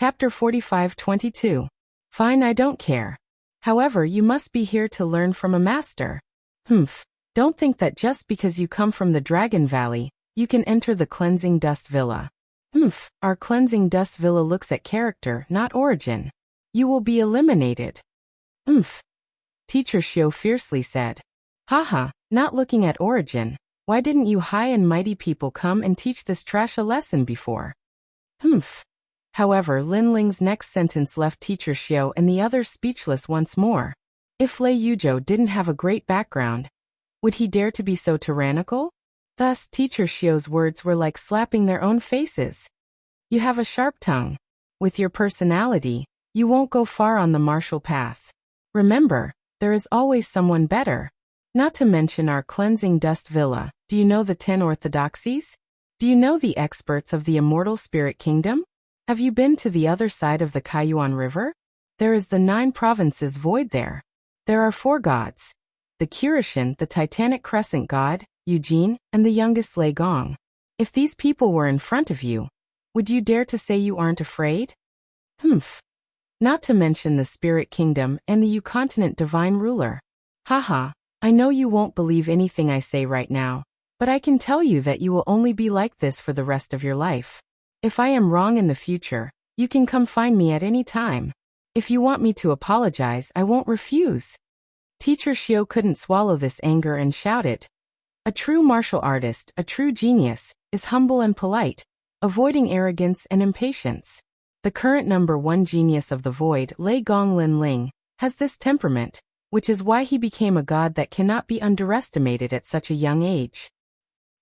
Chapter 45-22. Fine, I don't care. However, you must be here to learn from a master. Humph. Don't think that just because you come from the Dragon Valley, you can enter the Cleansing Dust Villa. Humph. Our Cleansing Dust Villa looks at character, not origin. You will be eliminated. Humph. Teacher Shio fiercely said. Haha, not looking at origin. Why didn't you high and mighty people come and teach this trash a lesson before? Humph. However, Lin Ling's next sentence left Teacher Shio and the others speechless once more. If Lei Yuzhou didn't have a great background, would he dare to be so tyrannical? Thus, Teacher Shio's words were like slapping their own faces. You have a sharp tongue. With your personality, you won't go far on the martial path. Remember, there is always someone better. Not to mention our Cleansing Dust Villa. Do you know the 10 orthodoxies? Do you know the experts of the Immortal Spirit Kingdom? Have you been to the other side of the Kaiyuan River? There is the 9 provinces void there. There are 4 gods. The Kirishin, the Titanic Crescent God, Eugene, and the youngest Lei Gong. If these people were in front of you, would you dare to say you aren't afraid? Humph. Not to mention the Spirit Kingdom and the U-Continent Divine Ruler. Haha, I know you won't believe anything I say right now, but I can tell you that you will only be like this for the rest of your life. If I am wrong in the future, you can come find me at any time. If you want me to apologize, I won't refuse. Teacher Shio couldn't swallow this anger and shouted. A true martial artist, a true genius, is humble and polite, avoiding arrogance and impatience. The current number 1 genius of the void, Lei Gong Lin Ling, has this temperament, which is why he became a god that cannot be underestimated at such a young age.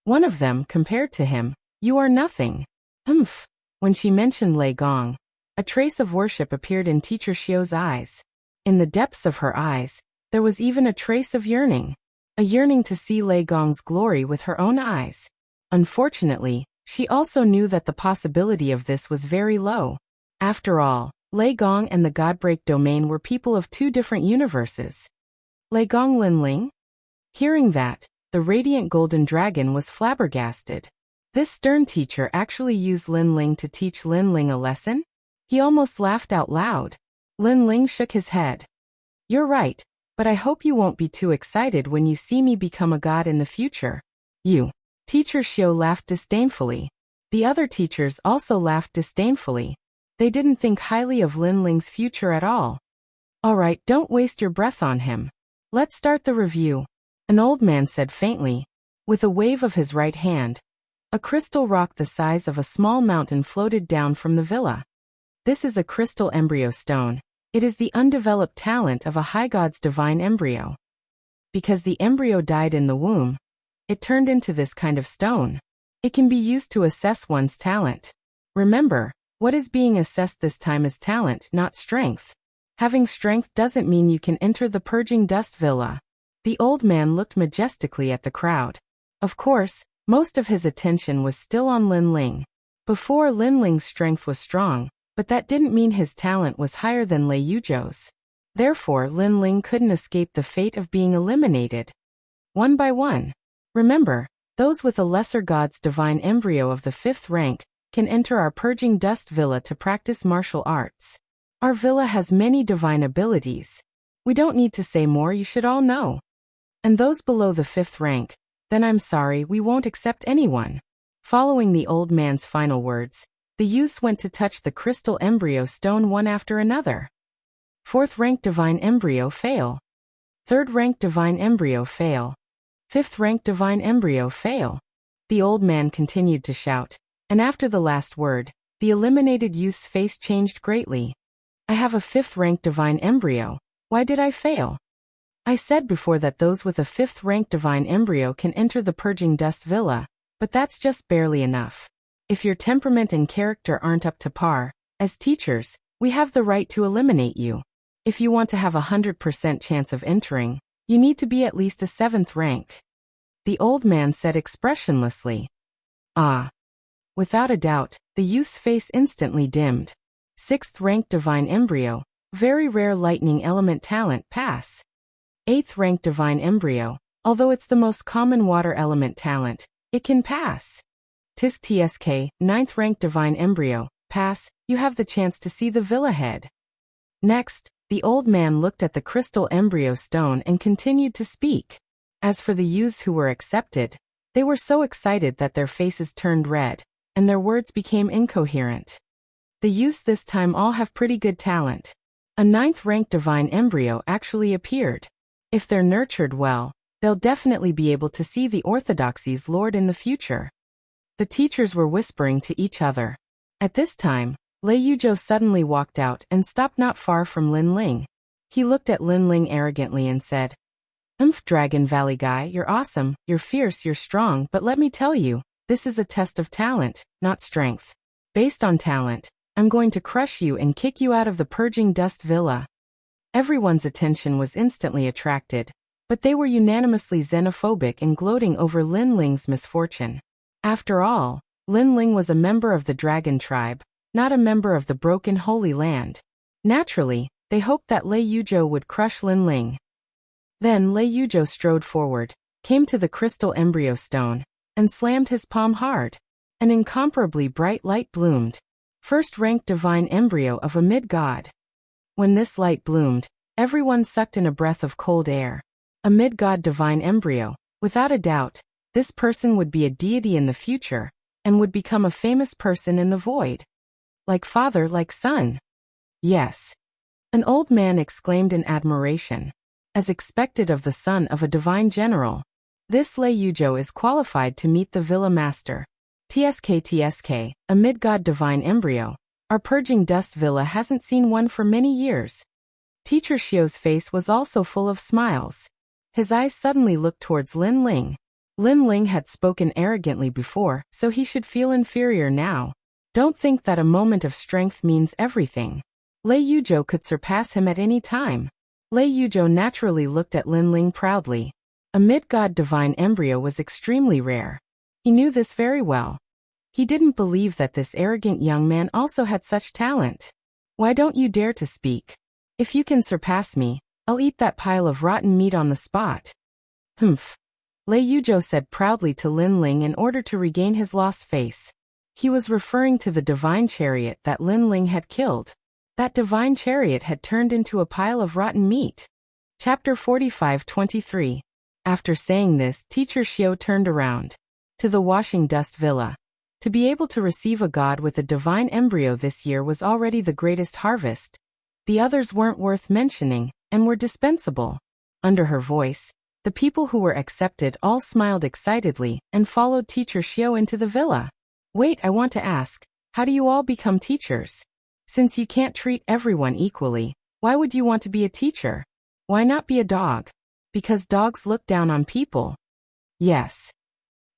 One of them, compared to him, you are nothing. Humph. When she mentioned Lei Gong, a trace of worship appeared in Teacher Shio's eyes. In the depths of her eyes, there was even a trace of yearning. A yearning to see Lei Gong's glory with her own eyes. Unfortunately, she also knew that the possibility of this was very low. After all, Lei Gong and the Godbreak domain were people of 2 different universes. Lei Gong Lin Ling? Hearing that, the radiant golden dragon was flabbergasted. This stern teacher actually used Lin Ling to teach Lin Ling a lesson? He almost laughed out loud. Lin Ling shook his head. You're right, but I hope you won't be too excited when you see me become a god in the future. You. Teacher Shio laughed disdainfully. The other teachers also laughed disdainfully. They didn't think highly of Lin Ling's future at all. Alright, don't waste your breath on him. Let's start the review. An old man said faintly. With a wave of his right hand, a crystal rock the size of a small mountain floated down from the villa. This is a crystal embryo stone. It is the undeveloped talent of a high god's divine embryo. Because the embryo died in the womb, it turned into this kind of stone. It can be used to assess one's talent. Remember, what is being assessed this time is talent, not strength. Having strength doesn't mean you can enter the Purging Dust Villa. The old man looked majestically at the crowd. Of course, most of his attention was still on Lin Ling. Before, Lin Ling's strength was strong, but that didn't mean his talent was higher than Lei Yuzhou's. Therefore, Lin Ling couldn't escape the fate of being eliminated. One by one. Remember, those with a lesser god's divine embryo of the 5th rank can enter our Purging Dust Villa to practice martial arts. Our villa has many divine abilities. We don't need to say more, you should all know. And those below the 5th rank, then I'm sorry, we won't accept anyone. Following the old man's final words, the youths went to touch the crystal embryo stone one after another. 4th rank divine embryo fail. 3rd rank divine embryo fail. 5th rank divine embryo fail. The old man continued to shout, and after the last word, the eliminated youth's face changed greatly. I have a 5th rank divine embryo. Why did I fail? I said before that those with a 5th rank divine embryo can enter the Purging Dust Villa, but that's just barely enough. If your temperament and character aren't up to par, as teachers, we have the right to eliminate you. If you want to have a 100% chance of entering, you need to be at least a 7th rank. The old man said expressionlessly. Ah. Without a doubt, the youth's face instantly dimmed. 6th rank divine embryo, very rare lightning element talent, pass. 8th rank divine embryo, although it's the most common water element talent, it can pass. Tisk TSK, 9th rank divine embryo, pass, you have the chance to see the villa head. Next, the old man looked at the crystal embryo stone and continued to speak. As for the youths who were accepted, they were so excited that their faces turned red, and their words became incoherent. The youths this time all have pretty good talent. A 9th-ranked divine embryo actually appeared. If they're nurtured well, they'll definitely be able to see the orthodoxy's Lord in the future. The teachers were whispering to each other. At this time, Lei Yuzhou suddenly walked out and stopped not far from Lin Ling. He looked at Lin Ling arrogantly and said, Dragon Valley guy, you're awesome, you're fierce, you're strong, but let me tell you, this is a test of talent, not strength. Based on talent, I'm going to crush you and kick you out of the Purging Dust Villa. Everyone's attention was instantly attracted, but they were unanimously xenophobic and gloating over Lin Ling's misfortune. After all, Lin Ling was a member of the Dragon Tribe, not a member of the Broken Holy Land. Naturally, they hoped that Lei Yuzhou would crush Lin Ling. Then Lei Yuzhou strode forward, came to the crystal embryo stone, and slammed his palm hard. An incomparably bright light bloomed. First-ranked divine embryo of a mid-god. When this light bloomed, everyone sucked in a breath of cold air. A mid-god divine embryo, without a doubt, this person would be a deity in the future, and would become a famous person in the void. Like father, like son. Yes. An old man exclaimed in admiration. As expected of the son of a divine general, this Lei Yuzhou is qualified to meet the Villa Master. TSK, a mid-god divine embryo. Our Purging Dust Villa hasn't seen one for many years. Teacher Xiao's face was also full of smiles. His eyes suddenly looked towards Lin Ling. Lin Ling had spoken arrogantly before, so he should feel inferior now. Don't think that a moment of strength means everything. Lei Yuzhou could surpass him at any time. Lei Yuzhou naturally looked at Lin Ling proudly. A mid-god divine embryo was extremely rare. He knew this very well. He didn't believe that this arrogant young man also had such talent. Why don't you dare to speak? If you can surpass me, I'll eat that pile of rotten meat on the spot. Humph. Lei Yuzhou said proudly to Lin Ling in order to regain his lost face. He was referring to the divine chariot that Lin Ling had killed. That divine chariot had turned into a pile of rotten meat. Chapter 45:23. After saying this, Teacher Xiao turned around. To the Washing Dust Villa. To be able to receive a god with a divine embryo this year was already the greatest harvest. The others weren't worth mentioning, and were dispensable. Under her voice, the people who were accepted all smiled excitedly and followed Teacher Xiao into the villa. Wait, I want to ask, how do you all become teachers? Since you can't treat everyone equally, why would you want to be a teacher? Why not be a dog? Because dogs look down on people. Yes.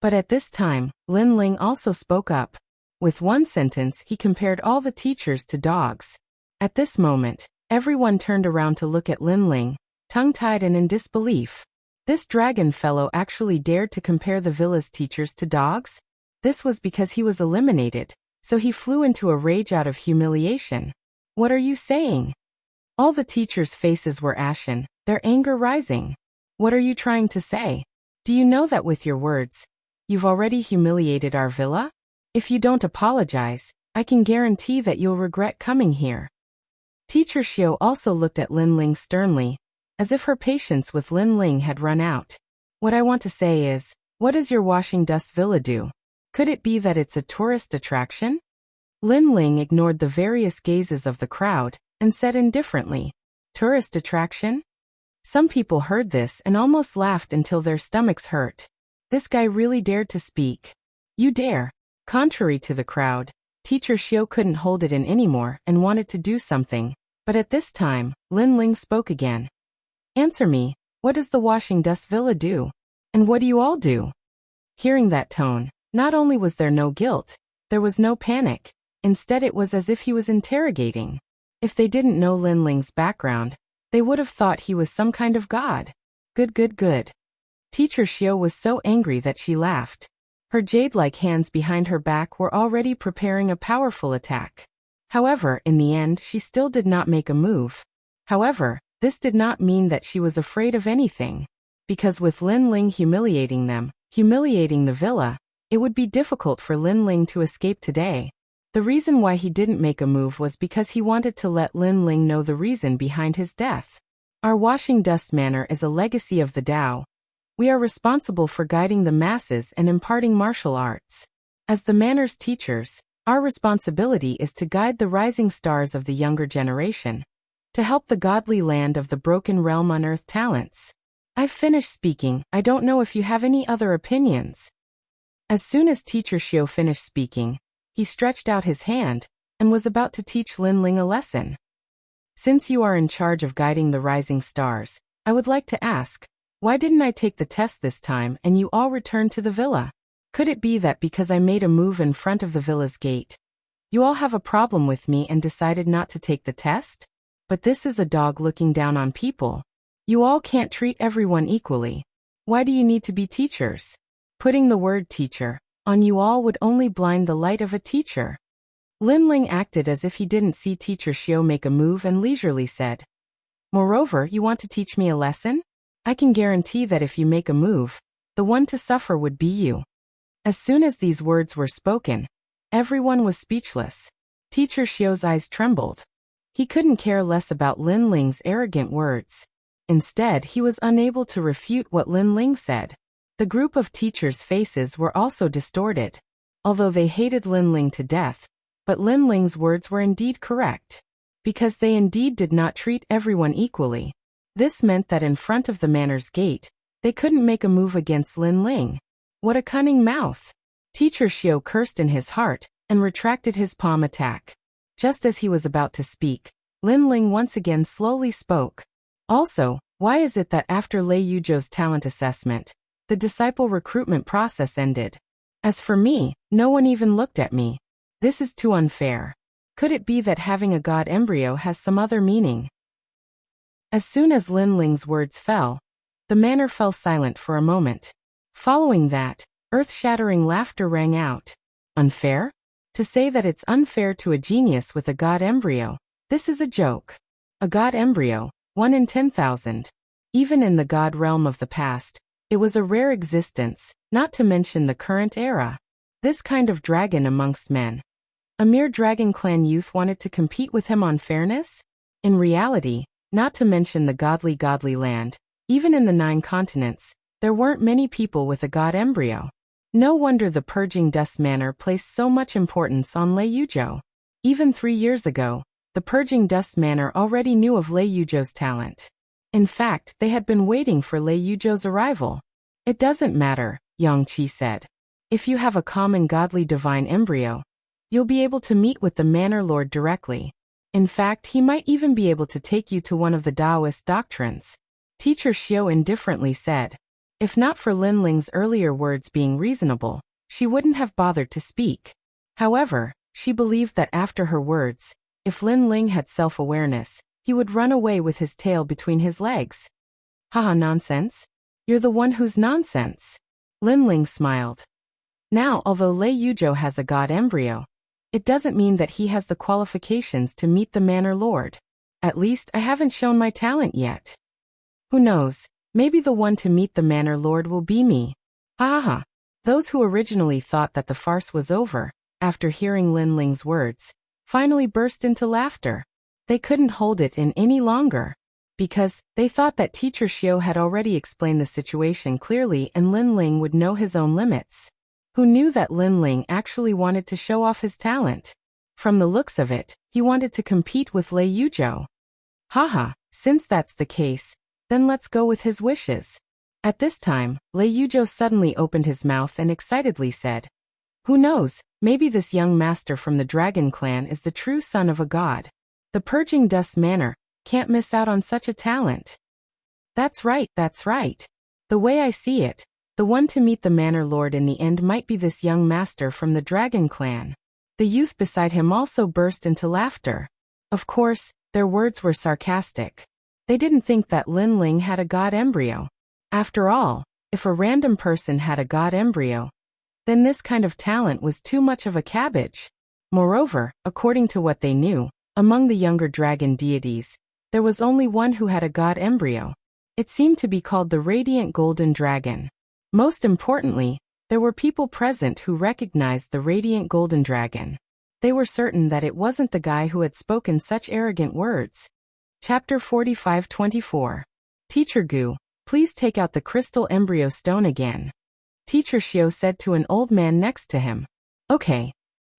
But at this time, Lin Ling also spoke up. With one sentence, he compared all the teachers to dogs. At this moment, everyone turned around to look at Lin Ling, tongue-tied and in disbelief. This dragon fellow actually dared to compare the villa's teachers to dogs? This was because he was eliminated, so he flew into a rage out of humiliation. What are you saying? All the teachers' faces were ashen, their anger rising. What are you trying to say? Do you know that with your words, you've already humiliated our villa? If you don't apologize, I can guarantee that you'll regret coming here. Teacher Xiao also looked at Lin Ling sternly, as if her patience with Lin Ling had run out. What I want to say is, what does your Washing Dust Villa do? Could it be that it's a tourist attraction? Lin Ling ignored the various gazes of the crowd, and said indifferently, tourist attraction? Some people heard this and almost laughed until their stomachs hurt. This guy really dared to speak. You dare. Contrary to the crowd, Teacher Xiao couldn't hold it in anymore and wanted to do something, but at this time, Lin Ling spoke again. Answer me, what does the Washing Dust Villa do? And what do you all do? Hearing that tone, not only was there no guilt, there was no panic. Instead it was as if he was interrogating. If they didn't know Lin Ling's background, they would have thought he was some kind of god. Good. Teacher Xiao was so angry that she laughed. Her jade-like hands behind her back were already preparing a powerful attack. However, in the end she still did not make a move. However, this did not mean that she was afraid of anything. Because with Lin Ling humiliating them, humiliating the villa, it would be difficult for Lin Ling to escape today. The reason why he didn't make a move was because he wanted to let Lin Ling know the reason behind his death. Our washing dust manner is a legacy of the Tao. We are responsible for guiding the masses and imparting martial arts. As the manor's teachers, our responsibility is to guide the rising stars of the younger generation, to help the godly land of the broken realm unearth talents. I've finished speaking. I don't know if you have any other opinions. As soon as Teacher Xiao finished speaking, he stretched out his hand and was about to teach Lin Ling a lesson. Since you are in charge of guiding the rising stars, I would like to ask, why didn't I take the test this time and you all returned to the villa? Could it be that because I made a move in front of the villa's gate, you all have a problem with me and decided not to take the test? But this is a dog looking down on people. You all can't treat everyone equally. Why do you need to be teachers? Putting the word teacher on you all would only blind the light of a teacher. Lin Ling acted as if he didn't see Teacher Xiao make a move and leisurely said, "Moreover, you want to teach me a lesson? I can guarantee that if you make a move, the one to suffer would be you." As soon as these words were spoken, everyone was speechless. Teacher Xiao's eyes trembled. He couldn't care less about Lin Ling's arrogant words. Instead, he was unable to refute what Lin Ling said. The group of teachers' faces were also distorted. Although they hated Lin Ling to death, but Lin Ling's words were indeed correct. Because they indeed did not treat everyone equally. This meant that in front of the manor's gate, they couldn't make a move against Lin Ling. What a cunning mouth! Teacher Xiao cursed in his heart and retracted his palm attack. Just as he was about to speak, Lin Ling once again slowly spoke. Also, why is it that after Lei Yuzhou's talent assessment, the disciple recruitment process ended? As for me, no one even looked at me. This is too unfair. Could it be that having a god embryo has some other meaning? As soon as Lin Ling's words fell, the manor fell silent for a moment. Following that, earth-shattering laughter rang out. Unfair? To say that it's unfair to a genius with a god embryo, this is a joke. A god embryo, 1 in 10,000. Even in the god realm of the past, it was a rare existence, not to mention the current era. This kind of dragon amongst men. A mere dragon clan youth wanted to compete with him on fairness? In reality, not to mention the godly land, even in the 9 continents, there weren't many people with a god embryo. No wonder the Purging Dust Manor placed so much importance on Lei Yuzhou. Even 3 years ago, the Purging Dust Manor already knew of Lei Yuzhou's talent. In fact, they had been waiting for Lei Yuzhou's arrival. It doesn't matter, Yang Qi said. If you have a common godly divine embryo, you'll be able to meet with the Manor Lord directly. In fact, he might even be able to take you to one of the Taoist doctrines. Teacher Xiao indifferently said. If not for Lin Ling's earlier words being reasonable, she wouldn't have bothered to speak. However, she believed that after her words, if Lin Ling had self-awareness, he would run away with his tail between his legs. Haha, nonsense. You're the one who's nonsense. Lin Ling smiled. Now, although Lei Yuzhou has a god embryo, it doesn't mean that he has the qualifications to meet the Manor Lord. At least, I haven't shown my talent yet. Who knows, maybe the one to meet the Manor Lord will be me. Ha ha ha. Those who originally thought that the farce was over, after hearing Lin Ling's words, finally burst into laughter. They couldn't hold it in any longer. Because, they thought that Teacher Xiao had already explained the situation clearly and Lin Ling would know his own limits. Who knew that Lin Ling actually wanted to show off his talent? From the looks of it, he wanted to compete with Lei Yuzhou. Haha, since that's the case, then let's go with his wishes. At this time, Lei Yuzhou suddenly opened his mouth and excitedly said, "Who knows, maybe this young master from the Dragon Clan is the true son of a god. The Purging Dust Manor can't miss out on such a talent." That's right. The way I see it, the one to meet the Manor Lord in the end might be this young master from the Dragon Clan. The youth beside him also burst into laughter. Of course, their words were sarcastic. They didn't think that Lin Ling had a god embryo. After all, if a random person had a god embryo, then this kind of talent was too much of a cabbage. Moreover, according to what they knew, among the younger dragon deities, there was only one who had a god embryo. It seemed to be called the Radiant Golden Dragon. Most importantly, there were people present who recognized the Radiant Golden Dragon. They were certain that it wasn't the guy who had spoken such arrogant words. Chapter 45-24. Teacher Gu, please take out the crystal embryo stone again. Teacher Xiao said to an old man next to him. Okay.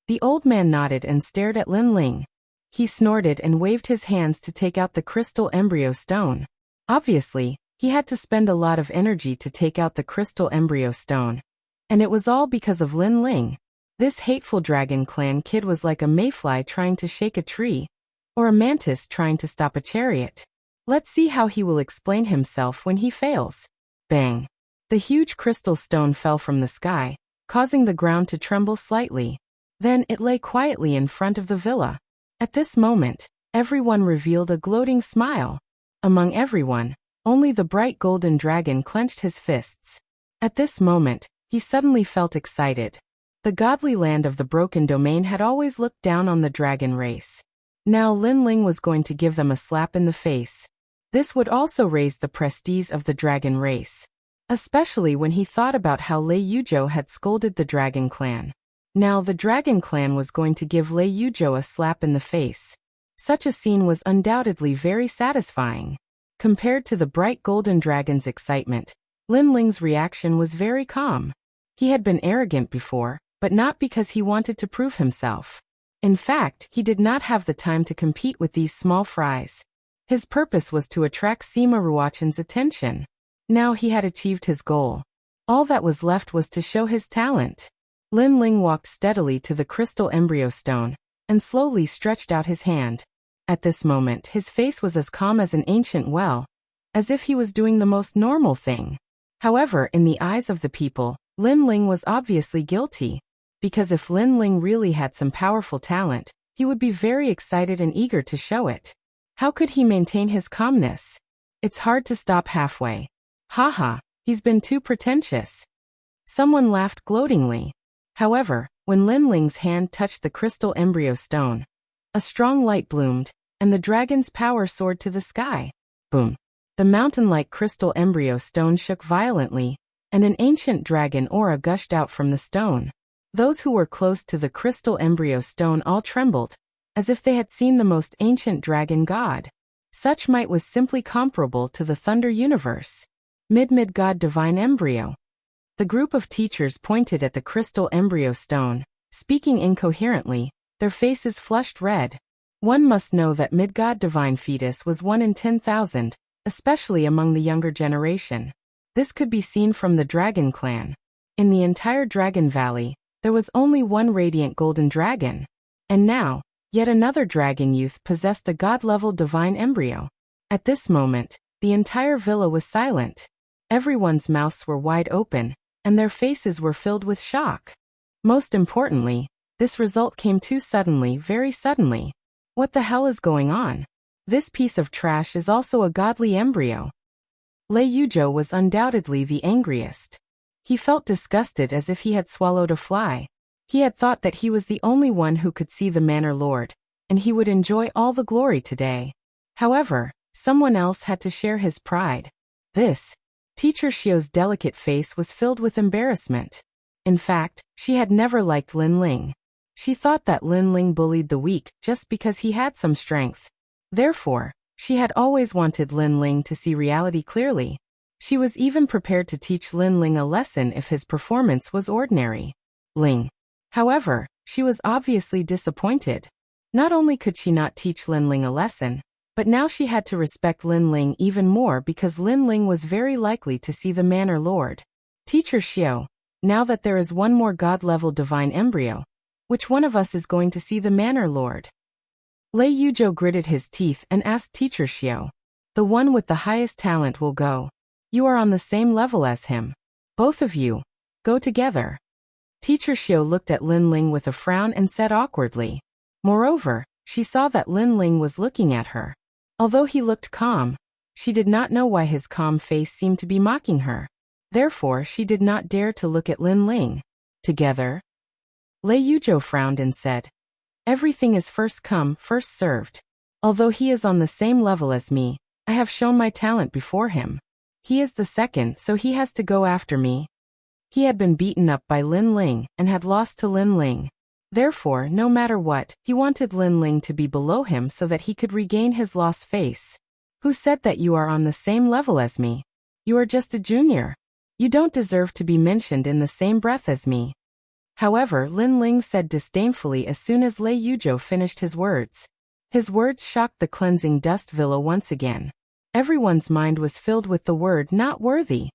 The old man nodded and stared at Lin Ling. He snorted and waved his hands to take out the crystal embryo stone. Obviously, he had to spend a lot of energy to take out the crystal embryo stone. And it was all because of Lin Ling. This hateful Dragon Clan kid was like a mayfly trying to shake a tree, or a mantis trying to stop a chariot. Let's see how he will explain himself when he fails. Bang! The huge crystal stone fell from the sky, causing the ground to tremble slightly. Then it lay quietly in front of the villa. At this moment, everyone revealed a gloating smile. Among everyone, only the bright golden dragon clenched his fists. At this moment, he suddenly felt excited. The godly land of the broken domain had always looked down on the dragon race. Now Lin Ling was going to give them a slap in the face. This would also raise the prestige of the dragon race. Especially when he thought about how Lei Yuzhou had scolded the Dragon Clan. Now the Dragon Clan was going to give Lei Yuzhou a slap in the face. Such a scene was undoubtedly very satisfying. Compared to the bright golden dragon's excitement, Lin Ling's reaction was very calm. He had been arrogant before, but not because he wanted to prove himself. In fact, he did not have the time to compete with these small fries. His purpose was to attract Sima Ruochan's attention. Now he had achieved his goal. All that was left was to show his talent. Lin Ling walked steadily to the crystal embryo stone, and slowly stretched out his hand. At this moment his face was as calm as an ancient well, as if he was doing the most normal thing. However, in the eyes of the people, Lin Ling was obviously guilty. Because if Lin Ling really had some powerful talent, he would be very excited and eager to show it. How could he maintain his calmness? It's hard to stop halfway. Haha, he's been too pretentious. Someone laughed gloatingly. However, when Lin Ling's hand touched the crystal embryo stone, a strong light bloomed, and the dragon's power soared to the sky. Boom! The mountain-like crystal embryo stone shook violently, and an ancient dragon aura gushed out from the stone. Those who were close to the crystal embryo stone all trembled, as if they had seen the most ancient dragon god. Such might was simply comparable to the Thunder Universe. Mid-God Divine Embryo. The group of teachers pointed at the crystal embryo stone, speaking incoherently, their faces flushed red. One must know that Mid-God Divine Fetus was 1 in 10,000, especially among the younger generation. This could be seen from the Dragon Clan. In the entire Dragon Valley, there was only one radiant golden dragon. And now, yet another dragon youth possessed a god-level divine embryo. At this moment, the entire villa was silent. Everyone's mouths were wide open, and their faces were filled with shock. Most importantly, this result came too suddenly, very suddenly. What the hell is going on? This piece of trash is also a godly embryo. Lei Yuzhou was undoubtedly the angriest. He felt disgusted as if he had swallowed a fly. He had thought that he was the only one who could see the Manor Lord, and he would enjoy all the glory today. However, someone else had to share his pride. Teacher Xiao's delicate face was filled with embarrassment. In fact, she had never liked Lin Ling. She thought that Lin Ling bullied the weak just because he had some strength. Therefore, she had always wanted Lin Ling to see reality clearly. She was even prepared to teach Lin Ling a lesson if his performance was ordinary. However, she was obviously disappointed. Not only could she not teach Lin Ling a lesson, but now she had to respect Lin Ling even more because Lin Ling was very likely to see the Manor Lord. Teacher Xiao, now that there is one more god-level divine embryo, which one of us is going to see the Manor Lord? Lei Yuzhou gritted his teeth and asked Teacher Xiao. The one with the highest talent will go. You are on the same level as him. Both of you, go together. Teacher Xiao looked at Lin Ling with a frown and said awkwardly. Moreover, she saw that Lin Ling was looking at her. Although he looked calm, she did not know why his calm face seemed to be mocking her. Therefore, she did not dare to look at Lin Ling. Together? Lei Yuzhou frowned and said, everything is first come, first served. Although he is on the same level as me, I have shown my talent before him. He is the second, so he has to go after me. He had been beaten up by Lin Ling and had lost to Lin Ling. Therefore, no matter what, he wanted Lin Ling to be below him so that he could regain his lost face. Who said that you are on the same level as me? You are just a junior. You don't deserve to be mentioned in the same breath as me. However, Lin Ling said disdainfully as soon as Lei Yuzhou finished his words. His words shocked the cleansing dust villa once again. Everyone's mind was filled with the word not worthy.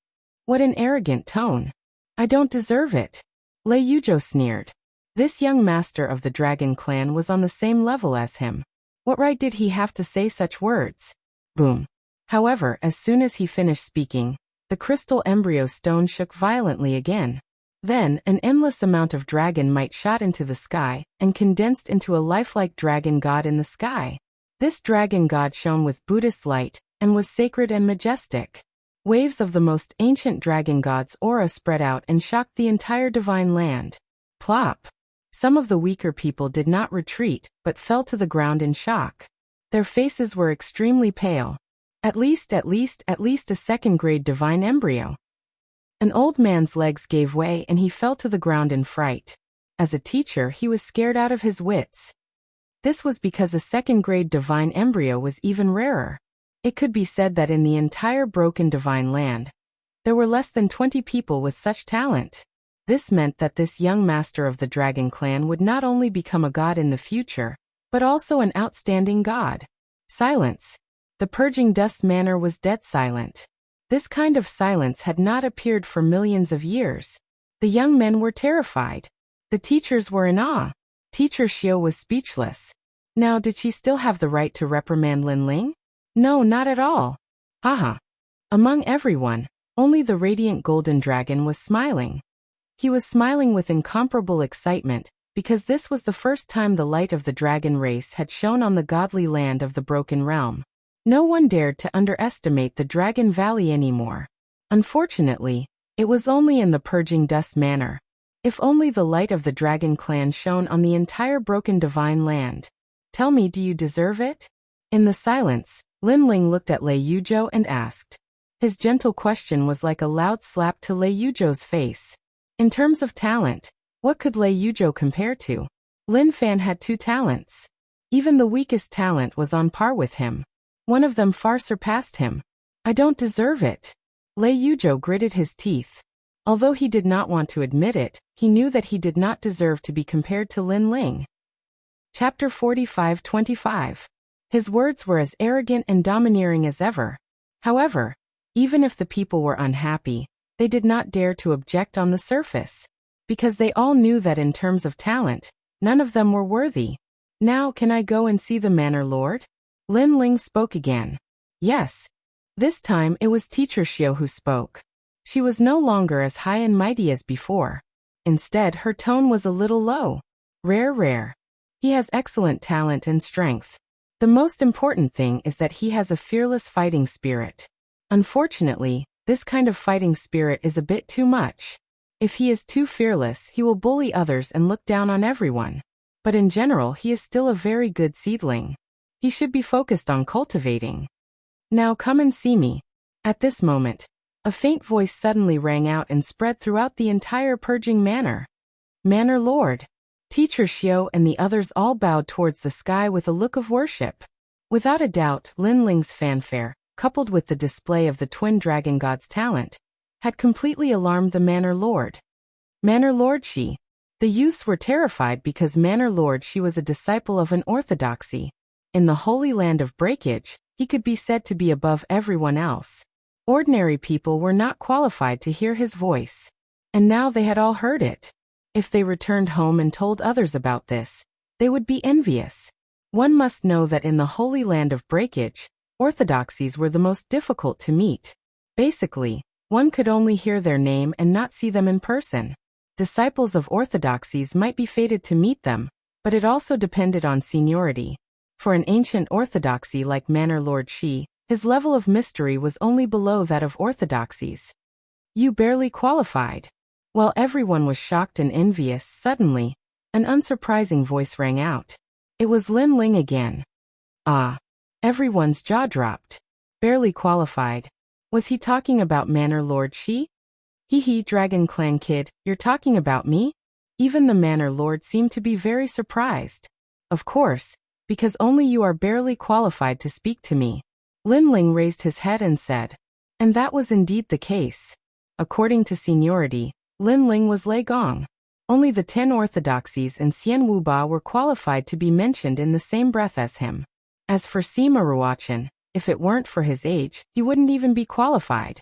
What an arrogant tone. I don't deserve it. Lei Yuzhou sneered. This young master of the dragon clan was on the same level as him. What right did he have to say such words? Boom. However, as soon as he finished speaking, the crystal embryo stone shook violently again. Then, an endless amount of dragon might shot into the sky and condensed into a lifelike dragon god in the sky. This dragon god shone with Buddhist light and was sacred and majestic. Waves of the most ancient dragon god's aura spread out and shocked the entire divine land. Plop. Some of the weaker people did not retreat, but fell to the ground in shock. Their faces were extremely pale. At least a second-grade divine embryo. An old man's legs gave way and he fell to the ground in fright. As a teacher, he was scared out of his wits. This was because a second-grade divine embryo was even rarer. It could be said that in the entire broken divine land, there were less than 20 people with such talent. This meant that this young master of the dragon clan would not only become a god in the future, but also an outstanding god. Silence. The purging dust manor was dead silent. This kind of silence had not appeared for millions of years. The young men were terrified. The teachers were in awe. Teacher Xiao was speechless. Now, did she still have the right to reprimand Lin Ling? No, not at all. Haha. Among everyone, only the radiant golden dragon was smiling. He was smiling with incomparable excitement, because this was the first time the light of the dragon race had shone on the godly land of the broken realm. No one dared to underestimate the Dragon Valley anymore. Unfortunately, it was only in the Purging Dust Manor. If only the light of the Dragon Clan shone on the entire broken divine land. Tell me, do you deserve it? In the silence, Lin Ling looked at Lei Yuzhou and asked. His gentle question was like a loud slap to Lei Yuzhou's face. In terms of talent, what could Lei Yuzhou compare to? Lin Fan had 2 talents. Even the weakest talent was on par with him. One of them far surpassed him. I don't deserve it. Lei Yuzhou gritted his teeth. Although he did not want to admit it, he knew that he did not deserve to be compared to Lin Ling. Chapter 45-25. His words were as arrogant and domineering as ever. However, even if the people were unhappy, they did not dare to object on the surface. Because they all knew that in terms of talent, none of them were worthy. Now, can I go and see the manor lord? Lin Ling spoke again. Yes. This time it was Teacher Xiao who spoke. She was no longer as high and mighty as before. Instead, her tone was a little low. Rare. He has excellent talent and strength. The most important thing is that he has a fearless fighting spirit. Unfortunately, this kind of fighting spirit is a bit too much. If he is too fearless, he will bully others and look down on everyone. But in general, he is still a very good seedling. He should be focused on cultivating. Now come and see me. At this moment, a faint voice suddenly rang out and spread throughout the entire purging manor. Manor Lord. Teacher Xiao and the others all bowed towards the sky with a look of worship. Without a doubt, Lin Ling's fanfare, coupled with the display of the twin dragon god's talent, had completely alarmed the Manor Lord. Manor Lord Shi. The youths were terrified because Manor Lord Shi was a disciple of an orthodoxy. In the holy land of breakage, he could be said to be above everyone else. Ordinary people were not qualified to hear his voice. And now they had all heard it. If they returned home and told others about this, they would be envious. One must know that in the holy land of breakage, orthodoxies were the most difficult to meet. Basically, one could only hear their name and not see them in person. Disciples of orthodoxies might be fated to meet them, but it also depended on seniority. For an ancient orthodoxy like Manor Lord Shi, his level of mystery was only below that of orthodoxies. You barely qualified. While everyone was shocked and envious, suddenly, an unsurprising voice rang out. It was Lin Ling again. Ah. Everyone's jaw dropped. Barely qualified. Was he talking about Manor Lord Shi? Hee, Dragon Clan kid, you're talking about me? Even the manor lord seemed to be very surprised. Of course, because only you are barely qualified to speak to me. Lin Ling raised his head and said. And that was indeed the case. According to seniority, Lin Ling was Lei Gong. Only the 10 orthodoxies and Xian Wuba were qualified to be mentioned in the same breath as him. As for Sima Ruochen, if it weren't for his age, he wouldn't even be qualified.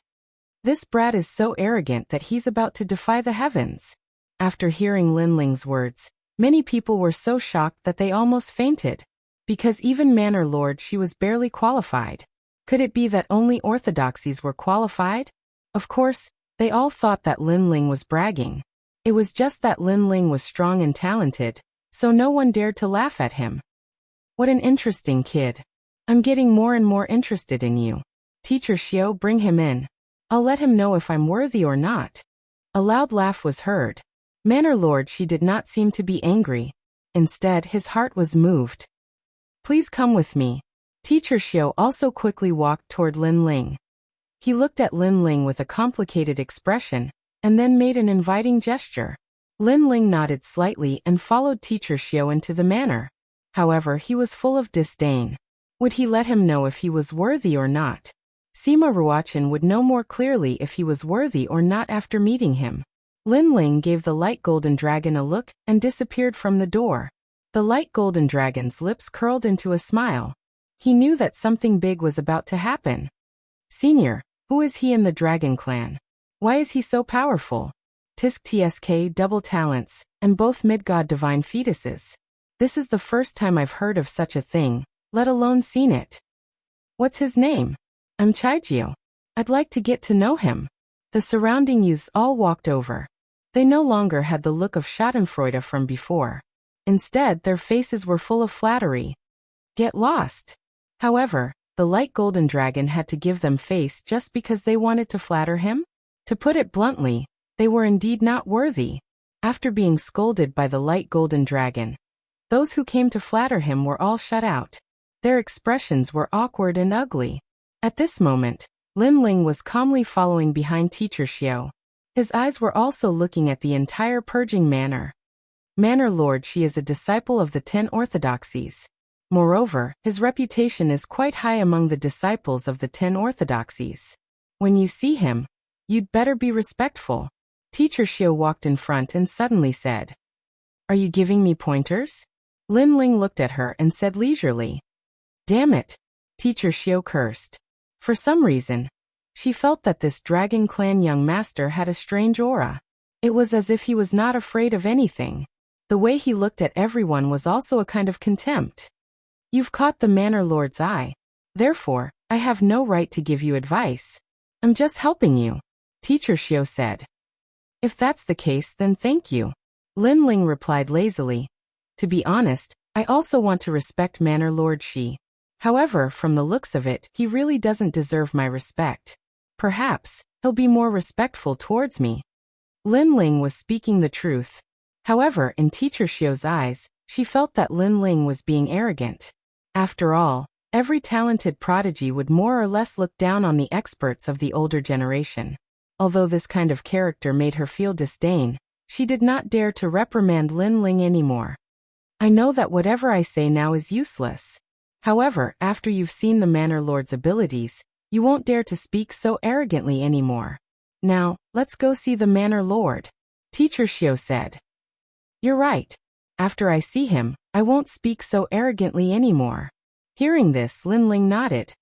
This brat is so arrogant that he's about to defy the heavens. After hearing Lin Ling's words, many people were so shocked that they almost fainted. Because even Manor Lord she was barely qualified. Could it be that only orthodoxies were qualified? Of course, they all thought that Lin Ling was bragging. It was just that Lin Ling was strong and talented, so no one dared to laugh at him. What an interesting kid. I'm getting more and more interested in you. Teacher Xiao, bring him in. I'll let him know if I'm worthy or not. A loud laugh was heard. Manor Lord she did not seem to be angry. Instead, his heart was moved. Please come with me. Teacher Xiao also quickly walked toward Lin Ling. He looked at Lin Ling with a complicated expression, and then made an inviting gesture. Lin Ling nodded slightly and followed Teacher Xiao into the manor. However, he was full of disdain. Would he let him know if he was worthy or not? Sima Ruochen would know more clearly if he was worthy or not after meeting him. Lin Ling gave the light golden dragon a look and disappeared from the door. The light golden dragon's lips curled into a smile. He knew that something big was about to happen. Senior, who is he in the dragon clan? Why is he so powerful? Tisk TSK double talents, and both mid-god divine fetuses. This is the first time I've heard of such a thing, let alone seen it. What's his name? I'm Chaijio. I'd like to get to know him. The surrounding youths all walked over. They no longer had the look of schadenfreude from before. Instead, their faces were full of flattery. Get lost. However, the light golden dragon had to give them face just because they wanted to flatter him? To put it bluntly, they were indeed not worthy. After being scolded by the light golden dragon, those who came to flatter him were all shut out. Their expressions were awkward and ugly. At this moment, Lin Ling was calmly following behind Teacher Xiao. His eyes were also looking at the entire purging manor. Manor Lord she is a disciple of the 10 orthodoxies. Moreover, his reputation is quite high among the disciples of the 10 orthodoxies. When you see him, you'd better be respectful. Teacher Xiao walked in front and suddenly said, Are you giving me pointers? Lin Ling looked at her and said leisurely. Damn it! Teacher Xiao cursed. For some reason, she felt that this Dragon Clan young master had a strange aura. It was as if he was not afraid of anything. The way he looked at everyone was also a kind of contempt. You've caught the Manor Lord's eye. Therefore, I have no right to give you advice. I'm just helping you, Teacher Xiao said. If that's the case, then thank you. Lin Ling replied lazily. To be honest, I also want to respect Manor Lord Shi. However, from the looks of it, he really doesn't deserve my respect. Perhaps, he'll be more respectful towards me. Lin Ling was speaking the truth. However, in Teacher Xiao's eyes, she felt that Lin Ling was being arrogant. After all, every talented prodigy would more or less look down on the experts of the older generation. Although this kind of character made her feel disdain, she did not dare to reprimand Lin Ling anymore. I know that whatever I say now is useless. However, after you've seen the Manor Lord's abilities, you won't dare to speak so arrogantly anymore. Now, let's go see the Manor Lord, Teacher Xiao said. You're right. After I see him, I won't speak so arrogantly anymore. Hearing this, Lin Ling nodded.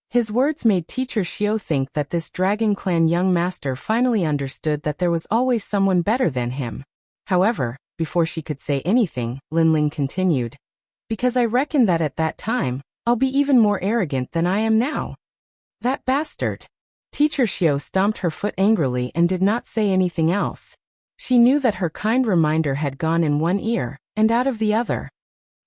His words made Teacher Xiao think that this Dragon Clan young master finally understood that there was always someone better than him. However, before she could say anything, Lin Ling continued. Because I reckon that at that time, I'll be even more arrogant than I am now. That bastard. Teacher Xiao stomped her foot angrily and did not say anything else. She knew that her kind reminder had gone in one ear and out of the other.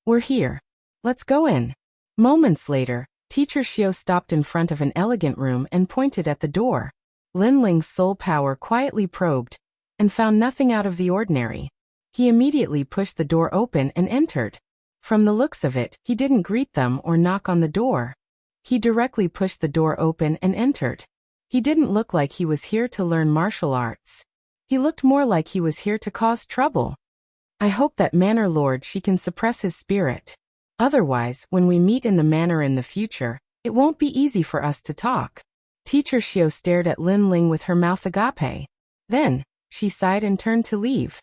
We're here. Let's go in. Moments later, Teacher Xiao stopped in front of an elegant room and pointed at the door. Lin Ling's soul power quietly probed and found nothing out of the ordinary. He immediately pushed the door open and entered. From the looks of it, he didn't greet them or knock on the door. He directly pushed the door open and entered. He didn't look like he was here to learn martial arts. He looked more like he was here to cause trouble. I hope that Manor Lord she can suppress his spirit. Otherwise, when we meet in the manor in the future, it won't be easy for us to talk. Teacher Xiao stared at Lin Ling with her mouth agape. Then, she sighed and turned to leave.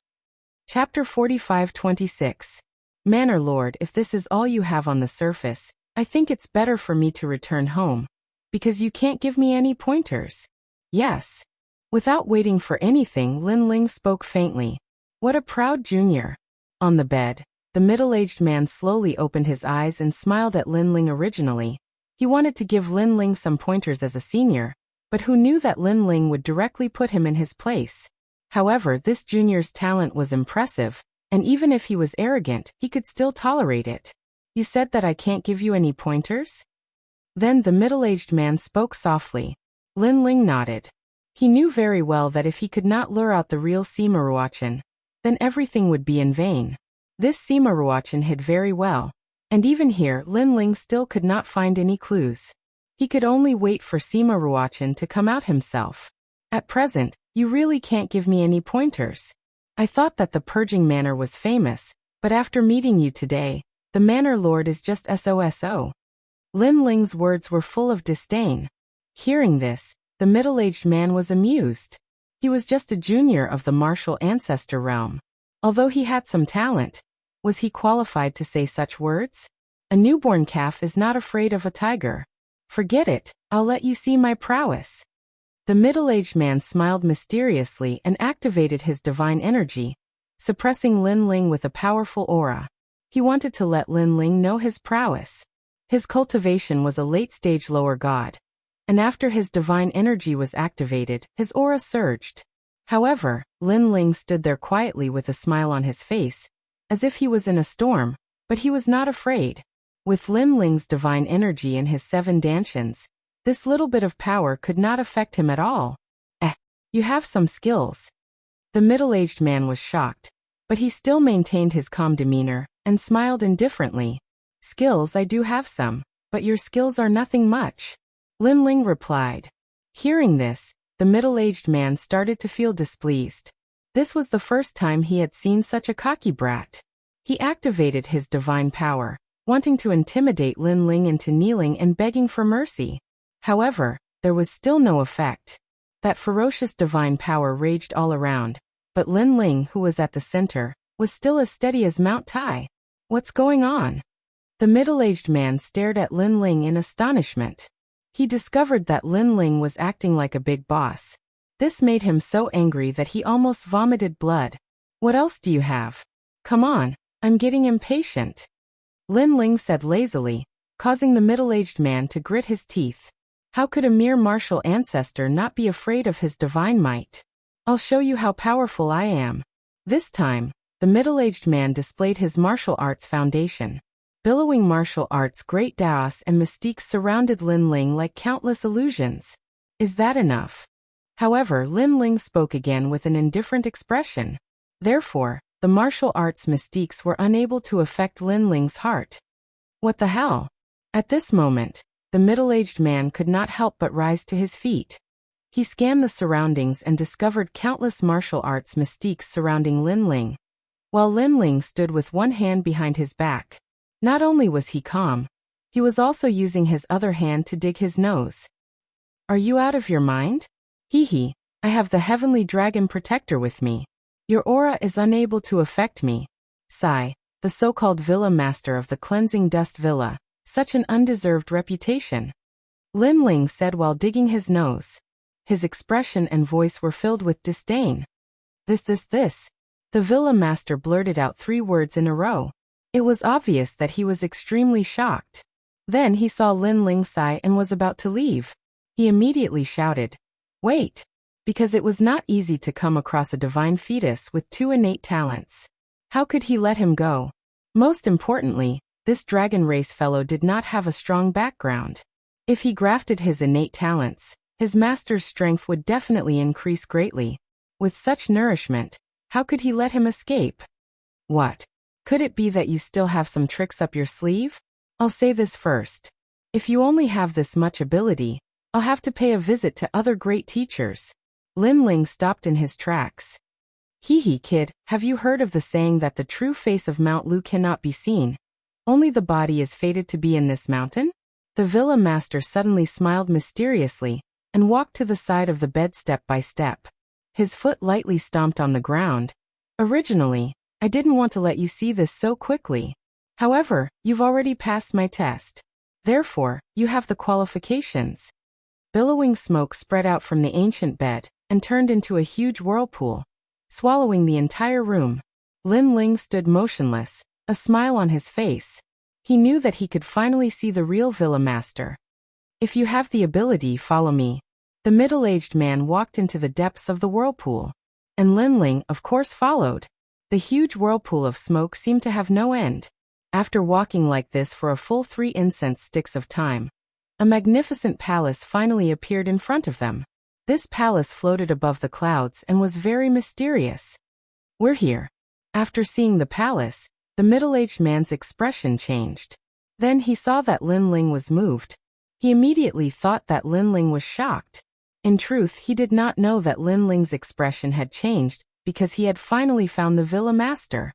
Chapter 45-26. Manor Lord, if this is all you have on the surface, I think it's better for me to return home. Because you can't give me any pointers. Yes. Without waiting for anything, Lin Ling spoke faintly. What a proud junior. On the bed, the middle-aged man slowly opened his eyes and smiled at Lin Ling originally. He wanted to give Lin Ling some pointers as a senior, but who knew that Lin Ling would directly put him in his place. However, this junior's talent was impressive, and even if he was arrogant, he could still tolerate it. You said that I can't give you any pointers? Then the middle-aged man spoke softly. Lin Ling nodded. He knew very well that if he could not lure out the real Simaruachin, then everything would be in vain. This Simaruachin hid very well, and even here Lin Ling still could not find any clues. He could only wait for Simaruachin to come out himself. At present, you really can't give me any pointers. I thought that the purging manor was famous, but after meeting you today, the manor lord is just SOSO. Lin Ling's words were full of disdain. Hearing this, the middle-aged man was amused. He was just a junior of the martial ancestor realm. Although he had some talent, was he qualified to say such words? A newborn calf is not afraid of a tiger. Forget it, I'll let you see my prowess. The middle-aged man smiled mysteriously and activated his divine energy, suppressing Lin Ling with a powerful aura. He wanted to let Lin Ling know his prowess. His cultivation was a late-stage lower god, and after his divine energy was activated, his aura surged. However, Lin Ling stood there quietly with a smile on his face, as if he was in a storm, but he was not afraid. With Lin Ling's divine energy in his 7 dantians, this little bit of power could not affect him at all. You have some skills. The middle-aged man was shocked, but he still maintained his calm demeanor and smiled indifferently. Skills, I do have some, but your skills are nothing much. Lin Ling replied. Hearing this, the middle-aged man started to feel displeased. This was the first time he had seen such a cocky brat. He activated his divine power, wanting to intimidate Lin Ling into kneeling and begging for mercy. However, there was still no effect. That ferocious divine power raged all around, but Lin Ling, who was at the center, was still as steady as Mount Tai. What's going on? The middle-aged man stared at Lin Ling in astonishment. He discovered that Lin Ling was acting like a big boss. This made him so angry that he almost vomited blood. What else do you have? Come on, I'm getting impatient. Lin Ling said lazily, causing the middle-aged man to grit his teeth. How could a mere martial ancestor not be afraid of his divine might? I'll show you how powerful I am. This time, the middle-aged man displayed his martial arts foundation. Billowing martial arts, great Daos and mystiques surrounded Lin Ling like countless illusions. Is that enough? However, Lin Ling spoke again with an indifferent expression. Therefore, the martial arts mystiques were unable to affect Lin Ling's heart. What the hell? At this moment, the middle-aged man could not help but rise to his feet. He scanned the surroundings and discovered countless martial arts mystiques surrounding Lin Ling, while Lin Ling stood with one hand behind his back. Not only was he calm, he was also using his other hand to dig his nose. Are you out of your mind? Hee, I have the heavenly dragon protector with me. Your aura is unable to affect me. Sigh, the so-called villa master of the cleansing dust villa, such an undeserved reputation. Lin Ling said while digging his nose. His expression and voice were filled with disdain. This. The villa master blurted out 3 words in a row. It was obvious that he was extremely shocked. Then he saw Lin Ling sigh and was about to leave. He immediately shouted, "Wait!" Because it was not easy to come across a divine fetus with 2 innate talents. How could he let him go? Most importantly, this dragon race fellow did not have a strong background. If he grafted his innate talents, his master's strength would definitely increase greatly. With such nourishment, how could he let him escape? What? Could it be that you still have some tricks up your sleeve? I'll say this first. If you only have this much ability, I'll have to pay a visit to other great teachers. Lin Ling stopped in his tracks. Hee kid, have you heard of the saying that the true face of Mount Lu cannot be seen? Only the body is fated to be in this mountain? The villa master suddenly smiled mysteriously and walked to the side of the bed step by step. His foot lightly stomped on the ground. Originally, I didn't want to let you see this so quickly. However, you've already passed my test. Therefore, you have the qualifications. Billowing smoke spread out from the ancient bed and turned into a huge whirlpool, swallowing the entire room. Lin Ling stood motionless, a smile on his face. He knew that he could finally see the real villa master. If you have the ability, follow me. The middle-aged man walked into the depths of the whirlpool, and Lin Ling, of course, followed. The huge whirlpool of smoke seemed to have no end. After walking like this for a full 3 incense sticks of time, a magnificent palace finally appeared in front of them. This palace floated above the clouds and was very mysterious. We're here. After seeing the palace, the middle-aged man's expression changed. Then he saw that Lin Ling was moved. He immediately thought that Lin Ling was shocked. In truth, he did not know that Lin Ling's expression had changed because he had finally found the villa master.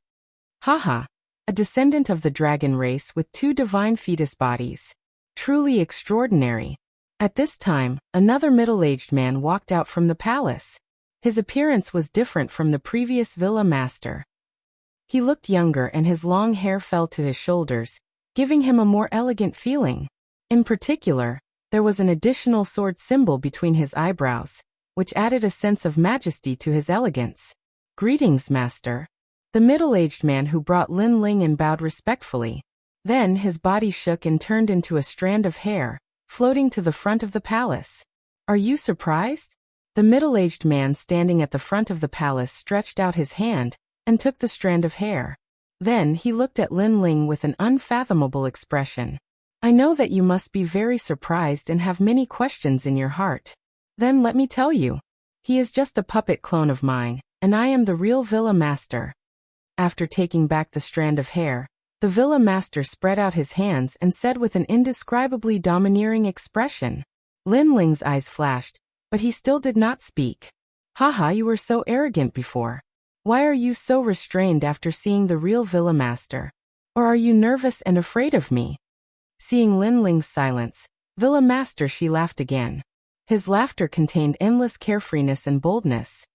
Haha, a descendant of the dragon race with 2 divine fetus bodies. Truly extraordinary. At this time, another middle-aged man walked out from the palace. His appearance was different from the previous villa master. He looked younger and his long hair fell to his shoulders, giving him a more elegant feeling. In particular, there was an additional sword symbol between his eyebrows, which added a sense of majesty to his elegance. Greetings, master. The middle-aged man who brought Lin Ling in bowed respectfully. Then his body shook and turned into a strand of hair, floating to the front of the palace. Are you surprised? The middle-aged man standing at the front of the palace stretched out his hand and took the strand of hair. Then he looked at Lin Ling with an unfathomable expression. I know that you must be very surprised and have many questions in your heart. Then let me tell you. He is just a puppet clone of mine, and I am the real villa master. After taking back the strand of hair, the villa master spread out his hands and said with an indescribably domineering expression. Lin Ling's eyes flashed, but he still did not speak. Haha, you were so arrogant before. Why are you so restrained after seeing the real villa master? Or are you nervous and afraid of me? Seeing Lin Ling's silence, villa master she laughed again. His laughter contained endless carefreeness and boldness.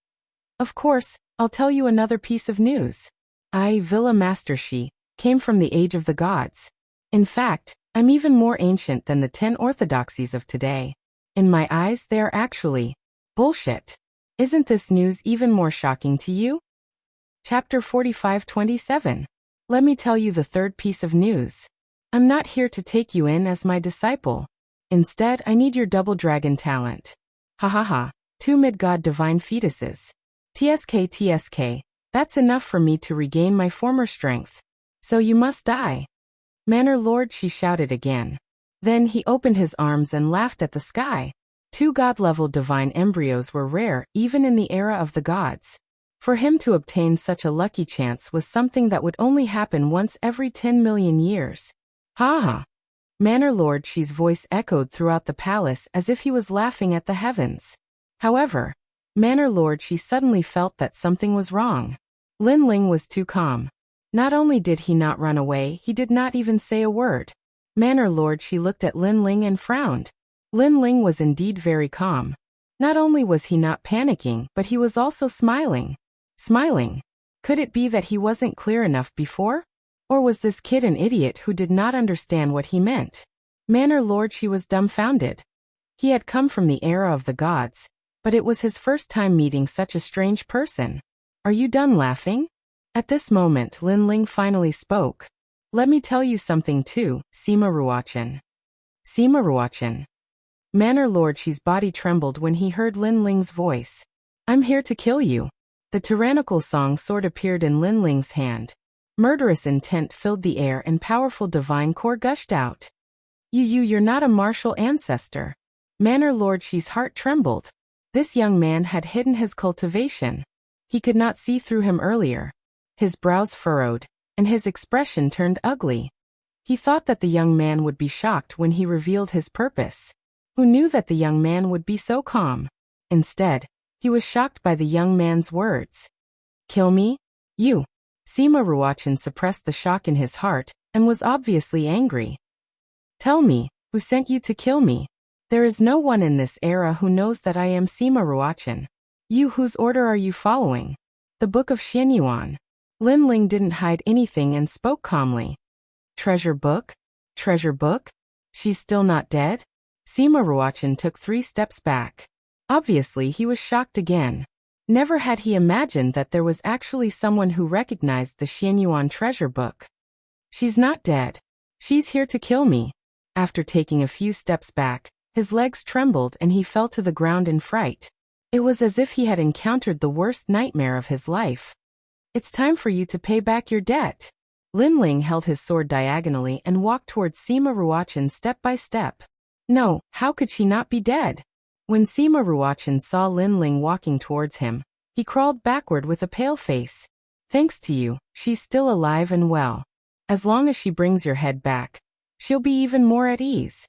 Of course, I'll tell you another piece of news. I, villa master she, came from the age of the gods. In fact, I'm even more ancient than the 10 orthodoxies of today. In my eyes, they are actually bullshit. Isn't this news even more shocking to you? Chapter 45:27. Let me tell you the third piece of news. I'm not here to take you in as my disciple. Instead, I need your double dragon talent. Ha ha ha, 2 mid-god divine fetuses. TSK, that's enough for me to regain my former strength. So you must die. Manor Lord, she shouted again. Then he opened his arms and laughed at the sky. 2 god-level divine embryos were rare even in the era of the gods. For him to obtain such a lucky chance was something that would only happen once every 10 million years. Ha ha. Manor Lord Shi's voice echoed throughout the palace as if he was laughing at the heavens. However, Manor Lord Shi suddenly felt that something was wrong. Lin Ling was too calm. Not only did he not run away, he did not even say a word. Manor Lord Shi looked at Lin Ling and frowned. Lin Ling was indeed very calm. Not only was he not panicking, but he was also smiling. Smiling. Could it be that he wasn't clear enough before? Or was this kid an idiot who did not understand what he meant? Manor Lord Shi was dumbfounded. He had come from the era of the gods, but it was his first time meeting such a strange person. Are you done laughing? At this moment, Lin Ling finally spoke. Let me tell you something too, Sima Ruachan. Sima Ruachan. Manor Lord Shi's body trembled when he heard Lin Ling's voice. I'm here to kill you. The tyrannical song sword appeared in Lin Ling's hand. Murderous intent filled the air and powerful divine core gushed out. You're not a martial ancestor. Manor Lord Shi's heart trembled. This young man had hidden his cultivation. He could not see through him earlier. His brows furrowed, and his expression turned ugly. He thought that the young man would be shocked when he revealed his purpose. Who knew that the young man would be so calm? Instead, He was shocked by the young man's words. Kill me? You? Sima Ruochan suppressed the shock in his heart, and was obviously angry. Tell me, who sent you to kill me? There is no one in this era who knows that I am Sima Ruochan. You, whose order are you following? The Book of Xianyuan. Lin Ling didn't hide anything and spoke calmly. Treasure book? Treasure book? She's still not dead? Sima Ruochan took 3 steps back. Obviously he was shocked again. Never had he imagined that there was actually someone who recognized the Xianyuan treasure book. She's not dead. She's here to kill me. After taking a few steps back, his legs trembled and he fell to the ground in fright. It was as if he had encountered the worst nightmare of his life. It's time for you to pay back your debt. Lin Ling held his sword diagonally and walked towards Sima Ruochan step by step. No, how could she not be dead? When Sima Ruochan saw Lin Ling walking towards him, he crawled backward with a pale face. Thanks to you, she's still alive and well. As long as she brings your head back, she'll be even more at ease.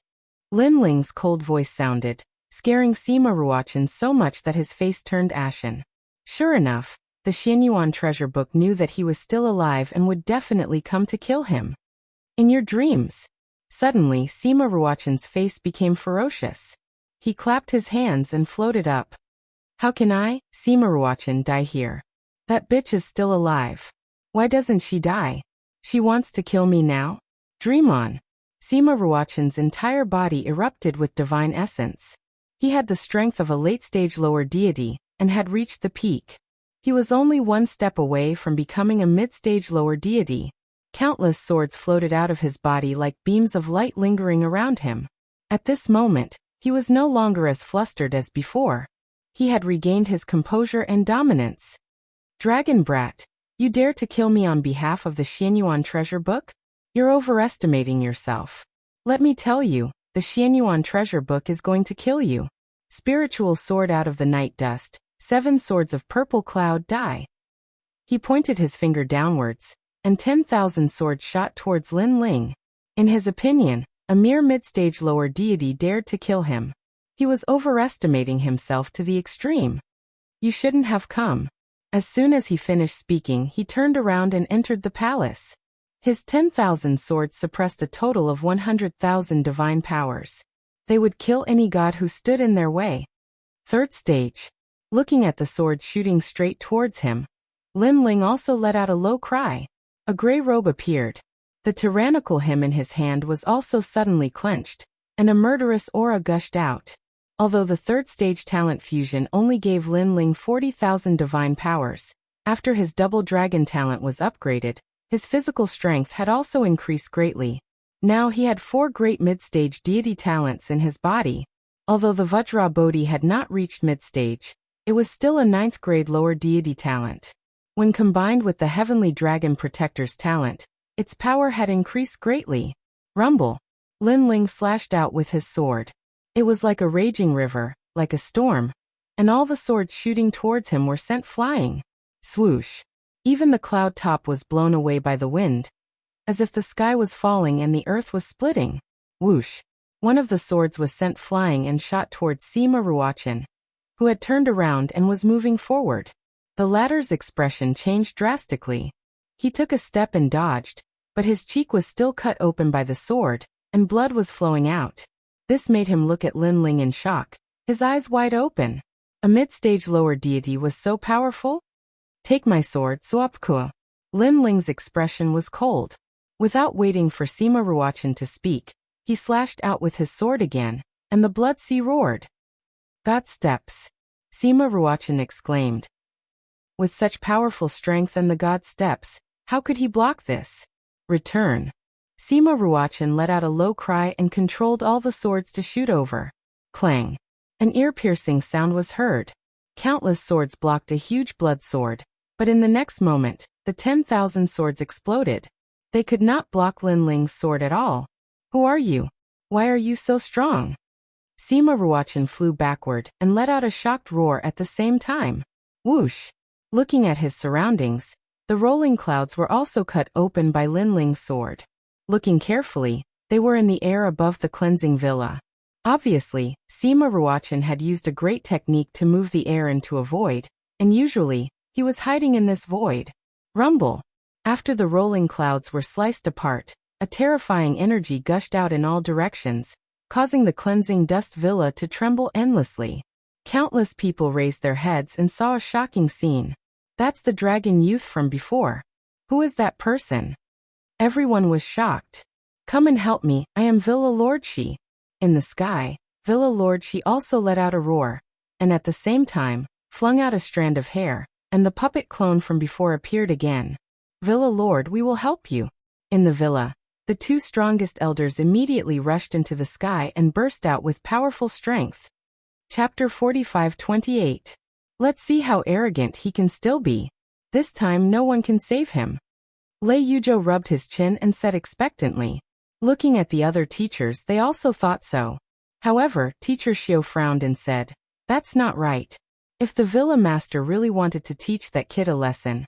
Lin Ling's cold voice sounded, scaring Sima Ruochan so much that his face turned ashen. Sure enough, the Xianyuan treasure book knew that he was still alive and would definitely come to kill him. In your dreams. Suddenly, Sima Ruochan's face became ferocious. He clapped his hands and floated up. How can I, Sima Ruochan, die here? That bitch is still alive. Why doesn't she die? She wants to kill me now? Dream on. Sima Ruochan's entire body erupted with divine essence. He had the strength of a late-stage lower deity, and had reached the peak. He was only 1 step away from becoming a mid-stage lower deity. Countless swords floated out of his body like beams of light lingering around him. At this moment, he was no longer as flustered as before. He had regained his composure and dominance. Dragon brat, you dare to kill me on behalf of the Xianyuan treasure book? You're overestimating yourself. Let me tell you, the Xianyuan treasure book is going to kill you. Spiritual sword out of the night dust, 7 swords of purple cloud die. He pointed his finger downwards, and 10,000 swords shot towards Lin Ling. In his opinion, a mere mid-stage lower deity dared to kill him. He was overestimating himself to the extreme. You shouldn't have come. As soon as he finished speaking, he turned around and entered the palace. His 10,000 swords suppressed a total of 100,000 divine powers. They would kill any god who stood in their way. 3rd stage. Looking at the sword shooting straight towards him, Lin Ling also let out a low cry. A gray robe appeared. The tyrannical hymn in his hand was also suddenly clenched, and a murderous aura gushed out. Although the 3rd stage talent fusion only gave Lin Ling 40,000 divine powers, after his double dragon talent was upgraded, his physical strength had also increased greatly. Now he had 4 great mid-stage deity talents in his body. Although the Vajra Bodhi had not reached mid-stage, it was still a 9th grade lower deity talent. When combined with the Heavenly Dragon Protector's talent, its power had increased greatly. Rumble. Lin Ling slashed out with his sword. It was like a raging river, like a storm, and all the swords shooting towards him were sent flying. Swoosh. Even the cloud top was blown away by the wind, as if the sky was falling and the earth was splitting. Whoosh. One of the swords was sent flying and shot towards Sima Ruochan, who had turned around and was moving forward. The latter's expression changed drastically. He took a step and dodged, but his cheek was still cut open by the sword, and blood was flowing out. This made him look at Lin Ling in shock, his eyes wide open. A mid-stage lower deity was so powerful? Take my sword, Suapkua. Lin Ling's expression was cold. Without waiting for Sima Ruochan to speak, he slashed out with his sword again, and the blood sea roared. God steps. Sima Ruochan exclaimed. With such powerful strength and the god steps, how could he block this? Return. Sima Ruochan let out a low cry and controlled all the swords to shoot over. Clang. An ear-piercing sound was heard. Countless swords blocked a huge blood sword, but in the next moment, the 10,000 swords exploded. They could not block Lin Ling's sword at all. Who are you? Why are you so strong? Sima Ruochan flew backward and let out a shocked roar at the same time. Whoosh. Looking at his surroundings, the rolling clouds were also cut open by Lin Ling's sword. Looking carefully, they were in the air above the cleansing villa. Obviously, Sima Ruochen had used a great technique to move the air into a void, and usually, he was hiding in this void. Rumble. After the rolling clouds were sliced apart, a terrifying energy gushed out in all directions, causing the cleansing dust villa to tremble endlessly. Countless people raised their heads and saw a shocking scene. That's the dragon youth from before. Who is that person? Everyone was shocked. Come and help me, I am Villa Lord Shi. In the sky, Villa Lord Shi also let out a roar, and at the same time, flung out a strand of hair, and the puppet clone from before appeared again. Villa Lord, we will help you. In the villa, the two strongest elders immediately rushed into the sky and burst out with powerful strength. Chapter 45-28. Let's see how arrogant he can still be. This time no one can save him. Lei Yuzhou rubbed his chin and said expectantly. Looking at the other teachers, they also thought so. However, Teacher Xiao frowned and said, "That's not right. If the villa master really wanted to teach that kid a lesson,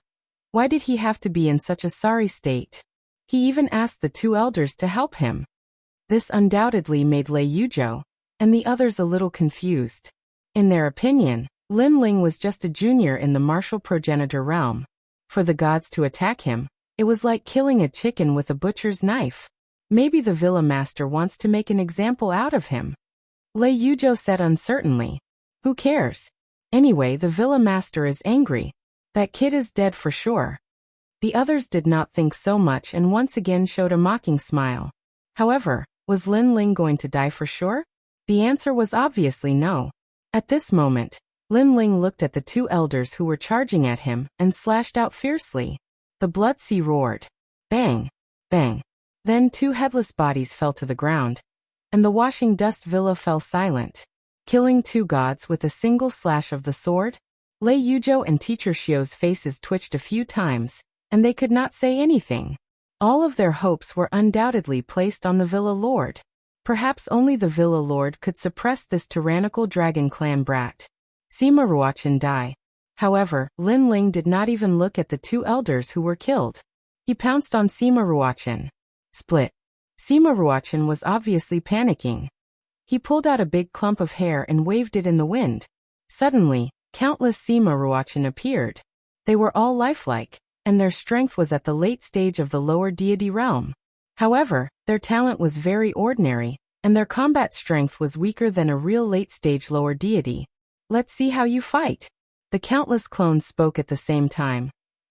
why did he have to be in such a sorry state? He even asked the two elders to help him." This undoubtedly made Lei Yuzhou and the others a little confused. In their opinion, Lin Ling was just a junior in the martial progenitor realm. For the gods to attack him, it was like killing a chicken with a butcher's knife. Maybe the villa master wants to make an example out of him. Lei Yuzhou said uncertainly. Who cares? Anyway, the villa master is angry. That kid is dead for sure. The others did not think so much and once again showed a mocking smile. However, was Lin Ling going to die for sure? The answer was obviously no. At this moment, Lin Ling looked at the two elders who were charging at him and slashed out fiercely. The blood sea roared. Bang! Bang! Then two headless bodies fell to the ground, and the washing dust villa fell silent. Killing two gods with a single slash of the sword? Lei Yuzhou and Teacher Xiao's faces twitched a few times, and they could not say anything. All of their hopes were undoubtedly placed on the villa lord. Perhaps only the villa lord could suppress this tyrannical dragon clan brat. Sima Ruochen die. However, Lin Ling did not even look at the two elders who were killed. He pounced on Sima Ruochen. Split. Sima Ruochen was obviously panicking. He pulled out a big clump of hair and waved it in the wind. Suddenly, countless Sima Ruochen appeared. They were all lifelike, and their strength was at the late stage of the lower deity realm. However, their talent was very ordinary, and their combat strength was weaker than a real late-stage lower deity. Let's see how you fight. The countless clones spoke at the same time,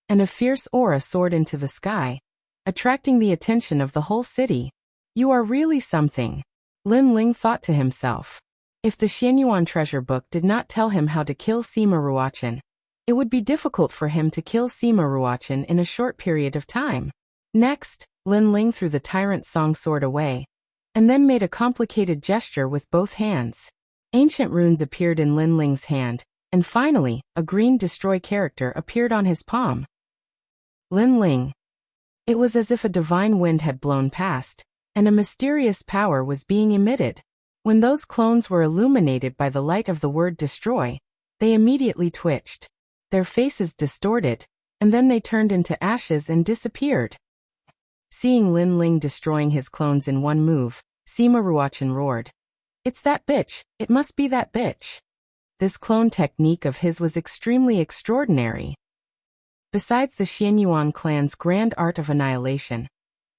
and a fierce aura soared into the sky, attracting the attention of the whole city. You are really something, Lin Ling thought to himself. If the Xianyuan treasure book did not tell him how to kill Sima Ruochen, it would be difficult for him to kill Sima Ruochen in a short period of time. Next, Lin Ling threw the tyrant song sword away, and then made a complicated gesture with both hands. Ancient runes appeared in Lin Ling's hand, and finally, a green destroy character appeared on his palm. Lin Ling. It was as if a divine wind had blown past, and a mysterious power was being emitted. When those clones were illuminated by the light of the word destroy, they immediately twitched. Their faces distorted, and then they turned into ashes and disappeared. Seeing Lin Ling destroying his clones in one move, Sima Ruochen roared. It's that bitch, it must be that bitch. This clone technique of his was extremely extraordinary. Besides the Xianyuan clan's grand art of annihilation,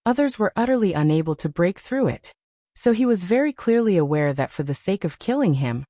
others were utterly unable to break through it. So he was very clearly aware that for the sake of killing him,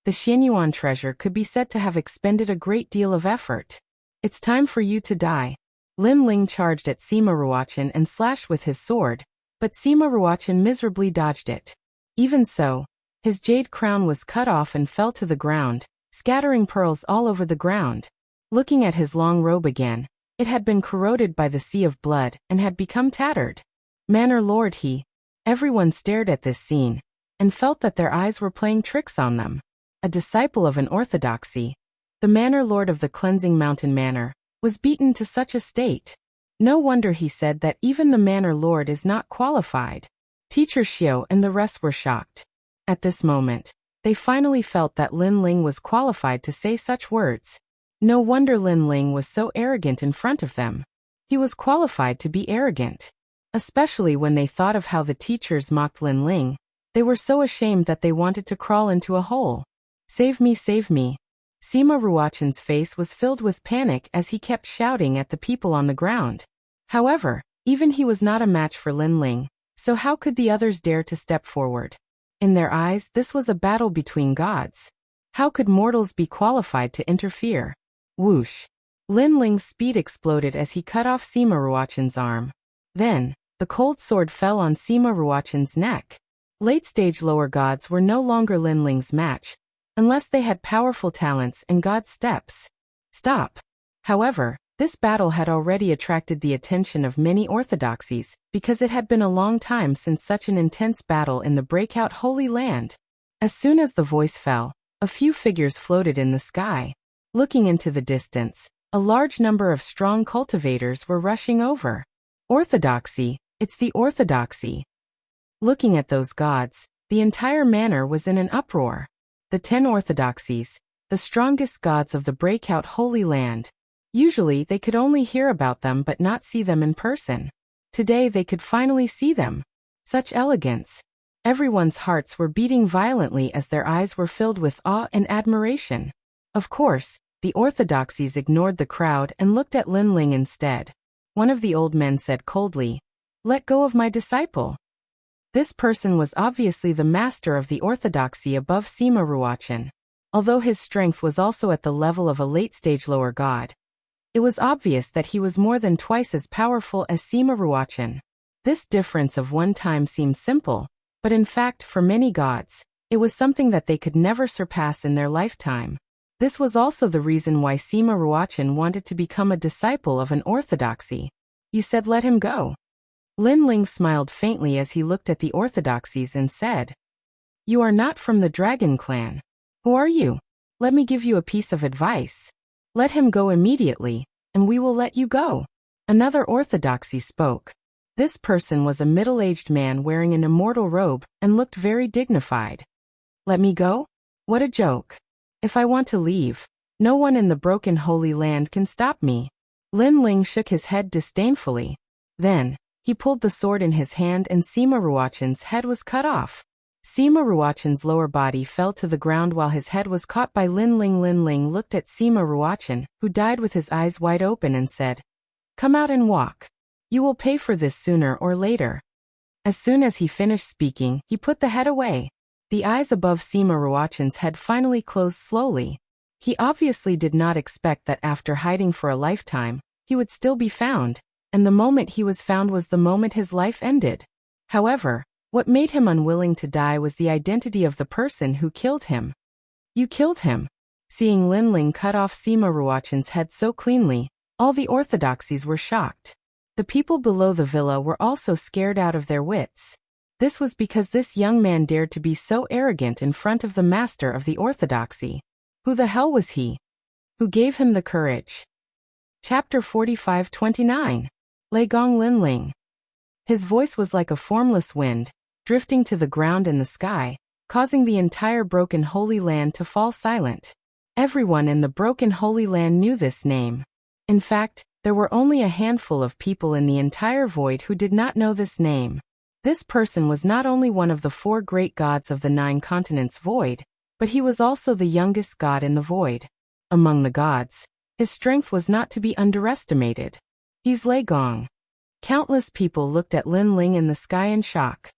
the Xianyuan treasure could be said to have expended a great deal of effort. It's time for you to die. Lin Ling charged at Sima Ruochen and slashed with his sword, but Sima Ruochen miserably dodged it. Even so, his jade crown was cut off and fell to the ground, scattering pearls all over the ground. Looking at his long robe again, it had been corroded by the sea of blood and had become tattered. Manor Lord he. Everyone stared at this scene, and felt that their eyes were playing tricks on them. A disciple of an orthodoxy, the Manor Lord of the Cleansing Mountain Manor, was beaten to such a state. No wonder he said that even the Manor Lord is not qualified. Teacher Xiao and the rest were shocked. At this moment, they finally felt that Lin Ling was qualified to say such words. No wonder Lin Ling was so arrogant in front of them. He was qualified to be arrogant. Especially when they thought of how the teachers mocked Lin Ling, They were so ashamed that they wanted to crawl into a hole. Save me, save me. Sima Ruochan's face was filled with panic as he kept shouting at the people on the ground. However, even he was not a match for Lin Ling, so how could the others dare to step forward? In their eyes, this was a battle between gods. How could mortals be qualified to interfere? Whoosh! Lin Ling's speed exploded as he cut off Sima Ruochan's arm. Then, the cold sword fell on Sima Ruochan's neck. Late-stage lower gods were no longer Lin Ling's match, unless they had powerful talents and god steps. Stop! However, this battle had already attracted the attention of many orthodoxies, because it had been a long time since such an intense battle in the breakout Holy Land. As soon as the voice fell, a few figures floated in the sky. Looking into the distance, a large number of strong cultivators were rushing over. Orthodoxy, it's the orthodoxy. Looking at those gods, the entire manor was in an uproar. The 10 orthodoxies, the strongest gods of the breakout Holy Land. Usually they could only hear about them but not see them in person. Today they could finally see them. Such elegance. Everyone's hearts were beating violently as their eyes were filled with awe and admiration. Of course, the orthodoxies ignored the crowd and looked at Lin Ling instead. One of the old men said coldly, "Let go of my disciple." This person was obviously the master of the orthodoxy above Sima Ruochan. Although his strength was also at the level of a late-stage lower god, it was obvious that he was more than twice as powerful as Sima Ruochan. This difference of one time seemed simple, but in fact for many gods, it was something that they could never surpass in their lifetime. This was also the reason why Sima Ruochan wanted to become a disciple of an orthodoxy. You said let him go. Lin Ling smiled faintly as he looked at the orthodoxies and said, "You are not from the dragon clan. Who are you? Let me give you a piece of advice. Let him go immediately, and we will let you go." Another orthodoxy spoke. This person was a middle-aged man wearing an immortal robe and looked very dignified. "Let me go? What a joke. If I want to leave, no one in the broken Holy Land can stop me." Lin Ling shook his head disdainfully. Then, he pulled the sword in his hand and Sima Ruochan's head was cut off. Sima Ruochan's lower body fell to the ground while his head was caught by Lin Ling. Lin Ling looked at Sima Ruochan, who died with his eyes wide open and said, "Come out and walk. You will pay for this sooner or later." As soon as he finished speaking, he put the head away. The eyes above Sima Ruochan's head finally closed slowly. He obviously did not expect that after hiding for a lifetime, he would still be found, and the moment he was found was the moment his life ended. However, what made him unwilling to die was the identity of the person who killed him. "You killed him." Seeing Lin Ling cut off Sima Ruochan's head so cleanly, all the orthodoxies were shocked. The people below the villa were also scared out of their wits. This was because this young man dared to be so arrogant in front of the master of the orthodoxy. Who the hell was he? Who gave him the courage? Chapter 45-29. Gong Lin Ling. His voice was like a formless wind, drifting to the ground and the sky, causing the entire broken Holy Land to fall silent. Everyone in the broken Holy Land knew this name. In fact, there were only a handful of people in the entire void who did not know this name. This person was not only one of the 4 great gods of the 9 continents void, but he was also the youngest god in the void. Among the gods, his strength was not to be underestimated. He's Gong. Countless people looked at Lin Ling in the sky in shock.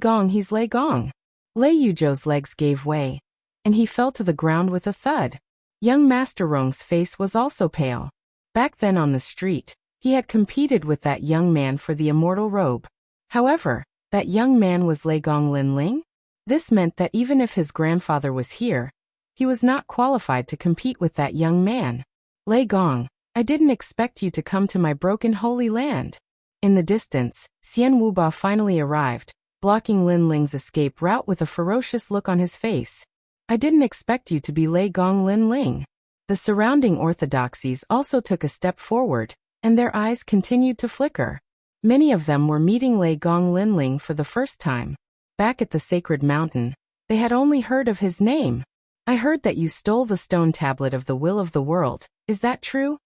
Gong, he's Gong. Lei Yuzhou's legs gave way, and he fell to the ground with a thud. Young Master Rong's face was also pale. Back then on the street, he had competed with that young man for the immortal robe. However, that young man was Gong Lin Ling? This meant that even if his grandfather was here, he was not qualified to compete with that young man. Gong, I didn't expect you to come to my broken Holy Land. In the distance, Xian Wuba finally arrived, blocking Lin Ling's escape route with a ferocious look on his face. I didn't expect you to be Gong Lin Ling. The surrounding orthodoxies also took a step forward, and their eyes continued to flicker. Many of them were meeting Gong Lin Ling for the first time. Back at the sacred mountain, they had only heard of his name. I heard that you stole the stone tablet of the will of the world, is that true?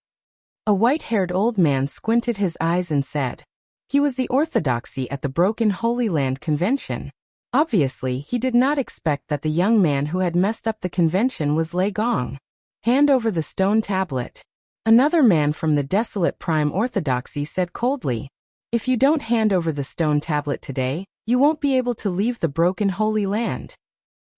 A white-haired old man squinted his eyes and said. He was the orthodoxy at the Broken Holy Land convention. Obviously, he did not expect that the young man who had messed up the convention was Lei Gong. Hand over the stone tablet. Another man from the desolate prime orthodoxy said coldly. If you don't hand over the stone tablet today, you won't be able to leave the broken holy land.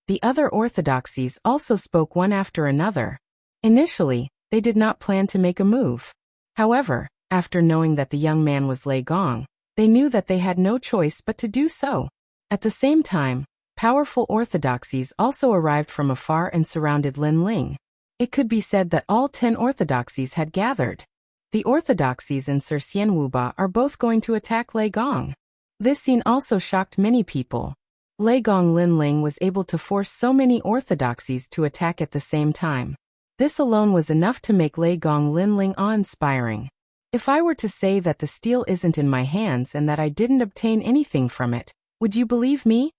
The other orthodoxies also spoke one after another. Initially, they did not plan to make a move. However, after knowing that the young man was Lei Gong, they knew that they had no choice but to do so. At the same time, powerful orthodoxies also arrived from afar and surrounded Lin Ling. It could be said that all 10 orthodoxies had gathered. The orthodoxies and Sir Xianwuba are both going to attack Lei Gong. This scene also shocked many people. Lei Gong Lin Ling was able to force so many orthodoxies to attack at the same time. This alone was enough to make Lei Gong Lin Ling awe-inspiring. If I were to say that the steel isn't in my hands and that I didn't obtain anything from it, would you believe me?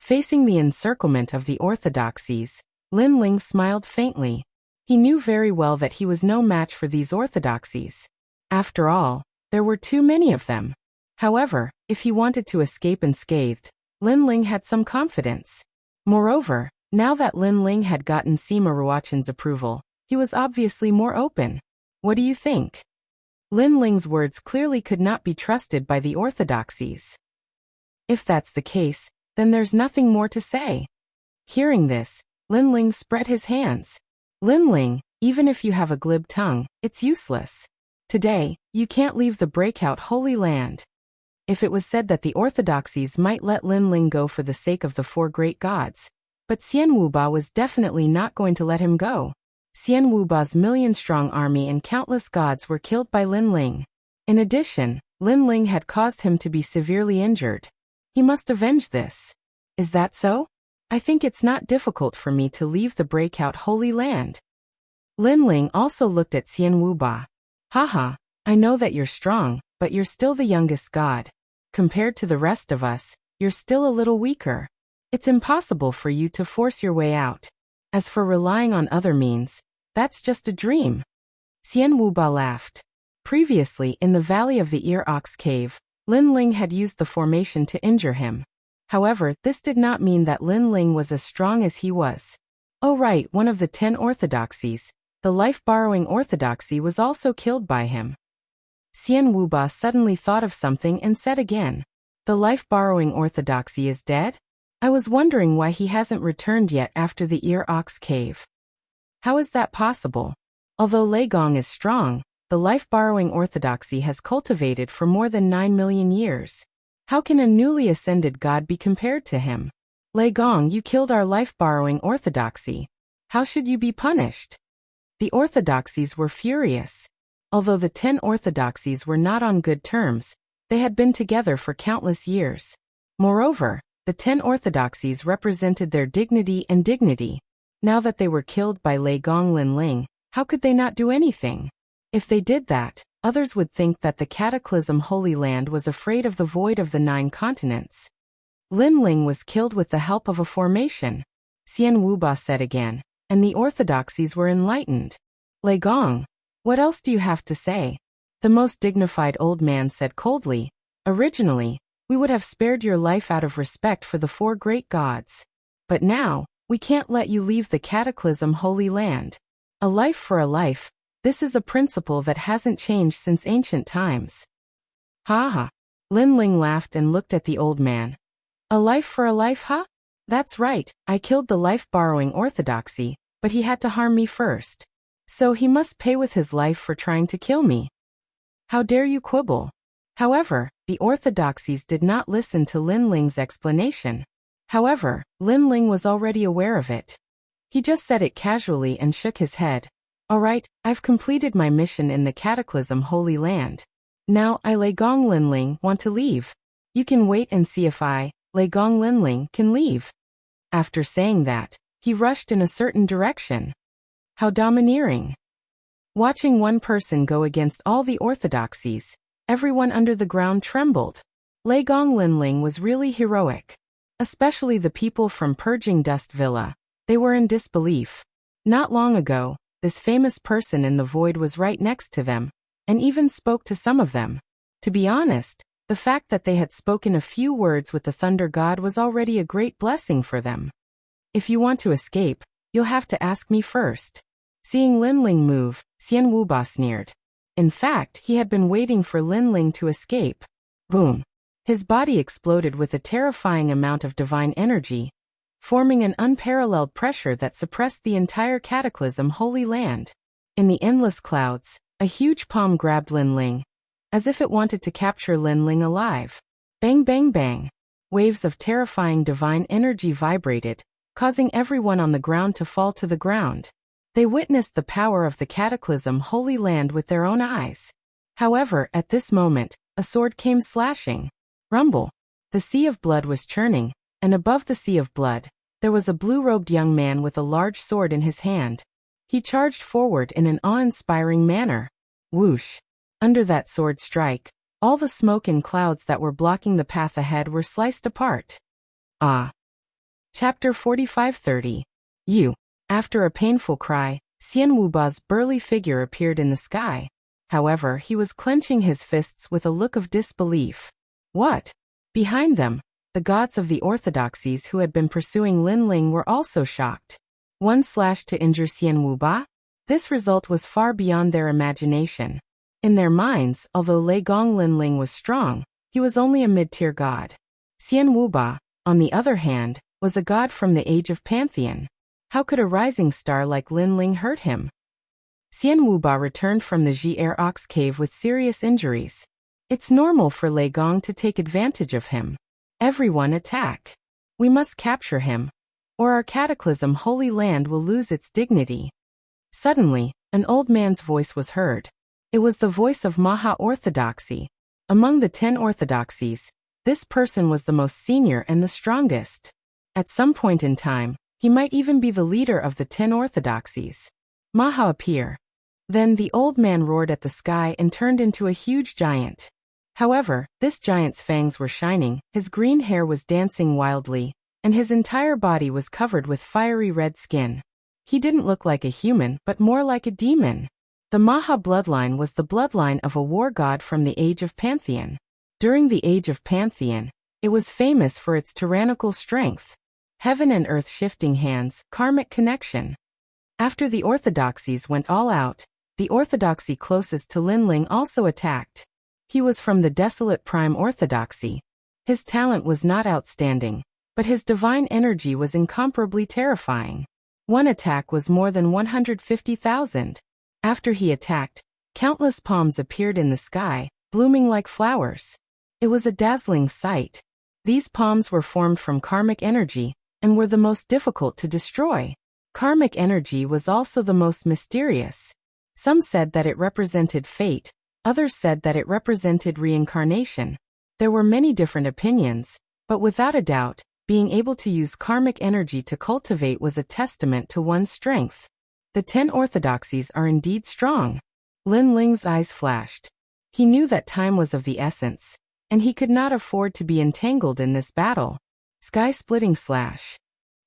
Facing the encirclement of the orthodoxies, Lin Ling smiled faintly. He knew very well that he was no match for these orthodoxies. After all, there were too many of them. However, if he wanted to escape unscathed, Lin Ling had some confidence. Moreover, now that Lin Ling had gotten Sima Ruochen's approval, he was obviously more open. What do you think? Lin Ling's words clearly could not be trusted by the orthodoxies. If that's the case, then there's nothing more to say. Hearing this, Lin Ling spread his hands. Lin Ling, even if you have a glib tongue, it's useless. Today, you can't leave the breakout holy land. If it was said that the orthodoxies might let Lin Ling go for the sake of the 4 great gods, but Xianwuba was definitely not going to let him go. Xianwuba's million-strong army and countless gods were killed by Lin Ling. In addition, Lin Ling had caused him to be severely injured. He must avenge this. Is that so? I think it's not difficult for me to leave the breakout holy land. Lin Ling also looked at Xianwuba. Haha, I know that you're strong, but you're still the youngest god. Compared to the rest of us, you're still a little weaker. It's impossible for you to force your way out. As for relying on other means, that's just a dream. Xianwuba laughed. Previously, in the valley of the Ear Ox Cave, Lin Ling had used the formation to injure him. However, this did not mean that Lin Ling was as strong as he was. Oh right, one of the 10 orthodoxies, the life-borrowing orthodoxy, was also killed by him. Xianwuba suddenly thought of something and said again, the life-borrowing orthodoxy is dead? I was wondering why he hasn't returned yet after the Ear Ox Cave. How is that possible? Although Lei Gong is strong, the life-borrowing orthodoxy has cultivated for more than 9 million years. How can a newly ascended god be compared to him? Lei Gong, you killed our life-borrowing orthodoxy. How should you be punished? The orthodoxies were furious. Although the 10 orthodoxies were not on good terms, they had been together for countless years. Moreover, the 10 orthodoxies represented their dignity and dignity. Now that they were killed by Lei Gong Lin Ling, how could they not do anything? If they did that, others would think that the Cataclysm Holy Land was afraid of the void of the 9 continents. Lin Ling was killed with the help of a formation, Xianwuba said again, and the orthodoxies were enlightened. Lei Gong, what else do you have to say? The most dignified old man said coldly, originally, we would have spared your life out of respect for the 4 great gods. But now, we can't let you leave the Cataclysm Holy Land. A life for a life. This is a principle that hasn't changed since ancient times. Ha ha. Lin Ling laughed and looked at the old man. A life for a life, huh? That's right, I killed the life-borrowing orthodoxy, but he had to harm me first. So he must pay with his life for trying to kill me. How dare you quibble? However, the orthodoxies did not listen to Lin Ling's explanation. However, Lin Ling was already aware of it. He just said it casually and shook his head. Alright, I've completed my mission in the Cataclysm Holy Land. Now I, Lei Gong Lin Ling, want to leave. You can wait and see if I, Lei Gong Lin Ling, can leave. After saying that, he rushed in a certain direction. How domineering. Watching one person go against all the orthodoxies, everyone under the ground trembled. Lei Gong Lin Ling was really heroic. Especially the people from Purging Dust Villa. They were in disbelief. Not long ago, this famous person in the void was right next to them, and even spoke to some of them. To be honest, The fact that they had spoken a few words with the Thunder God was already a great blessing for them. If you want to escape, you'll have to ask me first. Seeing Lin Ling move, Xian Wuba sneered. In fact, he had been waiting for Lin Ling to escape. Boom! His body exploded with a terrifying amount of divine energy, forming an unparalleled pressure that suppressed the entire cataclysm Holy Land. In the endless clouds, a huge palm grabbed Lin Ling, as if it wanted to capture Lin Ling alive. Bang bang bang! Waves of terrifying divine energy vibrated, causing everyone on the ground to fall to the ground. They witnessed the power of the cataclysm Holy Land with their own eyes. However, at this moment, a sword came slashing. Rumble! The sea of blood was churning, and above the sea of blood, there was a blue-robed young man with a large sword in his hand. He charged forward in an awe-inspiring manner. Whoosh! Under that sword strike, all the smoke and clouds that were blocking the path ahead were sliced apart. Ah! Chapter 45-30. You. After a painful cry, Xian Wuba's burly figure appeared in the sky. However, he was clenching his fists with a look of disbelief. What? Behind them, the gods of the orthodoxies who had been pursuing Lin Ling were also shocked. One slash to injure Xian Wuba? This result was far beyond their imagination. In their minds, although Lei Gong Lin Ling was strong, he was only a mid-tier god. Xian Wuba, on the other hand, was a god from the age of Pantheon. How could a rising star like Lin Ling hurt him? Xian Wuba returned from the Ji-Er Ox cave with serious injuries. It's normal for Lei Gong to take advantage of him. Everyone attack. We must capture him, or our cataclysm Holy Land will lose its dignity. Suddenly, an old man's voice was heard. It was the voice of Maha-Orthodoxy. Among the 10 orthodoxies, this person was the most senior and the strongest. At some point in time, he might even be the leader of the 10 orthodoxies. Maha appear. Then the old man roared at the sky and turned into a huge giant. However, this giant's fangs were shining, his green hair was dancing wildly, and his entire body was covered with fiery red skin. He didn't look like a human, but more like a demon. The Maha bloodline was the bloodline of a war god from the Age of Pantheon. During the Age of Pantheon, it was famous for its tyrannical strength. Heaven and earth shifting hands, karmic connection. After the orthodoxies went all out, the orthodoxy closest to Lin Ling also attacked. He was from the desolate prime orthodoxy. His talent was not outstanding, but his divine energy was incomparably terrifying. One attack was more than 150,000. After he attacked, countless palms appeared in the sky, blooming like flowers. It was a dazzling sight. These palms were formed from karmic energy, and were the most difficult to destroy. Karmic energy was also the most mysterious. Some said that it represented fate, others said that it represented reincarnation. There were many different opinions, but without a doubt, being able to use karmic energy to cultivate was a testament to one's strength. The 10 orthodoxies are indeed strong. Lin Ling's eyes flashed. He knew that time was of the essence, and he could not afford to be entangled in this battle. Sky-splitting slash.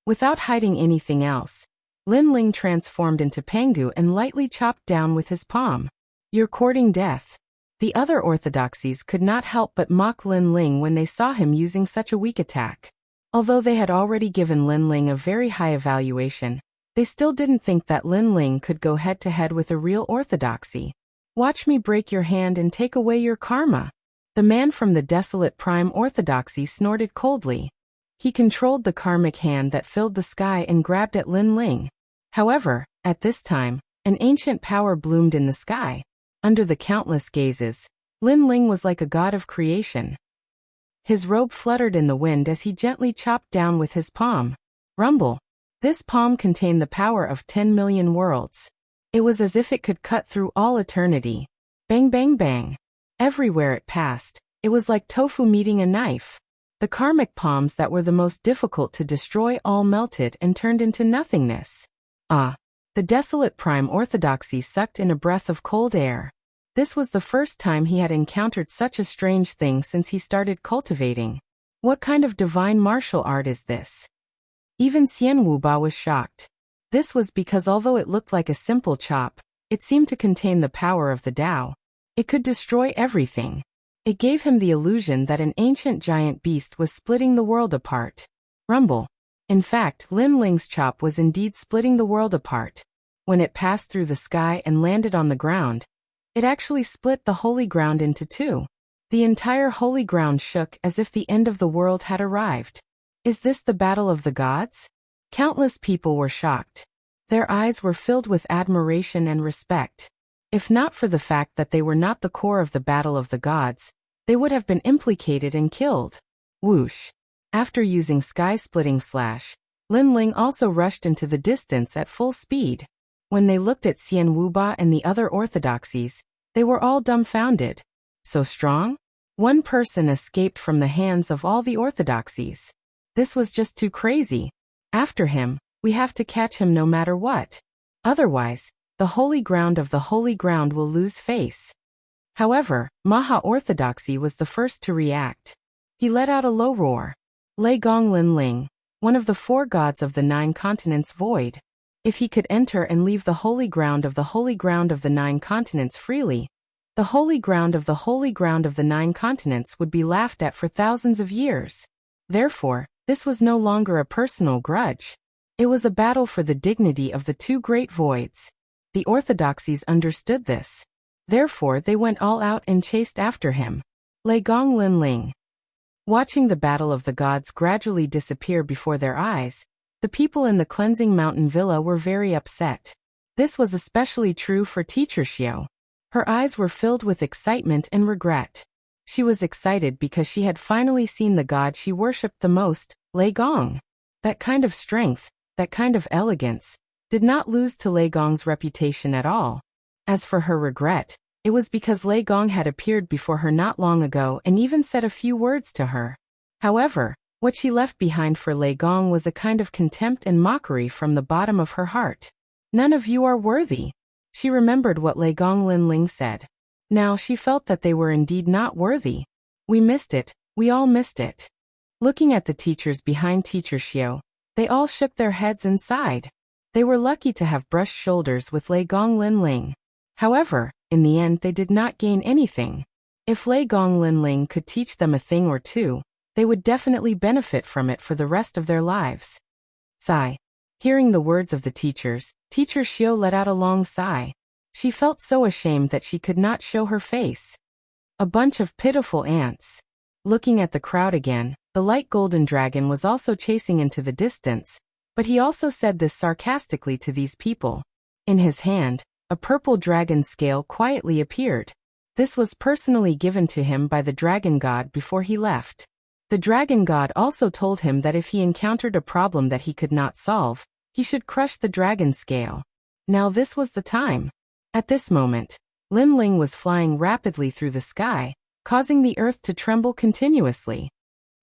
Without hiding anything else, Lin Ling transformed into Pangu and lightly chopped down with his palm. You're courting death. The other orthodoxies could not help but mock Lin Ling when they saw him using such a weak attack. Although they had already given Lin Ling a very high evaluation, they still didn't think that Lin Ling could go head-to-head with a real orthodoxy. Watch me break your hand and take away your karma. The man from the desolate prime orthodoxy snorted coldly. He controlled the karmic hand that filled the sky and grabbed at Lin Ling. However, at this time, an ancient power bloomed in the sky. Under the countless gazes, Lin Ling was like a god of creation. His robe fluttered in the wind as he gently chopped down with his palm. Rumble. This palm contained the power of 10 million worlds. It was as if it could cut through all eternity. Bang bang bang. Everywhere it passed, it was like tofu meeting a knife. The karmic palms that were the most difficult to destroy all melted and turned into nothingness. Ah! The desolate prime orthodoxy sucked in a breath of cold air. This was the first time he had encountered such a strange thing since he started cultivating. What kind of divine martial art is this? Even Xian Wuba was shocked. This was because although it looked like a simple chop, it seemed to contain the power of the Tao. It could destroy everything. It gave him the illusion that an ancient giant beast was splitting the world apart. Rumble. In fact, Lin Ling's chop was indeed splitting the world apart. When it passed through the sky and landed on the ground, it actually split the holy ground into two. The entire holy ground shook as if the end of the world had arrived. Is this the battle of the gods? Countless people were shocked. Their eyes were filled with admiration and respect. If not for the fact that they were not the core of the battle of the gods, they would have been implicated and killed. Whoosh. After using sky-splitting slash, Lin Ling also rushed into the distance at full speed. When they looked at Xian Wuba and the other orthodoxies, they were all dumbfounded. So strong? One person escaped from the hands of all the orthodoxies. This was just too crazy. After him, we have to catch him no matter what. Otherwise, the holy ground of the holy ground will lose face. However, Maha-Orthodoxy was the first to react. He let out a low roar. Lei Gong Lin Ling, one of the four gods of the 9 continents void. If he could enter and leave the holy ground of the 9 continents freely, the holy ground of the 9 continents would be laughed at for thousands of years. Therefore, this was no longer a personal grudge. It was a battle for the dignity of the 2 great voids. The orthodoxies understood this. Therefore they went all out and chased after him. Lei Gong Lin Ling. Watching the battle of the gods gradually disappear before their eyes, the people in the Cleansing Mountain Villa were very upset. This was especially true for Teacher Xiao. Her eyes were filled with excitement and regret. She was excited because she had finally seen the god she worshipped the most, Lei Gong. That kind of strength, that kind of elegance, did not lose to Lei Gong's reputation at all. As for her regret, it was because Lei Gong had appeared before her not long ago and even said a few words to her. However, what she left behind for Lei Gong was a kind of contempt and mockery from the bottom of her heart. None of you are worthy. She remembered what Lei Gong Lin Ling said. Now she felt that they were indeed not worthy. We missed it, we all missed it. Looking at the teachers behind Teacher Xiao, they all shook their heads and sighed. They were lucky to have brushed shoulders with Lei Gong Lin Ling. However, in the end they did not gain anything. If Lei Gong Lin Ling could teach them a thing or two, they would definitely benefit from it for the rest of their lives. Sigh. Hearing the words of the teachers, Teacher Xiao let out a long sigh. She felt so ashamed that she could not show her face. A bunch of pitiful ants. Looking at the crowd again, the light golden dragon was also chasing into the distance, but he also said this sarcastically to these people. In his hand, a purple dragon scale quietly appeared. This was personally given to him by the dragon god before he left. The dragon god also told him that if he encountered a problem that he could not solve, he should crush the dragon scale. Now this was the time. At this moment, Lin Ling was flying rapidly through the sky, causing the earth to tremble continuously.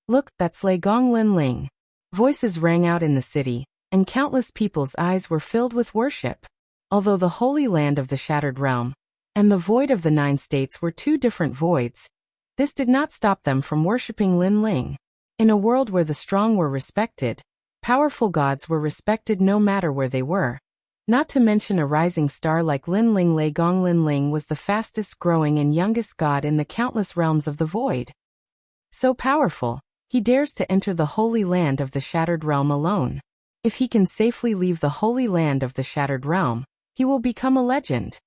Look, that's Lei Gong Lin Ling. Voices rang out in the city, and countless people's eyes were filled with worship. Although the holy land of the Shattered Realm and the void of the 9 states were 2 different voids, this did not stop them from worshipping Lin Ling. In a world where the strong were respected, powerful gods were respected no matter where they were. Not to mention a rising star like Lin Ling. Lei Gong Lin Ling was the fastest growing and youngest god in the countless realms of the void. So powerful, he dares to enter the holy land of the Shattered Realm alone. If he can safely leave the holy land of the Shattered Realm, he will become a legend.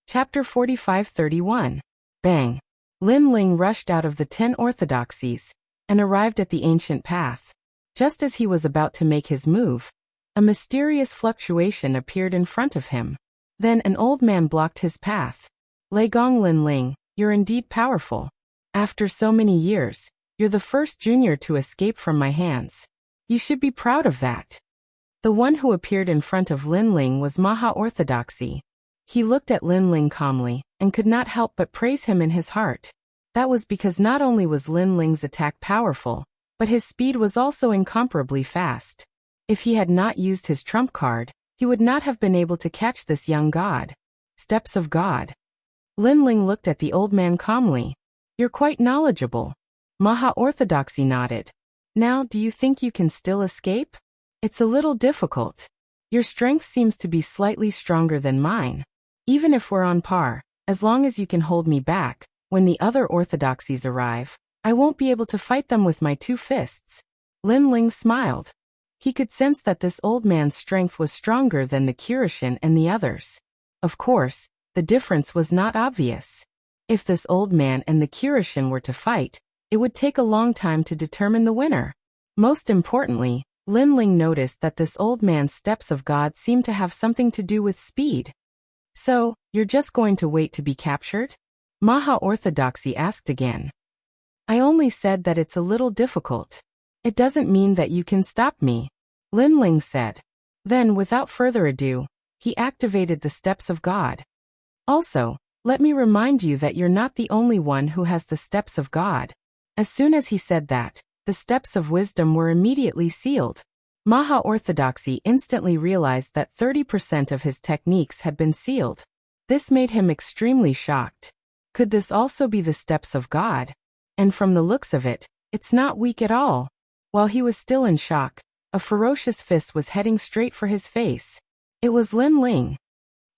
Chapter 45-31. Bang. Lin Ling rushed out of the 10 orthodoxies and arrived at the ancient path. Just as he was about to make his move, a mysterious fluctuation appeared in front of him. Then an old man blocked his path. Lei Gong Lin Ling, you're indeed powerful. After so many years, you're the first junior to escape from my hands. You should be proud of that. The one who appeared in front of Lin Ling was Maha-Orthodoxy. He looked at Lin Ling calmly and could not help but praise him in his heart. That was because not only was Lin Ling's attack powerful, but his speed was also incomparably fast. If he had not used his trump card, he would not have been able to catch this young god. Steps of God. Lin Ling looked at the old man calmly. You're quite knowledgeable. Maha-Orthodoxy nodded. Now, do you think you can still escape? It's a little difficult. Your strength seems to be slightly stronger than mine. Even if we're on par, as long as you can hold me back, When the other orthodoxies arrive, I won't be able to fight them with my 2 fists. Lin Ling smiled. He could sense that this old man's strength was stronger than the Kirishin and the others. Of course, the difference was not obvious. If this old man and the Kirishin were to fight, it would take a long time to determine the winner. Most importantly, Lin Ling noticed that this old man's steps of God seemed to have something to do with speed. So, you're just going to wait to be captured? Maha Orthodoxy asked again. I only said that it's a little difficult. It doesn't mean that you can stop me, Lin Ling said. Then, without further ado, he activated the steps of God. Also, let me remind you that you're not the only one who has the steps of God. As soon as he said that, the steps of wisdom were immediately sealed. Maha Orthodoxy instantly realized that 30% of his techniques had been sealed. This made him extremely shocked. Could this also be the steps of God? And from the looks of it, it's not weak at all. While he was still in shock, a ferocious fist was heading straight for his face. It was Lin Ling.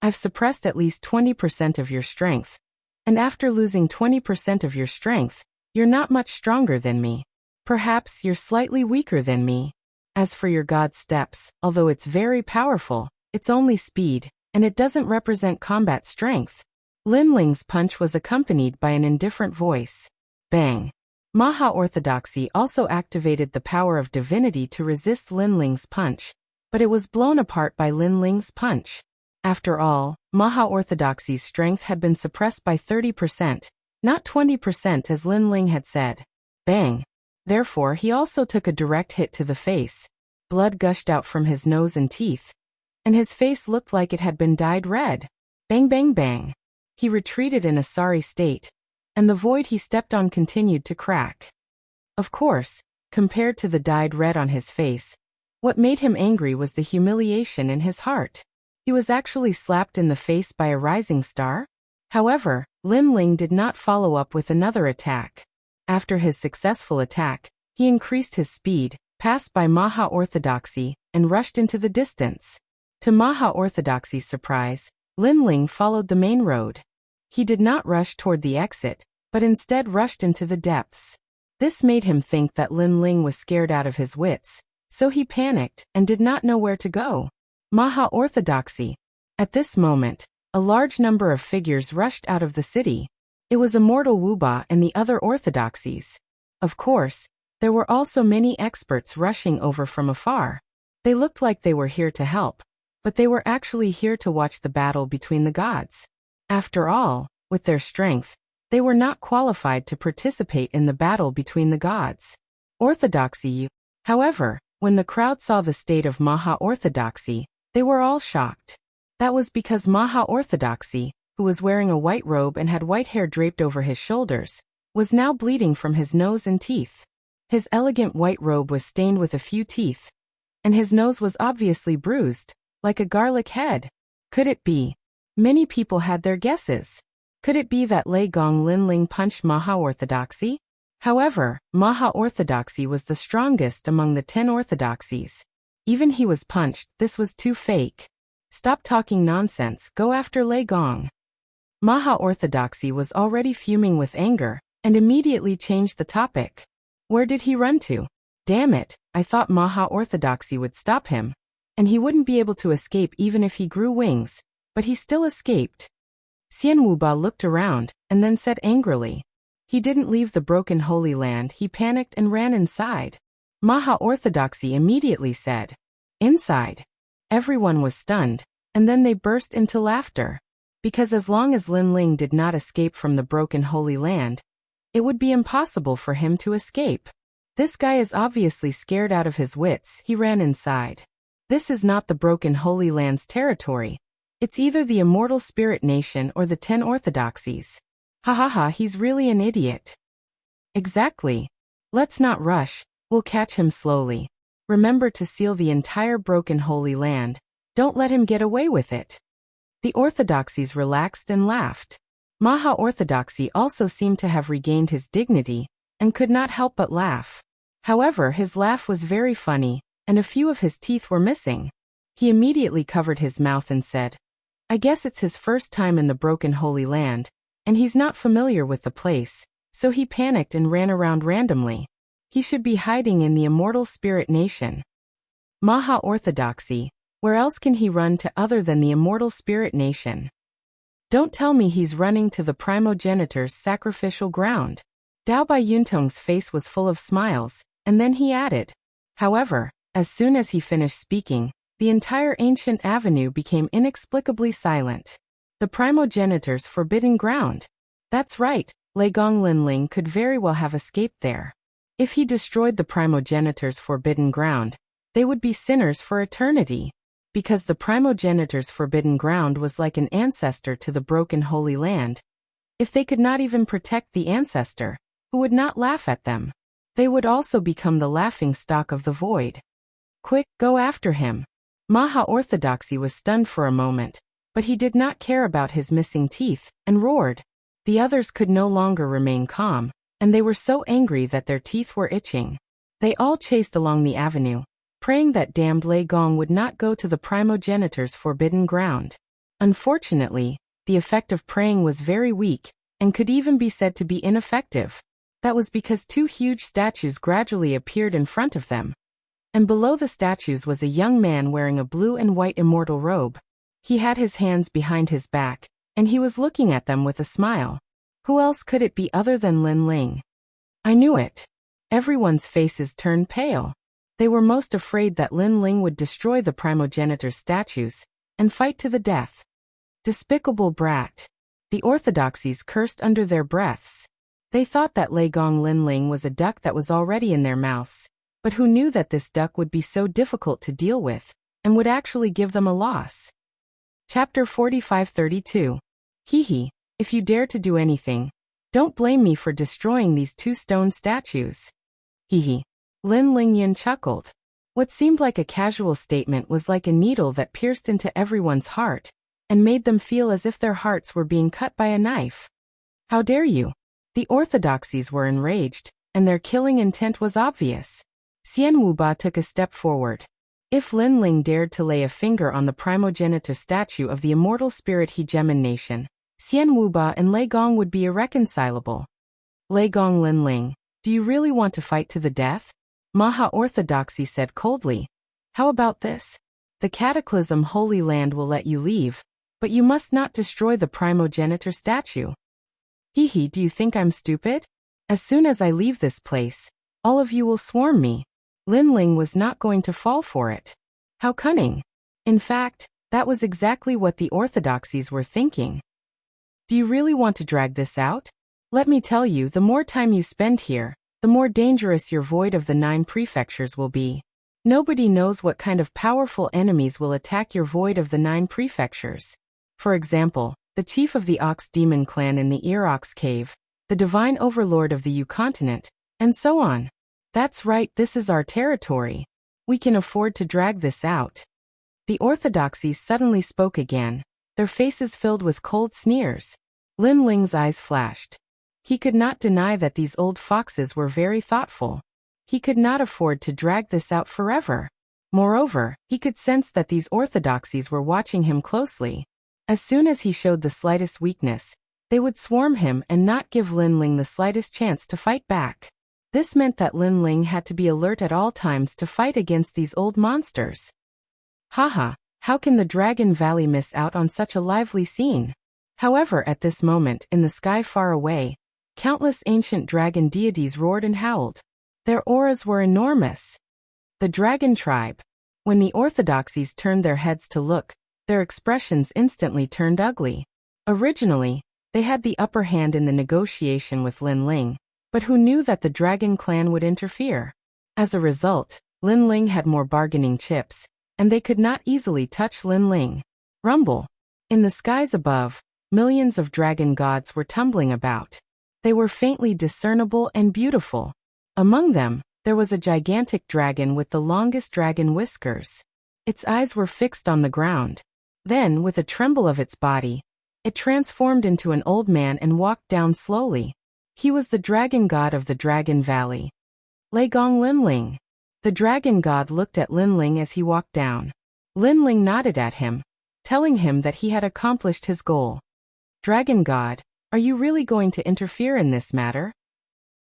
I've suppressed at least 20% of your strength. And after losing 20% of your strength, you're not much stronger than me. Perhaps you're slightly weaker than me. As for your God steps, although it's very powerful, it's only speed, and it doesn't represent combat strength. Lin Ling's punch was accompanied by an indifferent voice. Bang! Maha Orthodoxy also activated the power of divinity to resist Lin Ling's punch, but it was blown apart by Lin Ling's punch. After all, Maha Orthodoxy's strength had been suppressed by 30%, not 20% as Lin Ling had said. Bang! Therefore, he also took a direct hit to the face. Blood gushed out from his nose and teeth, and his face looked like it had been dyed red. Bang bang bang. He retreated in a sorry state, and the void he stepped on continued to crack. Of course, compared to the dyed red on his face, what made him angry was the humiliation in his heart. He was actually slapped in the face by a rising star? However, Lin Ling did not follow up with another attack. After his successful attack, he increased his speed, passed by Maha Orthodoxy, and rushed into the distance. To Maha Orthodoxy's surprise, Lin Ling followed the main road. He did not rush toward the exit, but instead rushed into the depths. This made him think that Lin Ling was scared out of his wits, so he panicked and did not know where to go. Maha Orthodoxy. At this moment, a large number of figures rushed out of the city. It was Immortal Wuba and the other orthodoxies. Of course, there were also many experts rushing over from afar. They looked like they were here to help, but they were actually here to watch the battle between the gods. After all, with their strength, they were not qualified to participate in the battle between the gods. Orthodoxy. However, when the crowd saw the state of Maha Orthodoxy, they were all shocked. That was because Maha Orthodoxy, who was wearing a white robe and had white hair draped over his shoulders, was now bleeding from his nose and teeth. His elegant white robe was stained with a few teeth, and his nose was obviously bruised, like a garlic head. Could it be? Many people had their guesses. Could it be that Lei Gong Lin Ling punched Maha Orthodoxy? However, Maha Orthodoxy was the strongest among the 10 orthodoxies. Even he was punched, this was too fake. Stop talking nonsense, go after Lei Gong. Maha Orthodoxy was already fuming with anger, and immediately changed the topic. Where did he run to? Damn it, I thought Maha Orthodoxy would stop him, and he wouldn't be able to escape even if he grew wings, but he still escaped. Xian Wuba looked around, and then said angrily. He didn't leave the broken Holy Land, he panicked and ran inside. Maha Orthodoxy immediately said, inside. Everyone was stunned, and then they burst into laughter. Because as long as Lin Ling did not escape from the broken Holy Land, it would be impossible for him to escape. This guy is obviously scared out of his wits, he ran inside. This is not the broken Holy Land's territory. It's either the Immortal Spirit Nation or the 10 Orthodoxies. Ha ha ha, he's really an idiot. Exactly. Let's not rush, we'll catch him slowly. Remember to seal the entire broken Holy Land. Don't let him get away with it. The orthodoxies relaxed and laughed. Maha Orthodoxy also seemed to have regained his dignity, and could not help but laugh. However, his laugh was very funny, and a few of his teeth were missing. He immediately covered his mouth and said, I guess it's his first time in the broken Holy Land, and he's not familiar with the place, so he panicked and ran around randomly. He should be hiding in the immortal spirit nation. Maha orthodoxy, where else can he run to other than the immortal spirit nation? Don't tell me he's running to the primogenitor's sacrificial ground. Dao Bai Yuntong's face was full of smiles, and then he added. However, as soon as he finished speaking, the entire ancient avenue became inexplicably silent. The primogenitor's forbidden ground. That's right, Legong Linling could very well have escaped there. If he destroyed the primogenitor's forbidden ground, they would be sinners for eternity. Because the primogenitor's forbidden ground was like an ancestor to the broken Holy Land. If they could not even protect the ancestor, who would not laugh at them, they would also become the laughing stock of the void. Quick, go after him. Maha Orthodoxy was stunned for a moment, but he did not care about his missing teeth, and roared. The others could no longer remain calm, and they were so angry that their teeth were itching. They all chased along the avenue, praying that damned Lei Gong would not go to the primogenitor's forbidden ground. Unfortunately, the effect of praying was very weak, and could even be said to be ineffective. That was because two huge statues gradually appeared in front of them. And below the statues was a young man wearing a blue and white immortal robe. He had his hands behind his back, and he was looking at them with a smile. Who else could it be other than Lin Ling? I knew it. Everyone's faces turned pale. They were most afraid that Lin Ling would destroy the primogenitor's statues, and fight to the death. Despicable brat. The orthodoxies cursed under their breaths. They thought that Legong Linling was a duck that was already in their mouths, but who knew that this duck would be so difficult to deal with, and would actually give them a loss? Chapter 45-32. Hehe, if you dare to do anything, don't blame me for destroying these two stone statues. Hehe. Lin Lingyan chuckled. What seemed like a casual statement was like a needle that pierced into everyone's heart, and made them feel as if their hearts were being cut by a knife. How dare you? The orthodoxies were enraged, and their killing intent was obvious. Xian Wuba took a step forward. If Lin Ling dared to lay a finger on the primogenitor statue of the immortal spirit Hegemon nation, Xian Wuba and Lei Gong would be irreconcilable. Lei Gong Lin Ling, do you really want to fight to the death? Maha Orthodoxy said coldly. How about this? The Cataclysm Holy Land will let you leave, but you must not destroy the primogenitor statue. Hehe, do you think I'm stupid? As soon as I leave this place, all of you will swarm me. Lin Ling was not going to fall for it. How cunning. In fact, that was exactly what the orthodoxies were thinking. Do you really want to drag this out? Let me tell you, the more time you spend here, the more dangerous your void of the 9 prefectures will be. Nobody knows what kind of powerful enemies will attack your void of the 9 prefectures. For example, the chief of the Ox Demon clan in the Ear-Ox Cave, the divine overlord of the U continent, and so on. That's right, this is our territory. We can afford to drag this out. The orthodoxies suddenly spoke again, their faces filled with cold sneers. Lin Ling's eyes flashed. He could not deny that these old foxes were very thoughtful. He could not afford to drag this out forever. Moreover, he could sense that these orthodoxies were watching him closely. As soon as he showed the slightest weakness, they would swarm him and not give Lin Ling the slightest chance to fight back. This meant that Lin Ling had to be alert at all times to fight against these old monsters. Haha, how can the Dragon Valley miss out on such a lively scene? However, at this moment, in the sky far away, countless ancient dragon deities roared and howled. Their auras were enormous. The dragon tribe. When the orthodoxies turned their heads to look, their expressions instantly turned ugly. Originally, they had the upper hand in the negotiation with Lin Ling, but who knew that the dragon clan would interfere? As a result, Lin Ling had more bargaining chips, and they could not easily touch Lin Ling. Rumble. In the skies above, millions of dragon gods were tumbling about. They were faintly discernible and beautiful. Among them, there was a gigantic dragon with the longest dragon whiskers. Its eyes were fixed on the ground. Then, with a tremble of its body, it transformed into an old man and walked down slowly. He was the dragon god of the Dragon Valley. Legong Linling. The dragon god looked at Lin Ling as he walked down. Lin Ling nodded at him, telling him that he had accomplished his goal. Dragon god, Are you really going to interfere in this matter?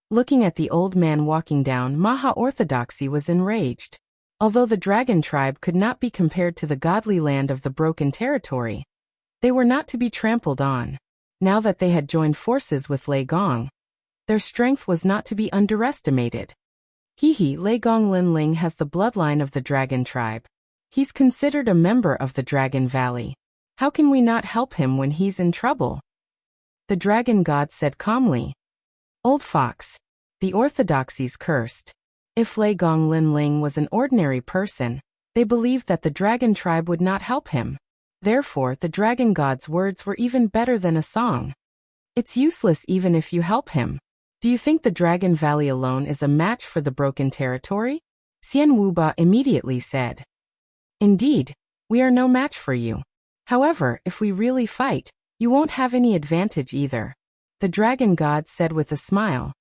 Looking at the old man walking down, Maha Orthodoxy was enraged. Although the dragon tribe could not be compared to the godly land of the broken territory, they were not to be trampled on. Now that they had joined forces with Lei Gong, their strength was not to be underestimated. Lei Gong Linling has the bloodline of the dragon tribe. He's considered a member of the Dragon Valley. How can we not help him when he's in trouble? The dragon god said calmly. Old fox, the orthodoxy's cursed. If Lei Gong Linling was an ordinary person, they believed that the dragon tribe would not help him. Therefore, the dragon god's words were even better than a song. It's useless even if you help him. Do you think the Dragon Valley alone is a match for the broken territory? Xian Wuba immediately said. Indeed, we are no match for you. However, if we really fight, you won't have any advantage either. The dragon god said with a smile.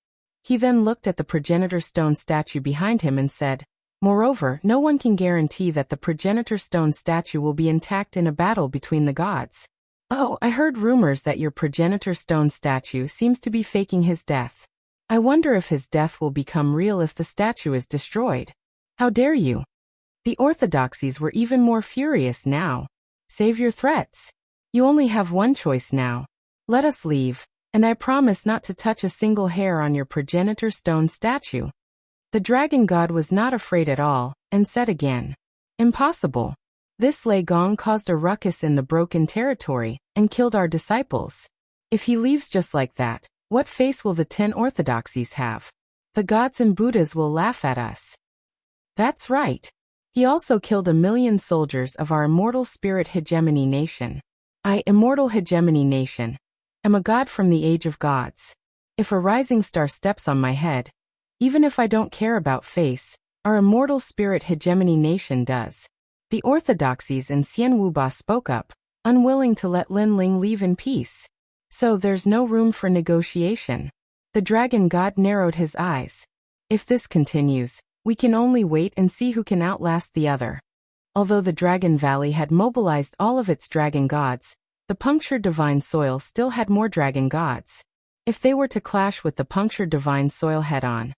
He then looked at the progenitor stone statue behind him and said, moreover, no one can guarantee that the progenitor stone statue will be intact in a battle between the gods. Oh, I heard rumors that your progenitor stone statue seems to be faking his death. I wonder if his death will become real if the statue is destroyed. How dare you? The orthodoxies were even more furious now. Save your threats. You only have one choice now. Let us leave, and I promise not to touch a single hair on your progenitor stone statue. The dragon god was not afraid at all, and said again. Impossible. This Lei Gong caused a ruckus in the broken territory, and killed our disciples. If he leaves just like that, what face will the 10 orthodoxies have? The gods and Buddhas will laugh at us. That's right. He also killed 1 million soldiers of our immortal spirit hegemony nation. I, immortal hegemony nation, am a god from the age of gods. If a rising star steps on my head, even if I don't care about face, our immortal spirit hegemony nation does. The orthodoxies and Xian Wuba spoke up, unwilling to let Linling leave in peace. So there's no room for negotiation. The dragon god narrowed his eyes. If this continues, we can only wait and see who can outlast the other. Although the Dragon Valley had mobilized all of its dragon gods, the punctured divine soil still had more dragon gods. If they were to clash with the punctured divine soil head-on,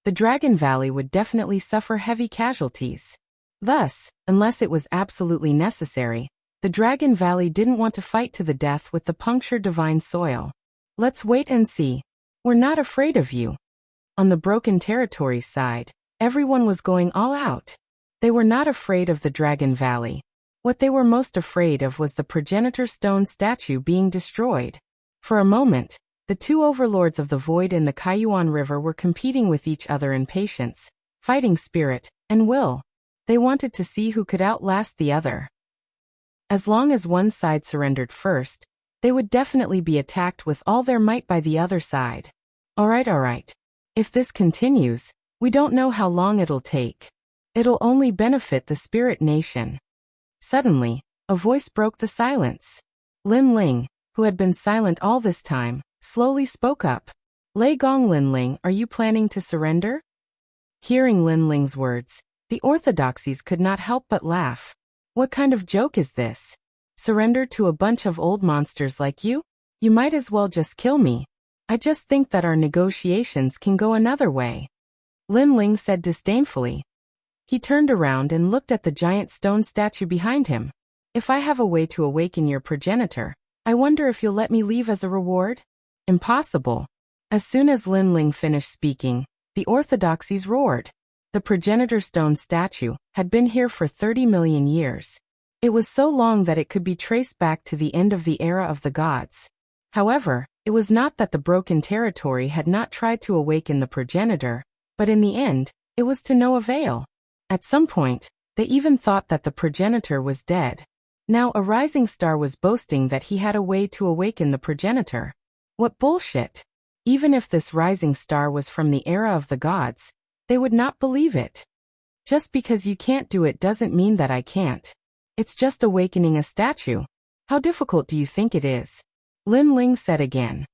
the Dragon Valley would definitely suffer heavy casualties. Thus, unless it was absolutely necessary, the Dragon Valley didn't want to fight to the death with the punctured divine soil. Let's wait and see. We're not afraid of you. On the broken territories side, everyone was going all out. They were not afraid of the Dragon Valley. What they were most afraid of was the progenitor stone statue being destroyed. For a moment, the 2 overlords of the void in the Kaiyuan River were competing with each other in patience, fighting spirit, and will. They wanted to see who could outlast the other. As long as one side surrendered first, they would definitely be attacked with all their might by the other side. Alright. If this continues, we don't know how long it'll take. It'll only benefit the spirit nation. Suddenly, a voice broke the silence. Linling, who had been silent all this time, slowly spoke up. Lei Gong Linling, are you planning to surrender? Hearing Linling's words, the orthodoxies could not help but laugh. What kind of joke is this? Surrender to a bunch of old monsters like you? You might as well just kill me. I just think that our negotiations can go another way. Linling said disdainfully. He turned around and looked at the giant stone statue behind him. If I have a way to awaken your progenitor, I wonder if you'll let me leave as a reward? Impossible. As soon as Linling finished speaking, the orthodoxies roared. The progenitor stone statue had been here for 30 million years. It was so long that it could be traced back to the end of the era of the gods. However, it was not that the broken territory had not tried to awaken the progenitor, but in the end, it was to no avail. At some point, they even thought that the progenitor was dead. Now a rising star was boasting that he had a way to awaken the progenitor. What bullshit! Even if this rising star was from the era of the gods, they would not believe it. Just because you can't do it doesn't mean that I can't. It's just awakening a statue. How difficult do you think it is? Linling said again.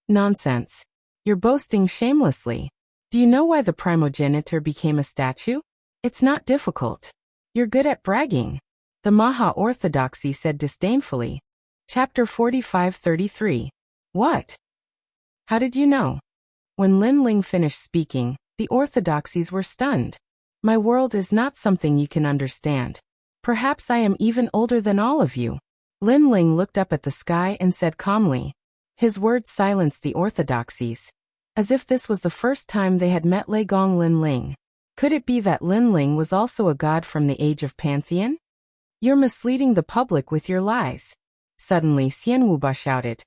Nonsense. You're boasting shamelessly. Do you know why the primogenitor became a statue? It's not difficult. You're good at bragging. The Maha Orthodoxy said disdainfully. Chapter 45-33. What? How did you know? When Lin Ling finished speaking, the orthodoxies were stunned. My world is not something you can understand. Perhaps I am even older than all of you. Lin Ling looked up at the sky and said calmly. His words silenced the orthodoxies. As if this was the first time they had met Lei Gong Lin Ling. Could it be that Lin Ling was also a god from the age of Pantheon? You're misleading the public with your lies. Suddenly Xian Wuba shouted.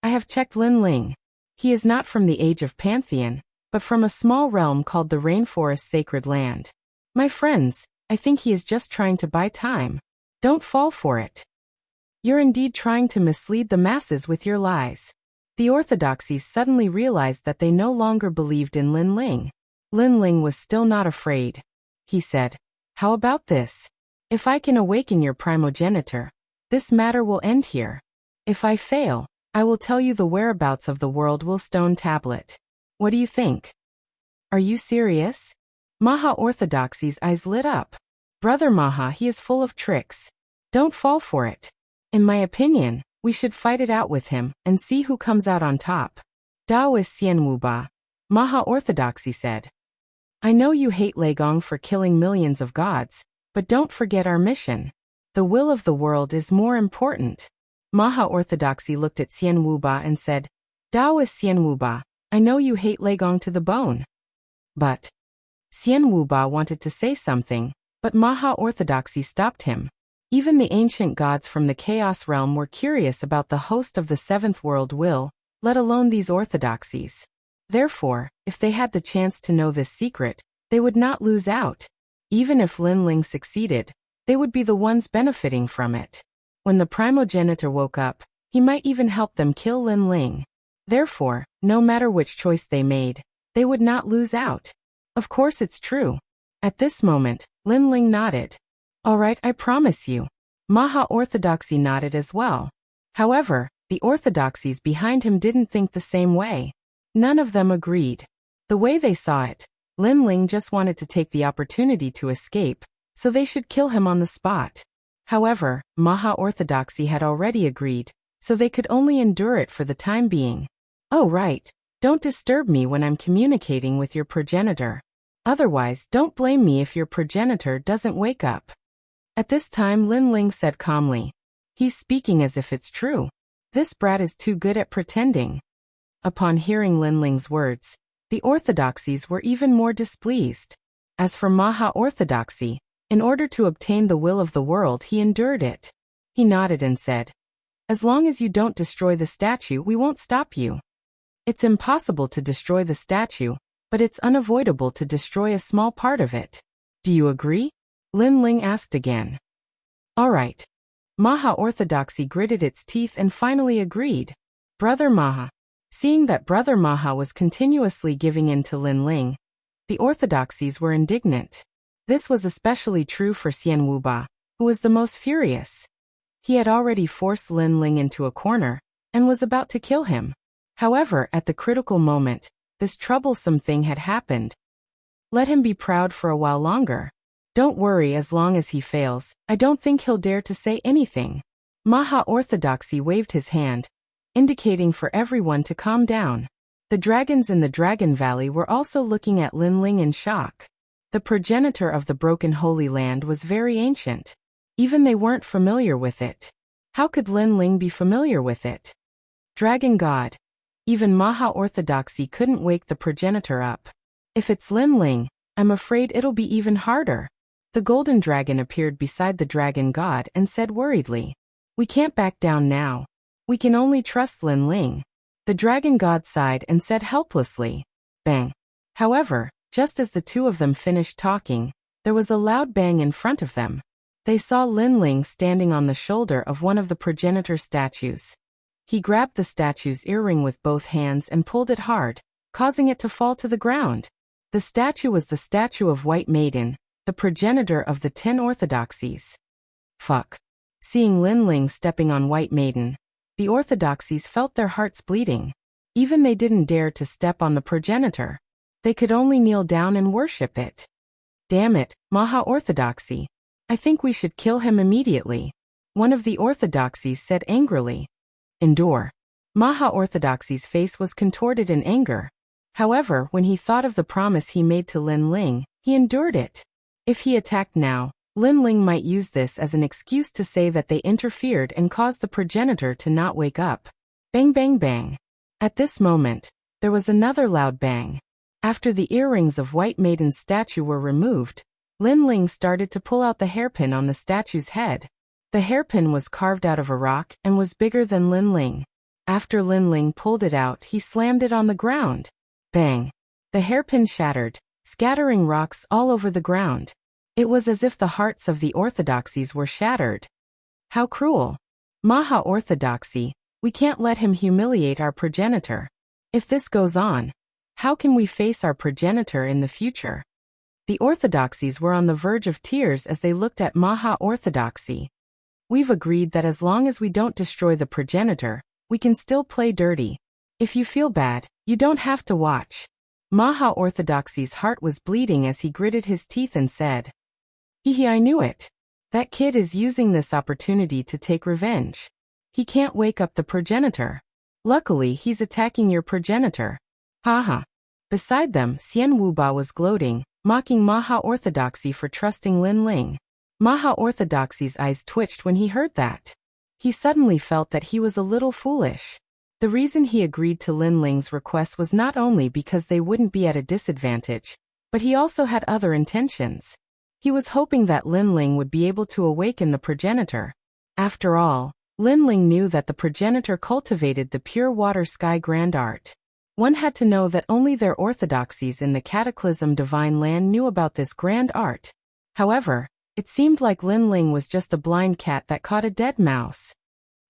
I have checked Lin Ling. He is not from the age of Pantheon, but from a small realm called the Rainforest Sacred Land. My friends, I think he is just trying to buy time. Don't fall for it. You're indeed trying to mislead the masses with your lies. The orthodoxies suddenly realized that they no longer believed in Lin Ling. Lin Ling was still not afraid. He said, How about this? If I can awaken your primogenitor, this matter will end here. If I fail, I will tell you the whereabouts of the World Will Stone Tablet. What do you think? Are you serious? Maha Orthodoxy's eyes lit up. Brother Maha, he is full of tricks. Don't fall for it. In my opinion, we should fight it out with him and see who comes out on top. Daoist Xian Wuba. Maha Orthodoxy said. I know you hate Lei Gong for killing millions of gods, but don't forget our mission. The will of the world is more important. Maha Orthodoxy looked at Xian Wuba and said, Daoist Xian Wuba, I know you hate Lei Gong to the bone. But Xian Wuba wanted to say something, but Maha Orthodoxy stopped him. Even the ancient gods from the Chaos Realm were curious about the host of the Seventh World Will, let alone these orthodoxies. Therefore, if they had the chance to know this secret, they would not lose out. Even if Lin Ling succeeded, they would be the ones benefiting from it. When the primogenitor woke up, he might even help them kill Lin Ling. Therefore, no matter which choice they made, they would not lose out. Of course it's true. At this moment, Lin Ling nodded. All right, I promise you. Maha Orthodoxy nodded as well. However, the orthodoxies behind him didn't think the same way. None of them agreed. The way they saw it, Lin Ling just wanted to take the opportunity to escape, so they should kill him on the spot. However, Maha Orthodoxy had already agreed, so they could only endure it for the time being. Oh right, don't disturb me when I'm communicating with your progenitor. Otherwise, don't blame me if your progenitor doesn't wake up. At this time Lin Ling said calmly. He's speaking as if it's true. This brat is too good at pretending. Upon hearing Lin Ling's words, the orthodoxies were even more displeased. As for Maha Orthodoxy, in order to obtain the will of the world he endured it. He nodded and said, As long as you don't destroy the statue, we won't stop you. It's impossible to destroy the statue, but it's unavoidable to destroy a small part of it. Do you agree? Lin Ling asked again. All right. Maha Orthodoxy gritted its teeth and finally agreed. Brother Maha. Seeing that Brother Maha was continuously giving in to Lin Ling, the orthodoxies were indignant. This was especially true for Xian Wuba, who was the most furious. He had already forced Lin Ling into a corner and was about to kill him. However, at the critical moment, this troublesome thing had happened. Let him be proud for a while longer. Don't worry, as long as he fails, I don't think he'll dare to say anything. Maha Orthodoxy waved his hand, indicating for everyone to calm down. The dragons in the Dragon Valley were also looking at Lin Ling in shock. The progenitor of the Broken Holy Land was very ancient. Even they weren't familiar with it. How could Lin Ling be familiar with it? Dragon God. Even Maha Orthodoxy couldn't wake the progenitor up. If it's Lin Ling, I'm afraid it'll be even harder. The golden dragon appeared beside the dragon god and said worriedly, We can't back down now. We can only trust Lin Ling. The dragon god sighed and said helplessly, Bang. However, just as the two of them finished talking, there was a loud bang in front of them. They saw Lin Ling standing on the shoulder of one of the progenitor statues. He grabbed the statue's earring with both hands and pulled it hard, causing it to fall to the ground. The statue was the statue of White Maiden, the progenitor of the 10 orthodoxies. Fuck. Seeing Lin Ling stepping on White Maiden, the orthodoxies felt their hearts bleeding. Even they didn't dare to step on the progenitor. They could only kneel down and worship it. Damn it, Maha Orthodoxy. I think we should kill him immediately. One of the orthodoxies said angrily. Endure. Maha Orthodoxy's face was contorted in anger. However, when he thought of the promise he made to Lin Ling, he endured it. If he attacked now, Lin Ling might use this as an excuse to say that they interfered and caused the progenitor to not wake up. Bang bang bang. At this moment, there was another loud bang. After the earrings of White Maiden's statue were removed, Lin Ling started to pull out the hairpin on the statue's head. The hairpin was carved out of a rock and was bigger than Lin Ling. After Lin Ling pulled it out, he slammed it on the ground. Bang! The hairpin shattered, scattering rocks all over the ground. It was as if the hearts of the orthodoxies were shattered. How cruel! Maha Orthodoxy, we can't let him humiliate our progenitor. If this goes on, how can we face our progenitor in the future? The orthodoxies were on the verge of tears as they looked at Maha Orthodoxy. We've agreed that as long as we don't destroy the progenitor, we can still play dirty. If you feel bad, you don't have to watch. Maha Orthodoxy's heart was bleeding as he gritted his teeth and said, "Hehe, I knew it. That kid is using this opportunity to take revenge. He can't wake up the progenitor. Luckily, he's attacking your progenitor. Haha." Beside them, Xian Wuba was gloating, mocking Maha Orthodoxy for trusting Lin Ling. Maha Orthodoxy's eyes twitched when he heard that. He suddenly felt that he was a little foolish. The reason he agreed to Lin Ling's request was not only because they wouldn't be at a disadvantage, but he also had other intentions. He was hoping that Lin Ling would be able to awaken the progenitor. After all, Lin Ling knew that the progenitor cultivated the pure water sky grand art. One had to know that only their orthodoxies in the Cataclysm Divine Land knew about this grand art. However, it seemed like Lin Ling was just a blind cat that caught a dead mouse.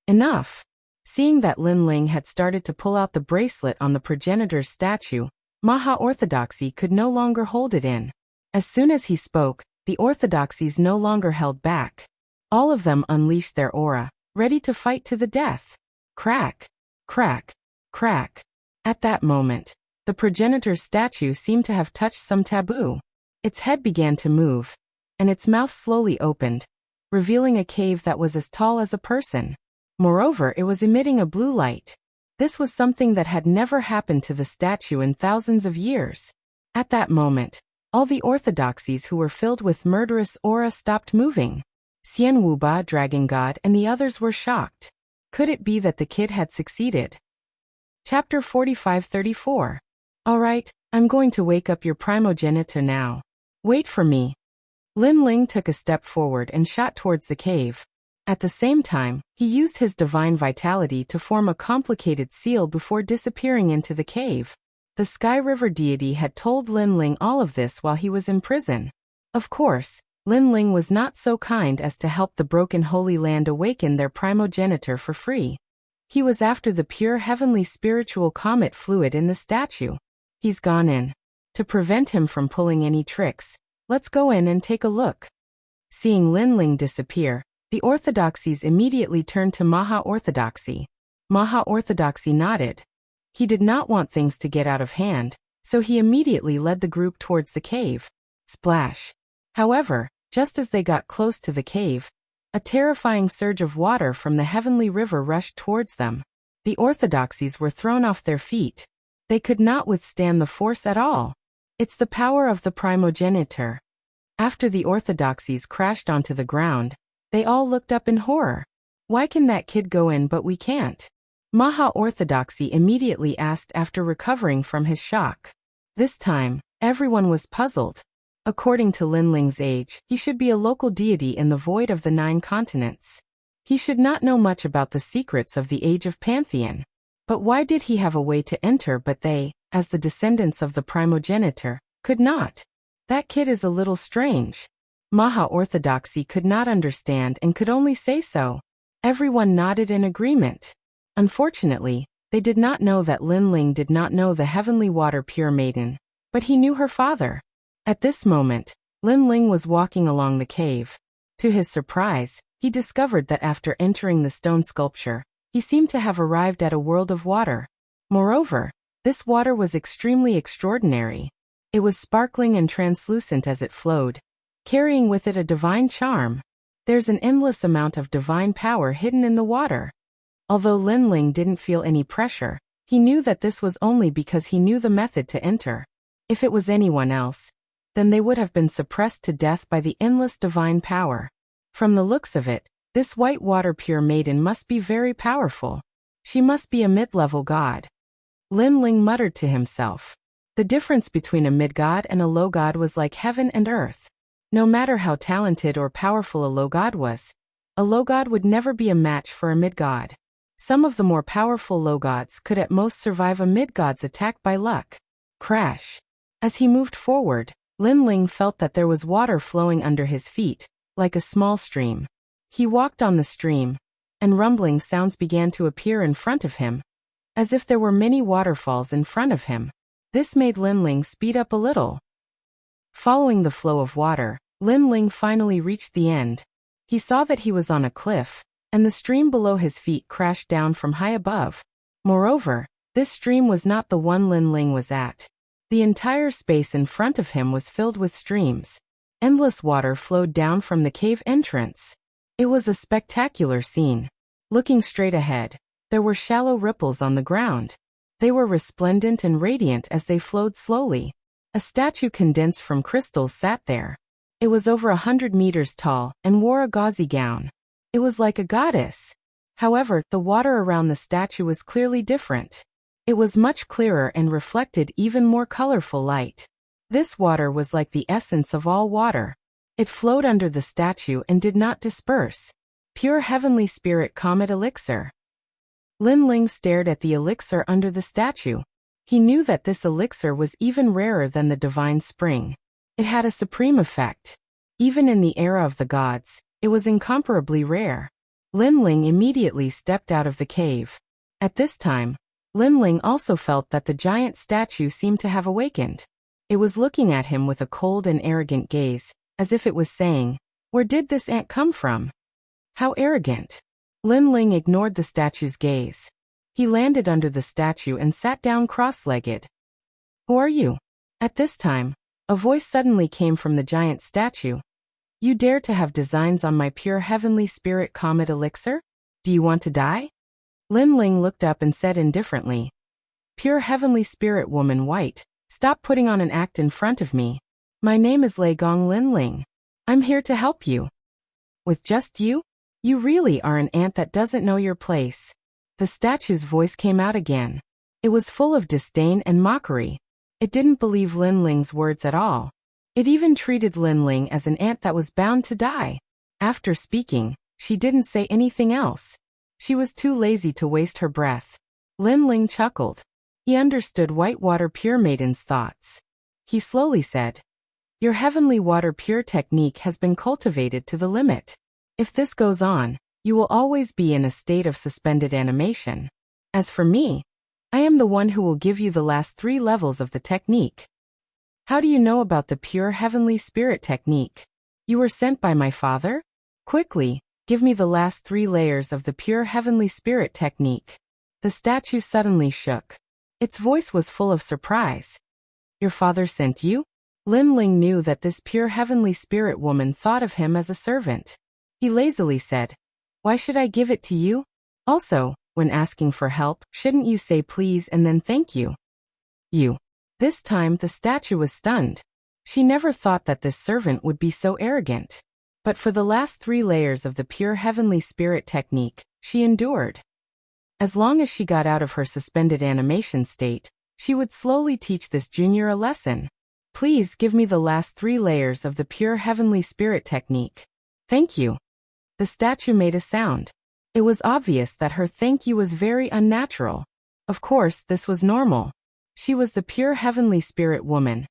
Enough! Seeing that Lin Ling had started to pull out the bracelet on the progenitor's statue, Maha Orthodoxy could no longer hold it in. As soon as he spoke, the orthodoxies no longer held back. All of them unleashed their aura, ready to fight to the death. Crack! Crack! Crack! At that moment, the progenitor's statue seemed to have touched some taboo. Its head began to move, and its mouth slowly opened, revealing a cave that was as tall as a person. Moreover, it was emitting a blue light. This was something that had never happened to the statue in thousands of years. At that moment, all the orthodoxies who were filled with murderous aura stopped moving. Xian Wuba, Dragon God, and the others were shocked. Could it be that the kid had succeeded? Chapter 45-34. Alright, I'm going to wake up your primogenitor now. Wait for me. Lin Ling took a step forward and shot towards the cave. At the same time, he used his divine vitality to form a complicated seal before disappearing into the cave. The Sky River deity had told Lin Ling all of this while he was in prison. Of course, Lin Ling was not so kind as to help the broken Holy Land awaken their primogenitor for free. He was after the pure heavenly spiritual comet fluid in the statue. He's gone in. To prevent him from pulling any tricks, let's go in and take a look. Seeing Lin Ling disappear, the orthodoxies immediately turned to Maha Orthodoxy. Maha Orthodoxy nodded. He did not want things to get out of hand, so he immediately led the group towards the cave. Splash! However, just as they got close to the cave, a terrifying surge of water from the heavenly river rushed towards them. The orthodoxies were thrown off their feet. They could not withstand the force at all. It's the power of the primogenitor. After the orthodoxies crashed onto the ground, they all looked up in horror. Why can that kid go in but we can't? Maha Orthodoxy immediately asked after recovering from his shock. This time, everyone was puzzled. According to Lin Ling's age, he should be a local deity in the void of the 9 continents. He should not know much about the secrets of the Age of Pantheon. But why did he have a way to enter but they, as the descendants of the primogenitor, could not? That kid is a little strange. Maha Orthodoxy could not understand and could only say so. Everyone nodded in agreement. Unfortunately, they did not know that Lin Ling did not know the heavenly water pure maiden, but he knew her father. At this moment, Lin Ling was walking along the cave. To his surprise, he discovered that after entering the stone sculpture, he seemed to have arrived at a world of water. Moreover, this water was extremely extraordinary. It was sparkling and translucent as it flowed, carrying with it a divine charm. There's an endless amount of divine power hidden in the water. Although Lin Ling didn't feel any pressure, he knew that this was only because he knew the method to enter. If it was anyone else, then they would have been suppressed to death by the endless divine power. From the looks of it, this white water pure maiden must be very powerful. She must be a mid-level god. Lin Ling muttered to himself. The difference between a mid-god and a low god was like heaven and earth. No matter how talented or powerful a low god was, a low god would never be a match for a mid-god. Some of the more powerful low gods could at most survive a mid-god's attack by luck. Crash. As he moved forward, Lin Ling felt that there was water flowing under his feet, like a small stream. He walked on the stream, and rumbling sounds began to appear in front of him, as if there were many waterfalls in front of him. This made Lin Ling speed up a little. Following the flow of water, Lin Ling finally reached the end. He saw that he was on a cliff, and the stream below his feet crashed down from high above. Moreover, this stream was not the one Lin Ling was at. The entire space in front of him was filled with streams. Endless water flowed down from the cave entrance. It was a spectacular scene. Looking straight ahead, there were shallow ripples on the ground. They were resplendent and radiant as they flowed slowly. A statue condensed from crystals sat there. It was over 100 meters tall and wore a gauzy gown. It was like a goddess. However, the water around the statue was clearly different. It was much clearer and reflected even more colorful light. This water was like the essence of all water. It flowed under the statue and did not disperse. Pure heavenly spirit comet elixir. Lin Ling stared at the elixir under the statue. He knew that this elixir was even rarer than the divine spring. It had a supreme effect. Even in the era of the gods, it was incomparably rare. Lin Ling immediately stepped out of the cave. At this time, Lin Ling also felt that the giant statue seemed to have awakened. It was looking at him with a cold and arrogant gaze, as if it was saying, "Where did this ant come from?" How arrogant. Lin Ling ignored the statue's gaze. He landed under the statue and sat down cross-legged. "Who are you?" At this time, a voice suddenly came from the giant statue. "You dare to have designs on my pure heavenly spirit comet elixir? Do you want to die?" Lin Ling looked up and said indifferently, "Pure heavenly spirit woman white, stop putting on an act in front of me. My name is Lei Gong Lin Ling. I'm here to help you." "With just you? You really are an ant that doesn't know your place." The statue's voice came out again. It was full of disdain and mockery. It didn't believe Lin Ling's words at all. It even treated Lin Ling as an ant that was bound to die. After speaking, she didn't say anything else. She was too lazy to waste her breath. Lin Ling chuckled. He understood Whitewater Pure Maiden's thoughts. He slowly said, "Your heavenly water pure technique has been cultivated to the limit. If this goes on, you will always be in a state of suspended animation. As for me, I am the one who will give you the last 3 levels of the technique." "How do you know about the pure heavenly spirit technique? You were sent by my father? Quickly, give me the last 3 layers of the pure heavenly spirit technique." The statue suddenly shook. Its voice was full of surprise. "Your father sent you?" Lin Ling knew that this pure heavenly spirit woman thought of him as a servant. He lazily said, "Why should I give it to you? Also, when asking for help, shouldn't you say please and then thank you?" "You." This time the statue was stunned. She never thought that this servant would be so arrogant. But for the last 3 layers of the pure heavenly spirit technique, she endured. As long as she got out of her suspended animation state, she would slowly teach this junior a lesson. "Please give me the last 3 layers of the pure heavenly spirit technique." "Thank you." The statue made a sound. It was obvious that her thank you was very unnatural. Of course, this was normal. She was the pure heavenly spirit woman,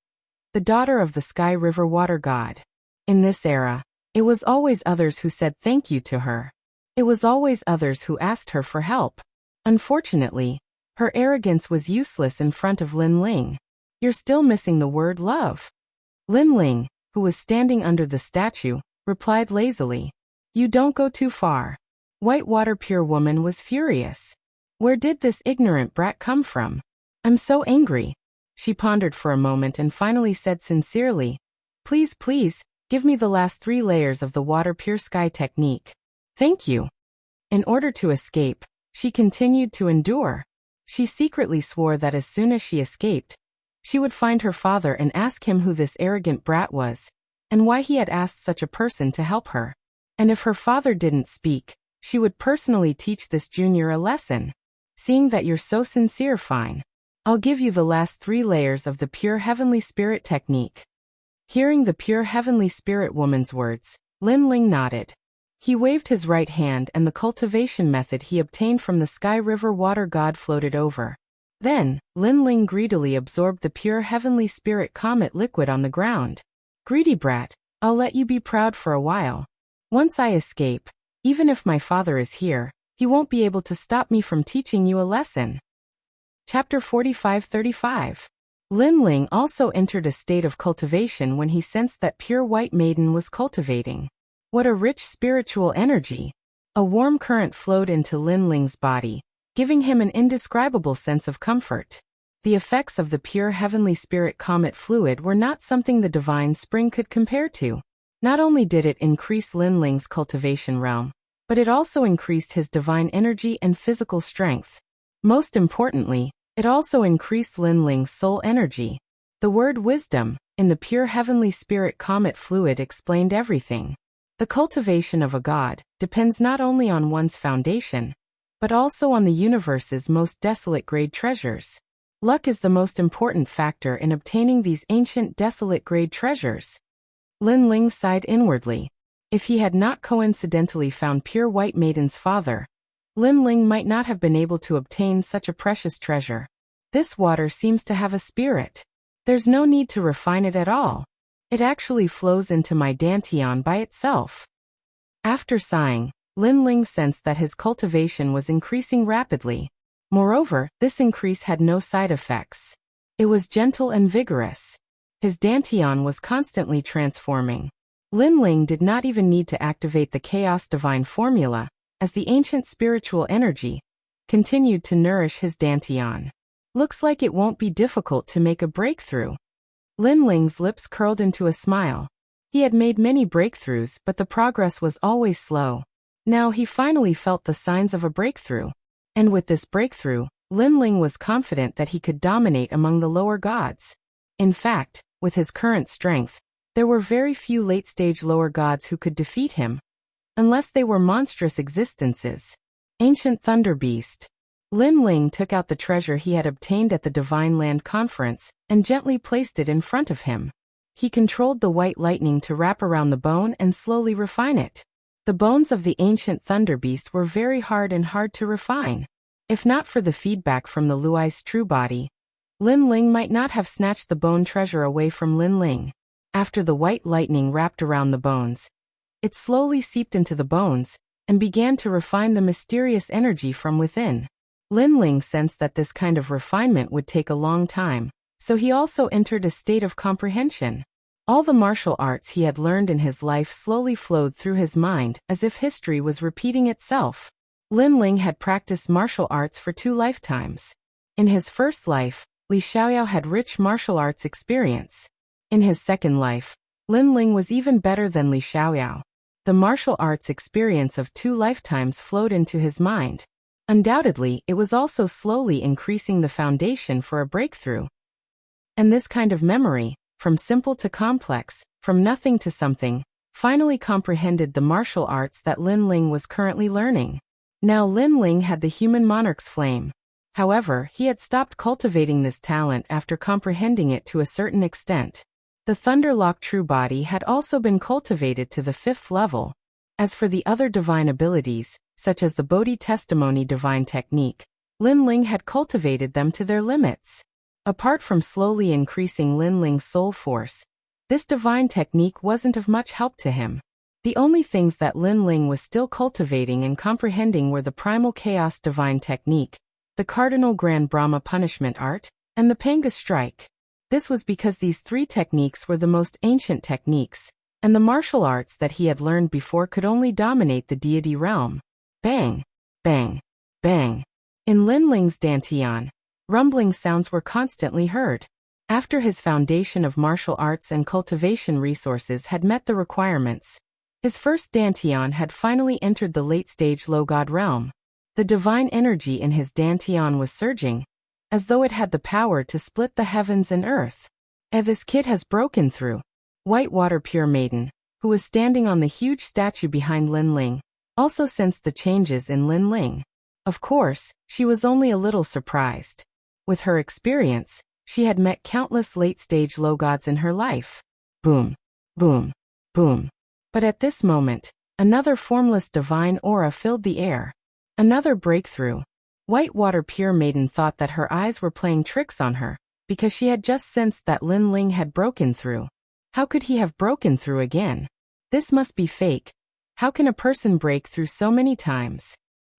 the daughter of the Sky River Water God. In this era, it was always others who said thank you to her. It was always others who asked her for help. Unfortunately, her arrogance was useless in front of Lin Ling. "You're still missing the word love." Lin Ling, who was standing under the statue, replied lazily, "You don't go too far." Whitewater Pure Woman was furious. Where did this ignorant brat come from? "I'm so angry." She pondered for a moment and finally said sincerely, Please, give me the last 3 layers of the water pure sky technique." "Thank you." In order to escape, She continued to endure. She secretly swore that as soon as she escaped, she would find her father and ask him who this arrogant brat was, and why he had asked such a person to help her. And if her father didn't speak, she would personally teach this junior a lesson. Seeing that you're so sincere, fine. I'll give you the last 3 layers of the pure heavenly spirit technique. Hearing the pure heavenly spirit woman's words, Lin Ling nodded. He waved his right hand and the cultivation method he obtained from the Sky River water god floated over. Then, Lin Ling greedily absorbed the pure heavenly spirit comet liquid on the ground. Greedy brat, I'll let you be proud for a while. Once I escape, even if my father is here, he won't be able to stop me from teaching you a lesson. Chapter 45-35. Lin Ling also entered a state of cultivation when he sensed that pure white maiden was cultivating. What a rich spiritual energy! A warm current flowed into Lin Ling's body, giving him an indescribable sense of comfort. The effects of the pure heavenly spirit comet fluid were not something the divine spring could compare to. Not only did it increase Lin Ling's cultivation realm, but it also increased his divine energy and physical strength. Most importantly, it also increased Lin Ling's soul energy. The word wisdom, in the pure heavenly spirit comet fluid explained everything. The cultivation of a god depends not only on one's foundation, but also on the universe's most desolate grade treasures. Luck is the most important factor in obtaining these ancient desolate grade treasures. Lin Ling sighed inwardly. If he had not coincidentally found pure white maiden's father, Lin Ling might not have been able to obtain such a precious treasure. This water seems to have a spirit. There's no need to refine it at all. It actually flows into my dantian by itself. After sighing, Lin Ling sensed that his cultivation was increasing rapidly. Moreover, this increase had no side effects. It was gentle and vigorous. His dantian was constantly transforming. Lin Ling did not even need to activate the Chaos Divine Formula, as the ancient spiritual energy continued to nourish his dantian. Looks like it won't be difficult to make a breakthrough. Lin Ling's lips curled into a smile. He had made many breakthroughs, but the progress was always slow. Now he finally felt the signs of a breakthrough. And with this breakthrough, Lin Ling was confident that he could dominate among the lower gods. In fact, with his current strength, there were very few late-stage lower gods who could defeat him, unless they were monstrous existences. Ancient Thunder Beast. Lin Ling took out the treasure he had obtained at the Divine Land Conference and gently placed it in front of him. He controlled the white lightning to wrap around the bone and slowly refine it. The bones of the ancient Thunder Beast were very hard and hard to refine. If not for the feedback from the Luai's true body, Lin Ling might not have snatched the bone treasure away from Lin Ling. After the white lightning wrapped around the bones, it slowly seeped into the bones and began to refine the mysterious energy from within. Lin Ling sensed that this kind of refinement would take a long time, so he also entered a state of comprehension. All the martial arts he had learned in his life slowly flowed through his mind as if history was repeating itself. Lin Ling had practiced martial arts for 2 lifetimes. In his first life, Li Xiaoyao had rich martial arts experience. In his second life, Lin Ling was even better than Li Xiaoyao. The martial arts experience of 2 lifetimes flowed into his mind. Undoubtedly, it was also slowly increasing the foundation for a breakthrough. And this kind of memory, from simple to complex, from nothing to something, finally comprehended the martial arts that Lin Ling was currently learning. Now Lin Ling had the human monarch's flame. However, he had stopped cultivating this talent after comprehending it to a certain extent. The Thunderlock True Body had also been cultivated to the 5th level. As for the other divine abilities, such as the Bodhi Testimony Divine Technique, Lin Ling had cultivated them to their limits. Apart from slowly increasing Lin Ling's soul force, this divine technique wasn't of much help to him. The only things that Lin Ling was still cultivating and comprehending were the Primal Chaos Divine Technique, the Cardinal Grand Brahma Punishment Art, and the Panga Strike. This was because these 3 techniques were the most ancient techniques, and the martial arts that he had learned before could only dominate the deity realm. Bang! Bang! Bang! In Lin Ling's dantian, rumbling sounds were constantly heard. After his foundation of martial arts and cultivation resources had met the requirements, his first dantian had finally entered the late-stage low god realm. The divine energy in his dantian was surging, as though it had the power to split the heavens and earth. This kid has broken through. Whitewater Pure Maiden, who was standing on the huge statue behind Lin Ling, also sensed the changes in Lin Ling. Of course, she was only a little surprised. With her experience, she had met countless late-stage low gods in her life. Boom, boom, boom. But at this moment, another formless divine aura filled the air. Another breakthrough. Whitewater Pure Maiden thought that her eyes were playing tricks on her, because she had just sensed that Lin Ling had broken through. How could he have broken through again? This must be fake. How can a person break through so many times?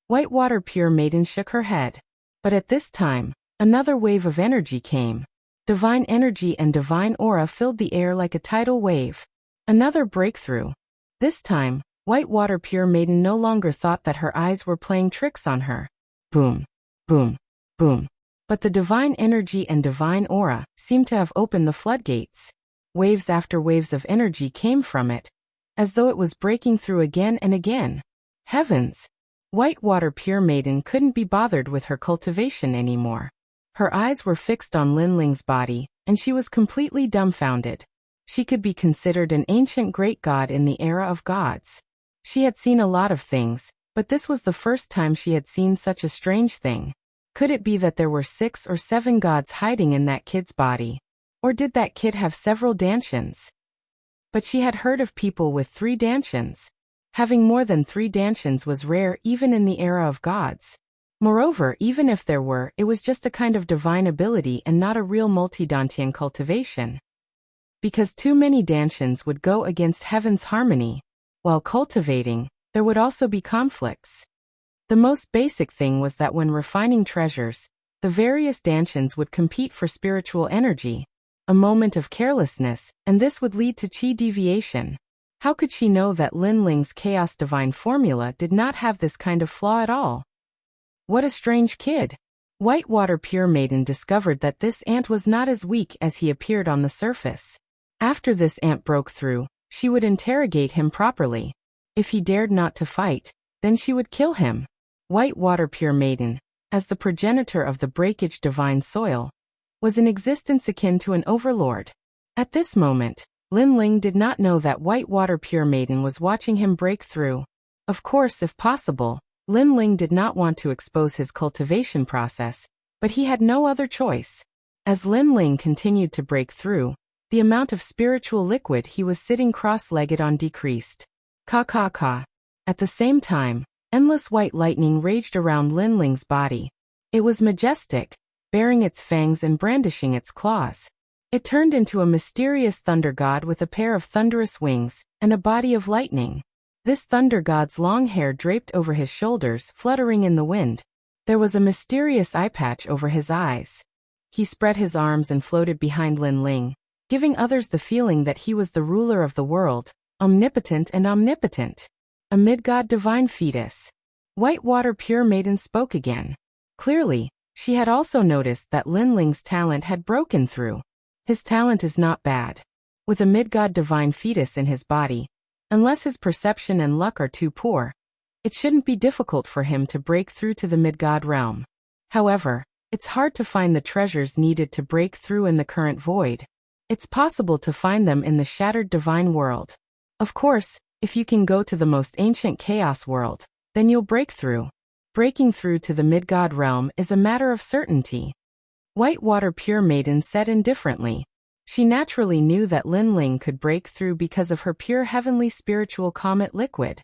Whitewater Pure Maiden shook her head. But at this time, another wave of energy came. Divine energy and divine aura filled the air like a tidal wave. Another breakthrough. This time, Whitewater Pure Maiden no longer thought that her eyes were playing tricks on her. Boom, boom, boom. But the divine energy and divine aura seemed to have opened the floodgates. Waves after waves of energy came from it, as though it was breaking through again and again. Heavens! Whitewater Pure Maiden couldn't be bothered with her cultivation anymore. Her eyes were fixed on Lin Ling's body, and she was completely dumbfounded. She could be considered an ancient great god in the era of gods. She had seen a lot of things, but this was the first time she had seen such a strange thing. Could it be that there were 6 or 7 gods hiding in that kid's body? Or did that kid have several dantians? But she had heard of people with 3 dantians. Having more than 3 dantians was rare even in the era of gods. Moreover, even if there were, it was just a kind of divine ability and not a real multi-dantian cultivation. Because too many dantians would go against heaven's harmony. While cultivating, there would also be conflicts. The most basic thing was that when refining treasures, the various dantians would compete for spiritual energy. A moment of carelessness, and this would lead to chi deviation. How could she know that Lin Ling's chaos divine formula did not have this kind of flaw at all? What a strange kid! Whitewater Pure Maiden discovered that this ant was not as weak as he appeared on the surface. After this ant broke through, she would interrogate him properly. If he dared not to fight, then she would kill him. Whitewater Pure Maiden, as the progenitor of the breakage divine soil, was in existence akin to an overlord. At this moment, Lin Ling did not know that Whitewater Pure Maiden was watching him break through. Of course, if possible, Lin Ling did not want to expose his cultivation process, but he had no other choice. As Lin Ling continued to break through, the amount of spiritual liquid he was sitting cross-legged on decreased. Ka. At the same time, endless white lightning raged around Lin Ling's body. It was majestic, baring its fangs and brandishing its claws. It turned into a mysterious thunder god with a pair of thunderous wings and a body of lightning. This thunder god's long hair draped over his shoulders, fluttering in the wind. There was a mysterious eye patch over his eyes. He spread his arms and floated behind Lin Ling, giving others the feeling that he was the ruler of the world, omnipotent and omnipotent. A mid-god divine fetus. Whitewater Pure Maiden spoke again. Clearly, she had also noticed that Lin Ling's talent had broken through. His talent is not bad. With a mid-god divine fetus in his body, unless his perception and luck are too poor, it shouldn't be difficult for him to break through to the mid-god realm. However, it's hard to find the treasures needed to break through in the current void. It's possible to find them in the shattered divine world. Of course, if you can go to the most ancient chaos world, then you'll break through. Breaking through to the mid-god realm is a matter of certainty. Whitewater Pure Maiden said indifferently. She naturally knew that Lin Ling could break through because of her pure heavenly spiritual comet liquid.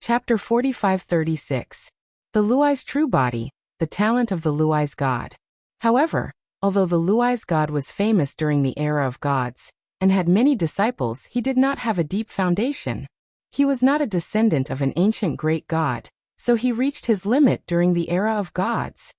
Chapter 4536. The Luai's True Body, the Talent of the Luai's God. However, although the Luai's God was famous during the era of gods, and had many disciples, he did not have a deep foundation. He was not a descendant of an ancient great god, so he reached his limit during the era of gods.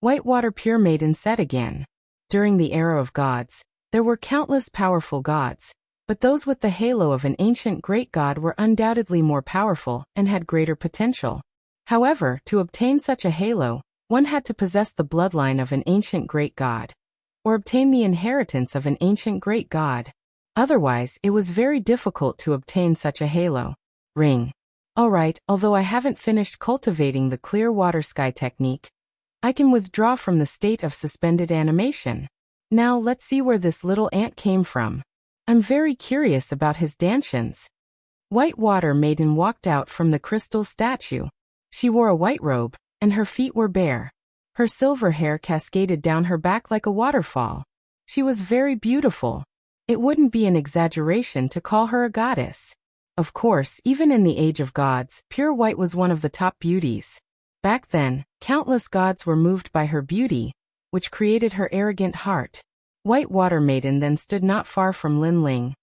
Whitewater Pure Maiden said again. During the era of gods, there were countless powerful gods, but those with the halo of an ancient great god were undoubtedly more powerful and had greater potential. However, to obtain such a halo, one had to possess the bloodline of an ancient great god, or obtain the inheritance of an ancient great god. Otherwise, it was very difficult to obtain such a halo. Ring. Alright, although I haven't finished cultivating the clear water sky technique, I can withdraw from the state of suspended animation. Now let's see where this little ant came from. I'm very curious about his dantians. White Water Maiden walked out from the crystal statue. She wore a white robe, and her feet were bare. Her silver hair cascaded down her back like a waterfall. She was very beautiful. It wouldn't be an exaggeration to call her a goddess. Of course, even in the age of gods, pure white was one of the top beauties. Back then, countless gods were moved by her beauty, which created her arrogant heart. White Water Maiden then stood not far from Lin Ling,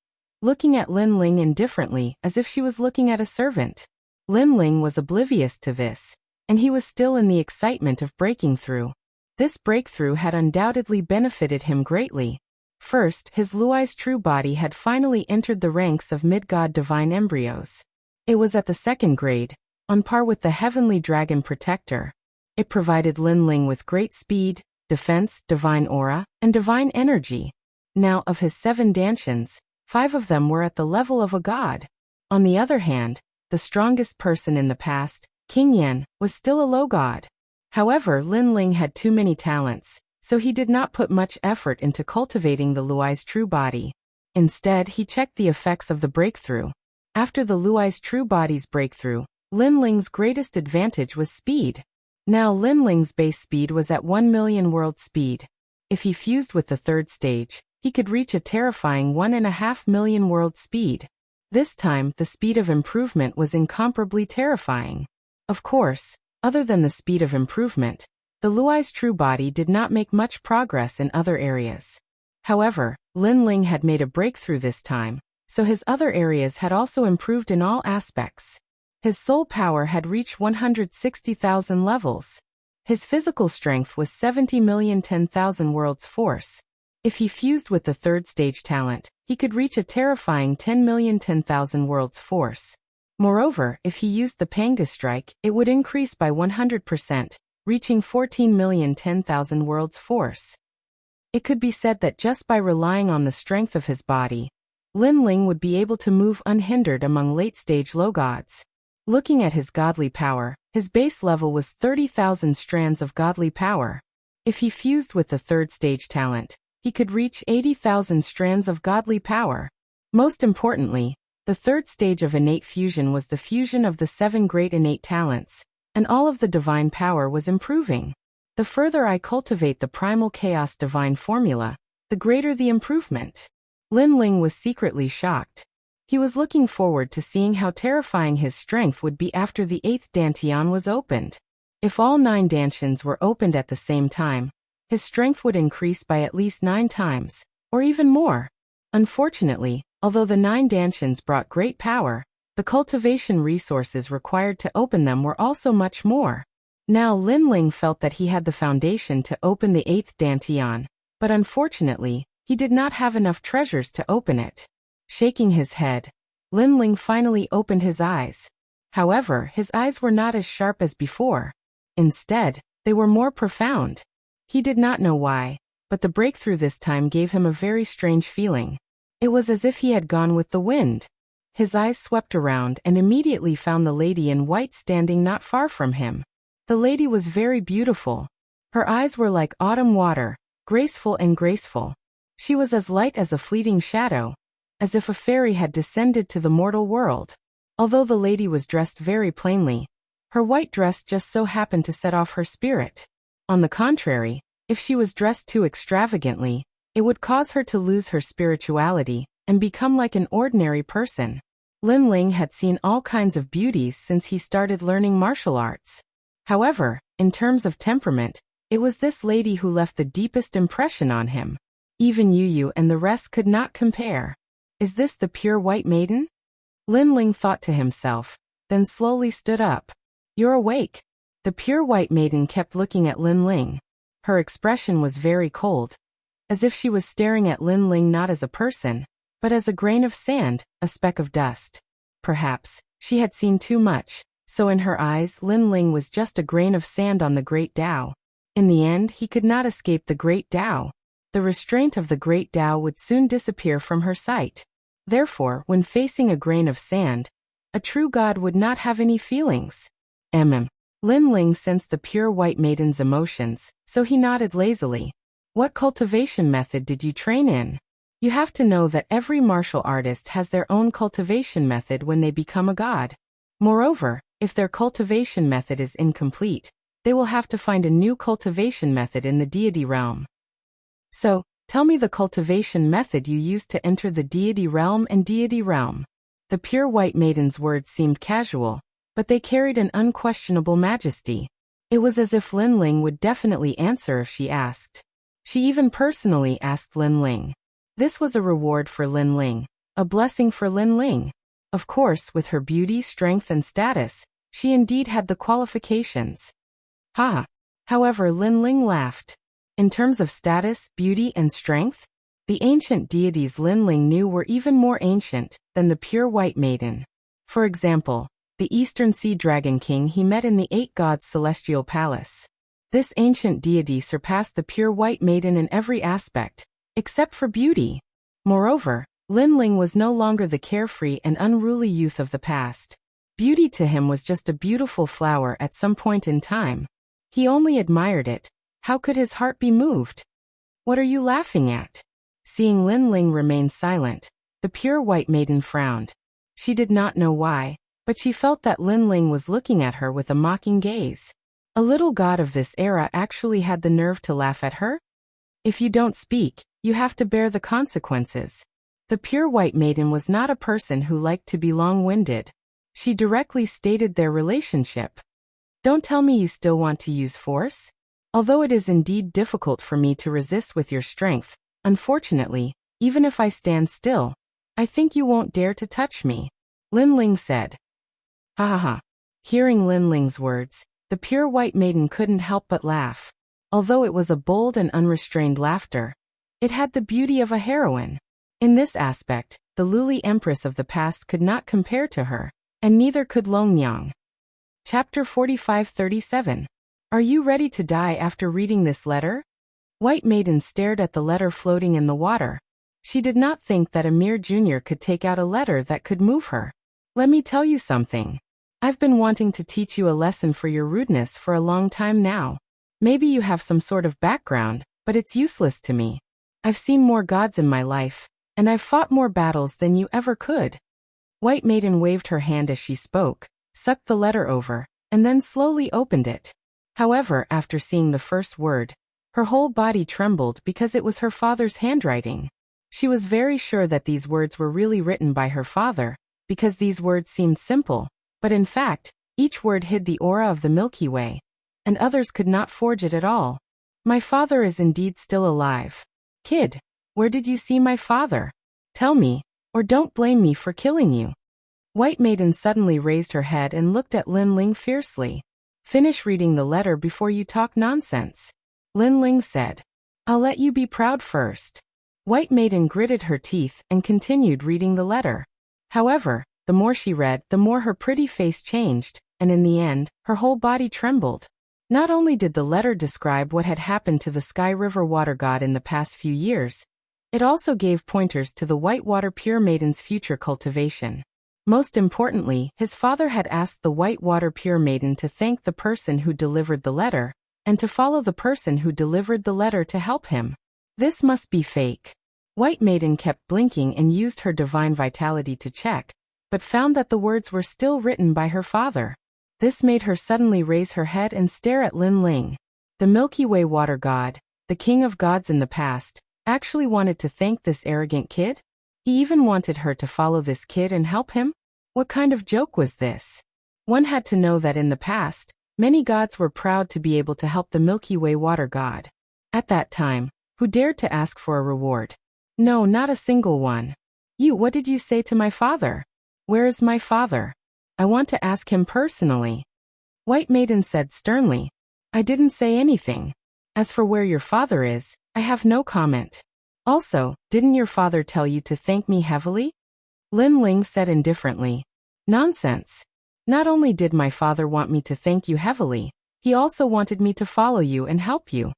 looking at Lin Ling indifferently as if she was looking at a servant. Lin Ling was oblivious to this, and he was still in the excitement of breaking through. This breakthrough had undoubtedly benefited him greatly. First, his Luai's true body had finally entered the ranks of mid-god divine embryos. It was at the second grade, on par with the heavenly dragon protector. It provided Lin Ling with great speed, defense, divine aura, and divine energy. Now, of his 7 dantians, 5 of them were at the level of a god. On the other hand, the strongest person in the past, King Yan, was still a low god. However, Lin Ling had too many talents, so he did not put much effort into cultivating the Luai's true body. Instead, he checked the effects of the breakthrough. After the Luai's true body's breakthrough, Lin Ling's greatest advantage was speed. Now Lin Ling's base speed was at 1 million world speed. If he fused with the third stage, he could reach a terrifying 1.5 million world speed. This time, the speed of improvement was incomparably terrifying. Of course, other than the speed of improvement, the Luai's true body did not make much progress in other areas. However, Lin Ling had made a breakthrough this time, so his other areas had also improved in all aspects. His soul power had reached 160,000 levels. His physical strength was 70,010,000 worlds force. If he fused with the third stage talent, he could reach a terrifying 10,010,000 worlds force. Moreover, if he used the Panga strike, it would increase by 100%, reaching 14,010,000 worlds force. It could be said that just by relying on the strength of his body, Lin Ling would be able to move unhindered among late-stage low gods. Looking at his godly power, his base level was 30,000 strands of godly power. If he fused with the third stage talent, he could reach 80,000 strands of godly power. Most importantly, the third stage of innate fusion was the fusion of the 7 great innate talents, and all of the divine power was improving. The further I cultivate the primal chaos divine formula, the greater the improvement. Lin Ling was secretly shocked. He was looking forward to seeing how terrifying his strength would be after the 8th dantian was opened. If all 9 dantians were opened at the same time, his strength would increase by at least 9 times, or even more. Unfortunately, although the 9 dantians brought great power, the cultivation resources required to open them were also much more. Now Lin Ling felt that he had the foundation to open the 8th dantian, but unfortunately, he did not have enough treasures to open it. Shaking his head, Lin Ling finally opened his eyes. However, his eyes were not as sharp as before. Instead, they were more profound. He did not know why, but the breakthrough this time gave him a very strange feeling. It was as if he had gone with the wind. His eyes swept around and immediately found the lady in white standing not far from him. The lady was very beautiful. Her eyes were like autumn water, graceful and graceful. She was as light as a fleeting shadow, as if a fairy had descended to the mortal world. Although the lady was dressed very plainly, her white dress just so happened to set off her spirit. On the contrary, if she was dressed too extravagantly, it would cause her to lose her spirituality and become like an ordinary person. Lin Ling had seen all kinds of beauties since he started learning martial arts. However, in terms of temperament, it was this lady who left the deepest impression on him. Even Yu and the rest could not compare. Is this the pure white maiden? Lin Ling thought to himself, then slowly stood up. You're awake. The pure white maiden kept looking at Lin Ling. Her expression was very cold, as if she was staring at Lin Ling not as a person, but as a grain of sand, a speck of dust. Perhaps, she had seen too much, so in her eyes Lin Ling was just a grain of sand on the Great Tao. In the end, he could not escape the Great Tao. The restraint of the Great Tao would soon disappear from her sight. Therefore, when facing a grain of sand, A true god would not have any feelings. Lin Ling sensed the pure white maiden's emotions, so he nodded lazily. What cultivation method did you train in? You have to know that every martial artist has their own cultivation method when they become a god. Moreover, if their cultivation method is incomplete, they will have to find a new cultivation method in the deity realm. So, tell me the cultivation method you used to enter the deity realm and deity realm. The pure white maiden's words seemed casual, but they carried an unquestionable majesty. It was as if Lin Ling would definitely answer if she asked. She even personally asked Lin Ling. This was a reward for Lin Ling, a blessing for Lin Ling. Of course, with her beauty, strength, and status, she indeed had the qualifications. However, Lin Ling laughed. In terms of status, beauty, and strength, the ancient deities Lin Ling knew were even more ancient than the pure white maiden. For example, the Eastern Sea Dragon King he met in the Eight Gods' Celestial Palace. This ancient deity surpassed the pure white maiden in every aspect, except for beauty. Moreover, Lin Ling was no longer the carefree and unruly youth of the past. Beauty to him was just a beautiful flower at some point in time. He only admired it. How could his heart be moved? What are you laughing at? Seeing Lin Ling remain silent, the pure white maiden frowned. She did not know why, but she felt that Lin Ling was looking at her with a mocking gaze. A little god of this era actually had the nerve to laugh at her? If you don't speak, you have to bear the consequences. The pure white maiden was not a person who liked to be long-winded. She directly stated their relationship. Don't tell me you still want to use force? Although it is indeed difficult for me to resist with your strength, unfortunately, even if I stand still, I think you won't dare to touch me. Lin Ling said. Hearing Lin Ling's words, the pure white maiden couldn't help but laugh. Although it was a bold and unrestrained laughter, it had the beauty of a heroine. In this aspect, the Luli Empress of the past could not compare to her, and neither could Longnyang. Chapter 45-37. Are you ready to die after reading this letter? White maiden stared at the letter floating in the water. She did not think that Amir Jr. could take out a letter that could move her. Let me tell you something. I've been wanting to teach you a lesson for your rudeness for a long time now. Maybe you have some sort of background, but it's useless to me. I've seen more gods in my life, and I've fought more battles than you ever could. White maiden waved her hand as she spoke, sucked the letter over, and then slowly opened it. However, after seeing the first word, her whole body trembled because it was her father's handwriting. She was very sure that these words were really written by her father, because these words seemed simple, but in fact, each word hid the aura of the Milky Way, and others could not forge it at all. My father is indeed still alive. Kid, where did you see my father? Tell me, or don't blame me for killing you. White maiden suddenly raised her head and looked at Lin Ling fiercely. Finish reading the letter before you talk nonsense. Lin Ling said. I'll let you be proud first. White maiden gritted her teeth and continued reading the letter. However, the more she read, the more her pretty face changed, and in the end, her whole body trembled. Not only did the letter describe what had happened to the Sky River water god in the past few years, it also gave pointers to the Whitewater Pure Maiden's future cultivation. Most importantly, his father had asked the Whitewater Pure Maiden to thank the person who delivered the letter, and to follow the person who delivered the letter to help him. This must be fake. White maiden kept blinking and used her divine vitality to check, but found that the words were still written by her father. This made her suddenly raise her head and stare at Lin Ling. The Milky Way water god, the king of gods in the past, actually wanted to thank this arrogant kid? He even wanted her to follow this kid and help him? What kind of joke was this? One had to know that in the past, many gods were proud to be able to help the Milky Way water god. At that time, who dared to ask for a reward? No, not a single one. What did you say to my father? Where is my father? I want to ask him personally. White maiden said sternly. I didn't say anything. As for where your father is, I have no comment. Also, didn't your father tell you to thank me heavily? Lin Ling said indifferently. Nonsense. Not only did my father want me to thank you heavily, he also wanted me to follow you and help you.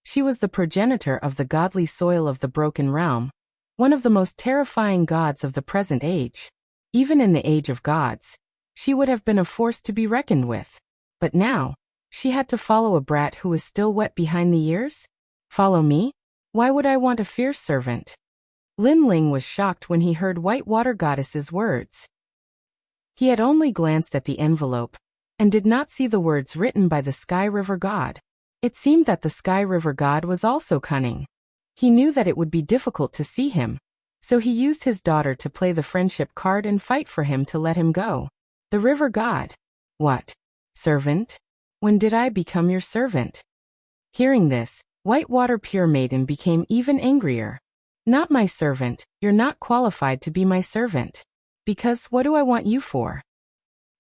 She was the progenitor of the godly soil of the Broken Realm, one of the most terrifying gods of the present age. Even in the age of gods, she would have been a force to be reckoned with. But now, she had to follow a brat who was still wet behind the ears? Follow me? Why would I want a fierce servant? Lin Ling was shocked when he heard White Water Goddess's words. He had only glanced at the envelope, and did not see the words written by the Sky River God. It seemed that the Sky River God was also cunning. He knew that it would be difficult to see him, so he used his daughter to play the friendship card and fight for him to let him go. The River God. What? Servant? When did I become your servant? Hearing this, Whitewater Pure Maiden became even angrier. Not my servant, you're not qualified to be my servant. Because what do I want you for?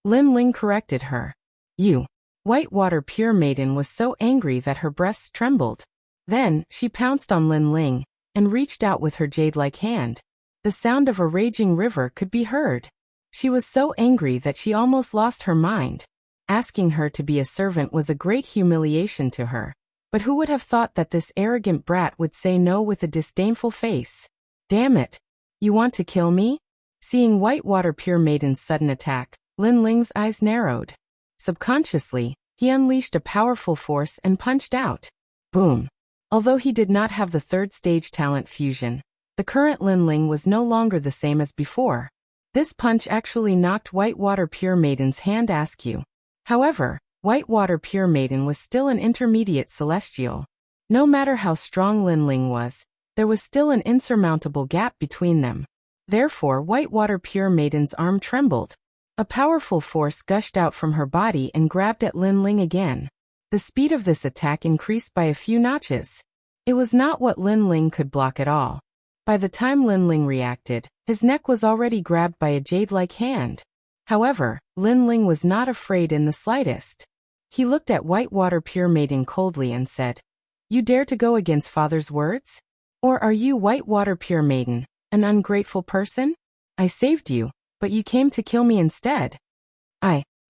Lin Ling corrected her. You. Whitewater Pure Maiden was so angry that her breasts trembled. Then, she pounced on Lin Ling, and reached out with her jade-like hand. The sound of a raging river could be heard. She was so angry that she almost lost her mind. Asking her to be a servant was a great humiliation to her. But who would have thought that this arrogant brat would say no with a disdainful face? Damn it! You want to kill me? Seeing Whitewater Pure Maiden's sudden attack, Lin Ling's eyes narrowed. Subconsciously, he unleashed a powerful force and punched out. Boom! Although he did not have the third stage talent fusion, the current Lin Ling was no longer the same as before. This punch actually knocked Whitewater Pure Maiden's hand askew. However, Whitewater Pure Maiden was still an intermediate celestial. No matter how strong Lin Ling was, there was still an insurmountable gap between them. Therefore, Whitewater Pure Maiden's arm trembled. A powerful force gushed out from her body and grabbed at Lin Ling again. The speed of this attack increased by a few notches. It was not what Lin Ling could block at all. By the time Lin Ling reacted, his neck was already grabbed by a jade-like hand. However, Lin Ling was not afraid in the slightest. He looked at Whitewater Pure Maiden coldly and said, "You dare to go against father's words? Or are you, Whitewater Pure Maiden, an ungrateful person? I saved you, but you came to kill me instead."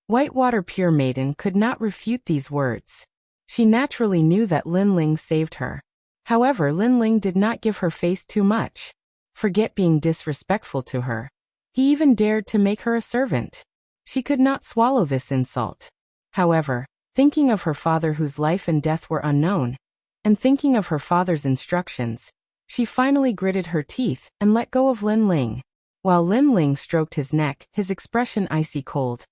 Whitewater Pure Maiden could not refute these words. She naturally knew that Lin Ling saved her. However, Lin Ling did not give her face too much. Forget being disrespectful to her. He even dared to make her a servant. She could not swallow this insult. However, thinking of her father whose life and death were unknown, and thinking of her father's instructions, she finally gritted her teeth and let go of Lin Ling. While Lin Ling stroked his neck, his expression icy cold.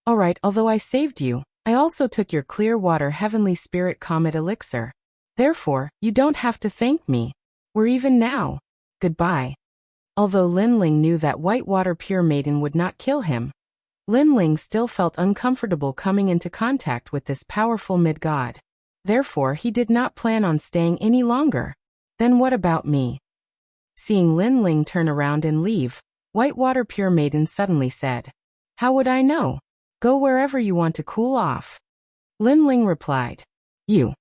"Alright, although I saved you, I also took your clear water heavenly spirit comet elixir. Therefore, you don't have to thank me. We're even now. Goodbye." Although Lin Ling knew that Whitewater Pure Maiden would not kill him, Lin Ling still felt uncomfortable coming into contact with this powerful mid-god. Therefore, he did not plan on staying any longer. Then what about me? Seeing Lin Ling turn around and leave, Whitewater Pure Maiden suddenly said, "How would I know? Go wherever you want to cool off." Lin Ling replied, "You."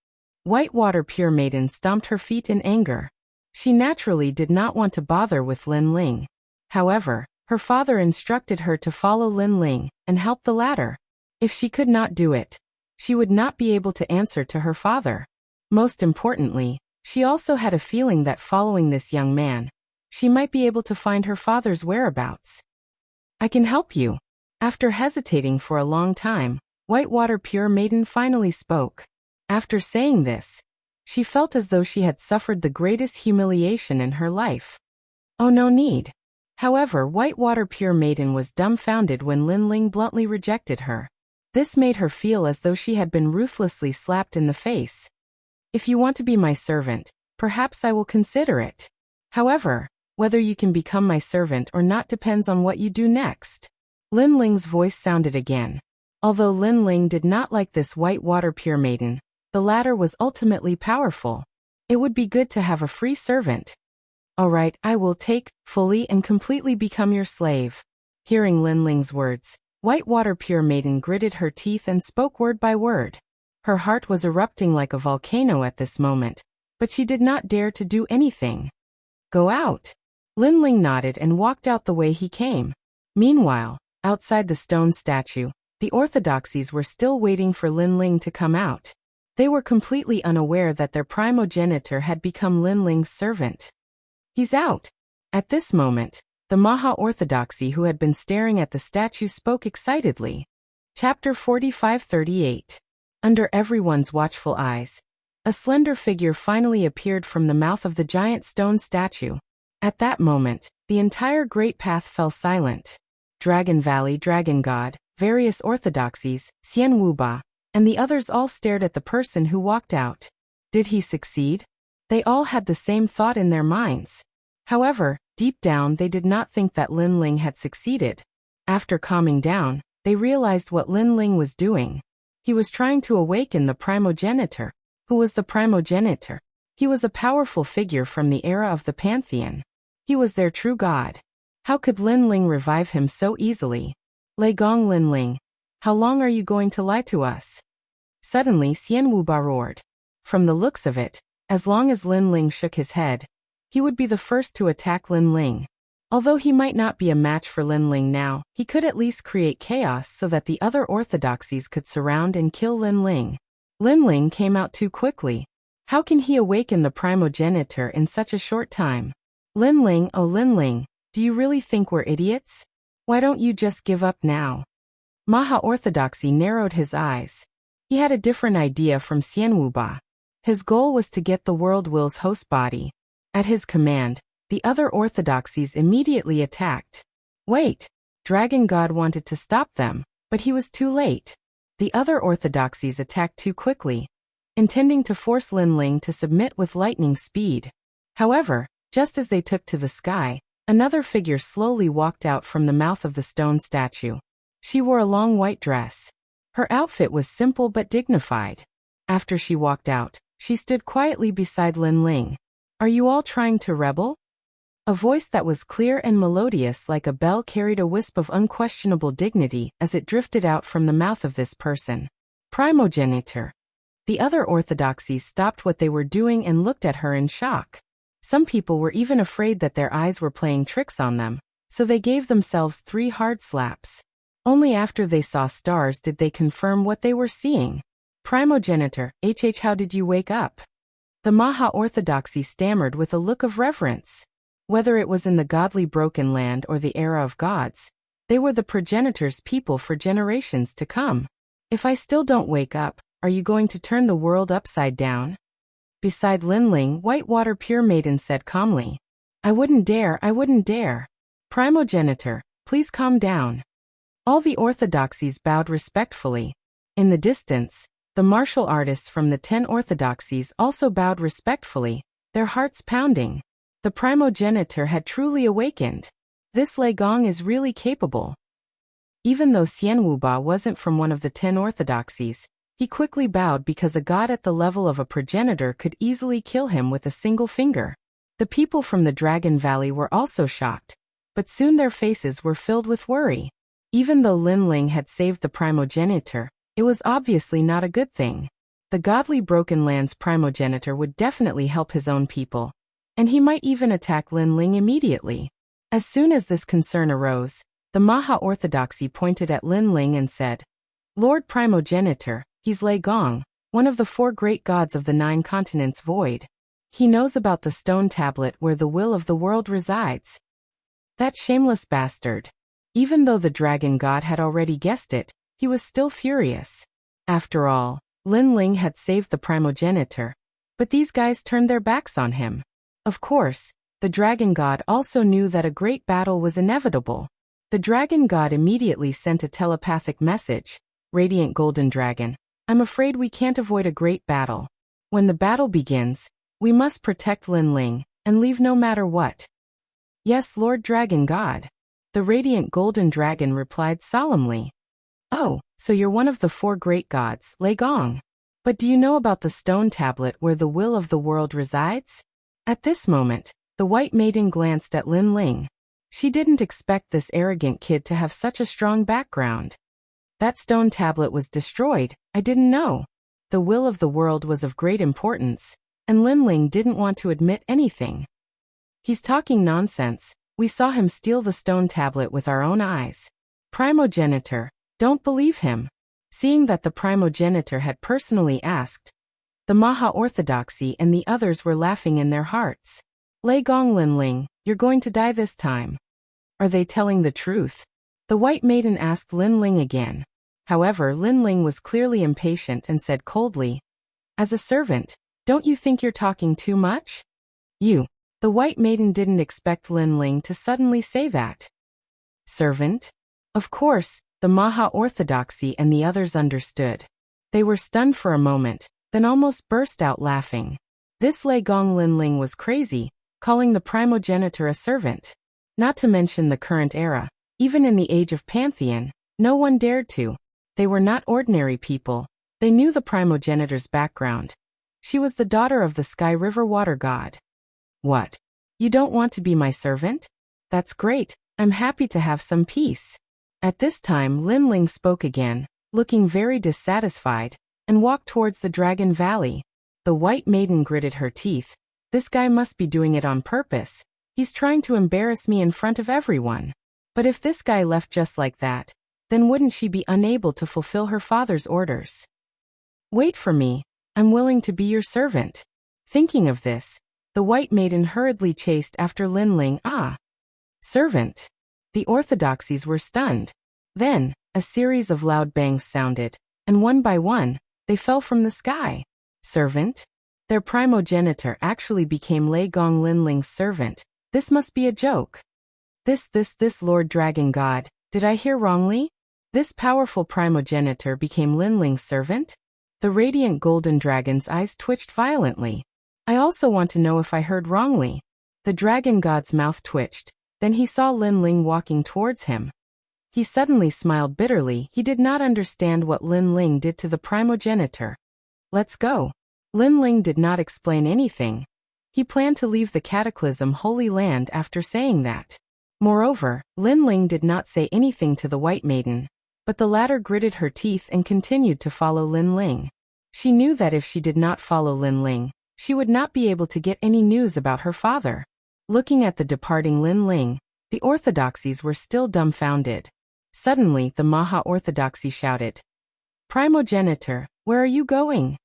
Whitewater Pure Maiden stomped her feet in anger. She naturally did not want to bother with Lin Ling. However, her father instructed her to follow Lin Ling and help the latter. If she could not do it, she would not be able to answer to her father. Most importantly, she also had a feeling that following this young man, she might be able to find her father's whereabouts. "I can help you." After hesitating for a long time, Whitewater Pure Maiden finally spoke. After saying this, she felt as though she had suffered the greatest humiliation in her life. Oh, no need. However, Whitewater Pure Maiden was dumbfounded when Lin Ling bluntly rejected her. This made her feel as though she had been ruthlessly slapped in the face. "If you want to be my servant, perhaps I will consider it. However, whether you can become my servant or not depends on what you do next." Lin Ling's voice sounded again. Although Lin Ling did not like this Whitewater Pure Maiden, the latter was ultimately powerful. It would be good to have a free servant. "Alright, I will take, fully and completely become your slave." Hearing Lin Ling's words, Whitewater Pure Maiden gritted her teeth and spoke word by word. Her heart was erupting like a volcano at this moment, but she did not dare to do anything. "Go out." Lin Ling nodded and walked out the way he came. Meanwhile, outside the stone statue, the orthodoxies were still waiting for Lin Ling to come out. They were completely unaware that their primogenitor had become Lin Ling's servant. "He's out." At this moment, The Maha-Orthodoxy who had been staring at the statue spoke excitedly. Chapter 45-38. Under everyone's watchful eyes, a slender figure finally appeared from the mouth of the giant stone statue. At that moment, the entire great path fell silent. Dragon Valley, Dragon God, various orthodoxies, Xian Wuba, and the others all stared at the person who walked out. Did he succeed? They all had the same thought in their minds. However, deep down they did not think that Lin Ling had succeeded. After calming down, they realized what Lin Ling was doing. He was trying to awaken the primogenitor. Who was the primogenitor? He was a powerful figure from the era of the Pantheon. He was their true god. How could Lin Ling revive him so easily? Lei Gong, Lin Ling, how long are you going to lie to us? Suddenly Xian Wuba roared. From the looks of it, as long as Lin Ling shook his head, he would be the first to attack Lin Ling. Although he might not be a match for Lin Ling now, he could at least create chaos so that the other orthodoxies could surround and kill Lin Ling. Lin Ling came out too quickly. How can he awaken the primogenitor in such a short time? Lin Ling, oh Lin Ling, do you really think we're idiots? Why don't you just give up now? Maha-Orthodoxy narrowed his eyes. He had a different idea from Xian Wuba. His goal was to get the world will's host body. At his command, the other orthodoxies immediately attacked. Wait! Dragon God wanted to stop them, but he was too late. The other orthodoxies attacked too quickly, intending to force Lin Ling to submit with lightning speed. However, just as they took to the sky, another figure slowly walked out from the mouth of the stone statue. She wore a long white dress. Her outfit was simple but dignified. After she walked out, she stood quietly beside Lin Ling. Are you all trying to rebel? A voice that was clear and melodious like a bell carried a wisp of unquestionable dignity as it drifted out from the mouth of this person. Primogenitor. The other orthodoxies stopped what they were doing and looked at her in shock. Some people were even afraid that their eyes were playing tricks on them, so they gave themselves 3 hard slaps. Only after they saw stars did they confirm what they were seeing. Primogenitor, how did you wake up? The Maha-Orthodoxy stammered with a look of reverence. Whether it was in the godly broken land or the era of gods, they were the progenitor's people for generations to come. If I still don't wake up, are you going to turn the world upside down? Beside Lin Ling, Whitewater Pure Maiden said calmly. I wouldn't dare. Primogenitor, please calm down. All the orthodoxies bowed respectfully. In the distance, the martial artists from the 10 orthodoxies also bowed respectfully, their hearts pounding. The primogenitor had truly awakened. This Lei Gong is really capable. Even though Xian Wuba wasn't from one of the 10 orthodoxies, he quickly bowed because a god at the level of a progenitor could easily kill him with a single finger. The people from the Dragon Valley were also shocked, but soon their faces were filled with worry. Even though Lin Ling had saved the primogenitor, it was obviously not a good thing. The godly Broken Land's primogenitor would definitely help his own people, and he might even attack Lin Ling immediately. As soon as this concern arose, the Maha-Orthodoxy pointed at Lin Ling and said, Lord Primogenitor, he's Lei Gong, one of the 4 great gods of the 9 continents void. He knows about the stone tablet where the will of the world resides. That shameless bastard. Even though the dragon god had already guessed it, he was still furious. After all, Lin Ling had saved the primogenitor, but these guys turned their backs on him. Of course, the dragon god also knew that a great battle was inevitable. The dragon god immediately sent a telepathic message. Radiant Golden Dragon, I'm afraid we can't avoid a great battle. When the battle begins, we must protect Lin Ling, and leave no matter what. Yes, Lord Dragon God. The Radiant Golden Dragon replied solemnly. Oh, so you're one of the 4 great gods, Lei Gong. But do you know about the stone tablet where the will of the world resides? At this moment, the White Maiden glanced at Lin Ling. She didn't expect this arrogant kid to have such a strong background. That stone tablet was destroyed, I didn't know. The will of the world was of great importance, and Lin Ling didn't want to admit anything. He's talking nonsense. We saw him steal the stone tablet with our own eyes. Primogenitor, don't believe him. Seeing that the primogenitor had personally asked, the Maha-Orthodoxy and the others were laughing in their hearts. Lei Gong, Lin Ling, you're going to die this time. Are they telling the truth? The White Maiden asked Lin Ling again. However, Lin Ling was clearly impatient and said coldly, "As a servant, don't you think you're talking too much?" "You." The White Maiden didn't expect Lin Ling to suddenly say that. "Servant?" Of course, the Maha Orthodoxy and the others understood. They were stunned for a moment, then almost burst out laughing. This Lei Gong Lin Ling was crazy, calling the primogenitor a servant. Not to mention the current era. Even in the age of Pantheon, no one dared to. They were not ordinary people. They knew the primogenitor's background. She was the daughter of the Sky River Water God. "What? You don't want to be my servant? That's great, I'm happy to have some peace." At this time Lin Ling spoke again, looking very dissatisfied, and walked towards the Dragon Valley. The White Maiden gritted her teeth. This guy must be doing it on purpose. He's trying to embarrass me in front of everyone. But if this guy left just like that, then wouldn't she be unable to fulfill her father's orders? "Wait for me. I'm willing to be your servant." Thinking of this, the White Maiden hurriedly chased after Lin Ling. Servant. The orthodoxies were stunned. Then, a series of loud bangs sounded, and one by one, they fell from the sky. Servant? Their primogenitor actually became Lei Gong Lin Ling's servant. This must be a joke. This Lord Dragon God, did I hear wrongly? This powerful primogenitor became Lin Ling's servant? The radiant golden dragon's eyes twitched violently. I also want to know if I heard wrongly. The dragon god's mouth twitched. Then he saw Lin Ling walking towards him. He suddenly smiled bitterly. He did not understand what Lin Ling did to the primogenitor. "Let's go." Lin Ling did not explain anything. He planned to leave the Cataclysm Holy Land after saying that. Moreover, Lin Ling did not say anything to the White Maiden, but the latter gritted her teeth and continued to follow Lin Ling. She knew that if she did not follow Lin Ling, she would not be able to get any news about her father. Looking at the departing Lin Ling, the orthodoxies were still dumbfounded. Suddenly, the Maha Orthodoxy shouted, "Primogenitor, where are you going?"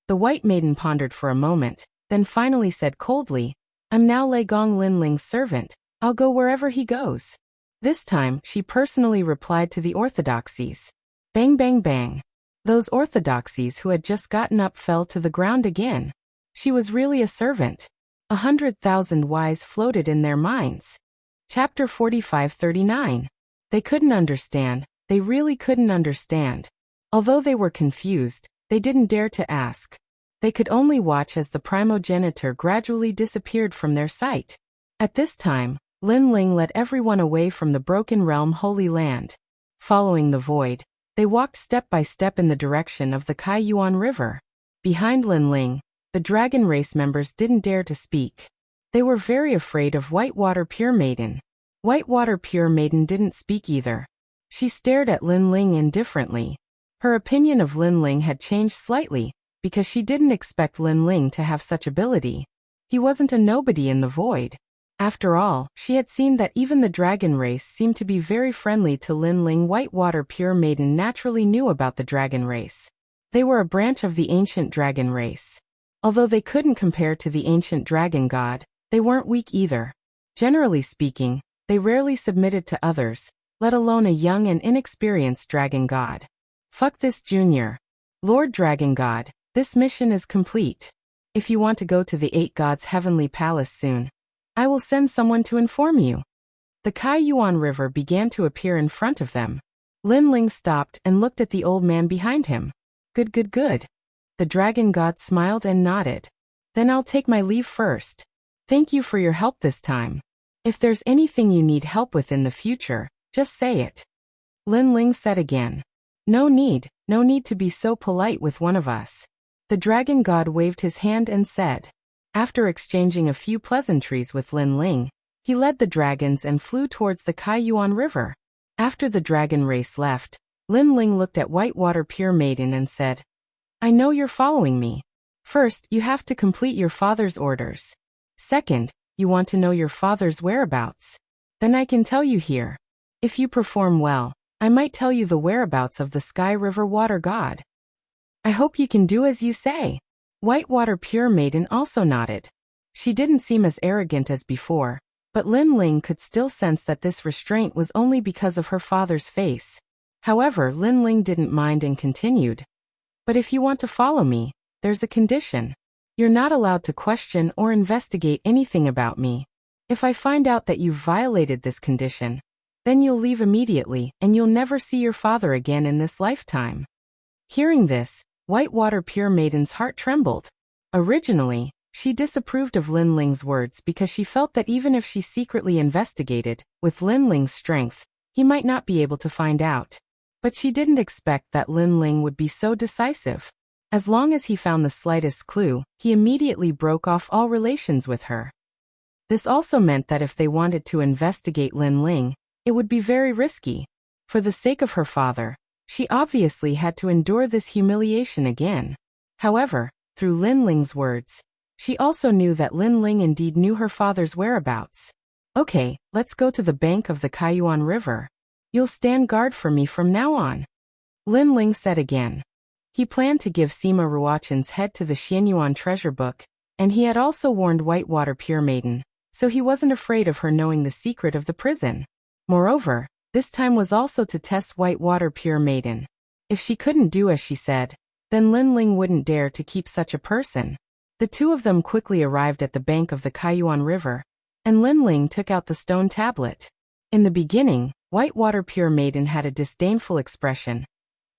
The White Maiden pondered for a moment, then finally said coldly, "I'm now Lei Gong Lin Ling's servant. I'll go wherever he goes." This time, she personally replied to the orthodoxies. Bang bang bang. Those orthodoxies who had just gotten up fell to the ground again. She was really a servant. 100,000 whys floated in their minds. Chapter 45-39. They couldn't understand. They really couldn't understand. Although they were confused, they didn't dare to ask. They could only watch as the primogenitor gradually disappeared from their sight. At this time, Lin Ling led everyone away from the Broken Realm Holy Land. Following the void, they walked step by step in the direction of the Kaiyuan River. Behind Lin Ling, the dragon race members didn't dare to speak. They were very afraid of Whitewater Pure Maiden. Whitewater Pure Maiden didn't speak either. She stared at Lin Ling indifferently. Her opinion of Lin Ling had changed slightly, because she didn't expect Lin Ling to have such ability. He wasn't a nobody in the void. After all, she had seen that even the dragon race seemed to be very friendly to Lin Ling. Whitewater Pure Maiden naturally knew about the dragon race. They were a branch of the ancient dragon race. Although they couldn't compare to the ancient dragon god, they weren't weak either. Generally speaking, they rarely submitted to others, let alone a young and inexperienced dragon god. Fuck this junior. Lord Dragon God, this mission is complete. If you want to go to the 8 Gods' heavenly palace soon, I will send someone to inform you. The Kaiyuan River began to appear in front of them. Lin Ling stopped and looked at the old man behind him. Good. The dragon god smiled and nodded. Then I'll take my leave first. Thank you for your help this time. If there's anything you need help with in the future, just say it. Lin Ling said again. No need to be so polite with one of us. The dragon god waved his hand and said. After exchanging a few pleasantries with Lin Ling, he led the dragons and flew towards the Kaiyuan River. After the dragon race left, Lin Ling looked at Whitewater Pure Maiden and said, I know you're following me. First, you have to complete your father's orders. Second, you want to know your father's whereabouts. Then I can tell you here. If you perform well, I might tell you the whereabouts of the Sky River Water God. I hope you can do as you say. Whitewater Pure Maiden also nodded. She didn't seem as arrogant as before. But Lin Ling could still sense that this restraint was only because of her father's face. However, Lin Ling didn't mind and continued. But if you want to follow me, there's a condition. You're not allowed to question or investigate anything about me. If I find out that you've violated this condition, then you'll leave immediately and you'll never see your father again in this lifetime. Hearing this, Whitewater Pure Maiden's heart trembled. Originally, she disapproved of Lin Ling's words because she felt that even if she secretly investigated, with Lin Ling's strength, he might not be able to find out. But she didn't expect that Lin Ling would be so decisive. As long as he found the slightest clue, he immediately broke off all relations with her. This also meant that if they wanted to investigate Lin Ling, it would be very risky. For the sake of her father, she obviously had to endure this humiliation again. However, through Lin Ling's words, she also knew that Lin Ling indeed knew her father's whereabouts. Okay, let's go to the bank of the Kaiyuan River. You'll stand guard for me from now on, Lin Ling said again. He planned to give Sima Ruochan's head to the Xianyuan treasure book, and he had also warned Whitewater Pure Maiden, so he wasn't afraid of her knowing the secret of the prison. Moreover, this time was also to test Whitewater Pure Maiden. If she couldn't do as she said, then Lin Ling wouldn't dare to keep such a person. The two of them quickly arrived at the bank of the Kaiyuan River, and Lin Ling took out the stone tablet. In the beginning, Whitewater Pure Maiden had a disdainful expression,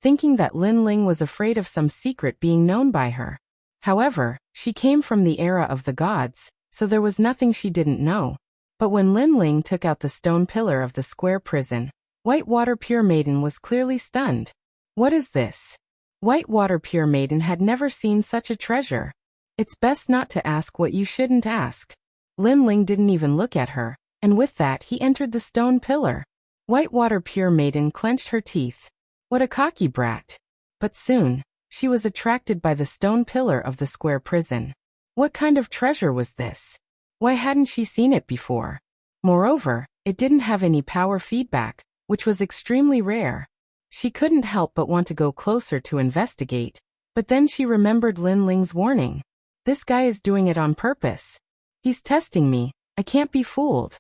thinking that Lin Ling was afraid of some secret being known by her. However, she came from the era of the gods, so there was nothing she didn't know. But when Lin Ling took out the stone pillar of the square prison, Whitewater Pure Maiden was clearly stunned. What is this? Whitewater Pure Maiden had never seen such a treasure. It's best not to ask what you shouldn't ask. Lin Ling didn't even look at her, and with that he entered the stone pillar. Whitewater Pure Maiden clenched her teeth. What a cocky brat. But soon, she was attracted by the stone pillar of the square prison. What kind of treasure was this? Why hadn't she seen it before? Moreover, it didn't have any power feedback, which was extremely rare. She couldn't help but want to go closer to investigate, but then she remembered Lin Ling's warning. This guy is doing it on purpose. He's testing me, I can't be fooled.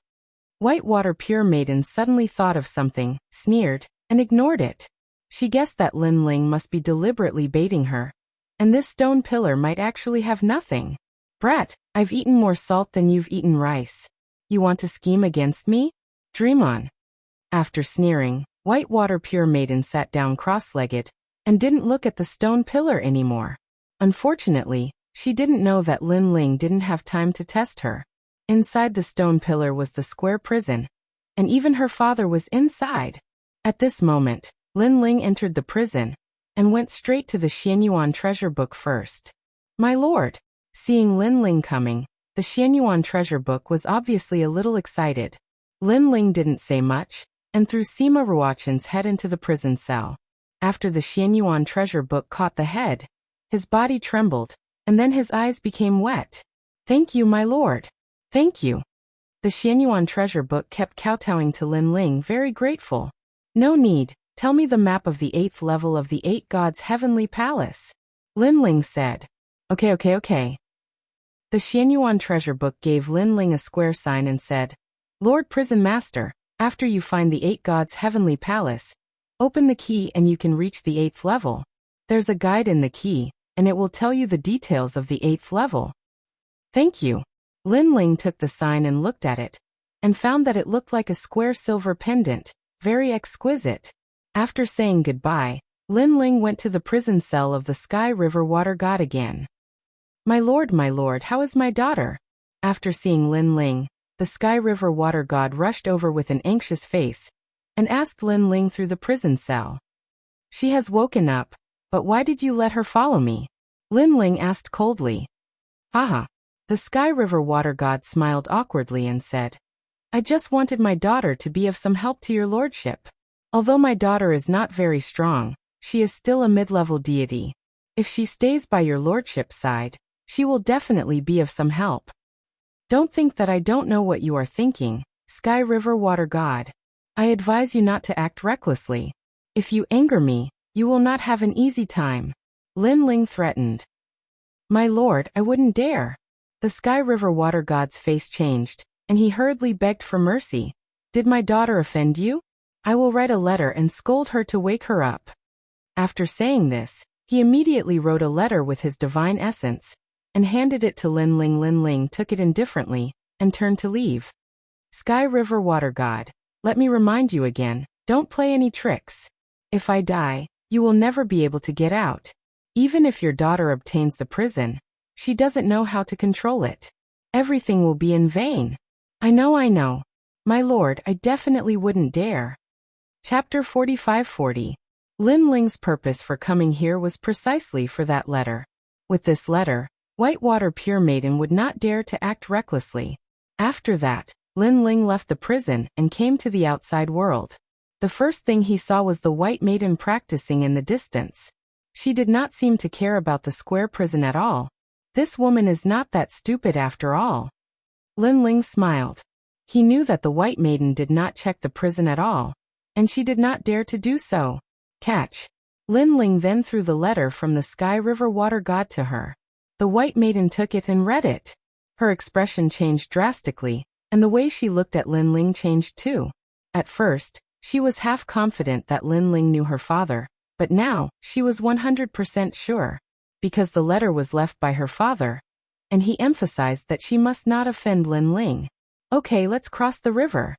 Whitewater Pure Maiden suddenly thought of something, sneered, and ignored it. She guessed that Lin Ling must be deliberately baiting her, and this stone pillar might actually have nothing. Brat, I've eaten more salt than you've eaten rice. You want to scheme against me? Dream on. After sneering, Whitewater Pure Maiden sat down cross-legged, and didn't look at the stone pillar anymore. Unfortunately, she didn't know that Lin Ling didn't have time to test her. Inside the stone pillar was the square prison, and even her father was inside. At this moment, Lin Ling entered the prison, and went straight to the Xianyuan treasure book first. My lord! Seeing Lin Ling coming, the Xianyuan treasure book was obviously a little excited. Lin Ling didn't say much, and threw Sima Ruochan's head into the prison cell. After the Xianyuan treasure book caught the head, his body trembled, and then his eyes became wet. Thank you, my lord. Thank you. The Xianyuan treasure book kept kowtowing to Lin Ling, very grateful. No need, tell me the map of the 8th level of the 8 gods' heavenly palace. Lin Ling said. Okay. The Xianyuan treasure book gave Lin Ling a square sign and said, Lord Prison Master, after you find the 8 gods' heavenly palace, open the key and you can reach the 8th level. There's a guide in the key, and it will tell you the details of the 8th level. Thank you. Lin Ling took the sign and looked at it, and found that it looked like a square silver pendant, very exquisite. After saying goodbye, Lin Ling went to the prison cell of the Sky River Water God again. My lord, how is my daughter? After seeing Lin Ling, the Sky River Water God rushed over with an anxious face, and asked Lin Ling through the prison cell. She has woken up, but why did you let her follow me? Lin Ling asked coldly. Haha. The Sky River Water God smiled awkwardly and said, I just wanted my daughter to be of some help to your lordship. Although my daughter is not very strong, she is still a mid-level deity. If she stays by your lordship's side, she will definitely be of some help. Don't think that I don't know what you are thinking, Sky River Water God. I advise you not to act recklessly. If you anger me, you will not have an easy time. Lin Ling threatened. My lord, I wouldn't dare. The Sky River Water God's face changed, and he hurriedly begged for mercy. "Did my daughter offend you? I will write a letter and scold her to wake her up." After saying this, he immediately wrote a letter with his divine essence, and handed it to Lin Ling. Lin Ling took it indifferently, and turned to leave. Sky River Water God, let me remind you again, don't play any tricks. If I die, you will never be able to get out. Even if your daughter obtains the prison, she doesn't know how to control it. Everything will be in vain. I know. My lord, I definitely wouldn't dare. Chapter 45-40. Lin Ling's purpose for coming here was precisely for that letter. With this letter, Whitewater Pure Maiden would not dare to act recklessly. After that, Lin Ling left the prison and came to the outside world. The first thing he saw was the White Maiden practicing in the distance. She did not seem to care about the square prison at all. This woman is not that stupid after all. Lin Ling smiled. He knew that the White Maiden did not check the prison at all, and she did not dare to do so. Catch. Lin Ling then threw the letter from the Sky River Water God to her. The White Maiden took it and read it. Her expression changed drastically, and the way she looked at Lin Ling changed too. At first, she was half confident that Lin Ling knew her father, but now, she was 100% sure. Because the letter was left by her father, and he emphasized that she must not offend Lin Ling. Okay, let's cross the river.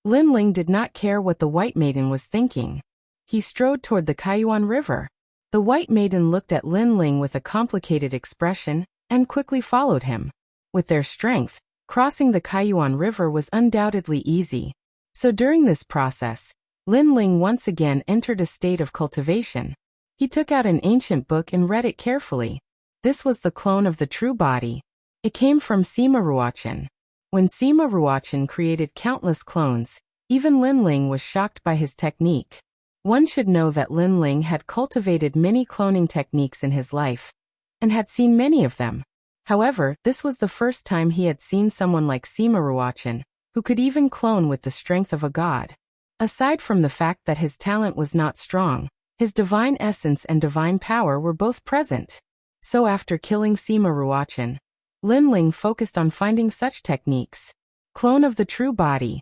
Lin Ling did not care what the White Maiden was thinking. He strode toward the Kaiyuan River. The White Maiden looked at Lin Ling with a complicated expression, and quickly followed him. With their strength, crossing the Kaiyuan River was undoubtedly easy. So during this process, Lin Ling once again entered a state of cultivation. He took out an ancient book and read it carefully. This was the clone of the true body. It came from Sima Ruochen. When Sima Ruochen created countless clones, even Lin Ling was shocked by his technique. One should know that Lin Ling had cultivated many cloning techniques in his life, and had seen many of them. However, this was the first time he had seen someone like Sima Ruochen, who could even clone with the strength of a god. Aside from the fact that his talent was not strong, his divine essence and divine power were both present. So after killing Sima Ruochen, Lin Ling focused on finding such techniques. Clone of the true body.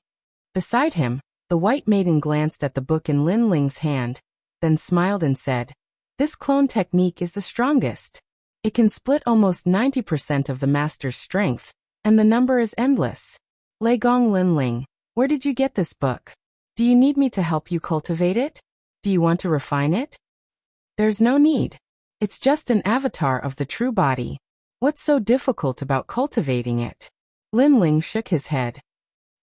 Beside him, the White Maiden glanced at the book in Lin Ling's hand, then smiled and said, "This clone technique is the strongest. It can split almost 90% of the master's strength, and the number is endless." Lei Gong. Lin Ling, where did you get this book? Do you need me to help you cultivate it? Do you want to refine it? There's no need. It's just an avatar of the true body. What's so difficult about cultivating it? Lin Ling shook his head.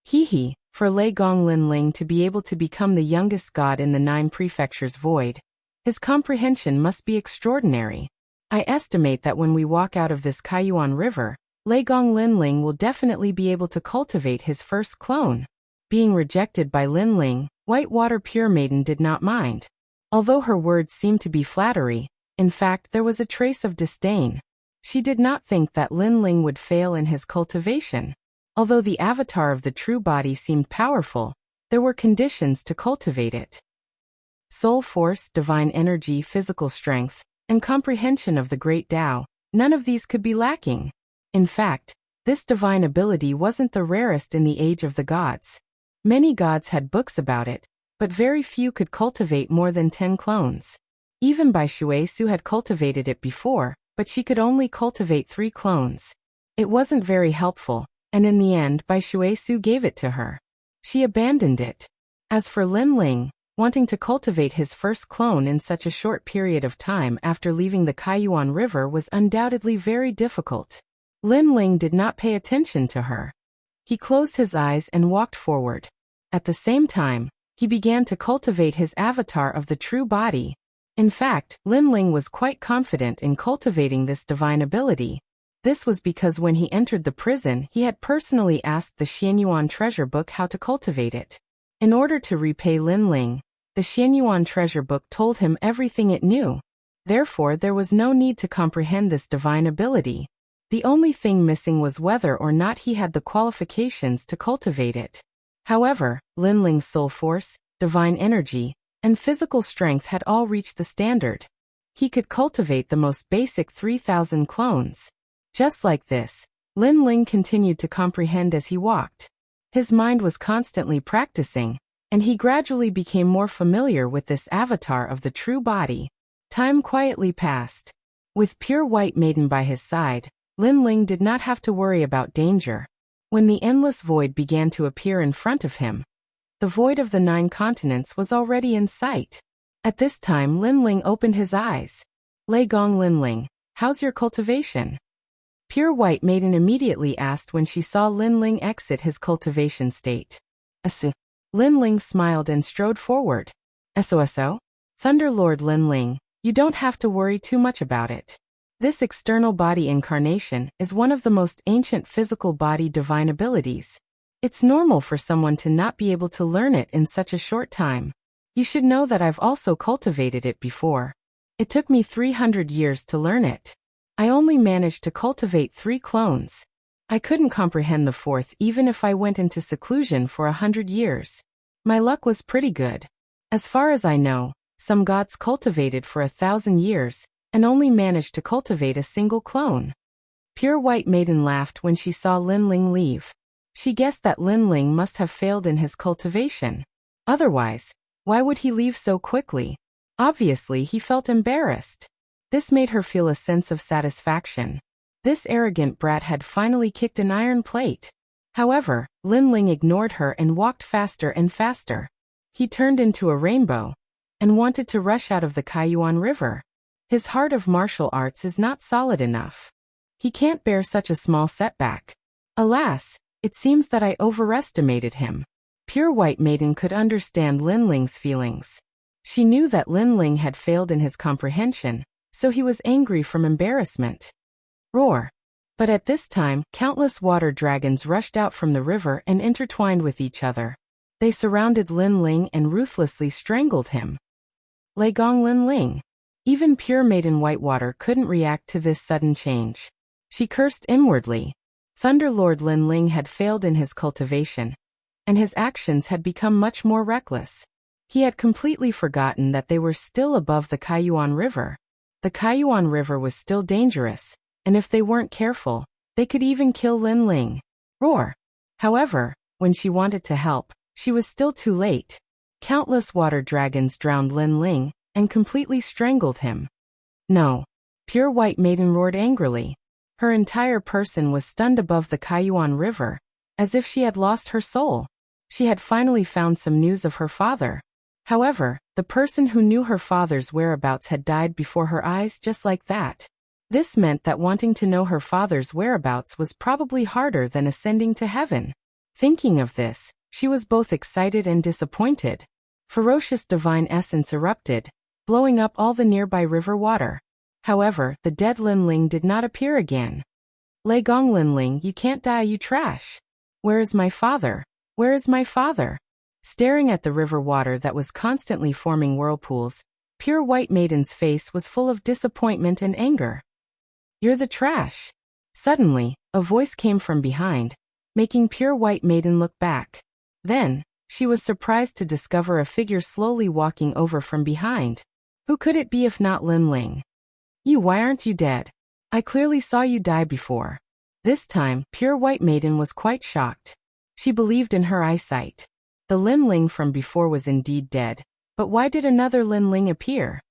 Hee. For Lei Gong. Lin Ling to be able to become the youngest god in the 9 prefectures void, his comprehension must be extraordinary. I estimate that when we walk out of this Kaiyuan River, Lei Gong. Lin Ling will definitely be able to cultivate his first clone. Being rejected by Lin Ling, Whitewater Pure Maiden did not mind. Although her words seemed to be flattery, in fact there was a trace of disdain. She did not think that Lin Ling would fail in his cultivation. Although the avatar of the true body seemed powerful, there were conditions to cultivate it. Soul force, divine energy, physical strength, and comprehension of the great Tao, none of these could be lacking. In fact, this divine ability wasn't the rarest in the age of the gods. Many gods had books about it, but very few could cultivate more than 10 clones. Even Bai Shuesu had cultivated it before, but she could only cultivate 3 clones. It wasn't very helpful, and in the end Bai Shuesu gave it to her. She abandoned it. As for Lin Ling, wanting to cultivate his first clone in such a short period of time after leaving the Kaiyuan River was undoubtedly very difficult. Lin Ling did not pay attention to her. He closed his eyes and walked forward. At the same time, he began to cultivate his avatar of the true body. In fact, Lin Ling was quite confident in cultivating this divine ability. This was because when he entered the prison, he had personally asked the Xianyuan treasure book how to cultivate it. In order to repay Lin Ling, the Xianyuan treasure book told him everything it knew. Therefore, there was no need to comprehend this divine ability. The only thing missing was whether or not he had the qualifications to cultivate it. However, Lin Ling's soul force, divine energy, and physical strength had all reached the standard. He could cultivate the most basic 3,000 clones. Just like this, Lin Ling continued to comprehend as he walked. His mind was constantly practicing, and he gradually became more familiar with this avatar of the true body. Time quietly passed. With Pure White Maiden by his side, Lin Ling did not have to worry about danger. When the endless void began to appear in front of him, the void of the 9 continents was already in sight. At this time Lin Ling opened his eyes. Lei Gong Lin Ling, how's your cultivation? Pure White Maiden immediately asked when she saw Lin Ling exit his cultivation state. Asu. Lin Ling smiled and strode forward. SOSO? Thunder Lord Lin Ling, you don't have to worry too much about it. This external body incarnation is one of the most ancient physical body divine abilities. It's normal for someone to not be able to learn it in such a short time. You should know that I've also cultivated it before. It took me 300 years to learn it. I only managed to cultivate 3 clones. I couldn't comprehend the 4th even if I went into seclusion for 100 years. My luck was pretty good. As far as I know, some gods cultivated for 1,000 years and only managed to cultivate a single clone. Pure White Maiden laughed when she saw Lin Ling leave. She guessed that Lin Ling must have failed in his cultivation. Otherwise, why would he leave so quickly? Obviously, he felt embarrassed. This made her feel a sense of satisfaction. This arrogant brat had finally kicked an iron plate. However, Lin Ling ignored her and walked faster and faster. He turned into a rainbow and wanted to rush out of the Kaiyuan River. His heart of martial arts is not solid enough. He can't bear such a small setback. Alas, it seems that I overestimated him. Pure White Maiden could understand Lin Ling's feelings. She knew that Lin Ling had failed in his comprehension, so he was angry from embarrassment. Roar! But at this time, countless water dragons rushed out from the river and intertwined with each other. They surrounded Lin Ling and ruthlessly strangled him. Lei Gong Lin Ling. Even pure Maiden Whitewater couldn't react to this sudden change. She cursed inwardly. Thunder Lord Lin Ling had failed in his cultivation, and his actions had become much more reckless. He had completely forgotten that they were still above the Kaiyuan River. The Kaiyuan River was still dangerous, and if they weren't careful, they could even kill Lin Ling. Roar! However, when she wanted to help, she was still too late. Countless water dragons drowned Lin Ling and completely strangled him. No! Pure White Maiden roared angrily. Her entire person was stunned above the Kaiyuan River, as if she had lost her soul. She had finally found some news of her father. However, the person who knew her father's whereabouts had died before her eyes just like that. This meant that wanting to know her father's whereabouts was probably harder than ascending to heaven. Thinking of this, she was both excited and disappointed. Ferocious divine essence erupted, blowing up all the nearby river water. However, the dead Lin Ling did not appear again. Lei Gong Lin Ling, you can't die, you trash. Where is my father? Where is my father? Staring at the river water that was constantly forming whirlpools, Pure White Maiden's face was full of disappointment and anger. You're the trash. Suddenly, a voice came from behind, making Pure White Maiden look back. Then, she was surprised to discover a figure slowly walking over from behind. Who could it be if not Lin Ling? Why aren't you dead? I clearly saw you die before. This time, Pure White Maiden was quite shocked. She believed in her eyesight. The Lin Ling from before was indeed dead, but why did another Lin Ling appear?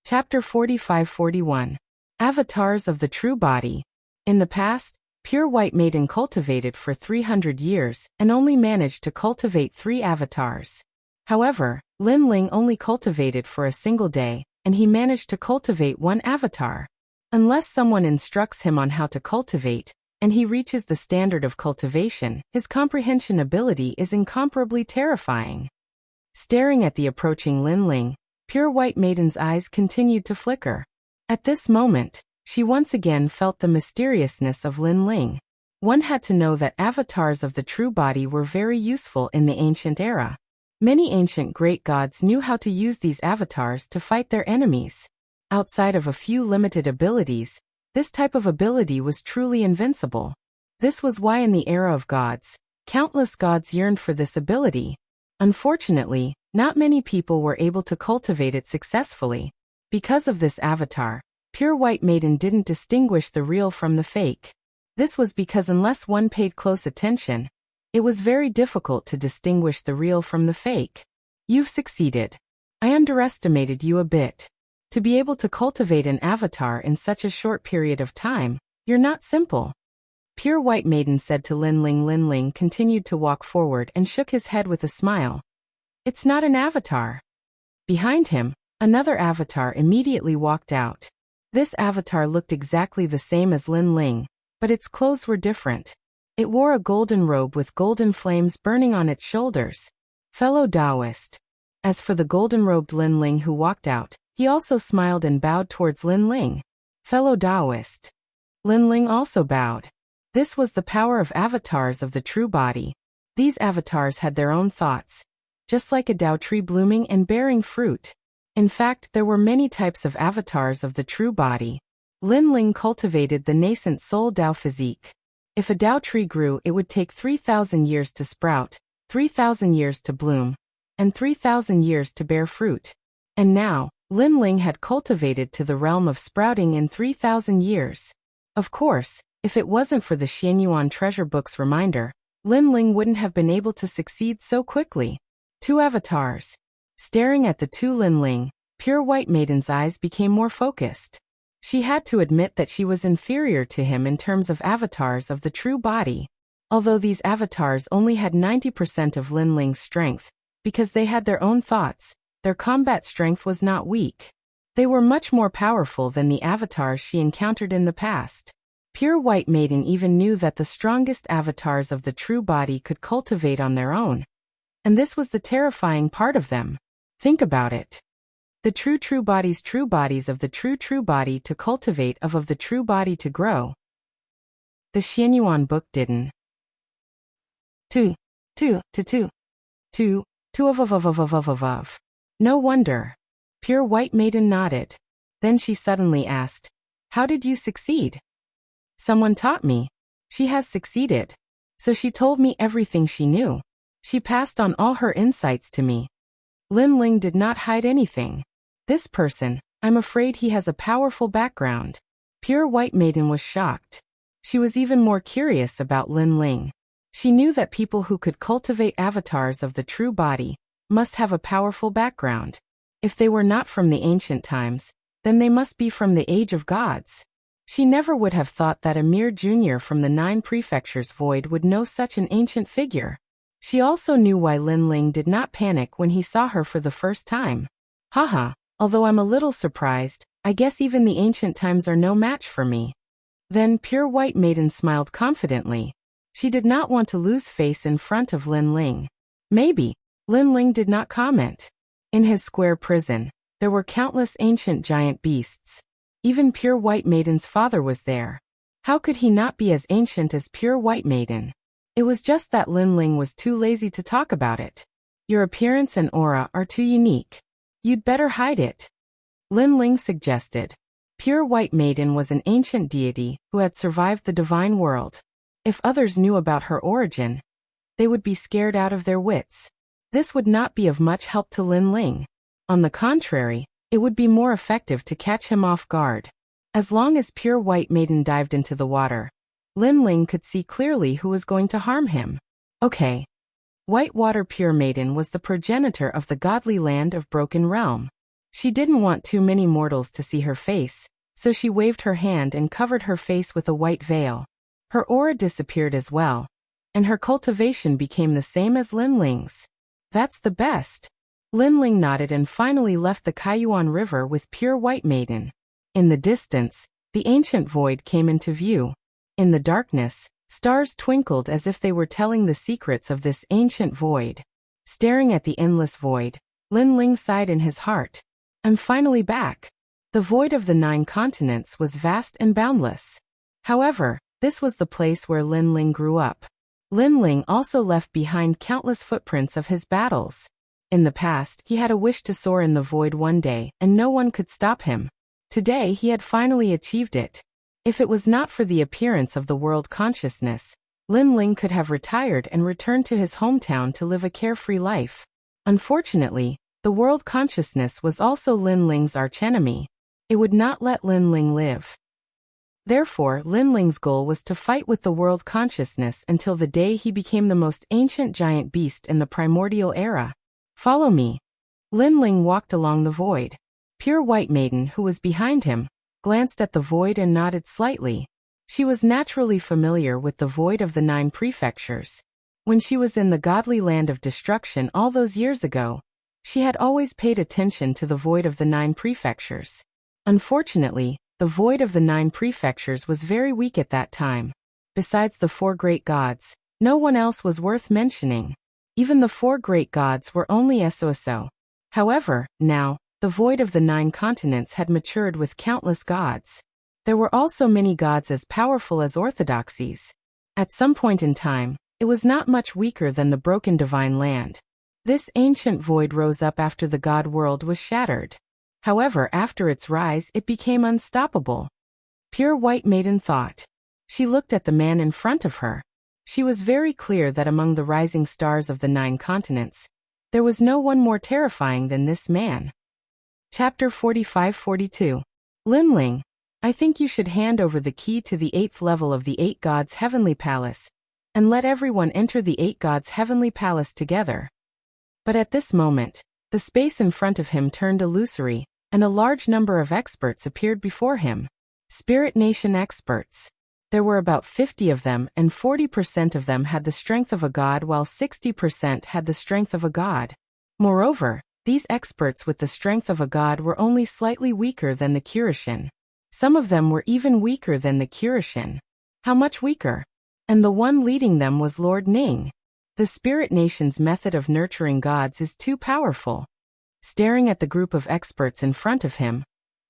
Chapter 45-41. Avatars of the True Body. In the past, Pure White Maiden cultivated for 300 years and only managed to cultivate 3 avatars. However, Lin Ling only cultivated for a single day, and he managed to cultivate 1 avatar. Unless someone instructs him on how to cultivate, and he reaches the standard of cultivation, his comprehension ability is incomparably terrifying. Staring at the approaching Lin Ling, Pure White Maiden's eyes continued to flicker. At this moment, she once again felt the mysteriousness of Lin Ling. One had to know that avatars of the true body were very useful in the ancient era. Many ancient great gods knew how to use these avatars to fight their enemies. Outside of a few limited abilities, this type of ability was truly invincible. This was why in the era of gods, countless gods yearned for this ability. Unfortunately, not many people were able to cultivate it successfully. Because of this avatar, Pure White Maiden didn't distinguish the real from the fake. This was because unless one paid close attention, it was very difficult to distinguish the real from the fake. You've succeeded. I underestimated you a bit. To be able to cultivate an avatar in such a short period of time, you're not simple. Pure White Maiden said to Lin Ling. Lin Ling continued to walk forward and shook his head with a smile. It's not an avatar. Behind him, another avatar immediately walked out. This avatar looked exactly the same as Lin Ling, but its clothes were different. It wore a golden robe with golden flames burning on its shoulders. Fellow Taoist. As for the golden-robed Lin Ling who walked out, he also smiled and bowed towards Lin Ling. Fellow Taoist. Lin Ling also bowed. This was the power of avatars of the true body. These avatars had their own thoughts, just like a Dao tree blooming and bearing fruit. In fact, there were many types of avatars of the true body. Lin Ling cultivated the nascent soul Dao physique. If a Dao tree grew, it would take 3,000 years to sprout, 3,000 years to bloom, and 3,000 years to bear fruit. And now, Lin Ling had cultivated to the realm of sprouting in 3,000 years. Of course, if it wasn't for the Xianyuan treasure book's reminder, Lin Ling wouldn't have been able to succeed so quickly. Two avatars. Staring at the two Lin Ling, Pure White Maiden's eyes became more focused. She had to admit that she was inferior to him in terms of avatars of the true body. Although these avatars only had 90% of Lin Ling's strength, because they had their own thoughts, their combat strength was not weak. They were much more powerful than the avatars she encountered in the past. Pure White Maiden even knew that the strongest avatars of the true body could cultivate on their own. And this was the terrifying part of them. Think about it. The true bodies of the true body to cultivate of the true body to grow. The Xianyuan book didn't. Two of. No wonder. Pure White Maiden nodded. Then she suddenly asked, how did you succeed? Someone taught me. She has succeeded. So she told me everything she knew. She passed on all her insights to me. Lin Ling did not hide anything. This person, I'm afraid he has a powerful background. Pure White Maiden was shocked. She was even more curious about Lin Ling. She knew that people who could cultivate avatars of the true body must have a powerful background. If they were not from the ancient times, then they must be from the age of gods. She never would have thought that a mere junior from the 9 prefectures void would know such an ancient figure. She also knew why Lin Ling did not panic when he saw her for the first time. Haha, although I'm a little surprised, I guess even the ancient times are no match for me. Then Pure White Maiden smiled confidently. She did not want to lose face in front of Lin Ling. Maybe. Lin Ling did not comment. In his square prison, there were countless ancient giant beasts. Even Pure White Maiden's father was there. How could he not be as ancient as Pure White Maiden? It was just that Lin Ling was too lazy to talk about it. Your appearance and aura are too unique. You'd better hide it. Lin Ling suggested. Pure White Maiden was an ancient deity who had survived the divine world. If others knew about her origin, they would be scared out of their wits. This would not be of much help to Lin Ling. On the contrary, it would be more effective to catch him off guard. As long as Pure White Maiden dived into the water, Lin Ling could see clearly who was going to harm him. Okay. Whitewater Pure Maiden was the progenitor of the godly land of Broken Realm. She didn't want too many mortals to see her face, so she waved her hand and covered her face with a white veil. Her aura disappeared as well, and her cultivation became the same as Lin Ling's. That's the best. Lin Ling nodded and finally left the Kaiyuan River with Pure White Maiden. In the distance, the ancient void came into view. In the darkness, stars twinkled as if they were telling the secrets of this ancient void. Staring at the endless void, Lin Ling sighed in his heart. I'm finally back. The void of the 9 continents was vast and boundless. However, this was the place where Lin Ling grew up. Lin Ling also left behind countless footprints of his battles. In the past, he had a wish to soar in the void one day, and no one could stop him. Today he had finally achieved it. If it was not for the appearance of the world consciousness, Lin Ling could have retired and returned to his hometown to live a carefree life. Unfortunately, the world consciousness was also Lin Ling's archenemy. It would not let Lin Ling live. Therefore, Lin Ling's goal was to fight with the world consciousness until the day he became the most ancient giant beast in the primordial era. Follow me. Lin Ling walked along the void. Pure White Maiden, who was behind him, glanced at the void and nodded slightly. She was naturally familiar with the void of the 9 prefectures. When she was in the godly land of destruction all those years ago, she had always paid attention to the void of the 9 prefectures. Unfortunately, the void of the 9 prefectures was very weak at that time. Besides the 4 great gods, no one else was worth mentioning. Even the 4 great gods were only so. However, now, the void of the 9 continents had matured with countless gods. There were also many gods as powerful as orthodoxies. At some point in time, it was not much weaker than the broken divine land. This ancient void rose up after the god world was shattered. However, after its rise, it became unstoppable. Pure White Maiden thought. She looked at the man in front of her. She was very clear that among the rising stars of the 9 continents, there was no one more terrifying than this man. Chapter 45-42. Lin Ling, I think you should hand over the key to the 8th level of the 8 gods' heavenly palace, and let everyone enter the 8 gods' heavenly palace together. But at this moment, the space in front of him turned illusory, and a large number of experts appeared before him. Spirit Nation experts. There were about 50 of them, and 40% of them had the strength of a god while 60% had the strength of a god. Moreover, these experts with the strength of a god were only slightly weaker than the Kurishin. Some of them were even weaker than the Kurishin. How much weaker? And the one leading them was Lord Ning. The Spirit Nation's method of nurturing gods is too powerful. Staring at the group of experts in front of him,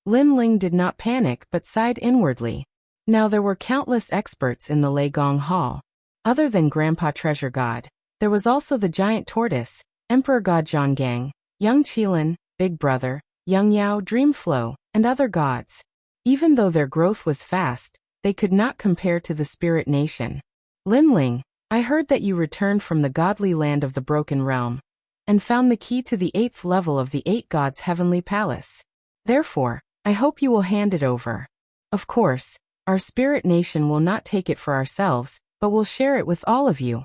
Lin Ling did not panic but sighed inwardly. Now there were countless experts in the Lei Gong Hall. Other than Grandpa Treasure God, there was also the Giant Tortoise, Emperor God Zhonggang, Young Qilin, Big Brother, Young Yao Dreamflow, and other gods. Even though their growth was fast, they could not compare to the Spirit Nation. Lin Ling, I heard that you returned from the godly land of the Broken Realm, and found the key to the 8th level of the 8 gods' heavenly palace. Therefore, I hope you will hand it over. Of course, our Spirit Nation will not take it for ourselves, but will share it with all of you.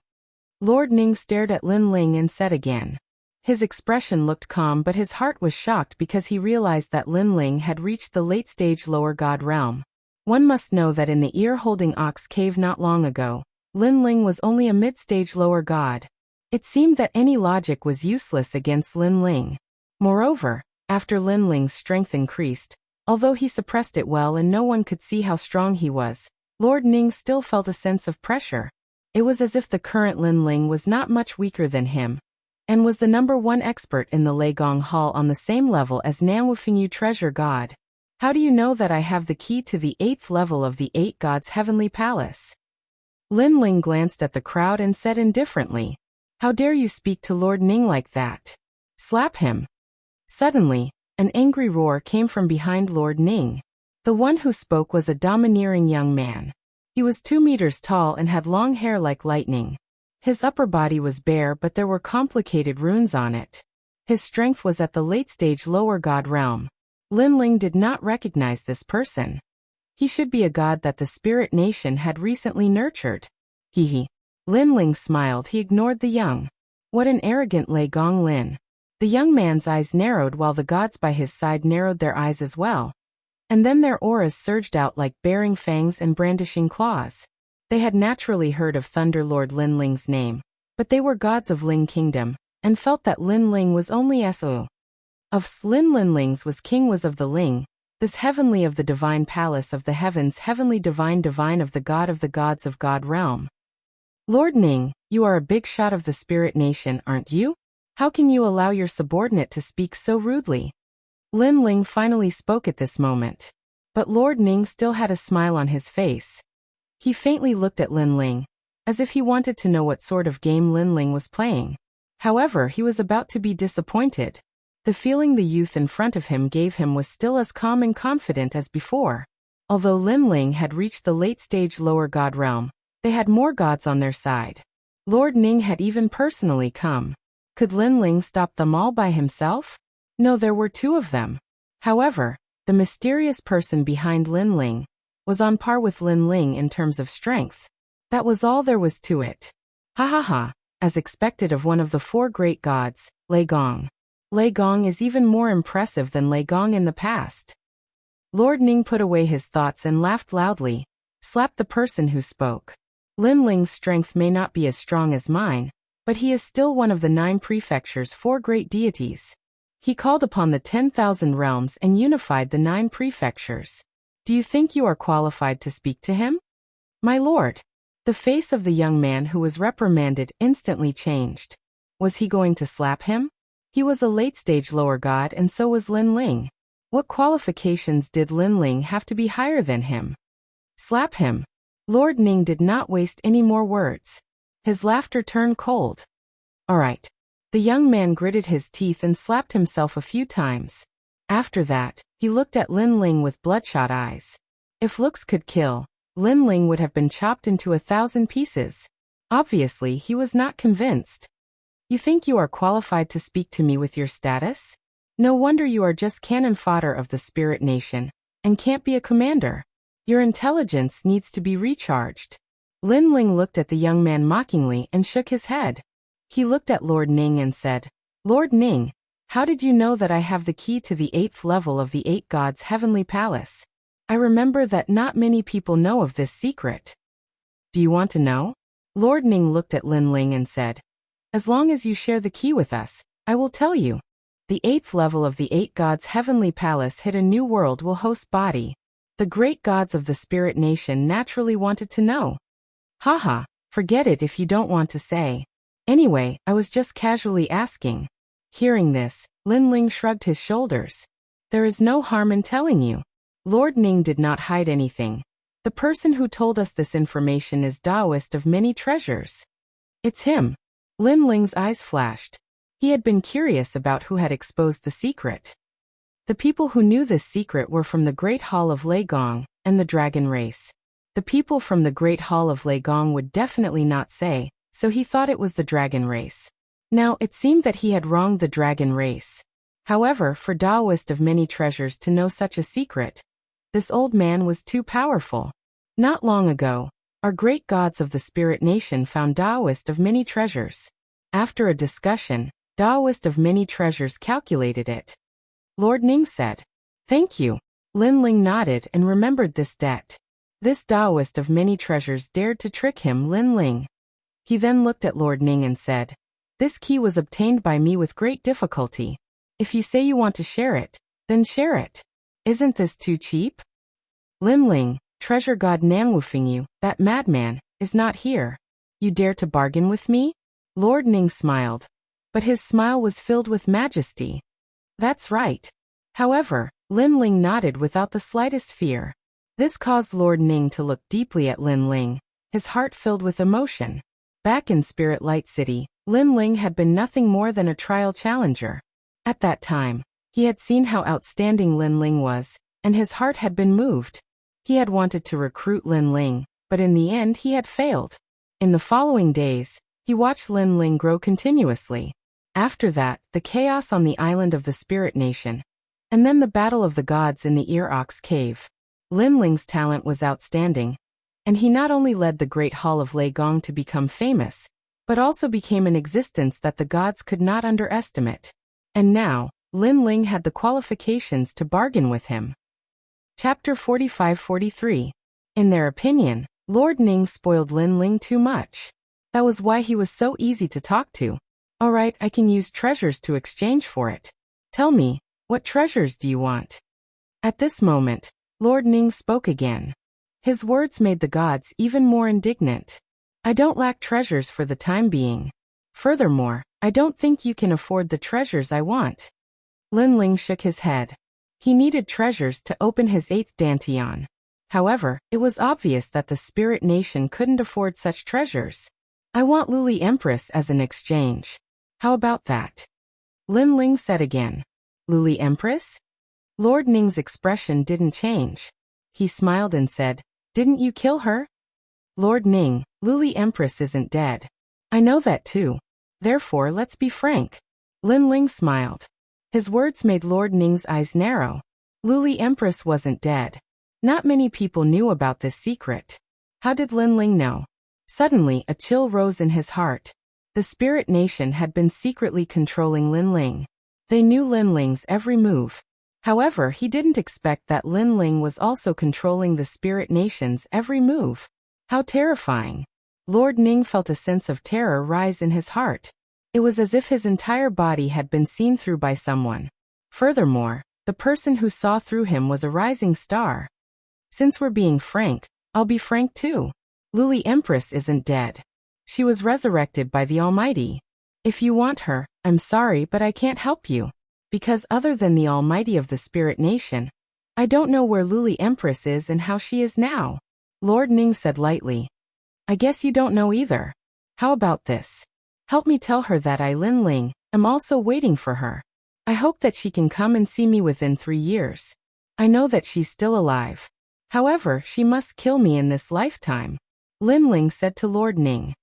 Lord Ning stared at Lin Ling and said again. His expression looked calm, but his heart was shocked because he realized that Lin Ling had reached the late-stage lower god realm. One must know that in the ear-holding ox cave not long ago, Lin Ling was only a mid-stage lower god. It seemed that any logic was useless against Lin Ling. Moreover, after Lin Ling's strength increased, although he suppressed it well and no one could see how strong he was, Lord Ning still felt a sense of pressure. It was as if the current Lin Ling was not much weaker than him, and was the #1 expert in the Lei Gong Hall on the same level as Nanwufingyu Treasure God. How do you know that I have the key to the 8th level of the 8 gods' heavenly palace? Lin Ling glanced at the crowd and said indifferently, How dare you speak to Lord Ning like that? Slap him. Suddenly, an angry roar came from behind Lord Ning. The one who spoke was a domineering young man. He was 2 meters tall and had long hair like lightning. His upper body was bare, but there were complicated runes on it. His strength was at the late-stage lower god realm. Lin Ling did not recognize this person. He should be a god that the Spirit Nation had recently nurtured. Hee. Lin Ling smiled. He ignored the young. What an arrogant Lei Gong Lin. The young man's eyes narrowed while the gods by his side narrowed their eyes as well. And then their auras surged out like bearing fangs and brandishing claws. They had naturally heard of Thunder Lord Lin Ling's name, but they were gods of Ling Kingdom, and felt that Lin Ling was only So. Of Lin Ling's was king was of the Ling, this heavenly of the divine palace of the heavens, heavenly divine of the god of the gods of God realm. Lord Ning, you are a big shot of the Spirit Nation, aren't you? How can you allow your subordinate to speak so rudely? Lin Ling finally spoke at this moment. But Lord Ning still had a smile on his face. He faintly looked at Lin Ling, as if he wanted to know what sort of game Lin Ling was playing. However, he was about to be disappointed. The feeling the youth in front of him gave him was still as calm and confident as before. Although Lin Ling had reached the late-stage lower god realm, they had more gods on their side. Lord Ning had even personally come. Could Lin Ling stop them all by himself? No, there were 2 of them. However, the mysterious person behind Lin Ling, was on par with Lin Ling in terms of strength. That was all there was to it. Ha ha ha, as expected of one of the four great gods, Lei Gong. Lei Gong is even more impressive than Lei Gong in the past. Lord Ning put away his thoughts and laughed loudly, slapped the person who spoke. Lin Ling's strength may not be as strong as mine, but he is still one of the 9 prefectures' 4 great deities. He called upon the 10,000 realms and unified the 9 prefectures. Do you think you are qualified to speak to him? My lord. The face of the young man who was reprimanded instantly changed. Was he going to slap him? He was a late-stage lower god and so was Lin Ling. What qualifications did Lin Ling have to be higher than him? Slap him. Lord Ning did not waste any more words. His laughter turned cold. All right. The young man gritted his teeth and slapped himself a few times. After that, he looked at Lin Ling with bloodshot eyes. If looks could kill, Lin Ling would have been chopped into 1,000 pieces. Obviously, he was not convinced. You think you are qualified to speak to me with your status? No wonder you are just cannon fodder of the Spirit Nation, and can't be a commander. Your intelligence needs to be recharged. Lin Ling looked at the young man mockingly and shook his head. He looked at Lord Ning and said, Lord Ning, how did you know that I have the key to the 8th level of the 8 gods' heavenly palace? I remember that not many people know of this secret. Do you want to know? Lord Ning looked at Lin Ling and said, as long as you share the key with us, I will tell you. The 8th level of the 8 gods' heavenly palace hid a new world will host body. The great gods of the Spirit Nation naturally wanted to know. Haha, forget it if you don't want to say. Anyway, I was just casually asking. Hearing this, Lin Ling shrugged his shoulders. There is no harm in telling you. Lord Ning did not hide anything. The person who told us this information is Taoist of many treasures. It's him. Lin Ling's eyes flashed. He had been curious about who had exposed the secret. The people who knew this secret were from the Great Hall of Lei Gong and the Dragon Race. The people from the Great Hall of Lei Gong would definitely not say, so he thought it was the Dragon Race. Now, it seemed that he had wronged the Dragon Race. However, for Taoist of many treasures to know such a secret, this old man was too powerful. Not long ago, our great gods of the Spirit Nation found Taoist of many treasures. After a discussion, Taoist of many treasures calculated it. Lord Ning said, thank you. Lin Ling nodded and remembered this debt. This Taoist of many treasures dared to trick him, Lin Ling. He then looked at Lord Ning and said, this key was obtained by me with great difficulty. If you say you want to share it, then share it. Isn't this too cheap? Lin Ling, treasure god Nanwufingyu, that madman, is not here. You dare to bargain with me? Lord Ning smiled. But his smile was filled with majesty. That's right. However, Lin Ling nodded without the slightest fear. This caused Lord Ning to look deeply at Lin Ling, his heart filled with emotion. Back in Spirit Light City, Lin Ling had been nothing more than a trial challenger. At that time, he had seen how outstanding Lin Ling was, and his heart had been moved. He had wanted to recruit Lin Ling, but in the end he had failed. In the following days, he watched Lin Ling grow continuously. After that, the chaos on the island of the Spirit Nation, and then the battle of the gods in the Ear Ox Cave. Lin Ling's talent was outstanding, and he not only led the Great Hall of Lei Gong to become famous, but also became an existence that the gods could not underestimate. And now, Lin Ling had the qualifications to bargain with him. Chapter 45-43. In their opinion, Lord Ning spoiled Lin Ling too much. That was why he was so easy to talk to. Alright, I can use treasures to exchange for it. Tell me, what treasures do you want? At this moment, Lord Ning spoke again. His words made the gods even more indignant. I don't lack treasures for the time being. Furthermore, I don't think you can afford the treasures I want. Lin Ling shook his head. He needed treasures to open his 8th dantian. However, it was obvious that the Spirit Nation couldn't afford such treasures. I want Luli Empress as an exchange. How about that? Lin Ling said again. Luli Empress? Lord Ning's expression didn't change. He smiled and said, didn't you kill her? Lord Ning, Luli Empress isn't dead. I know that too. Therefore, let's be frank. Lin Ling smiled. His words made Lord Ning's eyes narrow. Luli Empress wasn't dead. Not many people knew about this secret. How did Lin Ling know? Suddenly, a chill rose in his heart. The Spirit Nation had been secretly controlling Lin Ling. They knew Lin Ling's every move. However, he didn't expect that Lin Ling was also controlling the Spirit Nation's every move. How terrifying! Lord Ning felt a sense of terror rise in his heart. It was as if his entire body had been seen through by someone. Furthermore, the person who saw through him was a rising star. Since we're being frank, I'll be frank too. Luli Empress isn't dead. She was resurrected by the Almighty. If you want her, I'm sorry, but I can't help you. Because other than the Almighty of the Spirit Nation, I don't know where Luli Empress is and how she is now. Lord Ning said lightly. I guess you don't know either. How about this? Help me tell her that I, Lin Ling, am also waiting for her. I hope that she can come and see me within 3 years. I know that she's still alive. However, she must kill me in this lifetime. Lin Ling said to Lord Ning.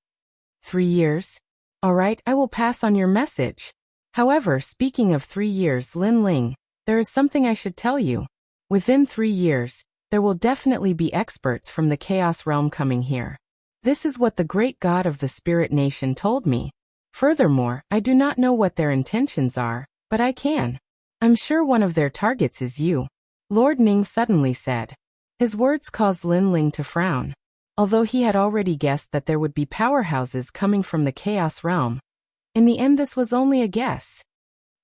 3 years? All right, I will pass on your message. However, speaking of 3 years, Lin Ling, there is something I should tell you. Within 3 years, there will definitely be experts from the Chaos Realm coming here. This is what the great god of the Spirit Nation told me. Furthermore, I do not know what their intentions are, but I can. I'm sure one of their targets is you. Lord Ning suddenly said. His words caused Lin Ling to frown. Although he had already guessed that there would be powerhouses coming from the Chaos Realm, in the end this was only a guess.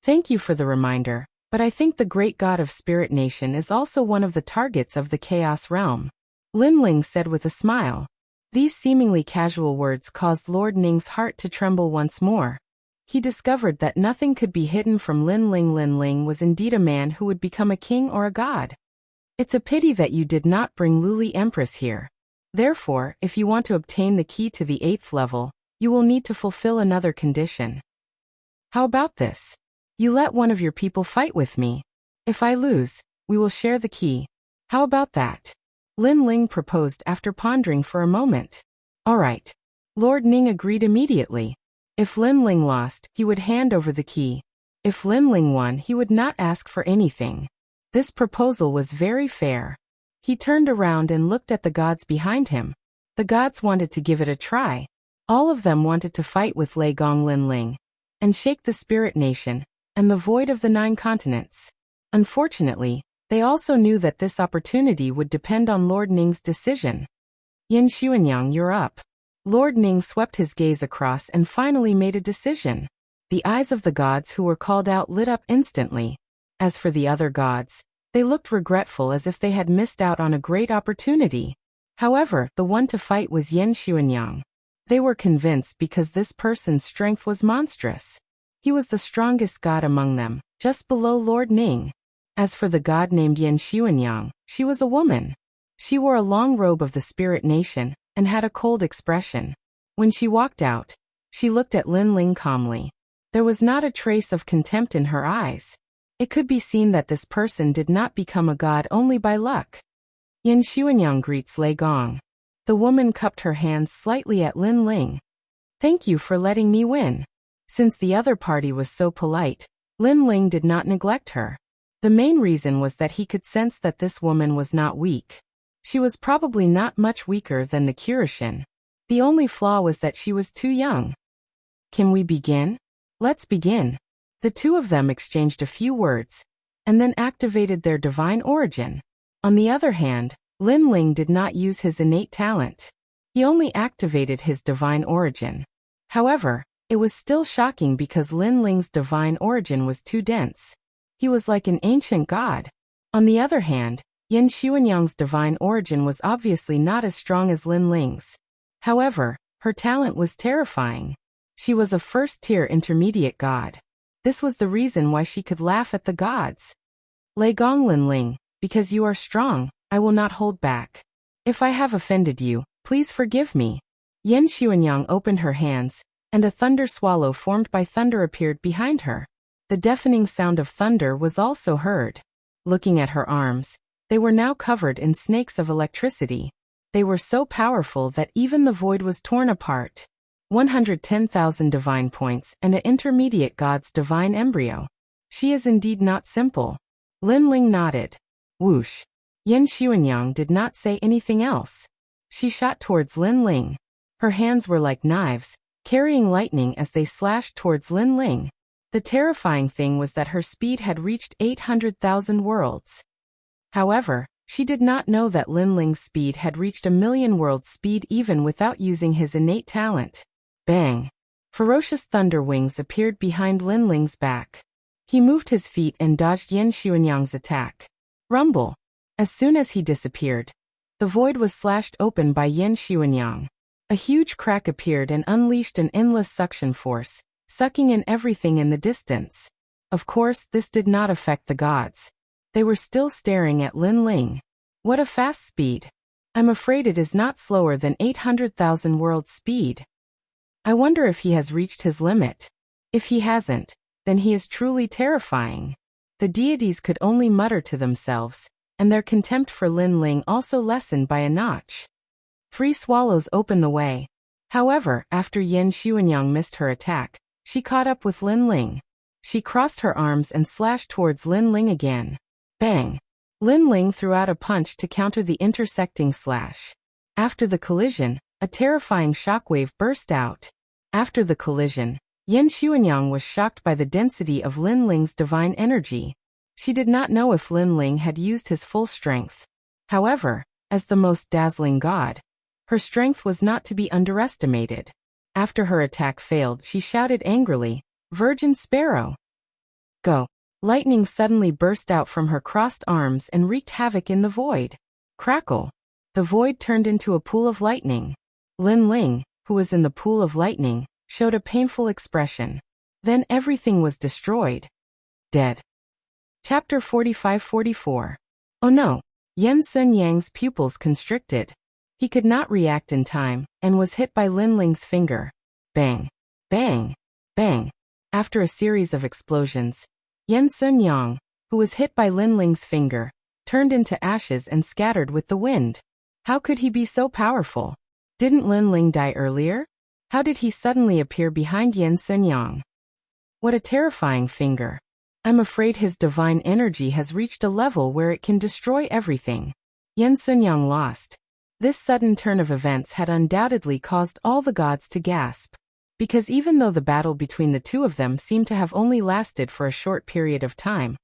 Thank you for the reminder, but I think the great god of Spirit Nation is also one of the targets of the Chaos Realm. Lin Ling said with a smile. These seemingly casual words caused Lord Ning's heart to tremble once more. He discovered that nothing could be hidden from Lin Ling. Lin Ling was indeed a man who would become a king or a god. It's a pity that you did not bring Luli Empress here. Therefore, if you want to obtain the key to the 8th level, you will need to fulfill another condition. How about this? You let one of your people fight with me. If I lose, we will share the key. How about that? Lin Ling proposed after pondering for a moment. All right. Lord Ning agreed immediately. If Lin Ling lost, he would hand over the key. If Lin Ling won, he would not ask for anything. This proposal was very fair. He turned around and looked at the gods behind him. The gods wanted to give it a try. All of them wanted to fight with Lei Gong Lin Ling and shake the Spirit Nation and the void of the 9 continents. Unfortunately, they also knew that this opportunity would depend on Lord Ning's decision. Yin Xuanyang, you're up. Lord Ning swept his gaze across and finally made a decision. The eyes of the gods who were called out lit up instantly. As for the other gods, they looked regretful as if they had missed out on a great opportunity. However, the one to fight was Yin Xuanyang. They were convinced because this person's strength was monstrous. He was the strongest god among them, just below Lord Ning. As for the god named Yin Xuanyang, she was a woman. She wore a long robe of the Spirit Nation and had a cold expression. When she walked out, she looked at Lin Ling calmly. There was not a trace of contempt in her eyes. It could be seen that this person did not become a god only by luck. Yin Xuanyang greets Lei Gong. The woman cupped her hands slightly at Lin Ling. Thank you for letting me win. Since the other party was so polite, Lin Ling did not neglect her. The main reason was that he could sense that this woman was not weak. She was probably not much weaker than the Kurishin. The only flaw was that she was too young. Can we begin? Let's begin. The two of them exchanged a few words, and then activated their divine origin. On the other hand, Lin Ling did not use his innate talent. He only activated his divine origin. However, it was still shocking because Lin Ling's divine origin was too dense. He was like an ancient god. On the other hand, Yin Xuanyang's divine origin was obviously not as strong as Lin Ling's. However, her talent was terrifying. She was a first-tier intermediate god. This was the reason why she could laugh at the gods. Lei Gong Lin Ling, because you are strong, I will not hold back. If I have offended you, please forgive me. Yin Xuanyang opened her hands, and a thunder swallow formed by thunder appeared behind her. The deafening sound of thunder was also heard. Looking at her arms, they were now covered in snakes of electricity. They were so powerful that even the void was torn apart. 110,000 divine points and an intermediate god's divine embryo. She is indeed not simple. Lin Ling nodded. Whoosh. Yan Xuanyang did not say anything else. She shot towards Lin Ling. Her hands were like knives, carrying lightning as they slashed towards Lin Ling. The terrifying thing was that her speed had reached 800,000 worlds. However, she did not know that Lin Ling's speed had reached 1,000,000 worlds speed even without using his innate talent. Bang! Ferocious thunder wings appeared behind Lin Ling's back. He moved his feet and dodged Yan Xuanyang's attack. Rumble! As soon as he disappeared, the void was slashed open by Yan Xuanyang. A huge crack appeared and unleashed an endless suction force, sucking in everything in the distance. Of course, this did not affect the gods. They were still staring at Lin Ling. What a fast speed! I'm afraid it is not slower than 800,000 world speed. I wonder if he has reached his limit. If he hasn't, then he is truly terrifying. The deities could only mutter to themselves, and their contempt for Lin Ling also lessened by a notch. 3 swallows opened the way. However, after Yan Xuanyang missed her attack, she caught up with Lin Ling. She crossed her arms and slashed towards Lin Ling again. Bang! Lin Ling threw out a punch to counter the intersecting slash. After the collision, a terrifying shockwave burst out. After the collision, Yan Xuanyang was shocked by the density of Lin Ling's divine energy. She did not know if Lin Ling had used his full strength. However, as the most dazzling god, her strength was not to be underestimated. After her attack failed, she shouted angrily, "Virgin Sparrow! Go!" Lightning suddenly burst out from her crossed arms and wreaked havoc in the void. Crackle! The void turned into a pool of lightning. Lin Ling, who was in the pool of lightning, showed a painful expression. Then everything was destroyed. Dead. Chapter 45-44. Oh no! Yan Xuanyang's pupils constricted. He could not react in time, and was hit by Lin Ling's finger. Bang! Bang! Bang! After a series of explosions, Yan Xuanyang, who was hit by Lin Ling's finger, turned into ashes and scattered with the wind. How could he be so powerful? Didn't Lin Ling die earlier? How did he suddenly appear behind Yan Xuanyang? What a terrifying finger. I'm afraid his divine energy has reached a level where it can destroy everything. Yan Xuanyang lost. This sudden turn of events had undoubtedly caused all the gods to gasp. Because even though the battle between the two of them seemed to have only lasted for a short period of time,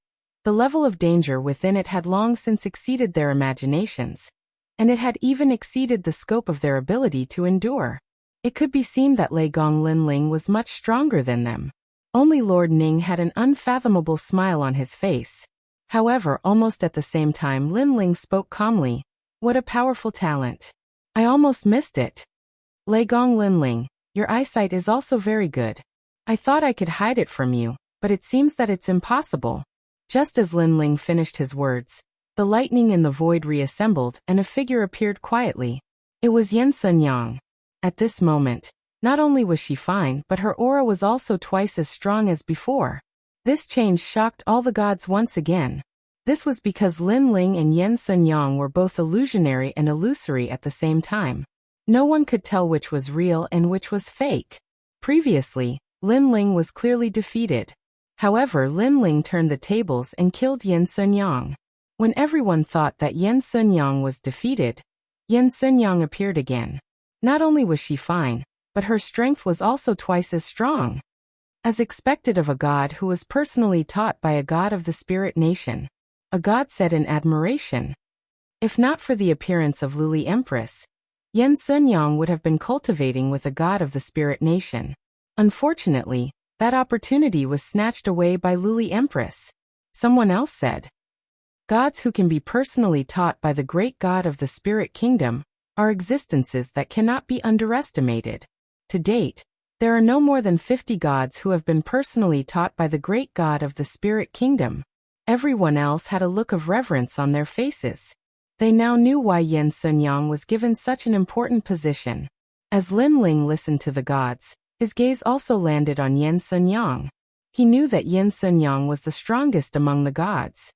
the level of danger within it had long since exceeded their imaginations, and it had even exceeded the scope of their ability to endure. It could be seen that Lei Gong Lin Ling was much stronger than them. Only Lord Ning had an unfathomable smile on his face. However, almost at the same time Lin Ling spoke calmly. What a powerful talent. I almost missed it. Lei Gong Lin Ling, your eyesight is also very good. I thought I could hide it from you, but it seems that it's impossible. Just as Lin Ling finished his words, the lightning in the void reassembled and a figure appeared quietly. It was Yan Xuanyang. At this moment, not only was she fine, but her aura was also twice as strong as before. This change shocked all the gods once again. This was because Lin Ling and Yan Xuanyang were both illusionary and illusory at the same time. No one could tell which was real and which was fake. Previously, Lin Ling was clearly defeated. However, Lin Ling turned the tables and killed Yan Xuanyang. When everyone thought that Yan Xuanyang was defeated, Yan Xuanyang appeared again. Not only was she fine, but her strength was also twice as strong. As expected of a god who was personally taught by a god of the spirit nation, a god said in admiration. If not for the appearance of Luli Empress, Yan Xuanyang would have been cultivating with a god of the spirit nation. Unfortunately, that opportunity was snatched away by Luli Empress. Someone else said, gods who can be personally taught by the great god of the spirit kingdom are existences that cannot be underestimated. To date, there are no more than 50 gods who have been personally taught by the great god of the spirit kingdom. Everyone else had a look of reverence on their faces. They now knew why Yan Xuanyang was given such an important position. As Lin Ling listened to the gods, his gaze also landed on Yan Xuanyang. He knew that Yan Xuanyang was the strongest among the gods.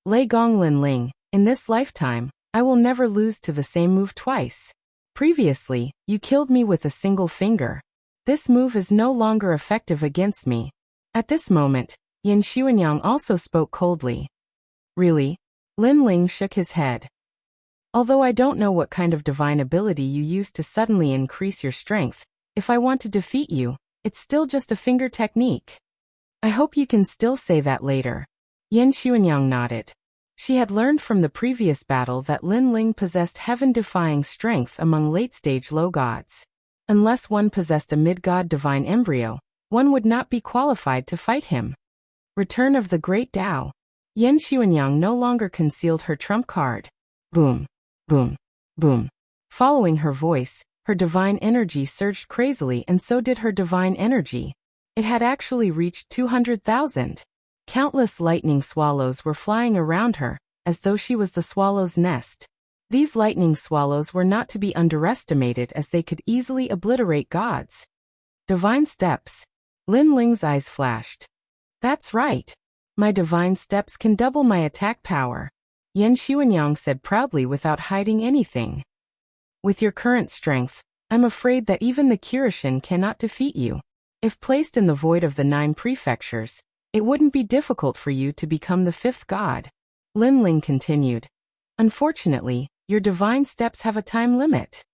Lei Gong Lin Ling, in this lifetime, I will never lose to the same move twice. Previously, you killed me with a single finger. This move is no longer effective against me. At this moment, Yan Xuanyang also spoke coldly. Really? Lin Ling shook his head. Although I don't know what kind of divine ability you use to suddenly increase your strength, if I want to defeat you, it's still just a finger technique. I hope you can still say that later. Yan Xuanyang nodded. She had learned from the previous battle that Lin Ling possessed heaven-defying strength among late-stage low gods. Unless one possessed a mid-god divine embryo, one would not be qualified to fight him. Return of the Great Tao. Yan Xuanyang no longer concealed her trump card. Boom, boom, boom. Following her voice, her divine energy surged crazily, and so did her divine energy. It had actually reached 200,000. Countless lightning swallows were flying around her, as though she was the swallow's nest. These lightning swallows were not to be underestimated, as they could easily obliterate gods. Divine steps. Lin Ling's eyes flashed. That's right. My divine steps can double my attack power. Yan Xuanyang said proudly without hiding anything. With your current strength, I'm afraid that even the Kirishin cannot defeat you. If placed in the void of the 9 prefectures, it wouldn't be difficult for you to become the 5th god. Lin Ling continued. Unfortunately, your divine steps have a time limit.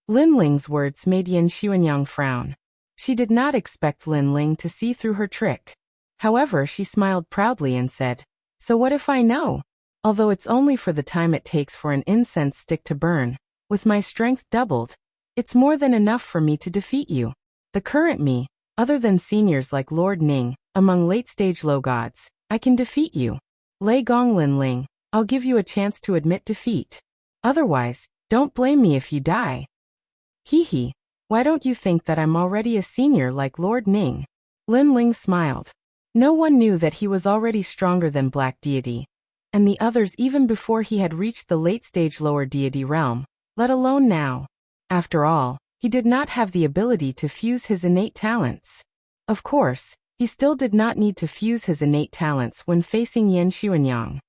Lin Ling's words made Yan Xuanyang frown. She did not expect Lin Ling to see through her trick. However, she smiled proudly and said, So what if I know? Although it's only for the time it takes for an incense stick to burn, with my strength doubled, it's more than enough for me to defeat you. The current me, other than seniors like Lord Ning, among late-stage low gods, I can defeat you. Lei Gong Lin Ling, I'll give you a chance to admit defeat. Otherwise, don't blame me if you die. Hee hee, why don't you think that I'm already a senior like Lord Ning? Lin Ling smiled. No one knew that he was already stronger than Black Deity, and the others even before he had reached the late-stage lower deity realm, let alone now. After all, he did not have the ability to fuse his innate talents. Of course, he still did not need to fuse his innate talents when facing Yan Xuanyang.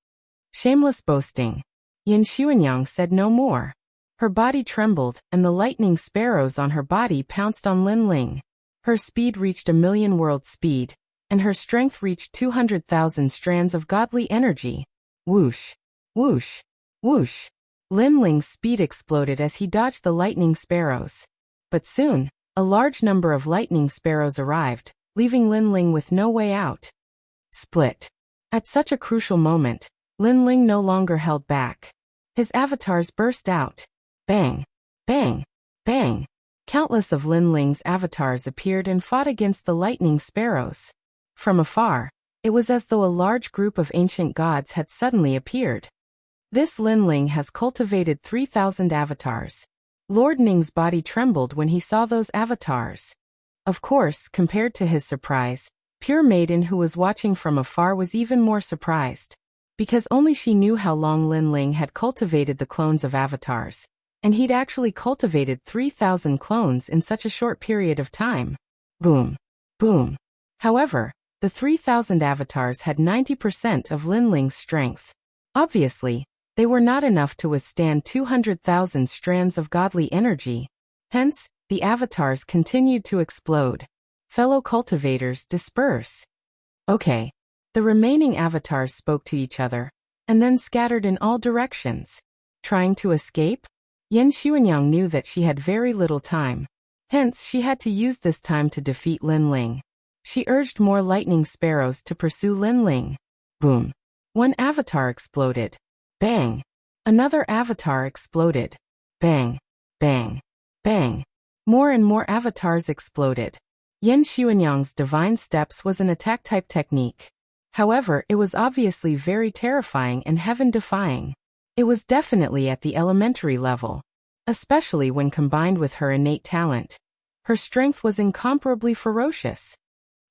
Shameless boasting. Yan Xuanyang said no more. Her body trembled, and the lightning sparrows on her body pounced on Lin Ling. Her speed reached 1,000,000 world speed, and her strength reached 200,000 strands of godly energy. Whoosh, whoosh, whoosh. Lin Ling's speed exploded as he dodged the lightning sparrows. But soon, a large number of lightning sparrows arrived, leaving Lin Ling with no way out. Split. At such a crucial moment, Lin Ling no longer held back. His avatars burst out. Bang, bang, bang. Countless of Lin Ling's avatars appeared and fought against the lightning sparrows. From afar, it was as though a large group of ancient gods had suddenly appeared. This Lin Ling has cultivated 3,000 avatars. Lord Ning's body trembled when he saw those avatars. Of course, compared to his surprise, Pure Maiden, who was watching from afar, was even more surprised. Because only she knew how long Lin Ling had cultivated the clones of avatars, and he'd actually cultivated 3,000 clones in such a short period of time. Boom. Boom. However, the 3,000 avatars had 90% of Lin Ling's strength. Obviously, they were not enough to withstand 200,000 strands of godly energy. Hence, the avatars continued to explode. Fellow cultivators, disperse. Okay. The remaining avatars spoke to each other, and then scattered in all directions. Trying to escape? Yan Xuanyang knew that she had very little time. Hence, she had to use this time to defeat Lin Ling. She urged more lightning sparrows to pursue Lin Ling. Boom. One avatar exploded. Bang. Another avatar exploded. Bang. Bang. Bang. More and more avatars exploded. Yan Xuanyang's divine steps was an attack-type technique. However, it was obviously very terrifying and heaven-defying. It was definitely at the elementary level, especially when combined with her innate talent. Her strength was incomparably ferocious.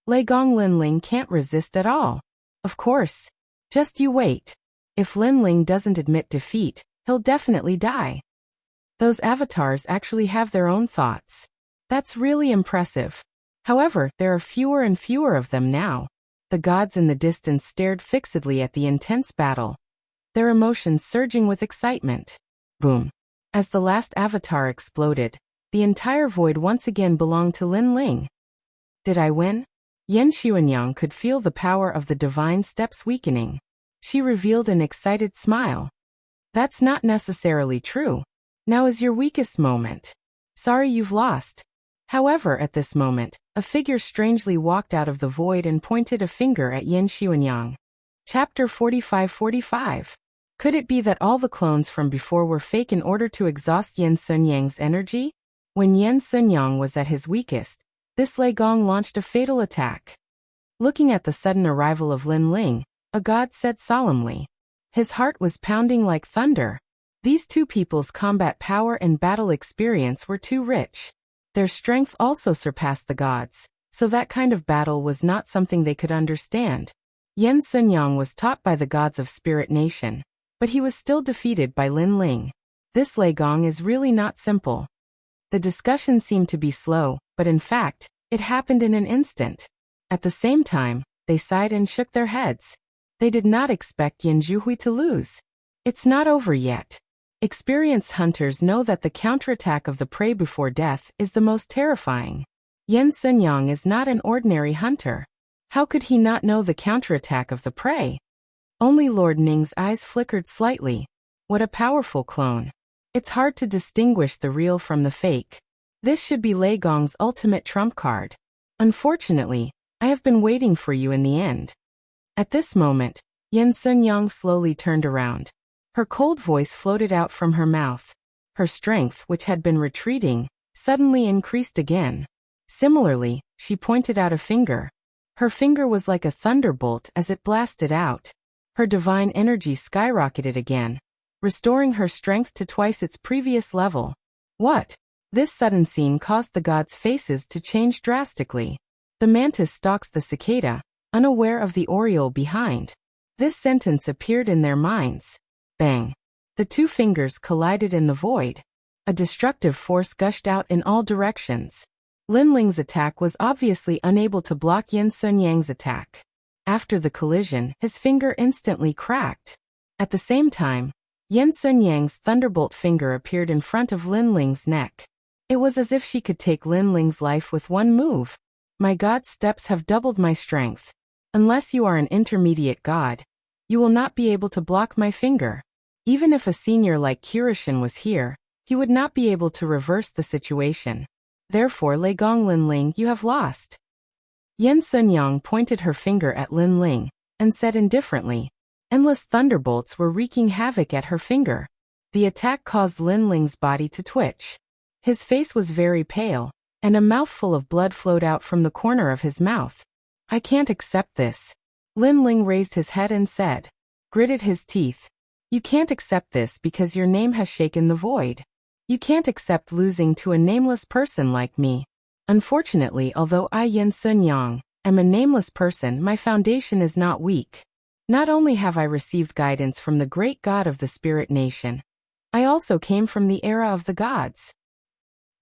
Lei Gong Lin Ling can't resist at all. Of course. Just you wait. If Lin Ling doesn't admit defeat, he'll definitely die. Those avatars actually have their own thoughts. That's really impressive. However, there are fewer and fewer of them now. The gods in the distance stared fixedly at the intense battle, their emotions surging with excitement. Boom. As the last avatar exploded, the entire void once again belonged to Lin Ling. Did I win? Yan Xuanyang could feel the power of the divine steps weakening. She revealed an excited smile. That's not necessarily true. Now is your weakest moment. Sorry you've lost. However, at this moment, a figure strangely walked out of the void and pointed a finger at Yin Xuanyang. Chapter 45-45. Could it be that all the clones from before were fake in order to exhaust Yin Xuanyang's energy? When Yin Xuanyang was at his weakest, this Lei Gong launched a fatal attack. Looking at the sudden arrival of Lin Ling, a god said solemnly. His heart was pounding like thunder. These two people's combat power and battle experience were too rich. Their strength also surpassed the gods, so that kind of battle was not something they could understand. Yin Xuanyang was taught by the gods of Spirit Nation, but he was still defeated by Lin Ling. This Lei Gong is really not simple. The discussion seemed to be slow, but in fact, it happened in an instant. At the same time, they sighed and shook their heads. They did not expect Yin Zhuhui to lose. It's not over yet. Experienced hunters know that the counterattack of the prey before death is the most terrifying. Yin Xuanyang is not an ordinary hunter. How could he not know the counterattack of the prey? Only Lord Ning's eyes flickered slightly. What a powerful clone. It's hard to distinguish the real from the fake. This should be Lei Gong's ultimate trump card. Unfortunately, I have been waiting for you in the end. At this moment, Yin Xuanyang slowly turned around. Her cold voice floated out from her mouth. Her strength, which had been retreating, suddenly increased again. Similarly, she pointed out a finger. Her finger was like a thunderbolt as it blasted out. Her divine energy skyrocketed again, restoring her strength to twice its previous level. What? This sudden scene caused the gods' faces to change drastically. The mantis stalks the cicada, unaware of the oriole behind. This sentence appeared in their minds. Bang! The two fingers collided in the void. A destructive force gushed out in all directions. Lin Ling's attack was obviously unable to block Yin Xuanyang's attack. After the collision, his finger instantly cracked. At the same time, Yin Xuanyang's thunderbolt finger appeared in front of Lin Ling's neck. It was as if she could take Lin Ling's life with one move. My god steps have doubled my strength. Unless you are an intermediate god, you will not be able to block my finger. Even if a senior like Kirishin was here, he would not be able to reverse the situation. Therefore, Lei Gong Lin Ling, you have lost. Yin Xuanyang pointed her finger at Lin Ling and said indifferently. Endless thunderbolts were wreaking havoc at her finger. The attack caused Lin Ling's body to twitch. His face was very pale, and a mouthful of blood flowed out from the corner of his mouth. I can't accept this. Lin Ling raised his head and said, gritted his teeth. You can't accept this because your name has shaken the void. You can't accept losing to a nameless person like me. Unfortunately, although I Yin Xuanyang am a nameless person, my foundation is not weak. Not only have I received guidance from the great god of the Spirit Nation, I also came from the era of the gods.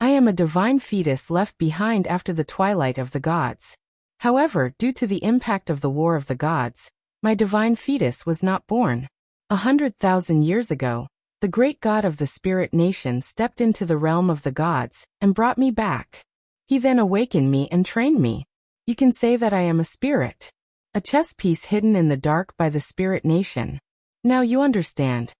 I am a divine fetus left behind after the twilight of the gods. However, due to the impact of the War of the Gods, my divine fetus was not born. 100,000 years ago, the great god of the Spirit Nation stepped into the realm of the gods and brought me back. He then awakened me and trained me. You can say that I am a spirit. A chess piece hidden in the dark by the Spirit Nation. Now you understand.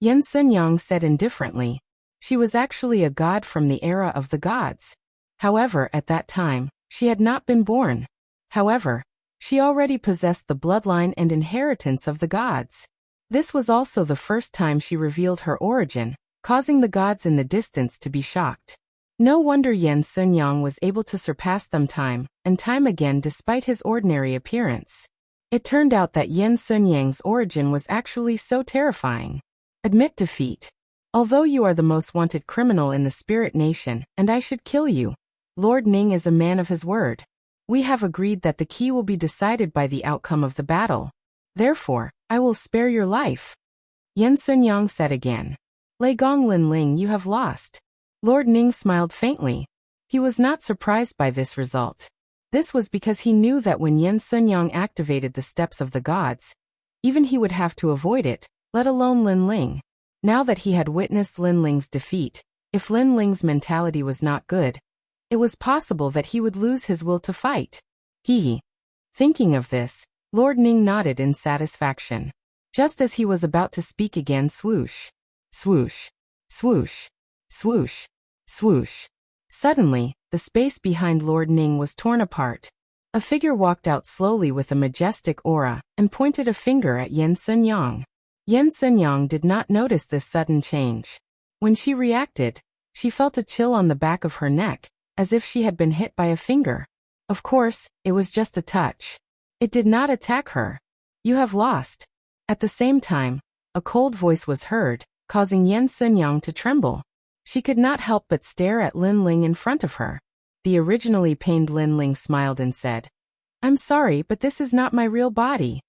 Yin Xuanyang said indifferently. She was actually a god from the era of the gods. However, at that time, she had not been born. However, she already possessed the bloodline and inheritance of the gods. This was also the first time she revealed her origin, causing the gods in the distance to be shocked. No wonder Yin Xuanyang was able to surpass them time and time again despite his ordinary appearance. It turned out that Yin Xuanyang's origin was actually so terrifying. Admit defeat. Although you are the most wanted criminal in the Spirit Nation, and I should kill you, Lord Ning is a man of his word. We have agreed that the key will be decided by the outcome of the battle. Therefore, I will spare your life. Yin Xuanyang said again. Lei Gong Lin Ling, you have lost. Lord Ning smiled faintly. He was not surprised by this result. This was because he knew that when Yin Xuanyang activated the steps of the gods, even he would have to avoid it, let alone Lin Ling. Now that he had witnessed Lin Ling's defeat, if Lin Ling's mentality was not good, it was possible that he would lose his will to fight. Thinking of this, Lord Ning nodded in satisfaction. Just as he was about to speak again, swoosh, swoosh, swoosh, swoosh, swoosh. Suddenly, the space behind Lord Ning was torn apart. A figure walked out slowly with a majestic aura and pointed a finger at Yen Sunyang. Yen Sunyang did not notice this sudden change. When she reacted, she felt a chill on the back of her neck, as if she had been hit by a finger. Of course, it was just a touch. It did not attack her. You have lost. At the same time, a cold voice was heard, causing Yen Sunyang to tremble. She could not help but stare at Lin Ling in front of her. The originally pained Lin Ling smiled and said, "I'm sorry, but this is not my real body."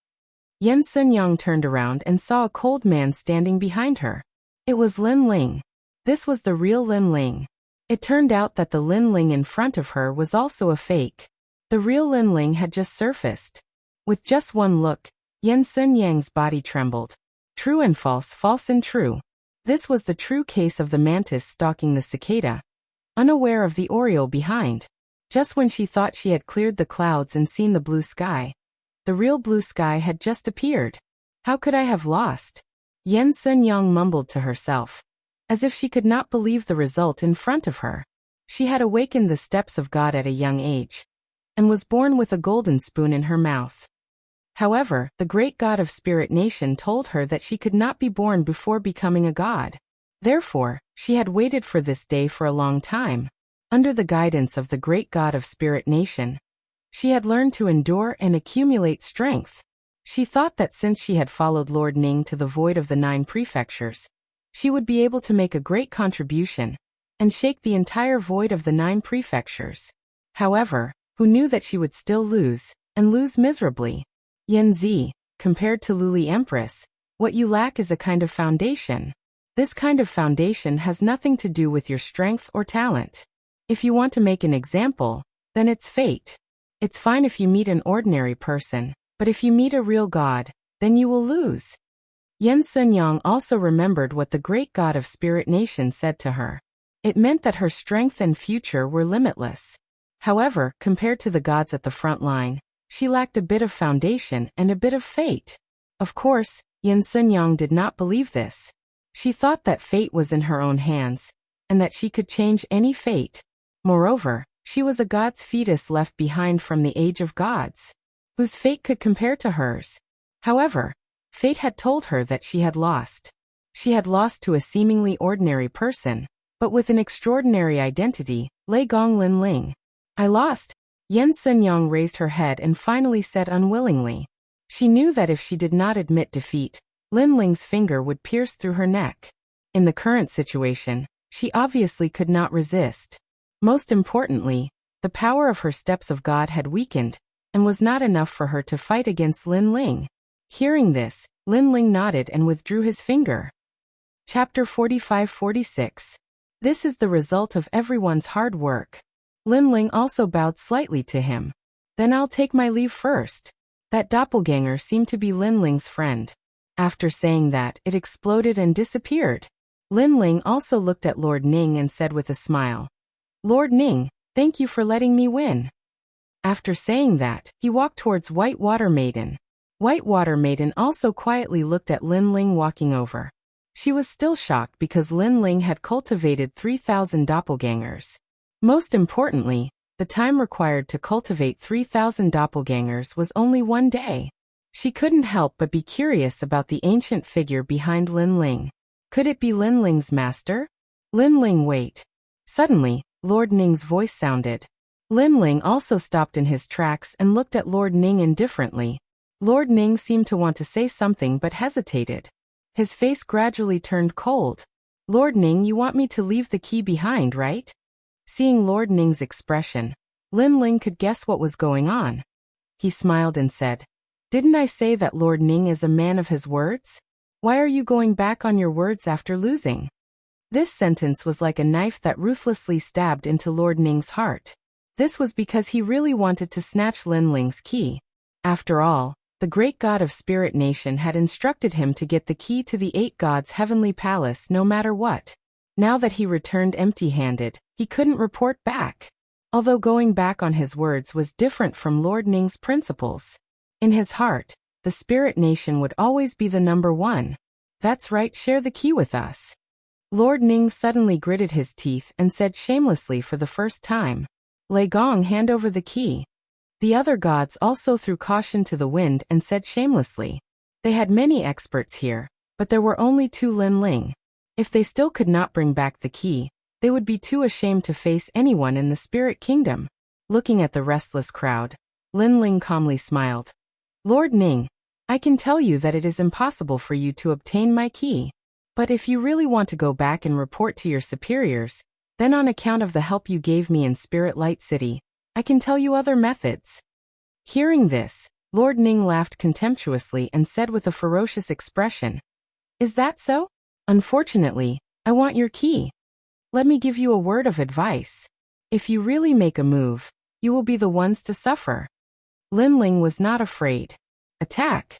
Yen Sunyang turned around and saw a cold man standing behind her. It was Lin Ling. This was the real Lin Ling. It turned out that the Lin Ling in front of her was also a fake. The real Lin Ling had just surfaced. With just one look, Yen Sunyang's body trembled. True and false, false and true. This was the true case of the mantis stalking the cicada, unaware of the oriole behind. Just when she thought she had cleared the clouds and seen the blue sky, the real blue sky had just appeared. How could I have lost? Yen Sunyang mumbled to herself, as if she could not believe the result in front of her. She had awakened the steps of God at a young age, and was born with a golden spoon in her mouth. However, the great god of Spirit Nation told her that she could not be born before becoming a god. Therefore, she had waited for this day for a long time. Under the guidance of the great god of Spirit Nation, she had learned to endure and accumulate strength. She thought that since she had followed Lord Ning to the void of the 9 prefectures, she would be able to make a great contribution and shake the entire void of the 9 prefectures. However, who knew that she would still lose, and lose miserably? Yen Zi, compared to Luli Empress, what you lack is a kind of foundation. This kind of foundation has nothing to do with your strength or talent. If you want to make an example, then it's fate. It's fine if you meet an ordinary person, but if you meet a real god, then you will lose. Yen Sunyang also remembered what the great god of Spirit Nation said to her. It meant that her strength and future were limitless. However, compared to the gods at the front line, she lacked a bit of foundation and a bit of fate. Of course, Yen Sunyang did not believe this. She thought that fate was in her own hands, and that she could change any fate. Moreover, she was a god's fetus left behind from the age of gods, whose fate could compare to hers. However, fate had told her that she had lost. She had lost to a seemingly ordinary person, but with an extraordinary identity, Lei Gong Lin Ling. I lost. Yen Sunyang raised her head and finally said unwillingly. She knew that if she did not admit defeat, Lin Ling's finger would pierce through her neck. In the current situation, she obviously could not resist. Most importantly, the power of her steps of God had weakened, and was not enough for her to fight against Lin Ling. Hearing this, Lin Ling nodded and withdrew his finger. Chapter 45-46. This is the result of everyone's hard work. Lin Ling also bowed slightly to him. Then I'll take my leave first. That doppelganger seemed to be Lin Ling's friend. After saying that, it exploded and disappeared. Lin Ling also looked at Lord Ning and said with a smile, Lord Ning, thank you for letting me win. After saying that, he walked towards White Water Maiden. White Water Maiden also quietly looked at Lin Ling walking over. She was still shocked because Lin Ling had cultivated 3,000 doppelgangers. Most importantly, the time required to cultivate 3,000 doppelgangers was only 1 day. She couldn't help but be curious about the ancient figure behind Lin Ling. Could it be Lin Ling's master? Lin Ling, wait. Suddenly, Lord Ning's voice sounded. Lin Ling also stopped in his tracks and looked at Lord Ning indifferently. Lord Ning seemed to want to say something but hesitated. His face gradually turned cold. Lord Ning, you want me to leave the key behind, right? Seeing Lord Ning's expression, Lin Ling could guess what was going on. He smiled and said, Didn't I say that Lord Ning is a man of his words? Why are you going back on your words after losing? This sentence was like a knife that ruthlessly stabbed into Lord Ning's heart. This was because he really wanted to snatch Lin Ling's key. After all, the great god of Spirit Nation had instructed him to get the key to the 8 gods' heavenly palace no matter what. Now that he returned empty-handed, he couldn't report back. Although going back on his words was different from Lord Ning's principles. In his heart, the spirit nation would always be the number one. That's right, share the key with us. Lord Ning suddenly gritted his teeth and said shamelessly for the first time. Lei Gong, hand over the key. The other gods also threw caution to the wind and said shamelessly. They had many experts here, but there were only 2 Lin Ling. If they still could not bring back the key, they would be too ashamed to face anyone in the spirit kingdom. Looking at the restless crowd, Lin Ling calmly smiled. Lord Ning, I can tell you that it is impossible for you to obtain my key. But if you really want to go back and report to your superiors, then on account of the help you gave me in Spirit Light City, I can tell you other methods. Hearing this, Lord Ning laughed contemptuously and said with a ferocious expression, Is that so? Unfortunately, I want your key. Let me give you a word of advice. If you really make a move, you will be the ones to suffer. Lin Ling was not afraid. Attack!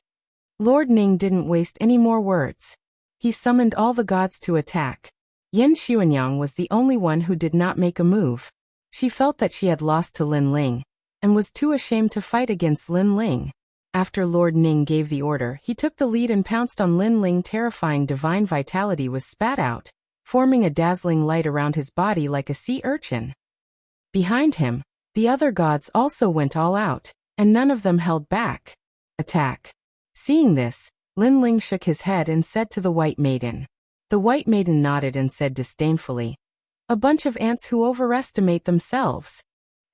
Lord Ning didn't waste any more words. He summoned all the gods to attack. Yan Xuanyang was the only one who did not make a move. She felt that she had lost to Lin Ling, and was too ashamed to fight against Lin Ling. After Lord Ning gave the order, he took the lead and pounced on Lin Ling. Terrifying divine vitality was spat out, forming a dazzling light around his body like a sea urchin. Behind him, the other gods also went all out, and none of them held back. Attack! Seeing this, Lin Ling shook his head and said to the White Maiden. The White Maiden nodded and said disdainfully, A bunch of ants who overestimate themselves.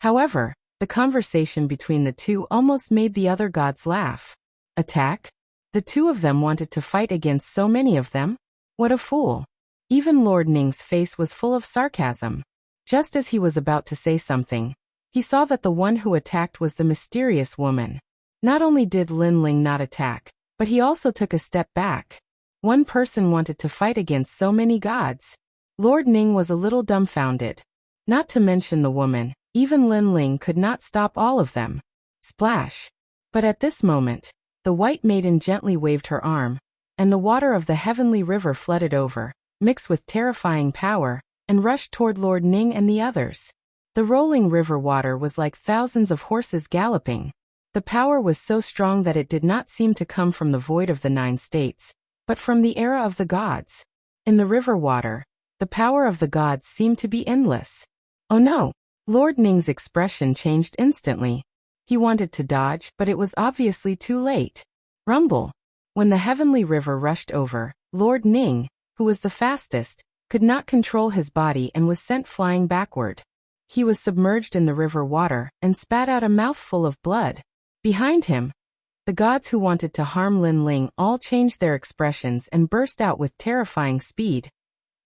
However, the conversation between the two almost made the other gods laugh. Attack? The 2 of them wanted to fight against so many of them? What a fool! Even Lord Ning's face was full of sarcasm. Just as he was about to say something, he saw that the one who attacked was the mysterious woman. Not only did Lin Ling not attack, but he also took a step back. One person wanted to fight against so many gods. Lord Ning was a little dumbfounded. Not to mention the woman, even Lin Ling could not stop all of them. Splash! But at this moment, the White Maiden gently waved her arm, and the water of the heavenly river flooded over, mixed with terrifying power, and rushed toward Lord Ning and the others. The rolling river water was like thousands of horses galloping. The power was so strong that it did not seem to come from the void of the 9 states, but from the era of the gods. In the river water, the power of the gods seemed to be endless. Oh no! Lord Ning's expression changed instantly. He wanted to dodge, but it was obviously too late. Rumble! When the heavenly river rushed over, Lord Ning, who was the fastest, could not control his body and was sent flying backward. He was submerged in the river water and spat out a mouthful of blood. Behind him, the gods who wanted to harm Lin Ling all changed their expressions and burst out with terrifying speed,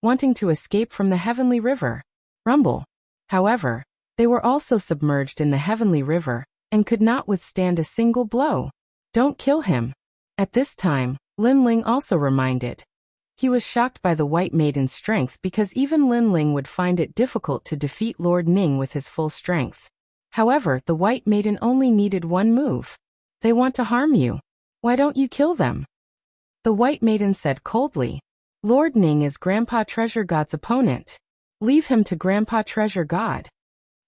wanting to escape from the heavenly river. Rumble! However, they were also submerged in the heavenly river and could not withstand a single blow. Don't kill him. At this time, Lin Ling also reminded. He was shocked by the White Maiden's strength because even Lin Ling would find it difficult to defeat Lord Ning with his full strength. However, the White Maiden only needed one move. They want to harm you. Why don't you kill them? The White Maiden said coldly. Lord Ning is Grandpa Treasure God's opponent. Leave him to Grandpa Treasure God.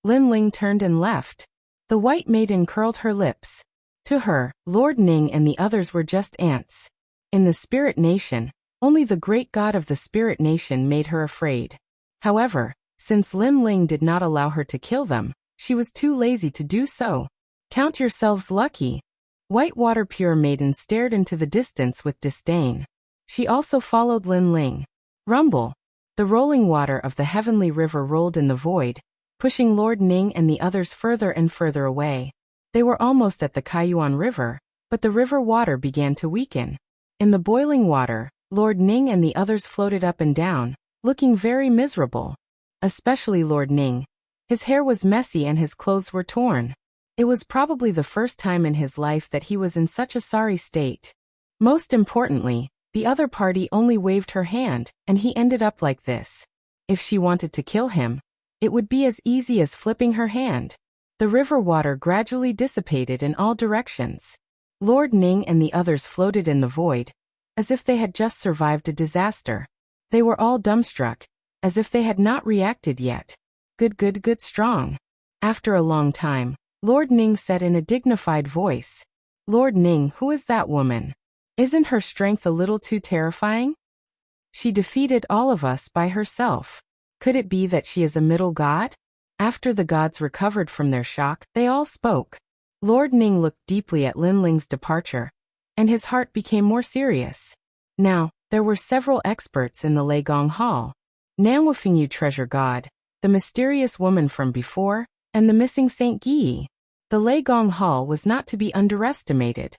Lin Ling turned and left. The White Maiden curled her lips. To her, Lord Ning and the others were just ants. In the Spirit Nation, only the great god of the Spirit Nation made her afraid. However, since Lin Ling did not allow her to kill them, she was too lazy to do so. Count yourselves lucky. Whitewater Pure Maiden stared into the distance with disdain. She also followed Lin Ling. Rumble! The rolling water of the heavenly river rolled in the void, pushing Lord Ning and the others further and further away. They were almost at the Kaiyuan River, but the river water began to weaken. In the boiling water, Lord Ning and the others floated up and down, looking very miserable. Especially Lord Ning. His hair was messy and his clothes were torn. It was probably the first time in his life that he was in such a sorry state. Most importantly, the other party only waved her hand, and he ended up like this. If she wanted to kill him, it would be as easy as flipping her hand. The river water gradually dissipated in all directions. Lord Ning and the others floated in the void, as if they had just survived a disaster. They were all dumbstruck, as if they had not reacted yet. Good, strong. After a long time, Lord Ning said in a dignified voice, Lord Ning, who is that woman? Isn't her strength a little too terrifying? She defeated all of us by herself. Could it be that she is a middle god? After the gods recovered from their shock, they all spoke. Lord Ning looked deeply at Lin Ling's departure, and his heart became more serious. Now, there were several experts in the Leigong Hall. Nanwufingyu treasure god, the mysterious woman from before, and the missing Saint Yi. The Leigong Hall was not to be underestimated.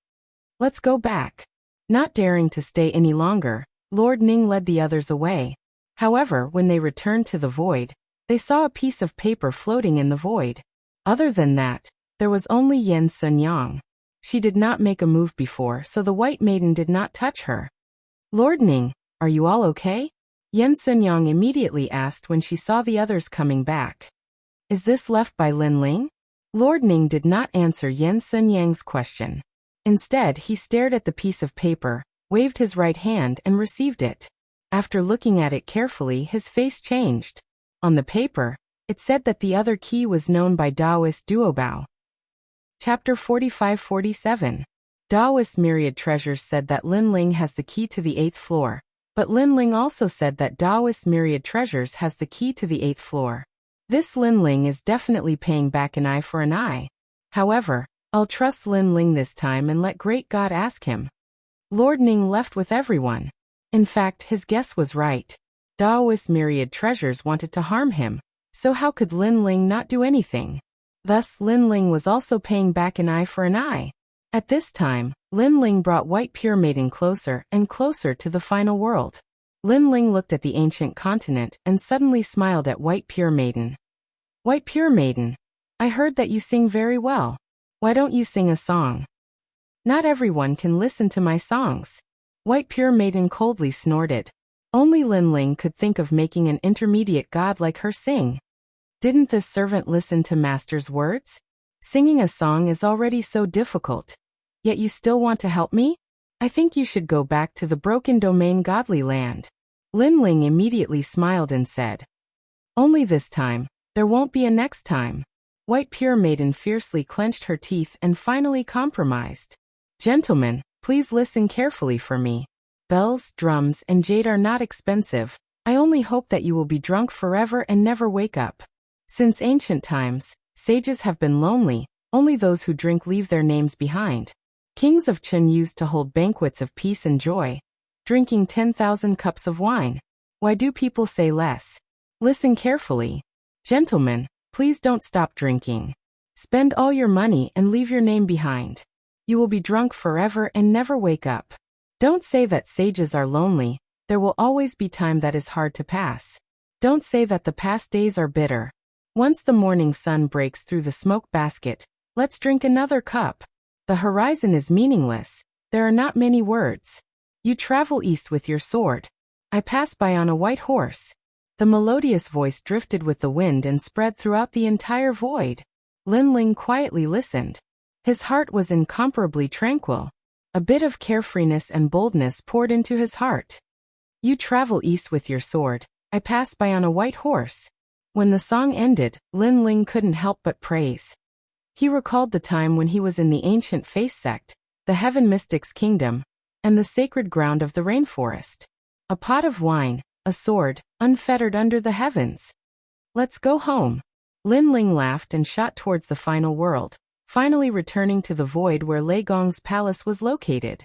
Let's go back. Not daring to stay any longer, Lord Ning led the others away. However, when they returned to the void, they saw a piece of paper floating in the void. Other than that, there was only Yen Sunyang. She did not make a move before, so the white maiden did not touch her. Lord Ning, are you all okay? Yen Sunyang immediately asked when she saw the others coming back. Is this left by Lin Ling? Lord Ning did not answer Yen Sunyang's question. Instead, he stared at the piece of paper, waved his right hand and received it. After looking at it carefully, his face changed. On the paper, it said that the other key was known by Taoist Duobao. Chapter 45-47. Taoist Myriad Treasures said that Lin Ling has the key to the 8th floor, but Lin Ling also said that Taoist Myriad Treasures has the key to the 8th floor. This Lin Ling is definitely paying back an eye for an eye. However, I'll trust Lin Ling this time and let Great God ask him. Lord Ning left with everyone. In fact, his guess was right. Taoist Myriad Treasures wanted to harm him, so how could Lin Ling not do anything? Thus, Lin Ling was also paying back an eye for an eye. At this time, Lin Ling brought White Pure Maiden closer and closer to the final world. Lin Ling looked at the ancient continent and suddenly smiled at White Pure Maiden. White Pure Maiden, I heard that you sing very well. Why don't you sing a song? Not everyone can listen to my songs. White Pure Maiden coldly snorted. Only Lin Ling could think of making an intermediate god like her sing. Didn't this servant listen to Master's words? Singing a song is already so difficult. Yet you still want to help me? I think you should go back to the broken domain godly land. Lin Ling immediately smiled and said. Only this time. There won't be a next time. White Pure Maiden fiercely clenched her teeth and finally compromised. Gentlemen, please listen carefully for me. Bells, drums, and jade are not expensive. I only hope that you will be drunk forever and never wake up. Since ancient times, sages have been lonely. Only those who drink leave their names behind. Kings of Chen used to hold banquets of peace and joy, drinking 10,000 cups of wine. Why do people say less? Listen carefully. Gentlemen, please don't stop drinking. Spend all your money and leave your name behind. You will be drunk forever and never wake up. Don't say that sages are lonely. There will always be time that is hard to pass. Don't say that the past days are bitter. Once the morning sun breaks through the smoke basket, let's drink another cup. The horizon is meaningless. There are not many words. You travel east with your sword. I pass by on a white horse. The melodious voice drifted with the wind and spread throughout the entire void. Lin Ling quietly listened. His heart was incomparably tranquil. A bit of carefreeness and boldness poured into his heart. You travel east with your sword. I pass by on a white horse. When the song ended, Lin Ling couldn't help but praise. He recalled the time when he was in the ancient Face sect, the Heaven Mystics Kingdom, and the sacred ground of the rainforest. A pot of wine, a sword, unfettered under the heavens. Let's go home. Lin Ling laughed and shot towards the final world, finally returning to the void where Leigong's palace was located.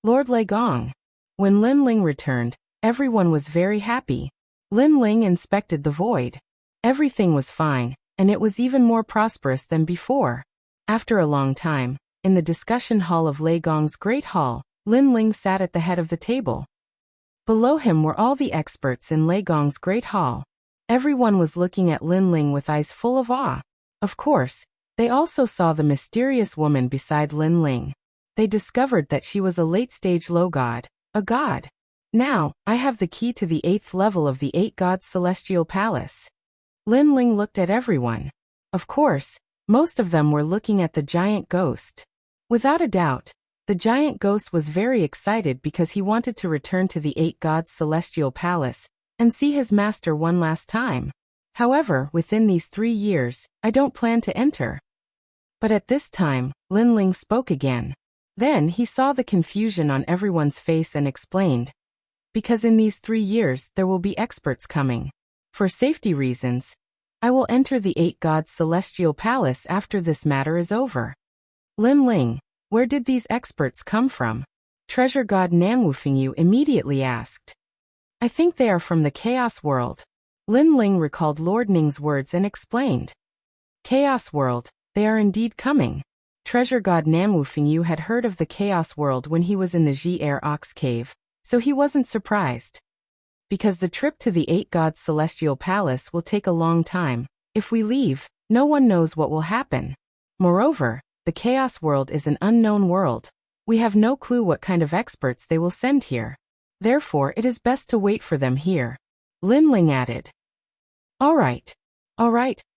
Lord Leigong. When Lin Ling returned, everyone was very happy. Lin Ling inspected the void. Everything was fine, and it was even more prosperous than before. After a long time, in the discussion hall of Leigong's Great Hall, Lin Ling sat at the head of the table. Below him were all the experts in Leigong's Great Hall. Everyone was looking at Lin Ling with eyes full of awe. Of course, they also saw the mysterious woman beside Lin Ling. They discovered that she was a late-stage low god, a god. Now, I have the key to the 8th level of the 8 gods' celestial palace. Lin Ling looked at everyone. Of course, most of them were looking at the giant ghost. Without a doubt, the giant ghost was very excited because he wanted to return to the 8 gods' celestial palace and see his master one last time. However, within these 3 years, I don't plan to enter. But at this time, Lin Ling spoke again. Then he saw the confusion on everyone's face and explained, because in these 3 years there will be experts coming. For safety reasons, I will enter the 8 gods' celestial palace after this matter is over. Lin Ling, where did these experts come from? Treasure God Nanwufingyu immediately asked. I think they are from the Chaos World. Lin Ling recalled Lord Ning's words and explained. Chaos World, they are indeed coming. Treasure God Nanwufingyu had heard of the Chaos World when he was in the Ji-Er Ox Cave, so he wasn't surprised. Because the trip to the 8 gods' celestial palace will take a long time. If we leave, no one knows what will happen. Moreover, the Chaos World is an unknown world. We have no clue what kind of experts they will send here. Therefore, it is best to wait for them here. Lin Ling added. All right,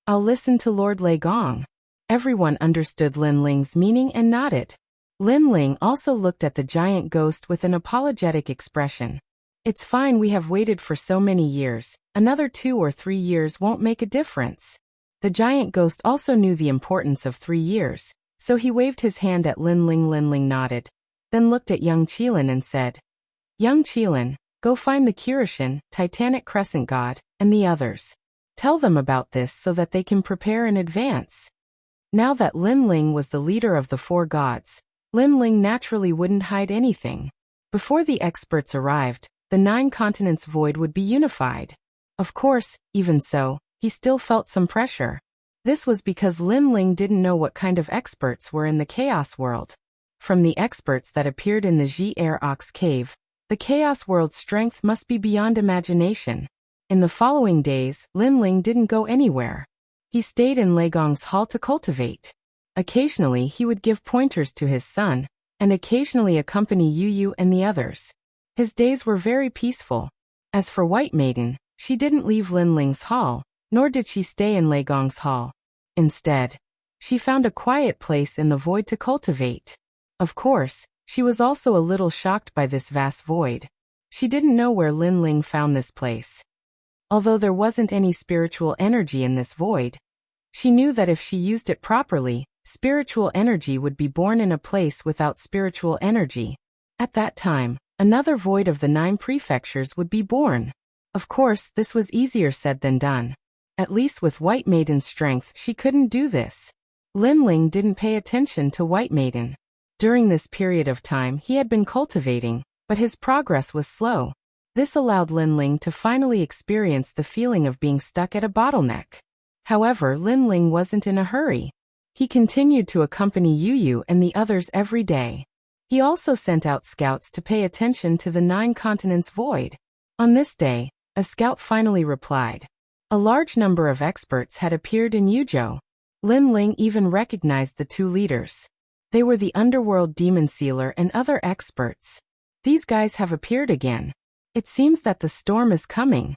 I'll listen to Lord Lei Gong. Everyone understood Lin Ling's meaning and nodded. Lin Ling also looked at the giant ghost with an apologetic expression. It's fine, we have waited for so many years. Another 2 or 3 years won't make a difference. The giant ghost also knew the importance of 3 years, so he waved his hand at Lin Ling. Lin Ling nodded, then looked at young Qilin and said, Young Qilin, go find the Kirishin, Titanic Crescent God, and the others. Tell them about this so that they can prepare in advance. Now that Lin Ling was the leader of the 4 gods, Lin Ling naturally wouldn't hide anything. Before the experts arrived, the 9 continents void would be unified. Of course, even so, he still felt some pressure. This was because Lin Ling didn't know what kind of experts were in the Chaos World. From the experts that appeared in the Ji-Er Ox Cave, the Chaos World's strength must be beyond imagination. In the following days, Lin Ling didn't go anywhere. He stayed in Lei Gong's hall to cultivate. Occasionally he would give pointers to his son, and occasionally accompany Yu Yu and the others. His days were very peaceful. As for White Maiden, she didn't leave Lin Ling's hall, nor did she stay in Lei Gong's hall. Instead, she found a quiet place in the void to cultivate. Of course, she was also a little shocked by this vast void. She didn't know where Lin Ling found this place. Although there wasn't any spiritual energy in this void, she knew that if she used it properly, spiritual energy would be born in a place without spiritual energy. At that time, another void of the 9 prefectures would be born. Of course, this was easier said than done. At least with White Maiden's strength, she couldn't do this. Lin Ling didn't pay attention to White Maiden. During this period of time, he had been cultivating, but his progress was slow. This allowed Lin Ling to finally experience the feeling of being stuck at a bottleneck. However, Lin Ling wasn't in a hurry. He continued to accompany Yu Yu and the others every day. He also sent out scouts to pay attention to the 9 continents void. On this day, a scout finally replied. A large number of experts had appeared in Yuzhou. Lin Ling even recognized the 2 leaders. They were the underworld demon sealer and other experts. These guys have appeared again. It seems that the storm is coming.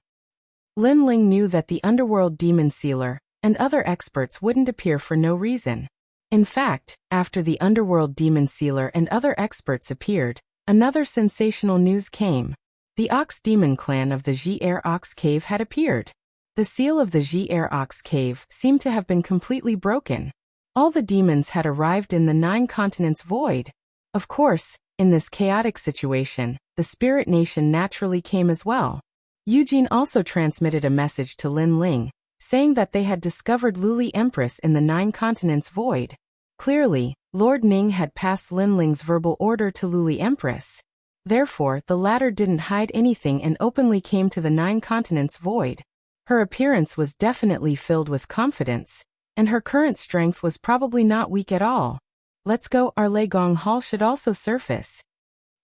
Lin Ling knew that the underworld demon sealer and other experts wouldn't appear for no reason. In fact, after the underworld demon sealer and other experts appeared, another sensational news came. The Ox Demon clan of the Ji-Er Ox Cave had appeared. The seal of the Ji-Er Ox Cave seemed to have been completely broken. All the demons had arrived in the 9 continents void. Of course, in this chaotic situation, the Spirit Nation naturally came as well. Eugene also transmitted a message to Lin Ling, saying that they had discovered Luli Empress in the 9 continents void. Clearly, Lord Ning had passed Lin Ling's verbal order to Luli Empress. Therefore, the latter didn't hide anything and openly came to the 9 continents void. Her appearance was definitely filled with confidence, and her current strength was probably not weak at all. Let's go, our Lei Gong Hall should also surface.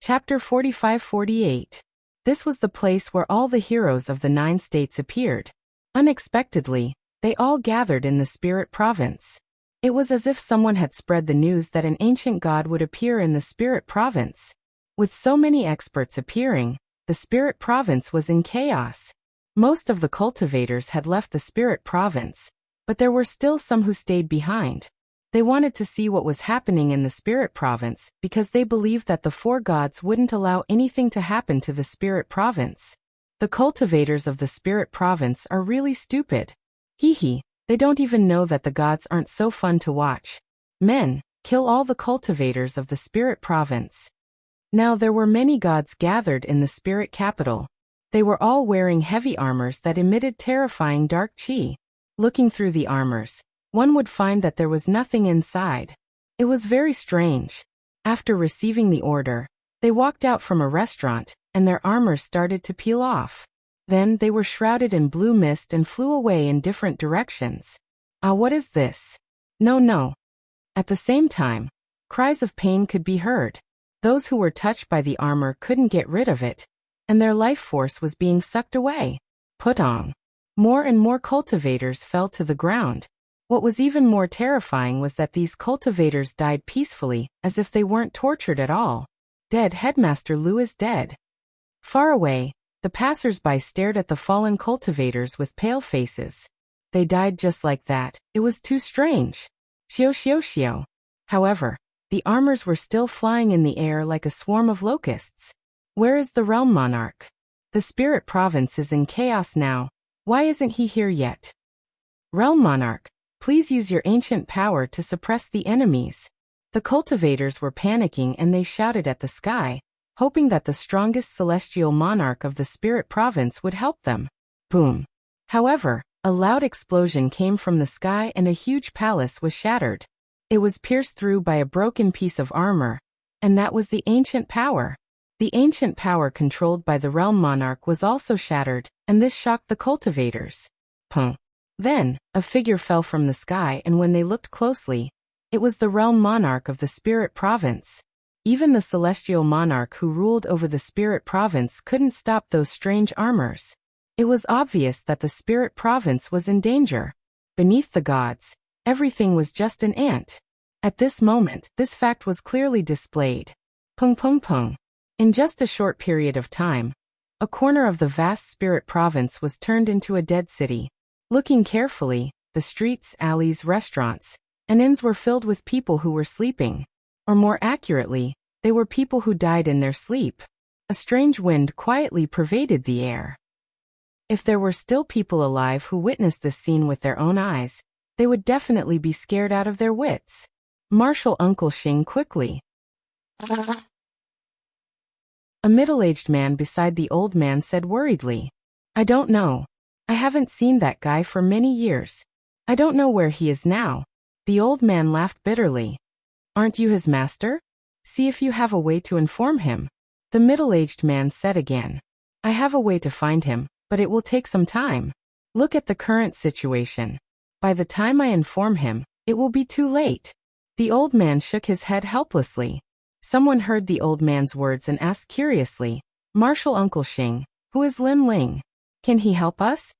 Chapter 45-48. This was the place where all the heroes of the 9 states appeared. Unexpectedly, they all gathered in the Spirit Province. It was as if someone had spread the news that an ancient god would appear in the Spirit Province. With so many experts appearing, the Spirit Province was in chaos. Most of the cultivators had left the Spirit Province, but there were still some who stayed behind. They wanted to see what was happening in the Spirit Province because they believed that the 4 gods wouldn't allow anything to happen to the Spirit Province. The cultivators of the Spirit Province are really stupid. Hee hee, they don't even know that the gods aren't so fun to watch. Men, Kill all the cultivators of the spirit province. Now there were many gods gathered in the spirit capital. They were all wearing heavy armors that emitted terrifying dark chi. Looking through the armors, one would find that there was nothing inside. It was very strange. After receiving the order, they walked out from a restaurant, and their armors started to peel off. Then they were shrouded in blue mist and flew away in different directions. Ah, what is this? No, no. At the same time, cries of pain could be heard. Those who were touched by the armor couldn't get rid of it, and their life force was being sucked away. Put on. More and more cultivators fell to the ground. What was even more terrifying was that these cultivators died peacefully, as if they weren't tortured at all. Dead. Headmaster Lu is dead. Far away, the passers-by stared at the fallen cultivators with pale faces. They died just like that. It was too strange. Xiao xiao xiao. However, the armors were still flying in the air like a swarm of locusts. Where is the realm monarch? The spirit province is in chaos now. Why isn't he here yet? Realm monarch, please use your ancient power to suppress the enemies. The cultivators were panicking and they shouted at the sky, hoping that the strongest celestial monarch of the spirit province would help them. Boom. However, a loud explosion came from the sky and a huge palace was shattered. It was pierced through by a broken piece of armor, and that was the ancient power. The ancient power controlled by the realm monarch was also shattered, and this shocked the cultivators. Pum. Then, a figure fell from the sky, and when they looked closely, it was the realm monarch of the spirit province. Even the celestial monarch who ruled over the spirit province couldn't stop those strange armors. It was obvious that the spirit province was in danger. Beneath the gods, everything was just an ant. At this moment, this fact was clearly displayed. Pung pung pung. In just a short period of time, a corner of the vast spirit province was turned into a dead city. Looking carefully, the streets, alleys, restaurants, and inns were filled with people who were sleeping. Or more accurately, they were people who died in their sleep. A strange wind quietly pervaded the air. If there were still people alive who witnessed this scene with their own eyes, they would definitely be scared out of their wits. Marshal Uncle Xing quickly. A middle-aged man beside the old man said worriedly, I don't know. I haven't seen that guy for many years. I don't know where he is now. The old man laughed bitterly. Aren't you his master? See if you have a way to inform him. The middle-aged man said again. I have a way to find him, but it will take some time. Look at the current situation. By the time I inform him, it will be too late. The old man shook his head helplessly. Someone heard the old man's words and asked curiously, Marshal Uncle Xing, who is Lin Ling? Can he help us?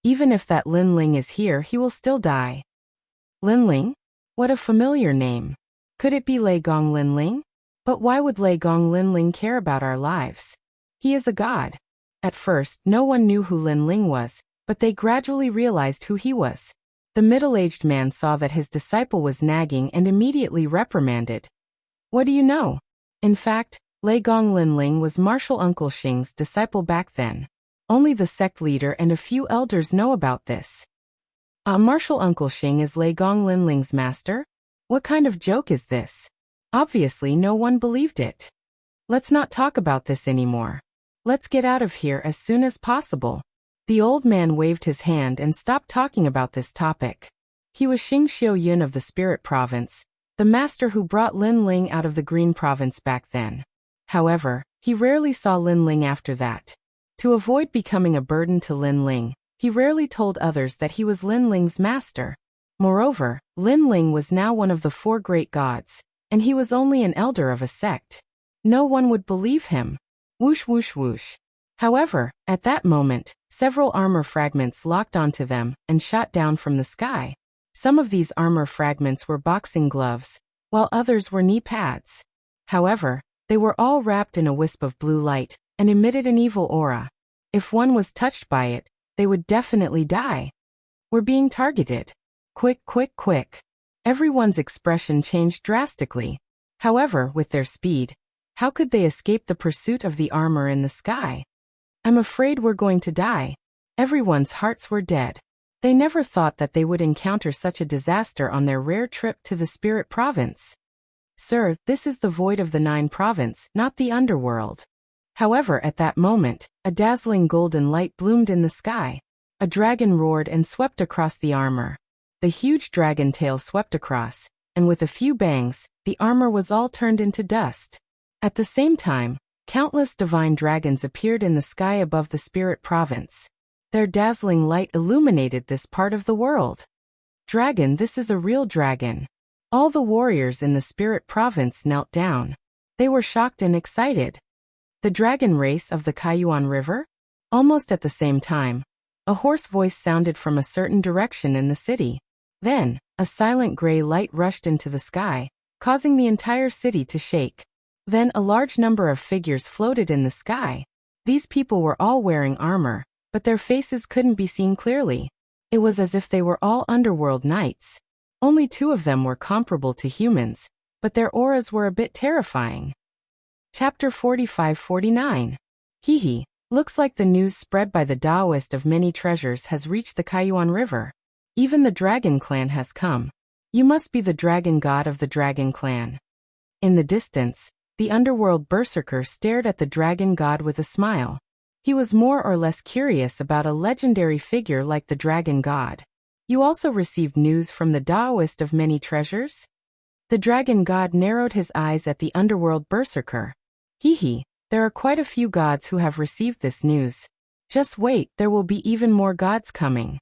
Even if that Lin Ling is here, he will still die. Lin Ling? What a familiar name. Could it be Lei Gong Lin Ling? But why would Lei Gong Lin Ling care about our lives? He is a god. At first, no one knew who Lin Ling was, but they gradually realized who he was. The middle-aged man saw that his disciple was nagging and immediately reprimanded. What do you know? In fact, Lei Gong Lin Ling was Marshal Uncle Xing's disciple back then. Only the sect leader and a few elders know about this. Marshal Uncle Xing is Lei Gong Lin Ling's master? What kind of joke is this? Obviously no one believed it. Let's not talk about this anymore. Let's get out of here as soon as possible. The old man waved his hand and stopped talking about this topic. He was Xing Xiaoyun of the Spirit Province, the master who brought Lin Ling out of the Green Province back then. However, he rarely saw Lin Ling after that. To avoid becoming a burden to Lin Ling, he rarely told others that he was Lin Ling's master. Moreover, Lin Ling was now one of the 4 great gods, and he was only an elder of a sect. No one would believe him. Whoosh whoosh whoosh. However, at that moment, several armor fragments locked onto them and shot down from the sky. Some of these armor fragments were boxing gloves, while others were knee pads. However, they were all wrapped in a wisp of blue light and emitted an evil aura. If one was touched by it, they would definitely die. We're being targeted. Quick, quick, quick. Everyone's expression changed drastically. However, with their speed, how could they escape the pursuit of the armor in the sky? I'm afraid we're going to die. Everyone's hearts were dead. They never thought that they would encounter such a disaster on their rare trip to the Spirit Province. Sir, this is the Void of the Nine Province, not the underworld. However, at that moment, a dazzling golden light bloomed in the sky. A dragon roared and swept across the armor. The huge dragon tail swept across, and with a few bangs, the armor was all turned into dust. At the same time, countless divine dragons appeared in the sky above the Spirit Province. Their dazzling light illuminated this part of the world. Dragon, this is a real dragon. All the warriors in the Spirit Province knelt down. They were shocked and excited. The dragon race of the Kaiyuan River? Almost at the same time, a hoarse voice sounded from a certain direction in the city. Then, a silent gray light rushed into the sky, causing the entire city to shake. Then a large number of figures floated in the sky. These people were all wearing armor, but their faces couldn't be seen clearly. It was as if they were all underworld knights. Only 2 of them were comparable to humans, but their auras were a bit terrifying. Chapter 45-49. Hehe. Looks like the news spread by the Taoist of many treasures has reached the Kaiyuan River. Even the Dragon Clan has come. You must be the dragon god of the Dragon Clan. In the distance, the underworld berserker stared at the dragon god with a smile. He was more or less curious about a legendary figure like the dragon god. You also received news from the Taoist of many treasures? The dragon god narrowed his eyes at the underworld berserker. Hehe, there are quite a few gods who have received this news. Just wait, there will be even more gods coming.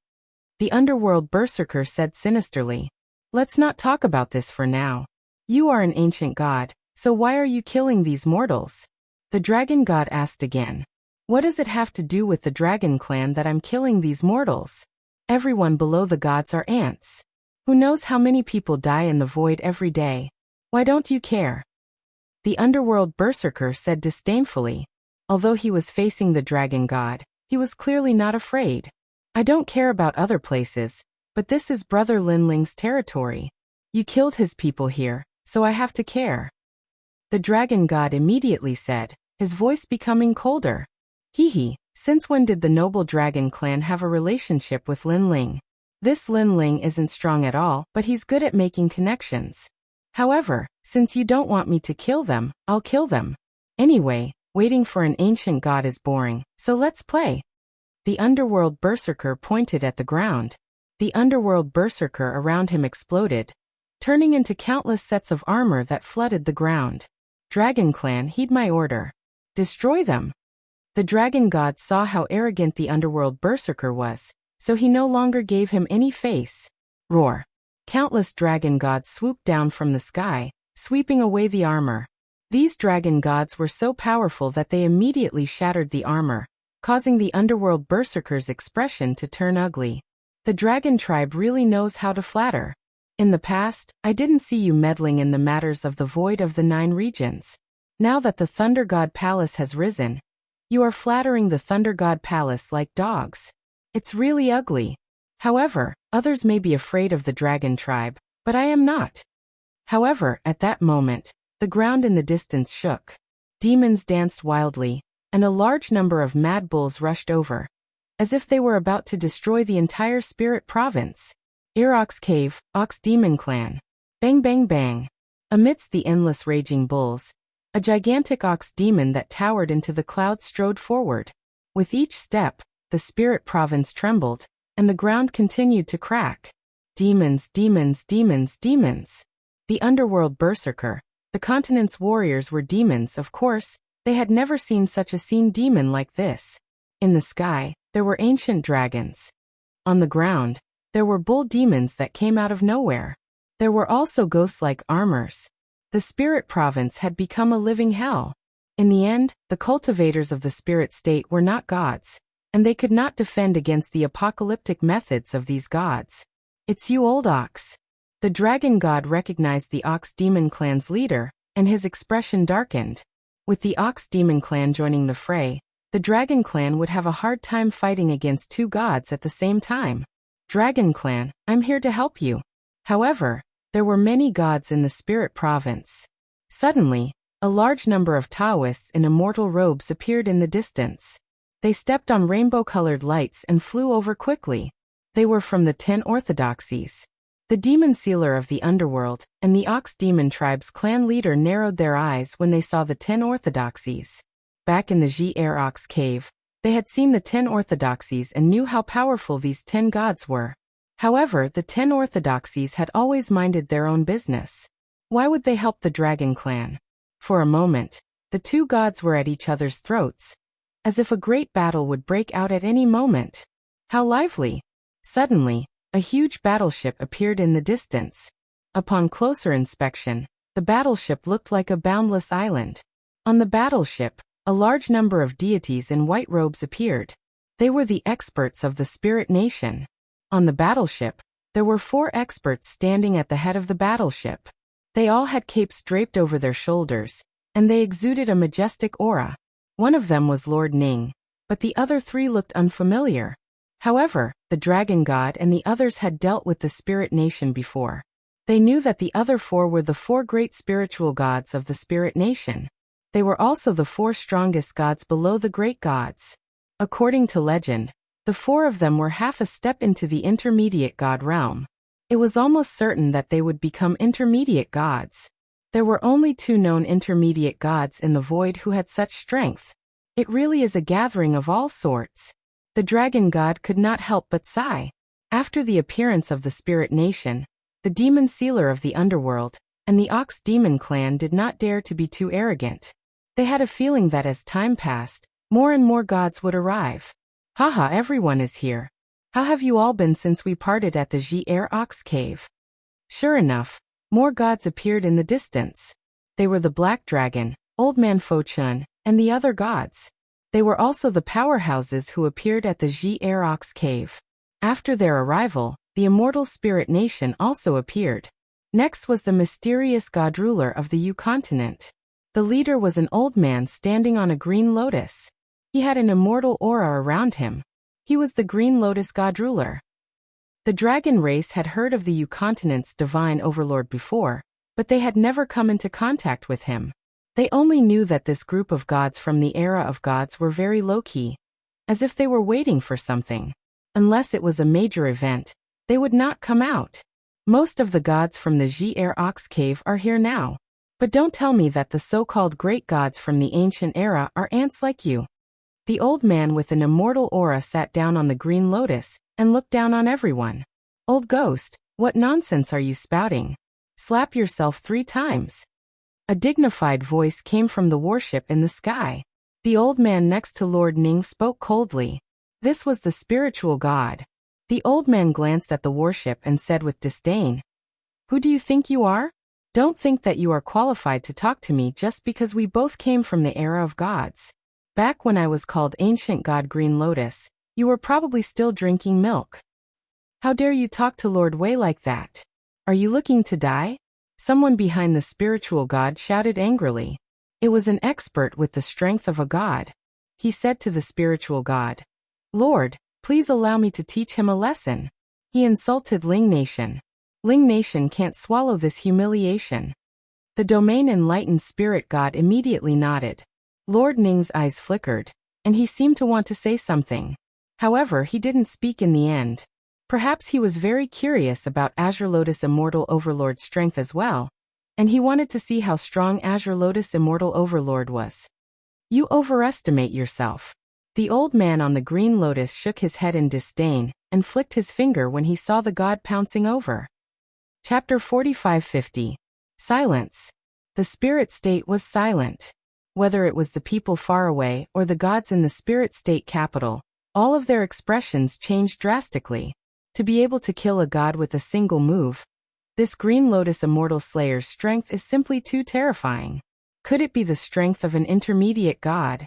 The underworld berserker said sinisterly. Let's not talk about this for now. You are an ancient god, so why are you killing these mortals? The dragon god asked again. What does it have to do with the dragon clan that I'm killing these mortals? Everyone below the gods are ants. Who knows how many people die in the void every day? Why don't you care? The underworld berserker said disdainfully. Although he was facing the dragon god, he was clearly not afraid. I don't care about other places, but this is Brother Linling's territory. You killed his people here, so I have to care. The dragon god immediately said, his voice becoming colder. Hehe, since when did the noble dragon clan have a relationship with Linling? This Linling isn't strong at all, but he's good at making connections. However, since you don't want me to kill them, I'll kill them. Anyway, waiting for an ancient god is boring, so let's play. The underworld berserker pointed at the ground. The underworld berserker around him exploded, turning into countless sets of armor that flooded the ground. Dragon clan, heed my order. Destroy them. The dragon god saw how arrogant the underworld berserker was, so he no longer gave him any face. Roar. Countless dragon gods swooped down from the sky, sweeping away the armor. These dragon gods were so powerful that they immediately shattered the armor, causing the underworld berserker's expression to turn ugly. The dragon tribe really knows how to flatter. In the past, I didn't see you meddling in the matters of the void of the 9 regions. Now that the Thunder God Palace has risen, you are flattering the Thunder God Palace like dogs. It's really ugly. However, others may be afraid of the dragon tribe, but I am not. However, at that moment, the ground in the distance shook. Demons danced wildly, and a large number of mad bulls rushed over, as if they were about to destroy the entire Spirit Province. Ox Cave, Ox Demon Clan. Bang bang bang. Amidst the endless raging bulls, a gigantic ox demon that towered into the clouds strode forward. With each step, the Spirit Province trembled, and the ground continued to crack. Demons, demons, demons, demons. The underworld berserker, the continent's warriors were demons, of course. They had never seen such a demon like this. In the sky, there were ancient dragons. On the ground, there were bull demons that came out of nowhere. There were also ghost-like armors. The Spirit Province had become a living hell. In the end, the cultivators of the spirit state were not gods, and they could not defend against the apocalyptic methods of these gods. It's you, old ox. The dragon god recognized the Ox Demon Clan's leader, and his expression darkened. With the Ox Demon Clan joining the fray, the Dragon Clan would have a hard time fighting against 2 gods at the same time. Dragon Clan, I'm here to help you. However, there were many gods in the Spirit Province. Suddenly, a large number of Taoists in immortal robes appeared in the distance. They stepped on rainbow-colored lights and flew over quickly. They were from the 10 orthodoxies. The demon sealer of the underworld and the Ox demon tribe's clan leader narrowed their eyes when they saw the 10 orthodoxies. Back in the Ji-Er Ox cave, they had seen the 10 orthodoxies and knew how powerful these 10 gods were. However, the 10 orthodoxies had always minded their own business. Why would they help the dragon clan? For a moment, the two gods were at each other's throats, as if a great battle would break out at any moment. How lively! Suddenly, a huge battleship appeared in the distance. Upon closer inspection, the battleship looked like a boundless island. On the battleship, a large number of deities in white robes appeared. They were the experts of the spirit nation. On the battleship, there were 4 experts standing at the head of the battleship. They all had capes draped over their shoulders, and they exuded a majestic aura. One of them was Lord Ning, but the other 3 looked unfamiliar. However, the dragon god and the others had dealt with the spirit nation before. They knew that the other 4 were the 4 great spiritual gods of the spirit nation. They were also the 4 strongest gods below the great gods. According to legend, the 4 of them were half a step into the intermediate god realm. It was almost certain that they would become intermediate gods. There were only 2 known intermediate gods in the void who had such strength. It really is a gathering of all sorts. The dragon god could not help but sigh. After the appearance of the spirit nation, the demon sealer of the underworld, and the Ox demon clan did not dare to be too arrogant. They had a feeling that as time passed, more and more gods would arrive. Haha, everyone is here. How have you all been since we parted at the Ji-Er Ox cave? Sure enough, more gods appeared in the distance. They were the Black Dragon, Old Man Fo-chun, and the other gods. They were also the powerhouses who appeared at the Ji-Er Ox cave. After their arrival, the immortal spirit nation also appeared. Next was the mysterious god ruler of the Yu continent. The leader was an old man standing on a green lotus. He had an immortal aura around him. He was the Green Lotus God Ruler. The dragon race had heard of the Yu continent's divine overlord before, but they had never come into contact with him. They only knew that this group of gods from the era of gods were very low-key, as if they were waiting for something. Unless it was a major event, they would not come out. Most of the gods from the Ji-Er Ox cave are here now. But don't tell me that the so-called great gods from the ancient era are ants like you. The old man with an immortal aura sat down on the green lotus and looked down on everyone. Old ghost, what nonsense are you spouting? Slap yourself 3 times. A dignified voice came from the warship in the sky. The old man next to Lord Ning spoke coldly. This was the spiritual god. The old man glanced at the warship and said with disdain, "Who do you think you are? Don't think that you are qualified to talk to me just because we both came from the era of gods. Back when I was called Ancient God Green Lotus, you were probably still drinking milk. How dare you talk to Lord Wei like that? Are you looking to die?" Someone behind the spiritual god shouted angrily. It was an expert with the strength of a god. He said to the spiritual god, "Lord, please allow me to teach him a lesson." He insulted Ling Nation. Ling Nation can't swallow this humiliation. The domain enlightened spirit god immediately nodded. Lord Ning's eyes flickered, and he seemed to want to say something. However, he didn't speak in the end. Perhaps he was very curious about Azure Lotus Immortal Overlord's strength as well, and he wanted to see how strong Azure Lotus Immortal Overlord was. You overestimate yourself. The old man on the green lotus shook his head in disdain and flicked his finger when he saw the god pouncing over. Chapter 4550. Silence. The spirit state was silent. Whether it was the people far away or the gods in the spirit state capital, all of their expressions changed drastically. To be able to kill a god with a single move, this Green Lotus Immortal Slayer's strength is simply too terrifying. Could it be the strength of an intermediate god?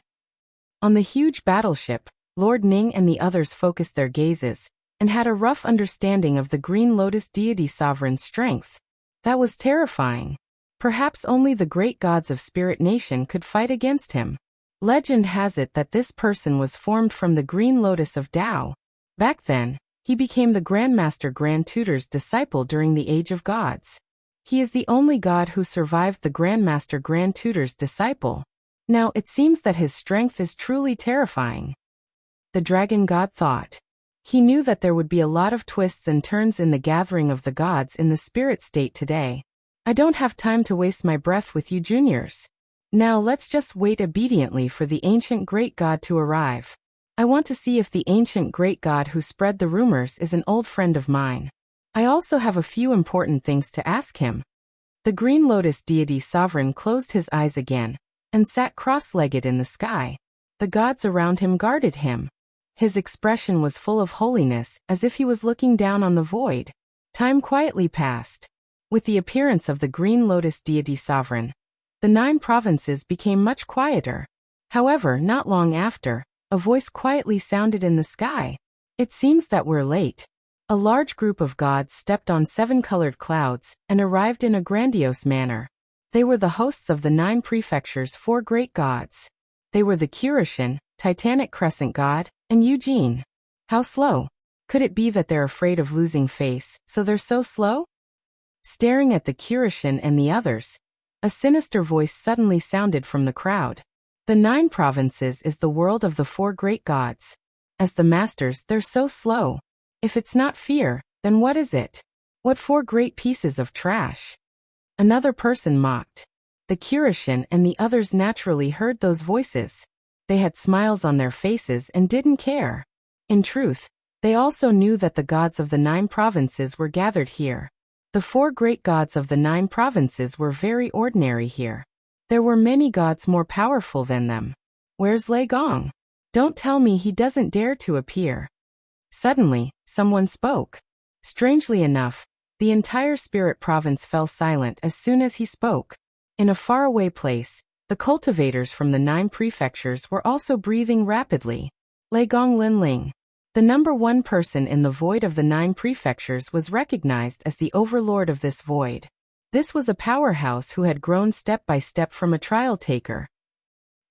On the huge battleship, Lord Ning and the others focused their gazes and had a rough understanding of the Green Lotus deity sovereign's strength. That was terrifying. Perhaps only the great gods of Spirit Nation could fight against him. Legend has it that this person was formed from the Green Lotus of Tao. Back then, he became the Grandmaster Grand Tutor's disciple during the Age of Gods. He is the only god who survived the Grandmaster Grand Tutor's disciple. Now it seems that his strength is truly terrifying. The dragon god thought. He knew that there would be a lot of twists and turns in the gathering of the gods in the spirit state today. I don't have time to waste my breath with you juniors. Now let's just wait obediently for the ancient great god to arrive. I want to see if the ancient great god who spread the rumors is an old friend of mine. I also have a few important things to ask him. The green lotus deity sovereign closed his eyes again and sat cross-legged in the sky. The gods around him guarded him. His expression was full of holiness, as if he was looking down on the void. Time quietly passed. With the appearance of the green lotus deity sovereign, the 9 provinces became much quieter. However, not long after, a voice quietly sounded in the sky. It seems that we're late. A large group of gods stepped on 7 colored clouds and arrived in a grandiose manner. They were the hosts of the 9 prefectures' 4 great gods. They were the Kirishin, Titanic Crescent God, and Eugene. How slow? Could it be that they're afraid of losing face, so they're so slow? Staring at the Kirishin and the others, a sinister voice suddenly sounded from the crowd. The 9 provinces is the world of the 4 great gods. As the masters, they're so slow. If it's not fear, then what is it? What 4 great pieces of trash? Another person mocked. The Kirishin and the others naturally heard those voices. They had smiles on their faces and didn't care. In truth, they also knew that the gods of the 9 provinces were gathered here. The 4 great gods of the 9 provinces were very ordinary here. There were many gods more powerful than them. Where's Lei Gong? Don't tell me he doesn't dare to appear. Suddenly, someone spoke. Strangely enough, the entire spirit province fell silent as soon as he spoke. In a faraway place, the cultivators from the 9 prefectures were also breathing rapidly. Lei Gong Linling. The number 1 person in the void of the 9 prefectures was recognized as the overlord of this void. This was a powerhouse who had grown step by step from a trial taker.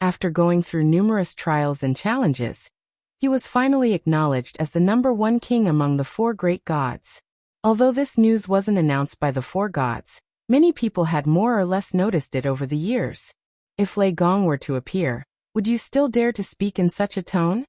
After going through numerous trials and challenges, he was finally acknowledged as the number 1 king among the 4 great gods. Although this news wasn't announced by the 4 gods, many people had more or less noticed it over the years. If Lei Gong were to appear, would you still dare to speak in such a tone?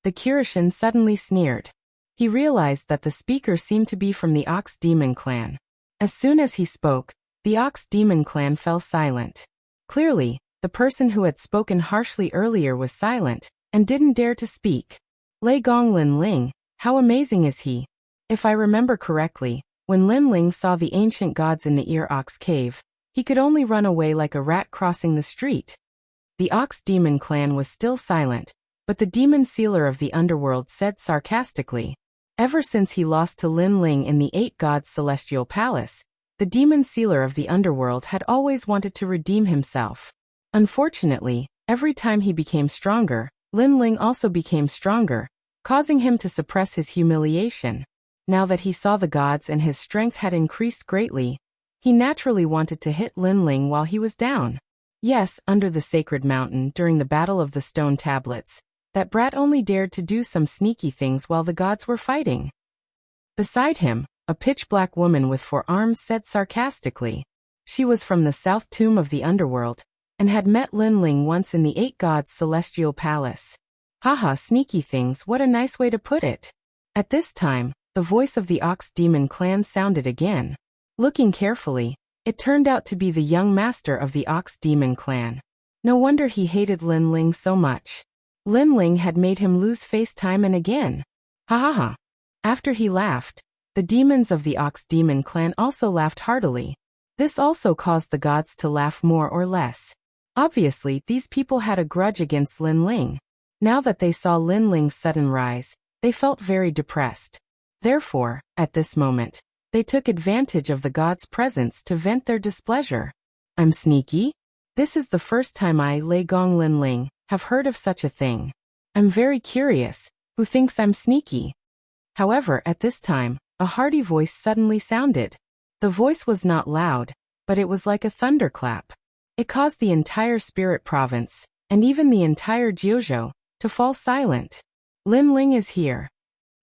The Kirishin suddenly sneered. He realized that the speaker seemed to be from the Ox Demon clan. As soon as he spoke, the Ox Demon clan fell silent. Clearly, the person who had spoken harshly earlier was silent and didn't dare to speak. Lei Gong Linling, how amazing is he? If I remember correctly, when Linling saw the ancient gods in the Ear Ox Cave, he could only run away like a rat crossing the street. The Ox Demon clan was still silent, but the demon sealer of the underworld said sarcastically, ever since he lost to Linling in the 8 gods' celestial palace, the demon sealer of the underworld had always wanted to redeem himself. Unfortunately, every time he became stronger, Linling also became stronger, causing him to suppress his humiliation. Now that he saw the gods and his strength had increased greatly, he naturally wanted to hit Linling while he was down. Yes, under the sacred mountain during the Battle of the Stone Tablets, that brat only dared to do some sneaky things while the gods were fighting. Beside him, a pitch-black woman with 4 arms said sarcastically. She was from the South Tomb of the Underworld, and had met Linling once in the 8 gods' celestial palace. Haha, sneaky things, what a nice way to put it. At this time, the voice of the Ox Demon clan sounded again. Looking carefully, it turned out to be the young master of the Ox Demon clan. No wonder he hated Linling so much. Linling had made him lose face time and again. Ha ha ha. After he laughed, the demons of the Ox Demon clan also laughed heartily. This also caused the gods to laugh more or less. Obviously, these people had a grudge against Linling. Now that they saw Linling's sudden rise, they felt very depressed. Therefore, at this moment, they took advantage of the gods' presence to vent their displeasure. I'm sneaky? This is the first time I, Lei Gong Linling, have heard of such a thing. I'm very curious, who thinks I'm sneaky? However, at this time, a hearty voice suddenly sounded. The voice was not loud, but it was like a thunderclap. It caused the entire spirit province, and even the entire Jiuzhou, to fall silent. Linling is here.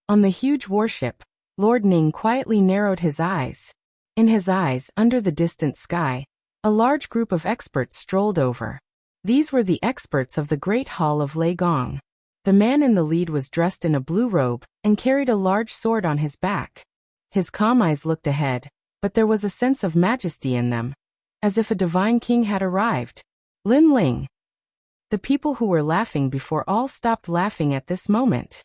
On the huge warship, Lord Ning quietly narrowed his eyes. In his eyes, under the distant sky, a large group of experts strolled over. These were the experts of the Great Hall of Lei Gong. The man in the lead was dressed in a blue robe and carried a large sword on his back. His calm eyes looked ahead, but there was a sense of majesty in them, as if a divine king had arrived. Lin Ling. The people who were laughing before all stopped laughing at this moment.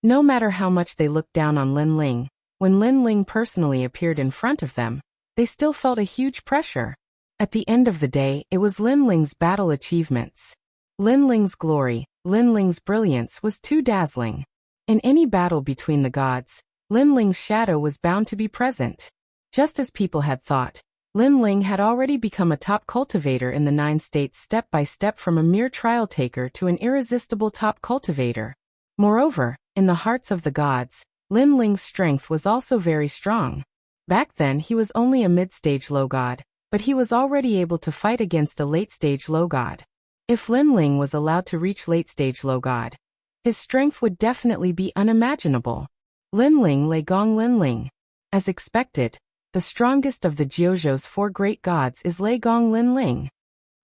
No matter how much they looked down on Lin Ling, when Lin Ling personally appeared in front of them, they still felt a huge pressure. At the end of the day, it was Lin Ling's battle achievements. Lin Ling's glory, Lin Ling's brilliance was too dazzling. In any battle between the gods, Lin Ling's shadow was bound to be present. Just as people had thought, Lin Ling had already become a top cultivator in the 9 states step by step, from a mere trial taker to an irresistible top cultivator. Moreover, in the hearts of the gods, Lin Ling's strength was also very strong. Back then he was only a mid-stage low god, but he was already able to fight against a late-stage low god. If Lin Ling was allowed to reach late-stage low god, his strength would definitely be unimaginable. Lin Ling Lei Gong Lin Ling. As expected, the strongest of the Jiuzhou's 4 great gods is Lei Gong Lin Ling.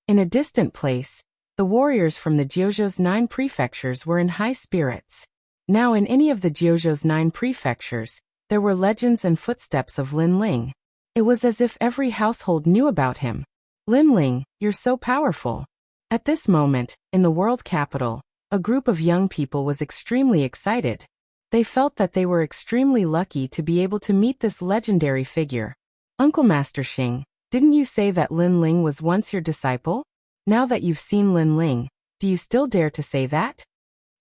In a distant place, the warriors from the Jiuzhou's 9 prefectures were in high spirits. Now in any of the Jiuzhou's 9 prefectures, there were legends and footsteps of Lin Ling. It was as if every household knew about him. Lin Ling, you're so powerful. At this moment, in the world capital, a group of young people was extremely excited. They felt that they were extremely lucky to be able to meet this legendary figure. Uncle Master Xing, didn't you say that Lin Ling was once your disciple? Now that you've seen Lin Ling, do you still dare to say that?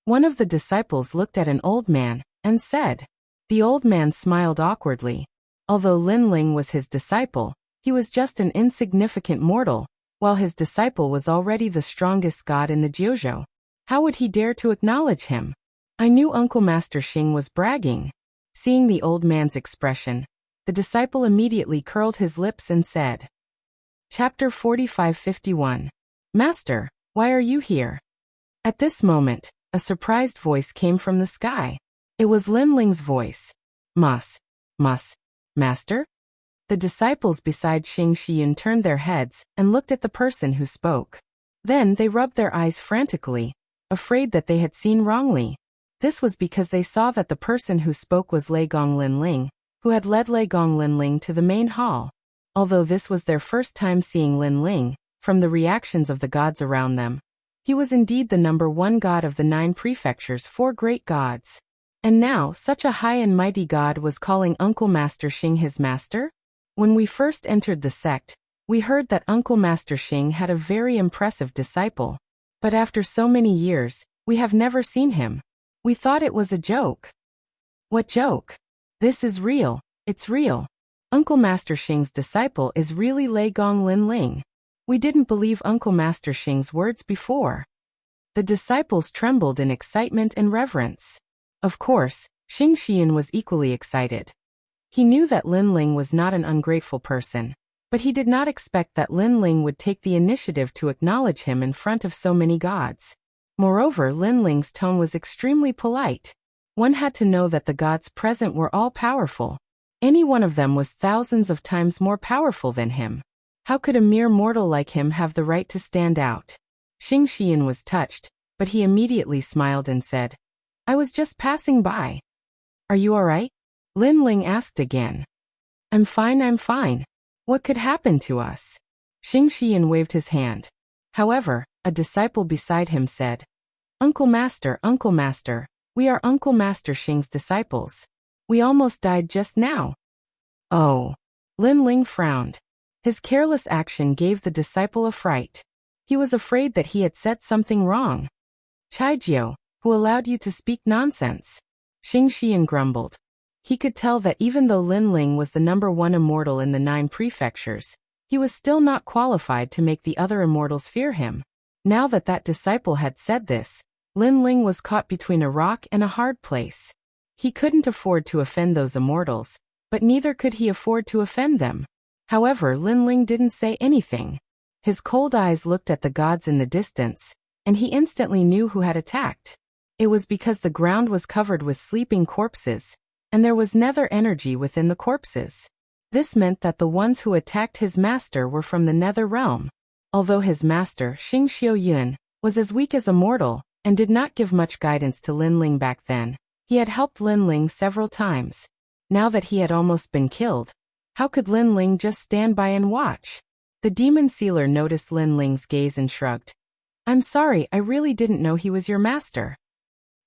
One of the disciples looked at an old man and said. The old man smiled awkwardly. Although Lin Ling was his disciple, he was just an insignificant mortal, while his disciple was already the strongest god in the Jiuzhou. How would he dare to acknowledge him? I knew Uncle Master Xing was bragging. Seeing the old man's expression, the disciple immediately curled his lips and said. Chapter 45-51. Master, why are you here? At this moment, a surprised voice came from the sky. It was Lin Ling's voice. Master? The disciples beside Xing Xian turned their heads and looked at the person who spoke. Then they rubbed their eyes frantically, afraid that they had seen wrongly. This was because they saw that the person who spoke was Lei Gong Lin Ling, who had led Lei Gong Lin Ling to the main hall. Although this was their first time seeing Lin Ling, from the reactions of the gods around them, he was indeed the number 1 god of the 9 prefectures' 4 great gods. And now, such a high and mighty god was calling Uncle Master Xing his master? When we first entered the sect, we heard that Uncle Master Xing had a very impressive disciple. But after so many years, we have never seen him. We thought it was a joke. What joke? This is real, it's real. Uncle Master Xing's disciple is really Lei Gong Lin Ling. We didn't believe Uncle Master Xing's words before. The disciples trembled in excitement and reverence. Of course, Xing Xian was equally excited. He knew that Lin Ling was not an ungrateful person, but he did not expect that Lin Ling would take the initiative to acknowledge him in front of so many gods. Moreover, Lin Ling's tone was extremely polite. One had to know that the gods present were all powerful. Any one of them was thousands of times more powerful than him. How could a mere mortal like him have the right to stand out? Xing Xian was touched, but he immediately smiled and said, I was just passing by. Are you all right? Lin Ling asked again. I'm fine. What could happen to us? Xing Xian waved his hand. However, a disciple beside him said, Uncle Master, we are Uncle Master Xing's disciples. We almost died just now. Oh. Lin Ling frowned. His careless action gave the disciple a fright. He was afraid that he had said something wrong. Chaijiu, who allowed you to speak nonsense? Xing Xian grumbled. He could tell that even though Lin Ling was the number 1 immortal in the 9 prefectures, he was still not qualified to make the other immortals fear him. Now that that disciple had said this, Lin Ling was caught between a rock and a hard place. He couldn't afford to offend those immortals, but neither could he afford to offend them. However, Lin Ling didn't say anything. His cold eyes looked at the gods in the distance, and he instantly knew who had attacked. It was because the ground was covered with sleeping corpses, and there was nether energy within the corpses. This meant that the ones who attacked his master were from the nether realm. Although his master, Xing Xiuyun, was as weak as a mortal, and did not give much guidance to Lin Ling back then. He had helped Lin Ling several times. Now that he had almost been killed, how could Lin Ling just stand by and watch? The demon sealer noticed Lin Ling's gaze and shrugged. I'm sorry, I really didn't know he was your master.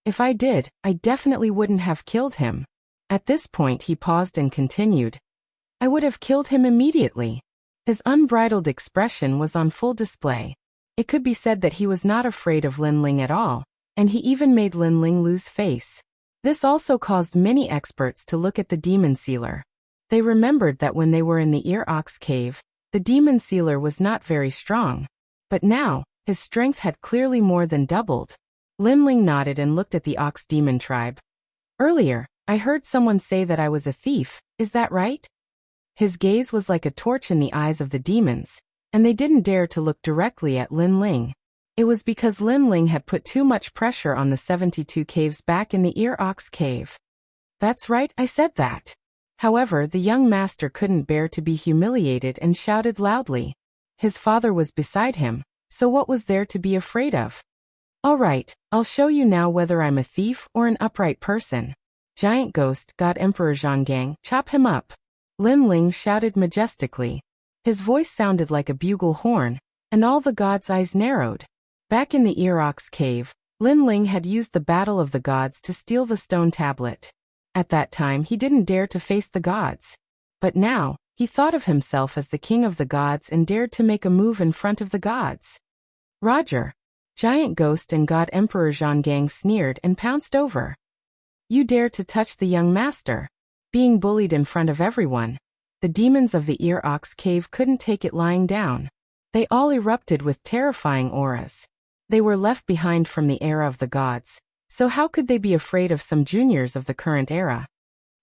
If I did, I definitely wouldn't have killed him. At this point he paused and continued. I would have killed him immediately. His unbridled expression was on full display. It could be said that he was not afraid of Lin Ling at all, and he even made Lin Ling lose face. This also caused many experts to look at the demon sealer. They remembered that when they were in the Ear Ox Cave, the demon sealer was not very strong. But now, his strength had clearly more than doubled. Lin Ling nodded and looked at the Ox Demon tribe. Earlier, I heard someone say that I was a thief, is that right? His gaze was like a torch in the eyes of the demons, and they didn't dare to look directly at Lin Ling. It was because Lin Ling had put too much pressure on the 72 caves back in the Ear Ox Cave. That's right, I said that. However, the young master couldn't bear to be humiliated and shouted loudly. His father was beside him, so what was there to be afraid of? All right, I'll show you now whether I'm a thief or an upright person. Giant Ghost, God Emperor Zhonggang, chop him up. Lin Ling shouted majestically. His voice sounded like a bugle horn, and all the gods' eyes narrowed. Back in the Ear Ox Cave, Lin Ling had used the Battle of the Gods to steal the stone tablet. At that time he didn't dare to face the gods. But now, he thought of himself as the king of the gods and dared to make a move in front of the gods. Roger. Giant Ghost and God Emperor Zhonggang sneered and pounced over. You dare to touch the young master. Being bullied in front of everyone, the demons of the Ear Ox Cave couldn't take it lying down. They all erupted with terrifying auras. They were left behind from the era of the gods, so how could they be afraid of some juniors of the current era?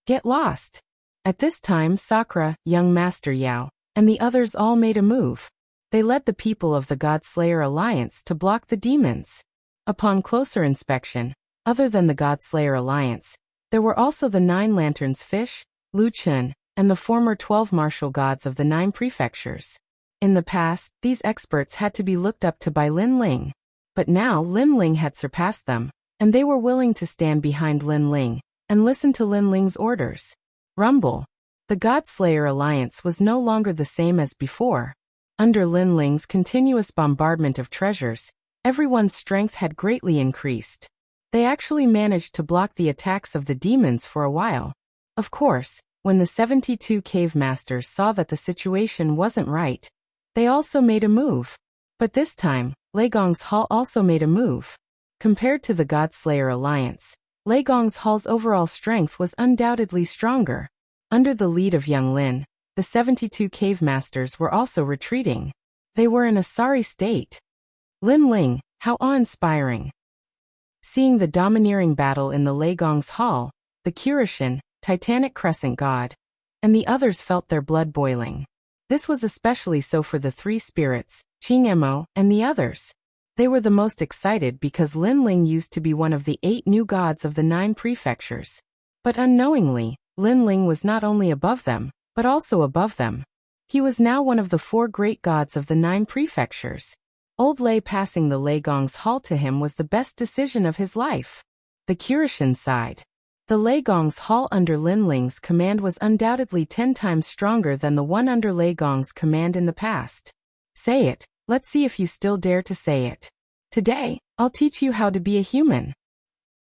Get lost. At this time Sakura, young Master Yao, and the others all made a move. They led the people of the God-Slayer Alliance to block the demons. Upon closer inspection, other than the God-Slayer Alliance, there were also the 9 Lanterns Fish, Lu Chun, and the former 12 martial gods of the 9 prefectures. In the past, these experts had to be looked up to by Lin Ling. But now Lin Ling had surpassed them, and they were willing to stand behind Lin Ling and listen to Lin Ling's orders. Rumble. The God-Slayer Alliance was no longer the same as before. Under Lin Ling's continuous bombardment of treasures, everyone's strength had greatly increased. They actually managed to block the attacks of the demons for a while. Of course, when the 72 cave masters saw that the situation wasn't right, they also made a move. But this time, Legong's Hall also made a move. Compared to the God-Slayer Alliance, Legong's Hall's overall strength was undoubtedly stronger. Under the lead of young Lin, the 72 cave masters were also retreating. They were in a sorry state. Lin Ling, how awe-inspiring. Seeing the domineering battle in the Legong's Hall, the Kurishin, Titanic Crescent God, and the others felt their blood boiling. This was especially so for the 3 spirits, Qingemo, and the others. They were the most excited because Lin Ling used to be one of the 8 new gods of the 9 prefectures. But unknowingly, Lin Ling was not only above them, but also above them. He was now one of the 4 great gods of the 9 prefectures. Old Lei passing the Legong's Hall to him was the best decision of his life. The Kurishin side. The Legong's Hall under Lin Ling's command was undoubtedly 10 times stronger than the one under Legong's command in the past. Say it, let's see if you still dare to say it. Today, I'll teach you how to be a human.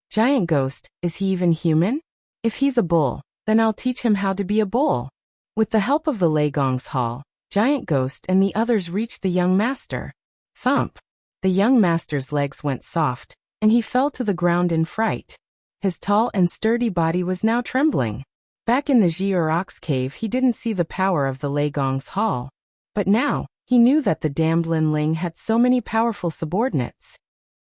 Giant Ghost, is he even human? If he's a bull, then I'll teach him how to be a bull. With the help of the Legong's Hall, Giant Ghost and the others reached the young master. Thump! The young master's legs went soft, and he fell to the ground in fright. His tall and sturdy body was now trembling. Back in the Ear Ox Cave he didn't see the power of the Legong's Hall. But now, he knew that the damned Lin Ling had so many powerful subordinates.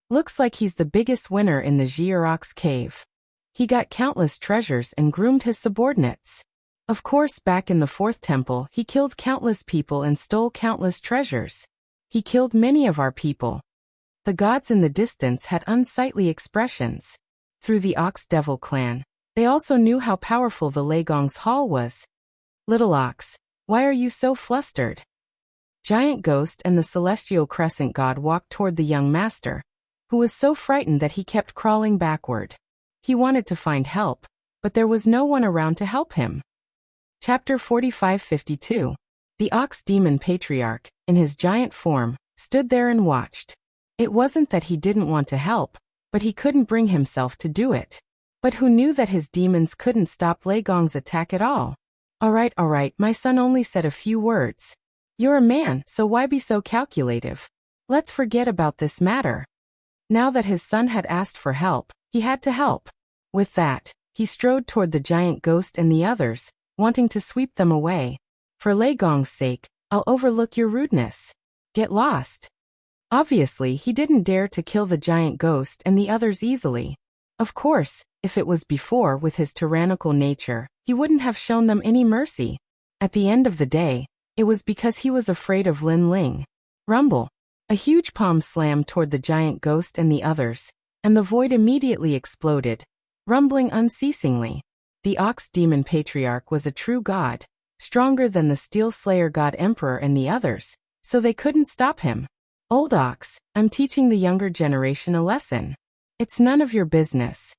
Looks like he's the biggest winner in the Ear Ox Cave. He got countless treasures and groomed his subordinates. Of course, back in the 4th temple he killed countless people and stole countless treasures. He killed many of our people. The gods in the distance had unsightly expressions. Through the Ox Devil clan, they also knew how powerful the Legong's Hall was. Little Ox, why are you so flustered? Giant Ghost and the Celestial Crescent God walked toward the young master. who was so frightened that he kept crawling backward. He wanted to find help, but there was no one around to help him. Chapter 45-52. The Ox Demon Patriarch, in his giant form, stood there and watched. It wasn't that he didn't want to help, but he couldn't bring himself to do it. But who knew that his demons couldn't stop Lei Gong's attack at all? All right, my son only said a few words. You're a man, so why be so calculative? Let's forget about this matter. Now that his son had asked for help, he had to help. With that, he strode toward the giant ghost and the others, wanting to sweep them away. For Lei Gong's sake, I'll overlook your rudeness. Get lost. Obviously, he didn't dare to kill the giant ghost and the others easily. Of course, if it was before with his tyrannical nature, he wouldn't have shown them any mercy. At the end of the day, it was because he was afraid of Lin Ling. Rumble. A huge palm slammed toward the giant ghost and the others, and the void immediately exploded, rumbling unceasingly. The Ox Demon Patriarch was a true god, stronger than the Steel Slayer God Emperor and the others, so they couldn't stop him. Old Ox, I'm teaching the younger generation a lesson. It's none of your business.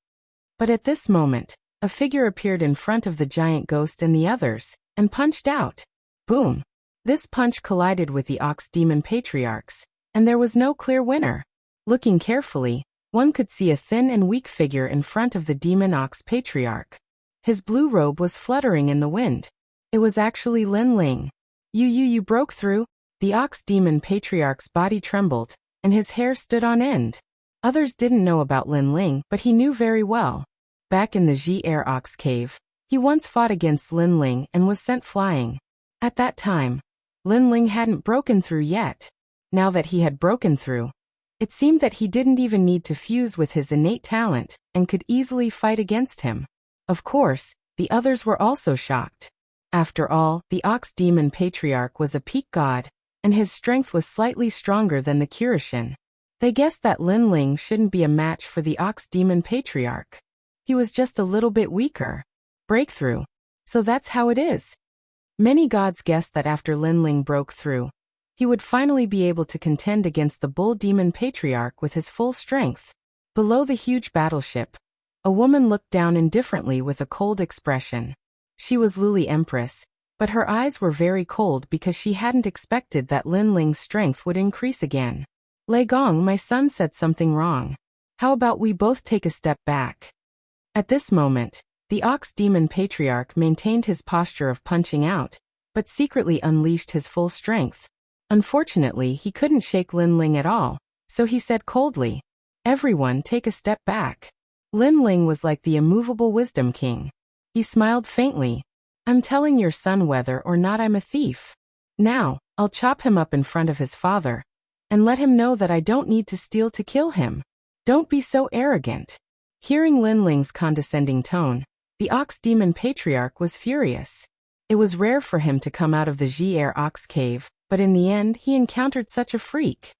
But at this moment, a figure appeared in front of the giant ghost and the others, and punched out. Boom! This punch collided with the Ox Demon Patriarchs, and there was no clear winner. Looking carefully, one could see a thin and weak figure in front of the Demon Ox Patriarch. His blue robe was fluttering in the wind. It was actually Lin Ling. You broke through? The Ox Demon Patriarch's body trembled, and his hair stood on end. Others didn't know about Lin Ling, but he knew very well. Back in the Ji-Er Ox Cave, he once fought against Lin Ling and was sent flying. At that time, Lin Ling hadn't broken through yet. Now that he had broken through, it seemed that he didn't even need to fuse with his innate talent, and could easily fight against him. Of course, the others were also shocked. After all, the Ox Demon Patriarch was a peak god, and his strength was slightly stronger than the Kirishin. They guessed that Lin Ling shouldn't be a match for the Ox Demon Patriarch. He was just a little bit weaker. Breakthrough. So that's how it is. Many gods guessed that after Lin Ling broke through, he would finally be able to contend against the Bull Demon Patriarch with his full strength. Below the huge battleship, a woman looked down indifferently with a cold expression. She was Lily Empress, but her eyes were very cold because she hadn't expected that Lin Ling's strength would increase again. Lei Gong, my son said something wrong. How about we both take a step back? At this moment, the Ox Demon Patriarch maintained his posture of punching out, but secretly unleashed his full strength. Unfortunately, he couldn't shake Lin Ling at all, so he said coldly, "Everyone take a step back." Lin Ling was like the immovable wisdom king. He smiled faintly. "I'm telling your son whether or not I'm a thief. Now, I'll chop him up in front of his father, and let him know that I don't need to steal to kill him. Don't be so arrogant." Hearing Lin Ling's condescending tone, the Ox Demon Patriarch was furious. It was rare for him to come out of the Ji-Er Ox Cave, but in the end he encountered such a freak.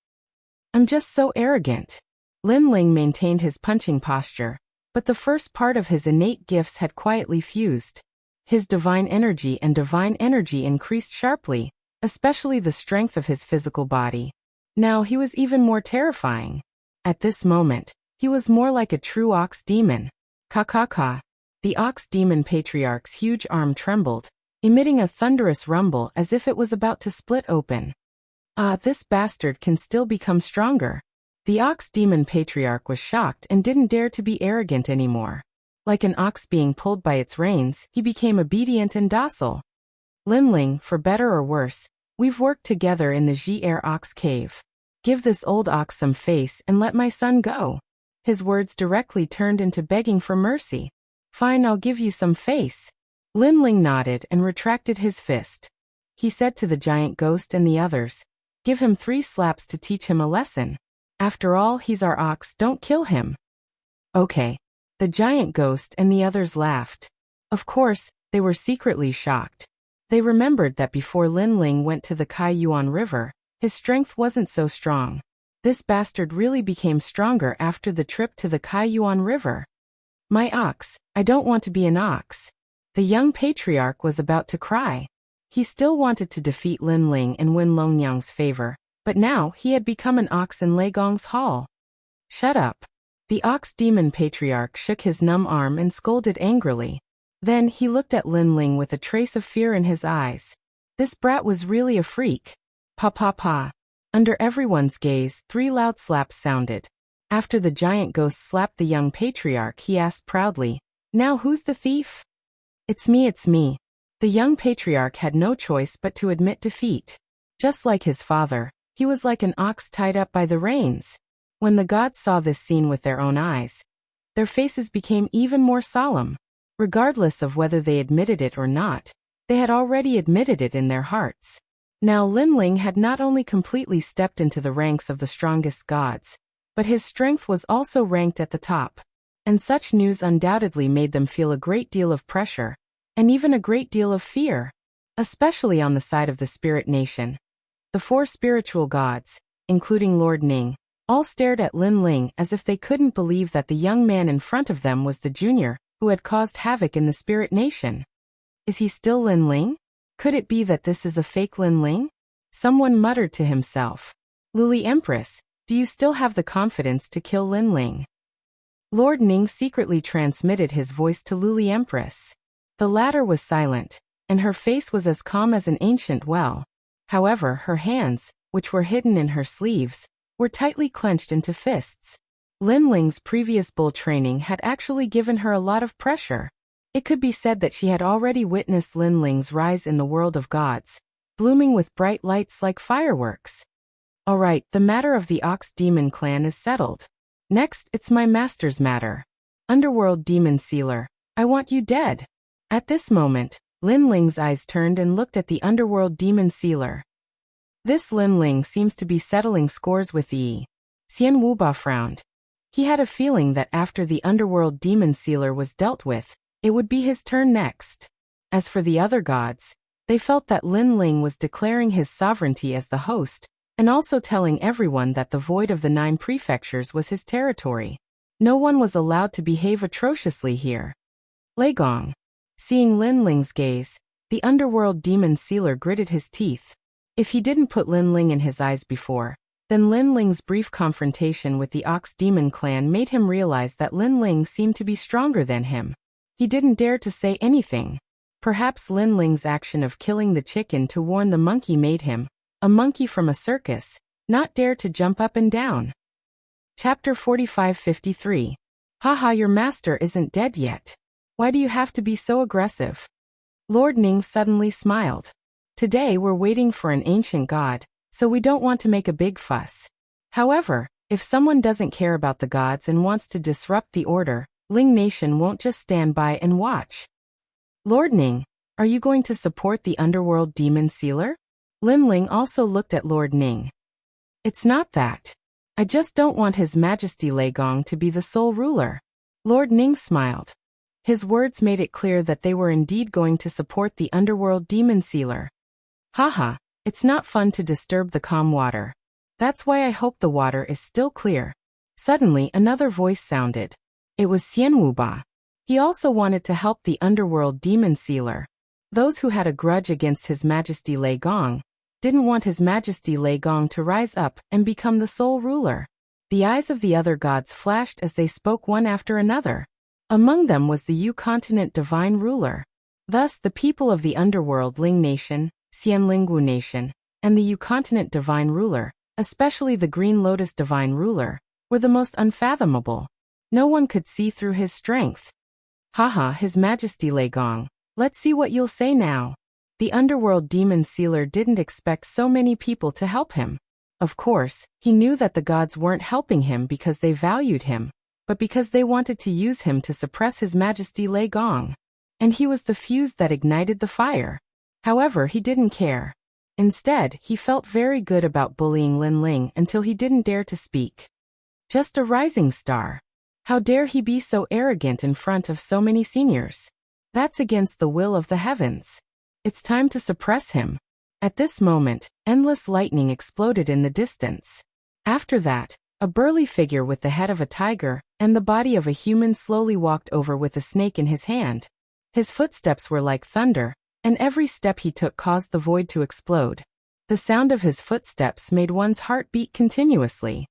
"I'm just so arrogant." Lin Ling maintained his punching posture, but the first part of his innate gifts had quietly fused. His divine energy increased sharply, especially the strength of his physical body. Now he was even more terrifying. At this moment, he was more like a true ox demon. Ka. The Ox Demon Patriarch's huge arm trembled, emitting a thunderous rumble as if it was about to split open. This bastard can still become stronger. The Ox Demon Patriarch was shocked and didn't dare to be arrogant anymore. Like an ox being pulled by its reins, he became obedient and docile. "Lin Ling, for better or worse, we've worked together in the Ji-Er Ox Cave. Give this old ox some face and let my son go." His words directly turned into begging for mercy. "Fine, I'll give you some face." Lin Ling nodded and retracted his fist. He said to the giant ghost and the others, "Give him 3 slaps to teach him a lesson. After all, he's our ox, don't kill him." "Okay." The giant ghost and the others laughed. Of course, they were secretly shocked. They remembered that before Lin Ling went to the Kaiyuan River, his strength wasn't so strong. This bastard really became stronger after the trip to the Kaiyuan River. "My ox, I don't want to be an ox." The young patriarch was about to cry. He still wanted to defeat Lin Ling and win Longyang's favor, but now he had become an ox in Lei Gong's hall. Shut up. The ox demon patriarch shook his numb arm and scolded angrily. Then he looked at Lin Ling with a trace of fear in his eyes. This brat was really a freak. Pa pa pa. Under everyone's gaze, 3 loud slaps sounded. After the giant ghost slapped the young patriarch, he asked proudly, "Now who's the thief?" It's me, it's me." The young patriarch had no choice but to admit defeat. Just like his father, he was like an ox tied up by the reins. When the gods saw this scene with their own eyes, their faces became even more solemn. Regardless of whether they admitted it or not, they had already admitted it in their hearts. Now Lin Ling had not only completely stepped into the ranks of the strongest gods, but his strength was also ranked at the top. And such news undoubtedly made them feel a great deal of pressure, and even a great deal of fear, especially on the side of the spirit nation. The 4 spiritual gods, including Lord Ning, all stared at Lin Ling as if they couldn't believe that the young man in front of them was the junior who had caused havoc in the spirit nation. Is he still Lin Ling? Could it be that this is a fake Lin Ling? Someone muttered to himself. Lily Empress, do you still have the confidence to kill Lin Ling? Lord Ning secretly transmitted his voice to Lily Empress. The latter was silent, and her face was as calm as an ancient well. However, her hands, which were hidden in her sleeves, were tightly clenched into fists. Lin Ling's previous bull training had actually given her a lot of pressure. It could be said that she had already witnessed Lin Ling's rise in the world of gods, blooming with bright lights like fireworks. Alright, the matter of the Ox Demon clan is settled. Next, it's my master's matter. Underworld Demon Sealer, I want you dead. At this moment, Lin Ling's eyes turned and looked at the Underworld Demon Sealer. This Lin Ling seems to be settling scores with Yi. Xian Wuba frowned. He had a feeling that after the Underworld Demon Sealer was dealt with, it would be his turn next. As for the other gods, they felt that Lin Ling was declaring his sovereignty as the host, and also telling everyone that the void of the 9 prefectures was his territory. No one was allowed to behave atrociously here. Lei Gong. Seeing Lin Ling's gaze, the Underworld Demon Sealer gritted his teeth. If he didn't put Lin Ling in his eyes before, then Lin Ling's brief confrontation with the Ox Demon clan made him realize that Lin Ling seemed to be stronger than him. He didn't dare to say anything. Perhaps Lin Ling's action of killing the chicken to warn the monkey made him, a monkey from a circus, not dare to jump up and down. Chapter 45-53. Haha, your master isn't dead yet. Why do you have to be so aggressive? Lord Ning suddenly smiled. Today we're waiting for an ancient god, so we don't want to make a big fuss. However, if someone doesn't care about the gods and wants to disrupt the order, Ling Nation won't just stand by and watch. Lord Ning, are you going to support the Underworld Demon Sealer? Lin Ling also looked at Lord Ning. It's not that. I just don't want His Majesty Lei Gong to be the sole ruler. Lord Ning smiled. His words made it clear that they were indeed going to support the Underworld Demon Sealer. Haha, it's not fun to disturb the calm water. That's why I hope the water is still clear. Suddenly another voice sounded. It was Xian Wuba. He also wanted to help the Underworld Demon Sealer. Those who had a grudge against His Majesty Lei Gong didn't want His Majesty Lei Gong to rise up and become the sole ruler. The eyes of the other gods flashed as they spoke one after another. Among them was the Yu Continent Divine Ruler. Thus, the people of the Underworld Ling Nation, Xian Lingwu Nation, and the Yu Continent Divine Ruler, especially the Green Lotus Divine Ruler, were the most unfathomable. No one could see through his strength. Haha, His Majesty Lei Gong, let's see what you'll say now. The Underworld Demon Sealer didn't expect so many people to help him. Of course, he knew that the gods weren't helping him because they valued him, but because they wanted to use him to suppress His Majesty Lei Gong. And he was the fuse that ignited the fire. However, he didn't care. Instead, he felt very good about bullying Lin Ling until he didn't dare to speak. Just a rising star. How dare he be so arrogant in front of so many seniors? That's against the will of the heavens. It's time to suppress him. At this moment, endless lightning exploded in the distance. After that, a burly figure with the head of a tiger and the body of a human slowly walked over with a snake in his hand. His footsteps were like thunder, and every step he took caused the void to explode. The sound of his footsteps made one's heart beat continuously.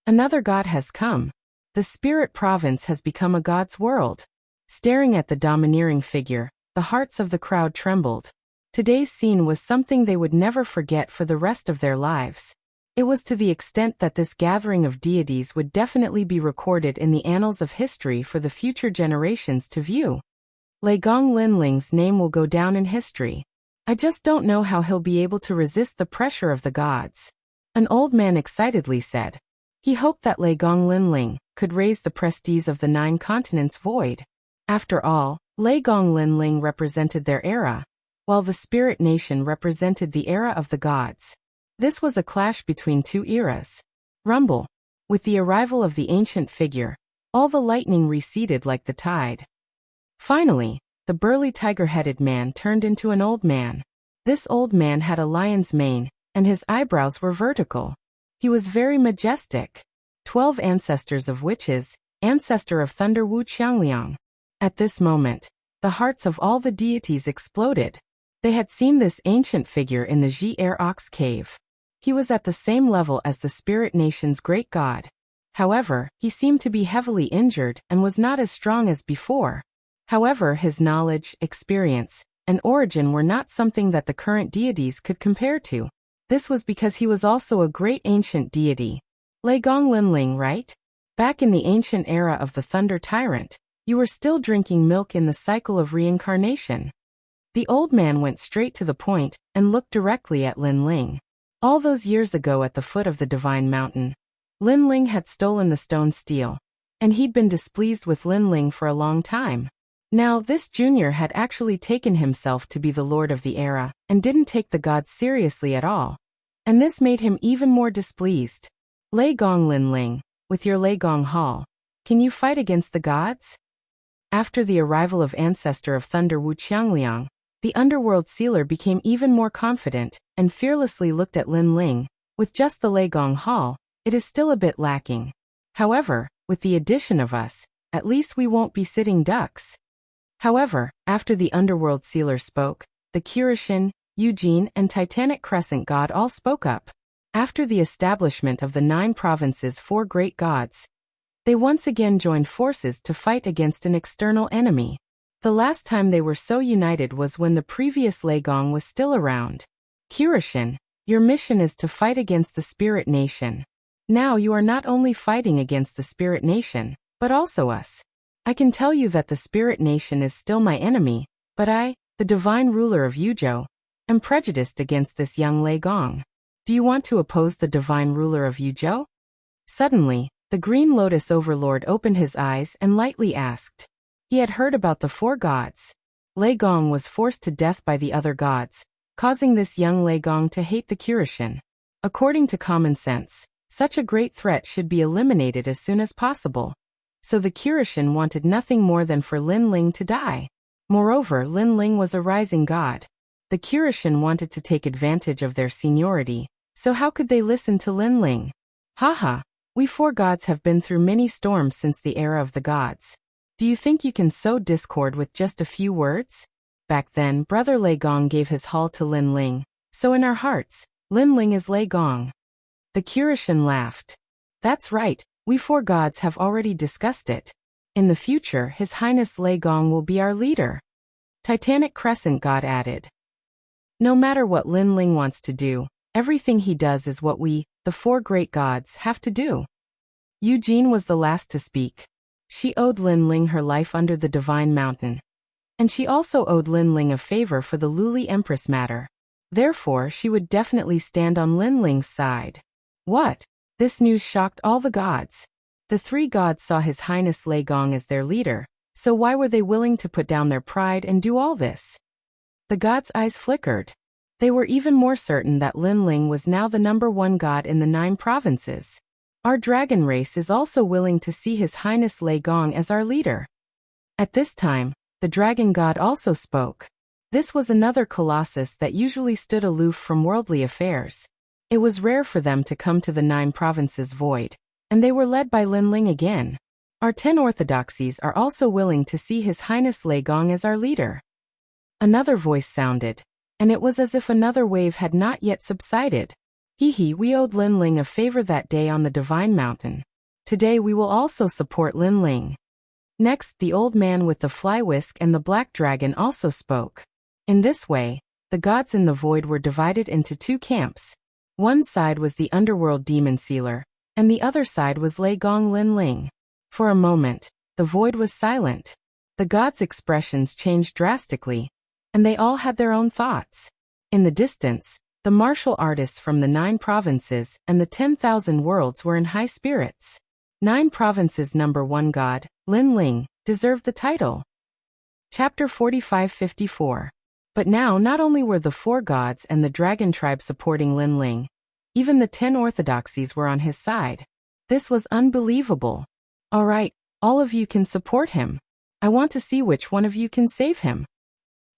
Another god has come. The spirit province has become a god's world. Staring at the domineering figure, the hearts of the crowd trembled. Today's scene was something they would never forget for the rest of their lives. It was to the extent that this gathering of deities would definitely be recorded in the annals of history for the future generations to view. Leigong Linling's name will go down in history. I just don't know how he'll be able to resist the pressure of the gods. An old man excitedly said. He hoped that Leigong Linling could raise the prestige of the 9 continents void. After all, Leigong Linling represented their era, while the spirit nation represented the era of the gods. This was a clash between 2 eras. Rumble. With the arrival of the ancient figure, all the lightning receded like the tide. Finally, the burly tiger-headed man turned into an old man. This old man had a lion's mane, and his eyebrows were vertical. He was very majestic. 12 ancestors of witches, ancestor of thunder Wu Qiangliang. At this moment, the hearts of all the deities exploded. They had seen this ancient figure in the Ji-Er Ox Cave. He was at the same level as the spirit nation's great god. However, he seemed to be heavily injured and was not as strong as before. However, his knowledge, experience, and origin were not something that the current deities could compare to. This was because he was also a great ancient deity. Leigong Linling, right? Back in the ancient era of the Thunder Tyrant, you were still drinking milk in the cycle of reincarnation. The old man went straight to the point and looked directly at Linling. All those years ago at the foot of the Divine Mountain, Linling had stolen the stone steel, and he'd been displeased with Linling for a long time. Now, this junior had actually taken himself to be the lord of the era, and didn't take the gods seriously at all. And this made him even more displeased. Leigong Linling, with your Leigong Hall, can you fight against the gods? After the arrival of ancestor of thunder Wu Qiangliang, the underworld sealer became even more confident, and fearlessly looked at Linling. With just the Leigong Hall, it is still a bit lacking. However, with the addition of us, at least we won't be sitting ducks. However, after the underworld sealer spoke, the Kirishin, Eugene, and Titanic Crescent god all spoke up. After the establishment of the 9 provinces' 4 great gods, they once again joined forces to fight against an external enemy. The last time they were so united was when the previous Leigong was still around. Kirishin, your mission is to fight against the spirit nation. Now you are not only fighting against the spirit nation, but also us. I can tell you that the spirit nation is still my enemy, but I, the divine ruler of Yuzhou, am prejudiced against this young Leigong. Do you want to oppose the divine ruler of Yuzhou? Suddenly, the Green Lotus Overlord opened his eyes and lightly asked. He had heard about the 4 gods. Leigong was forced to death by the other gods, causing this young Leigong to hate the Kirishin. According to common sense, such a great threat should be eliminated as soon as possible. So the Kirishin wanted nothing more than for Linling to die. Moreover, Linling was a rising god. The Kirishin wanted to take advantage of their seniority, so how could they listen to Linling? Haha, we 4 gods have been through many storms since the era of the gods. Do you think you can sow discord with just a few words? Back then, Brother Leigong gave his hall to Linling, so in our hearts, Linling is Leigong. The Kirishin laughed. That's right. We 4 gods have already discussed it. In the future, His Highness Leigong will be our leader. Titanic Crescent god added. No matter what Linling wants to do, everything he does is what we, the 4 great gods, have to do. Eugene was the last to speak. She owed Linling her life under the Divine Mountain. And she also owed Linling a favor for the Luli Empress matter. Therefore, she would definitely stand on Linling's side. What? This news shocked all the gods. The 3 gods saw His Highness Leigong as their leader, so why were they willing to put down their pride and do all this? The gods' eyes flickered. They were even more certain that Linling was now the #1 god in the 9 provinces. Our dragon race is also willing to see His Highness Leigong as our leader. At this time, the dragon god also spoke. This was another colossus that usually stood aloof from worldly affairs. It was rare for them to come to the 9 provinces void, and they were led by Linling again. Our 10 orthodoxies are also willing to see His Highness Leigong as our leader. Another voice sounded, and it was as if another wave had not yet subsided. Hee, we owed Lin Ling a favor that day on the Divine Mountain. Today we will also support Lin Ling. Next, the old man with the fly whisk and the black dragon also spoke. In this way, the gods in the void were divided into two camps. One side was the underworld demon sealer, and the other side was Lei Gong Lin Ling. For a moment, the void was silent. The gods' expressions changed drastically, and they all had their own thoughts. In the distance, the martial artists from the 9 provinces and the 10,000 worlds were in high spirits. 9 provinces number 1 god, Lin Ling, deserved the title. Chapter 45-54. But now not only were the 4 gods and the dragon tribe supporting Lin Ling, even the 10 orthodoxies were on his side. This was unbelievable. All right, all of you can support him. I want to see which one of you can save him.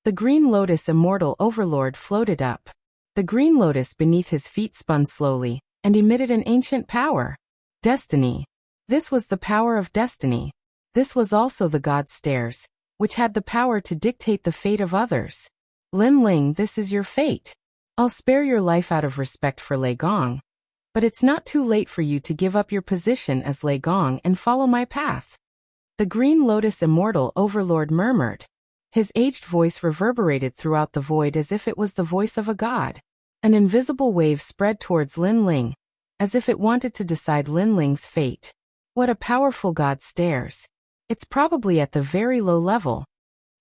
The green lotus immortal overlord floated up. The green lotus beneath his feet spun slowly and emitted an ancient power. Destiny. This was the power of destiny. This was also the god's stairs, which had the power to dictate the fate of others. Lin Ling, this is your fate. I'll spare your life out of respect for Lei Gong, but it's not too late for you to give up your position as Lei Gong and follow my path. The green lotus immortal overlord murmured. His aged voice reverberated throughout the void as if it was the voice of a god. An invisible wave spread towards Lin Ling, as if it wanted to decide Lin Ling's fate. What a powerful god stares. It's probably at the very low level.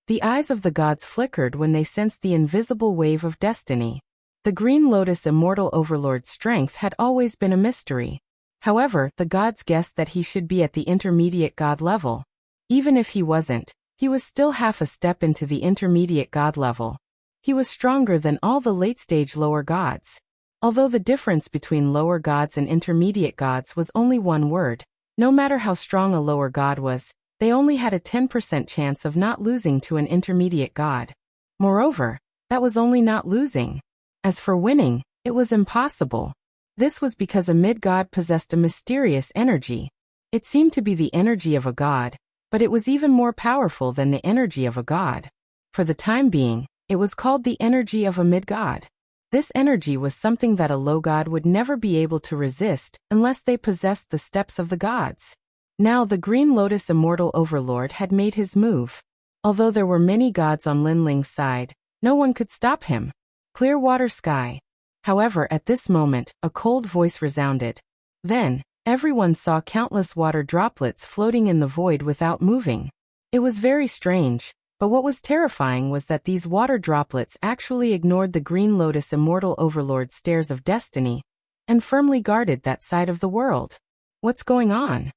The eyes of the gods flickered when they sensed the invisible wave of destiny. The green lotus immortal overlord's strength had always been a mystery. However, the gods guessed that he should be at the intermediate god level. Even if he wasn't, he was still half a step into the intermediate god level. He was stronger than all the late-stage lower gods. Although the difference between lower gods and intermediate gods was only one word, no matter how strong a lower god was, they only had a 10% chance of not losing to an intermediate god. Moreover, that was only not losing. As for winning, it was impossible. This was because a mid-god possessed a mysterious energy. It seemed to be the energy of a god, but it was even more powerful than the energy of a god. For the time being, it was called the energy of a mid-god. This energy was something that a low god would never be able to resist unless they possessed the steps of the gods. Now the green lotus immortal overlord had made his move. Although there were many gods on Lin Ling's side, no one could stop him. Clear water sky. However, at this moment, a cold voice resounded. Then, everyone saw countless water droplets floating in the void without moving. It was very strange, but what was terrifying was that these water droplets actually ignored the green lotus immortal overlord's stairs of destiny and firmly guarded that side of the world. What's going on?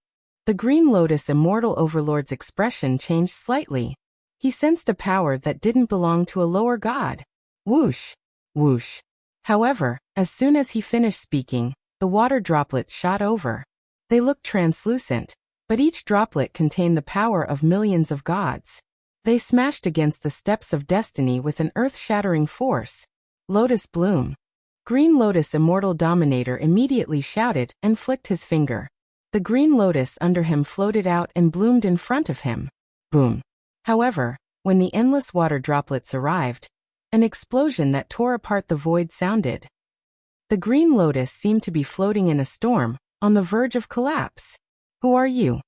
The green lotus immortal overlord's expression changed slightly. He sensed a power that didn't belong to a lower god. Whoosh! Whoosh! However, as soon as he finished speaking, the water droplets shot over. They looked translucent, but each droplet contained the power of millions of gods. They smashed against the steps of destiny with an earth-shattering force. Lotus bloom. Green Lotus Immortal Dominator immediately shouted and flicked his finger. The green lotus under him floated out and bloomed in front of him. Boom. However, when the endless water droplets arrived, an explosion that tore apart the void sounded. The green lotus seemed to be floating in a storm, on the verge of collapse. Who are you?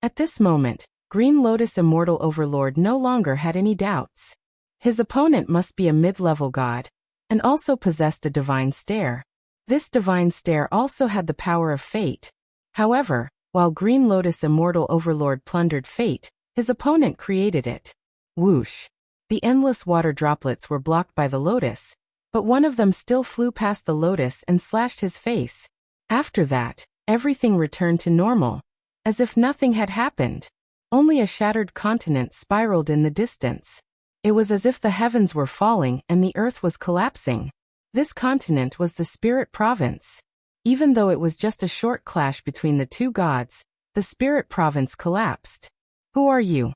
At this moment, Green Lotus Immortal Overlord no longer had any doubts. His opponent must be a mid-level god, and also possessed a divine stare. This divine stare also had the power of fate. However, while Green Lotus Immortal Overlord plundered fate, his opponent created it. Whoosh! The endless water droplets were blocked by the lotus, but one of them still flew past the lotus and slashed his face. After that, everything returned to normal, as if nothing had happened. Only a shattered continent spiraled in the distance. It was as if the heavens were falling and the earth was collapsing. This continent was the Spirit Province. Even though it was just a short clash between the two gods, the Spirit Province collapsed. Who are you?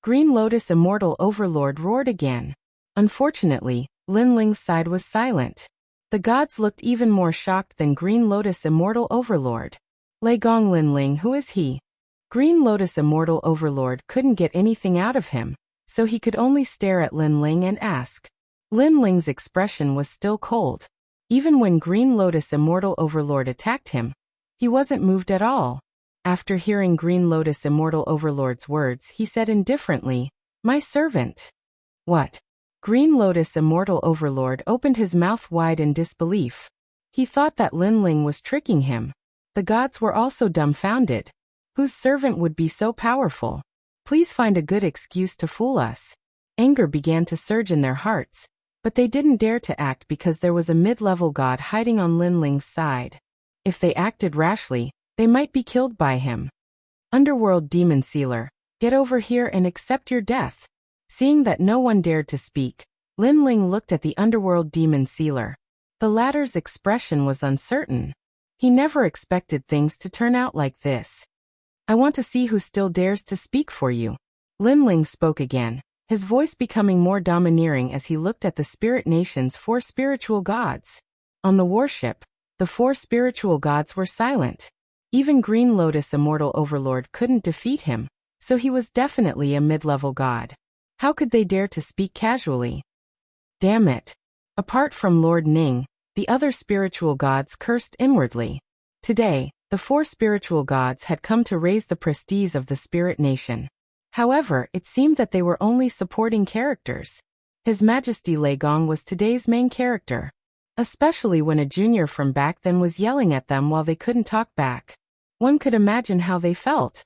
Green Lotus Immortal Overlord roared again. Unfortunately, Lin Ling's side was silent. The gods looked even more shocked than Green Lotus Immortal Overlord. Lei Gong Lin Ling, who is he? Green Lotus Immortal Overlord couldn't get anything out of him, so he could only stare at Lin Ling and ask. Lin Ling's expression was still cold. Even when Green Lotus Immortal Overlord attacked him, he wasn't moved at all. After hearing Green Lotus Immortal Overlord's words, he said indifferently, "My servant." What? Green Lotus Immortal Overlord opened his mouth wide in disbelief. He thought that Lin Ling was tricking him. The gods were also dumbfounded. Whose servant would be so powerful? Please find a good excuse to fool us. Anger began to surge in their hearts, but they didn't dare to act because there was a mid-level god hiding on Lin Ling's side. If they acted rashly, they might be killed by him. Underworld Demon Sealer, get over here and accept your death. Seeing that no one dared to speak, Lin Ling looked at the Underworld Demon Sealer. The latter's expression was uncertain. He never expected things to turn out like this. I want to see who still dares to speak for you. Lin Ling spoke again, his voice becoming more domineering as he looked at the Spirit Nation's 4 spiritual gods. On the warship, the 4 spiritual gods were silent. Even Green Lotus Immortal Overlord couldn't defeat him, so he was definitely a mid-level god. How could they dare to speak casually? Damn it. Apart from Lord Ning, the other spiritual gods cursed inwardly. Today, the 4 spiritual gods had come to raise the prestige of the Spirit Nation. However, it seemed that they were only supporting characters. His Majesty Lei Gong was today's main character. Especially when a junior from back then was yelling at them while they couldn't talk back. One could imagine how they felt.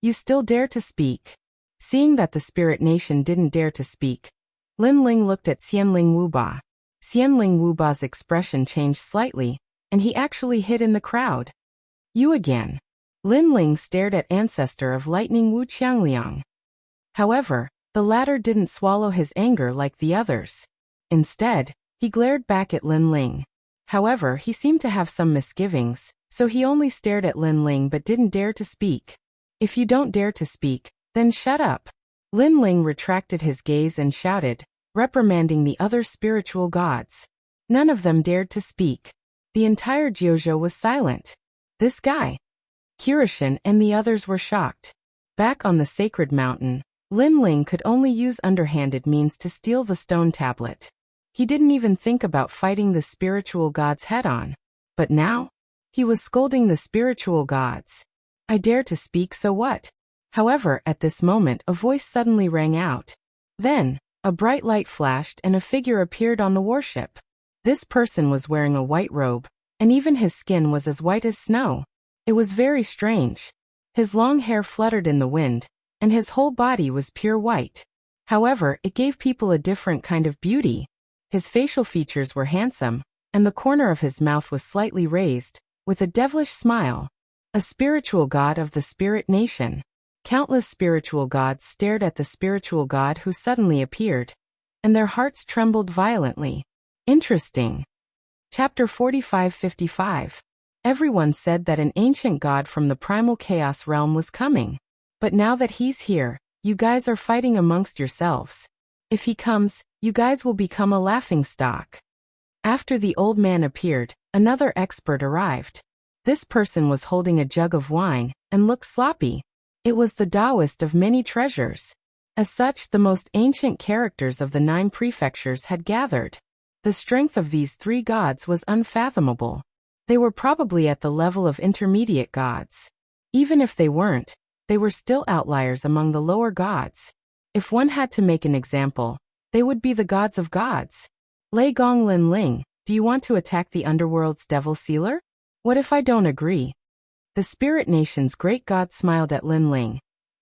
You still dare to speak? Seeing that the Spirit Nation didn't dare to speak, Lin Ling looked at Xianling Wuba. Xianling Wuba's expression changed slightly, and he actually hid in the crowd. You again. Lin Ling stared at Ancestor of Lightning Wu Qiangliang. However, the latter didn't swallow his anger like the others. Instead, he glared back at Lin Ling. However, he seemed to have some misgivings, so he only stared at Lin Ling but didn't dare to speak. If you don't dare to speak, then shut up. Lin Ling retracted his gaze and shouted, reprimanding the other spiritual gods. None of them dared to speak. The entire Jiuzhou was silent. This guy. Kirishin and the others were shocked. Back on the sacred mountain, Lin Ling could only use underhanded means to steal the stone tablet. He didn't even think about fighting the spiritual gods head-on. But now? He was scolding the spiritual gods. I dare to speak, so what? However, at this moment a voice suddenly rang out. Then, a bright light flashed and a figure appeared on the warship. This person was wearing a white robe, and even his skin was as white as snow. It was very strange. His long hair fluttered in the wind, and his whole body was pure white. However, it gave people a different kind of beauty. His facial features were handsome, and the corner of his mouth was slightly raised, with a devilish smile. A spiritual god of the Spirit Nation. Countless spiritual gods stared at the spiritual god who suddenly appeared, and their hearts trembled violently. Interesting. Chapter 45-55. Everyone said that an ancient god from the primal chaos realm was coming. But now that he's here, you guys are fighting amongst yourselves. If he comes, you guys will become a laughingstock. After the old man appeared, another expert arrived. This person was holding a jug of wine, and looked sloppy. It was the Taoist of many treasures. As such, the most ancient characters of the 9 prefectures had gathered. The strength of these 3 gods was unfathomable. They were probably at the level of intermediate gods. Even if they weren't, they were still outliers among the lower gods. If one had to make an example, they would be the gods of gods. Lei Gong Lin Ling, do you want to attack the underworld's devil sealer? What if I don't agree? The Spirit Nation's great god smiled at Lin Ling,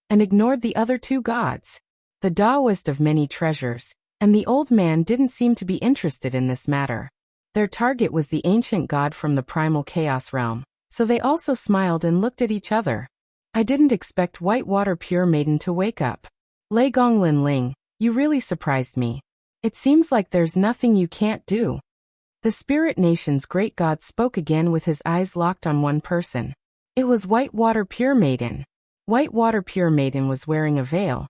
and ignored the other 2 gods, the Taoist of many treasures, and the old man didn't seem to be interested in this matter. Their target was the ancient god from the primal chaos realm, so they also smiled and looked at each other. I didn't expect Whitewater Pure Maiden to wake up. Lei Gong Lin Ling, you really surprised me. It seems like there's nothing you can't do. The Spirit Nation's great god spoke again with his eyes locked on one person. It was Whitewater Pure Maiden. Whitewater Pure Maiden was wearing a veil,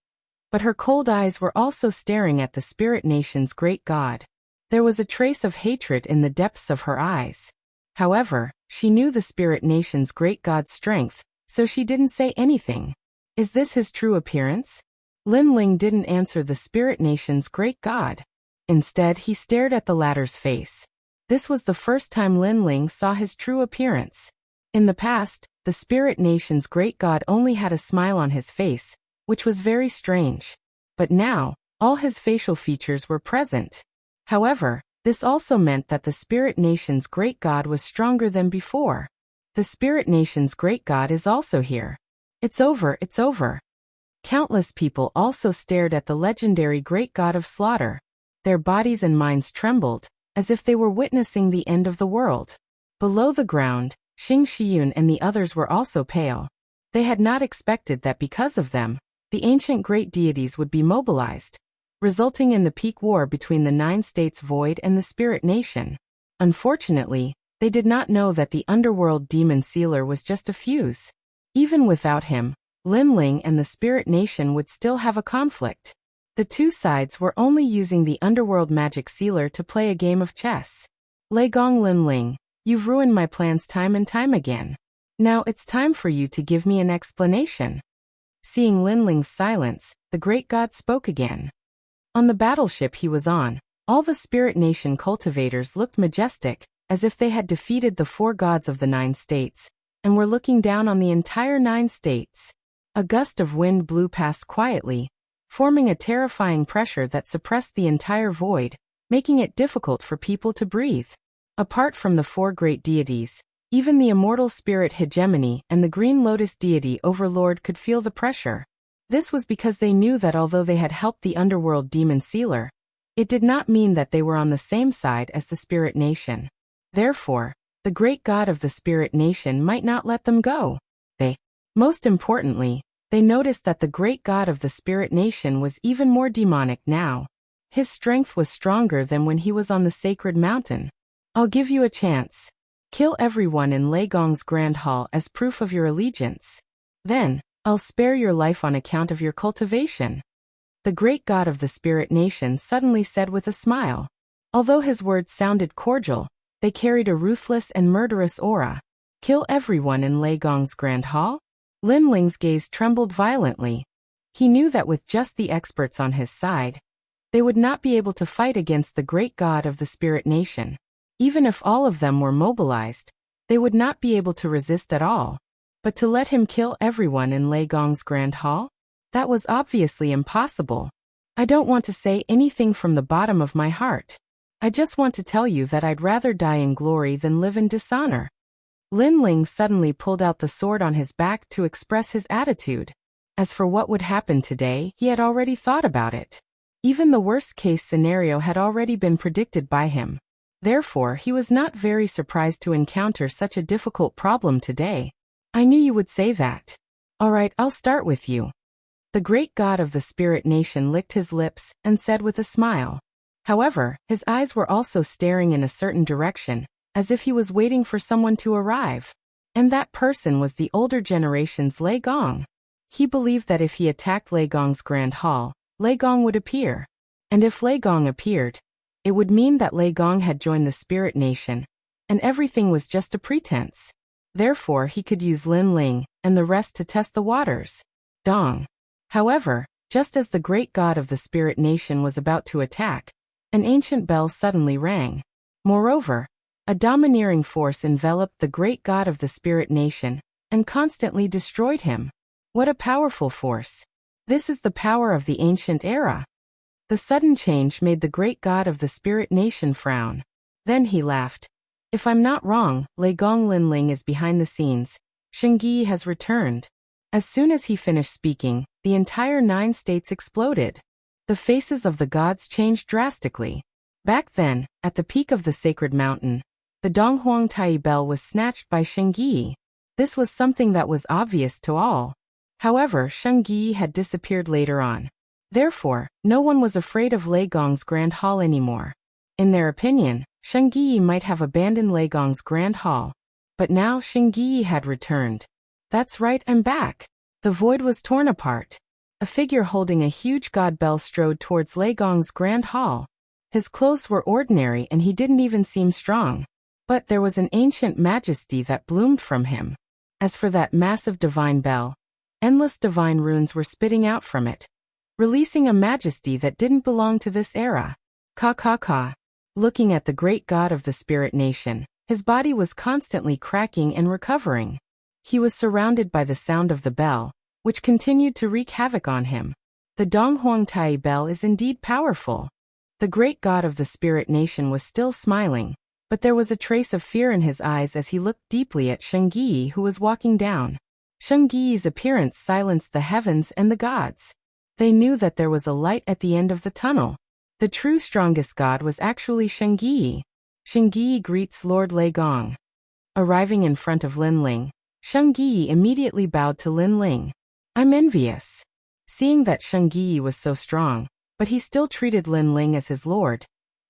but her cold eyes were also staring at the Spirit Nation's great god. There was a trace of hatred in the depths of her eyes. However, she knew the Spirit Nation's great god's strength, so she didn't say anything. Is this his true appearance? Lin Ling didn't answer the Spirit Nation's great god. Instead, he stared at the latter's face. This was the first time Lin Ling saw his true appearance. In the past, the spirit nation's great god only had a smile on his face, which was very strange. But now, all his facial features were present. However, this also meant that the spirit nation's great god was stronger than before. The spirit nation's great god is also here. It's over, it's over. Countless people also stared at the legendary great god of slaughter. Their bodies and minds trembled, as if they were witnessing the end of the world. Below the ground, Xing Shiyun and the others were also pale. They had not expected that because of them, the ancient great deities would be mobilized, resulting in the peak war between the 9 states void and the spirit nation. Unfortunately, they did not know that the underworld demon sealer was just a fuse. Even without him, Lin Ling and the spirit nation would still have a conflict. The two sides were only using the underworld magic sealer to play a game of chess. Lei Gong Lin Ling, you've ruined my plans time and time again. Now it's time for you to give me an explanation. Seeing Lin Ling's silence, the great god spoke again. On the battleship he was on, all the spirit nation cultivators looked majestic, as if they had defeated the 4 gods of the 9 states, and were looking down on the entire 9 states. A gust of wind blew past quietly, forming a terrifying pressure that suppressed the entire void, making it difficult for people to breathe. Apart from the 4 great deities, even the immortal spirit hegemony and the green lotus deity overlord could feel the pressure. This was because they knew that although they had helped the underworld demon sealer, it did not mean that they were on the same side as the spirit nation. Therefore, the great god of the spirit nation might not let them go. Most importantly, they noticed that the great god of the spirit nation was even more demonic now. His strength was stronger than when he was on the sacred mountain. I'll give you a chance. Kill everyone in Lei Gong's Grand Hall as proof of your allegiance. Then, I'll spare your life on account of your cultivation. The great god of the spirit nation suddenly said with a smile. Although his words sounded cordial, they carried a ruthless and murderous aura. Kill everyone in Lei Gong's Grand Hall? Lin Ling's gaze trembled violently. He knew that with just the experts on his side, they would not be able to fight against the great god of the spirit nation. Even if all of them were mobilized, they would not be able to resist at all. But to let him kill everyone in Lei Gong's Grand Hall? That was obviously impossible. I don't want to say anything from the bottom of my heart. I just want to tell you that I'd rather die in glory than live in dishonor. Lin Ling suddenly pulled out the sword on his back to express his attitude. As for what would happen today, he had already thought about it. Even the worst-case scenario had already been predicted by him. Therefore, he was not very surprised to encounter such a difficult problem today. I knew you would say that. Alright, I'll start with you. The great god of the spirit nation licked his lips and said with a smile. However, his eyes were also staring in a certain direction, as if he was waiting for someone to arrive. And that person was the older generation's Lei Gong. He believed that if he attacked Lei Gong's Grand Hall, Lei Gong would appear. And if Lei Gong appeared, it would mean that Lei Gong had joined the spirit nation, and everything was just a pretense. Therefore he could use Lin Ling and the rest to test the waters. Dong. However, just as the great god of the spirit nation was about to attack, an ancient bell suddenly rang. Moreover, a domineering force enveloped the great god of the spirit nation and constantly destroyed him. What a powerful force. This is the power of the ancient era. The sudden change made the great god of the spirit nation frown. Then he laughed. If I'm not wrong, Lei Gong Lin Ling is behind the scenes. Shengyi has returned. As soon as he finished speaking, the entire 9 states exploded. The faces of the gods changed drastically. Back then, at the peak of the sacred mountain, the Donghuang Tai bell was snatched by Shengyi. This was something that was obvious to all. However, Shengyi had disappeared later on. Therefore, no one was afraid of Lei Gong's Grand Hall anymore. In their opinion, Shengyi might have abandoned Lei Gong's Grand Hall. But now Shengyi had returned. That's right, I'm back. The void was torn apart. A figure holding a huge god bell strode towards Lei Gong's Grand Hall. His clothes were ordinary and he didn't even seem strong. But there was an ancient majesty that bloomed from him. As for that massive divine bell, endless divine runes were spitting out from it, releasing a majesty that didn't belong to this era. Ka ka ka. looking at the great god of the spirit nation. His body was constantly cracking and recovering. He was surrounded by the sound of the bell, which continued to wreak havoc on him. The Donghuangtai bell is indeed powerful. The great god of the spirit nation was still smiling, but there was a trace of fear in his eyes as he looked deeply at Shengyi, who was walking down. Shengyi's appearance silenced the heavens and the gods. They knew that there was a light at the end of the tunnel. The true strongest god was actually Shengyi. Shengyi greets Lord Lei Gong. Arriving in front of Lin Ling, Shengyi immediately bowed to Lin Ling. I'm envious. Seeing that Shengyi was so strong, but he still treated Lin Ling as his lord.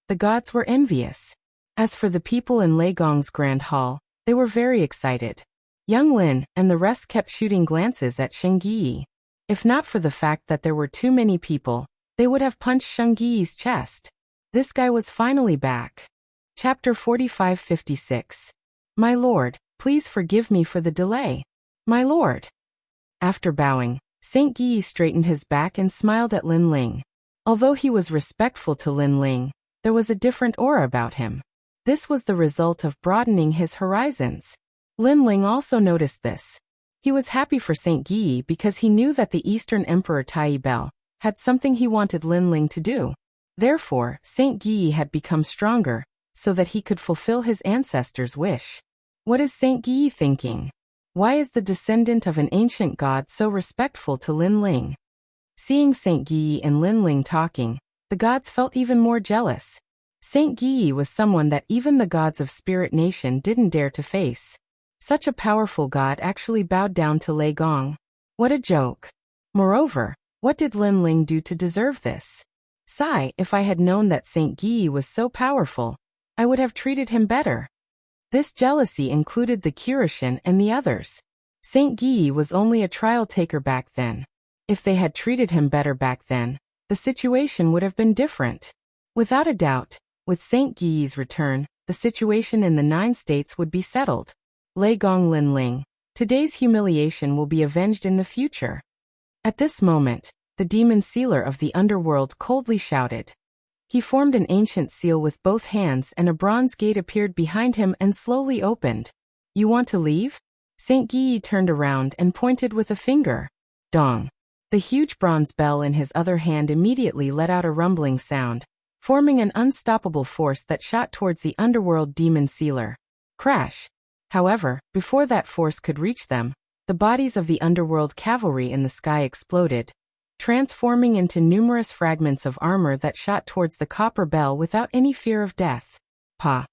The gods were envious. As for the people in Lei Gong's grand hall, they were very excited. Young Lin and the rest kept shooting glances at Shengyi. If not for the fact that there were too many people, they would have punched Shengyi's chest. This guy was finally back. Chapter 45-56. My lord, please forgive me for the delay. My lord. After bowing, Saint Yi straightened his back and smiled at Lin Ling. Although he was respectful to Lin Ling, there was a different aura about him. This was the result of broadening his horizons. Lin Ling also noticed this. He was happy for Saint Yi because he knew that the Eastern Emperor Tai Bel had something he wanted Lin Ling to do. Therefore, Saint Yi had become stronger, so that he could fulfill his ancestors' wish. What is Saint Yi thinking? Why is the descendant of an ancient god so respectful to Lin Ling? Seeing Saint Yi and Lin Ling talking, the gods felt even more jealous. Saint Yi was someone that even the gods of Spirit Nation didn't dare to face. Such a powerful god actually bowed down to Lei Gong. What a joke. Moreover, what did Lin Ling do to deserve this? Sigh, if I had known that Saint Yi was so powerful, I would have treated him better. This jealousy included the Kirishin and the others. Saint Yi was only a trial taker back then. If they had treated him better back then, the situation would have been different. Without a doubt, with Saint Yi's return, the situation in the 9 states would be settled. Lei Gong Lin Ling, today's humiliation will be avenged in the future. At this moment, the demon sealer of the underworld coldly shouted. He formed an ancient seal with both hands and a bronze gate appeared behind him and slowly opened. You want to leave? Saint Yi turned around and pointed with a finger. Dong. The huge bronze bell in his other hand immediately let out a rumbling sound, forming an unstoppable force that shot towards the underworld demon sealer. Crash. However, before that force could reach them, the bodies of the underworld cavalry in the sky exploded, transforming into numerous fragments of armor that shot towards the copper bell without any fear of death. Pa.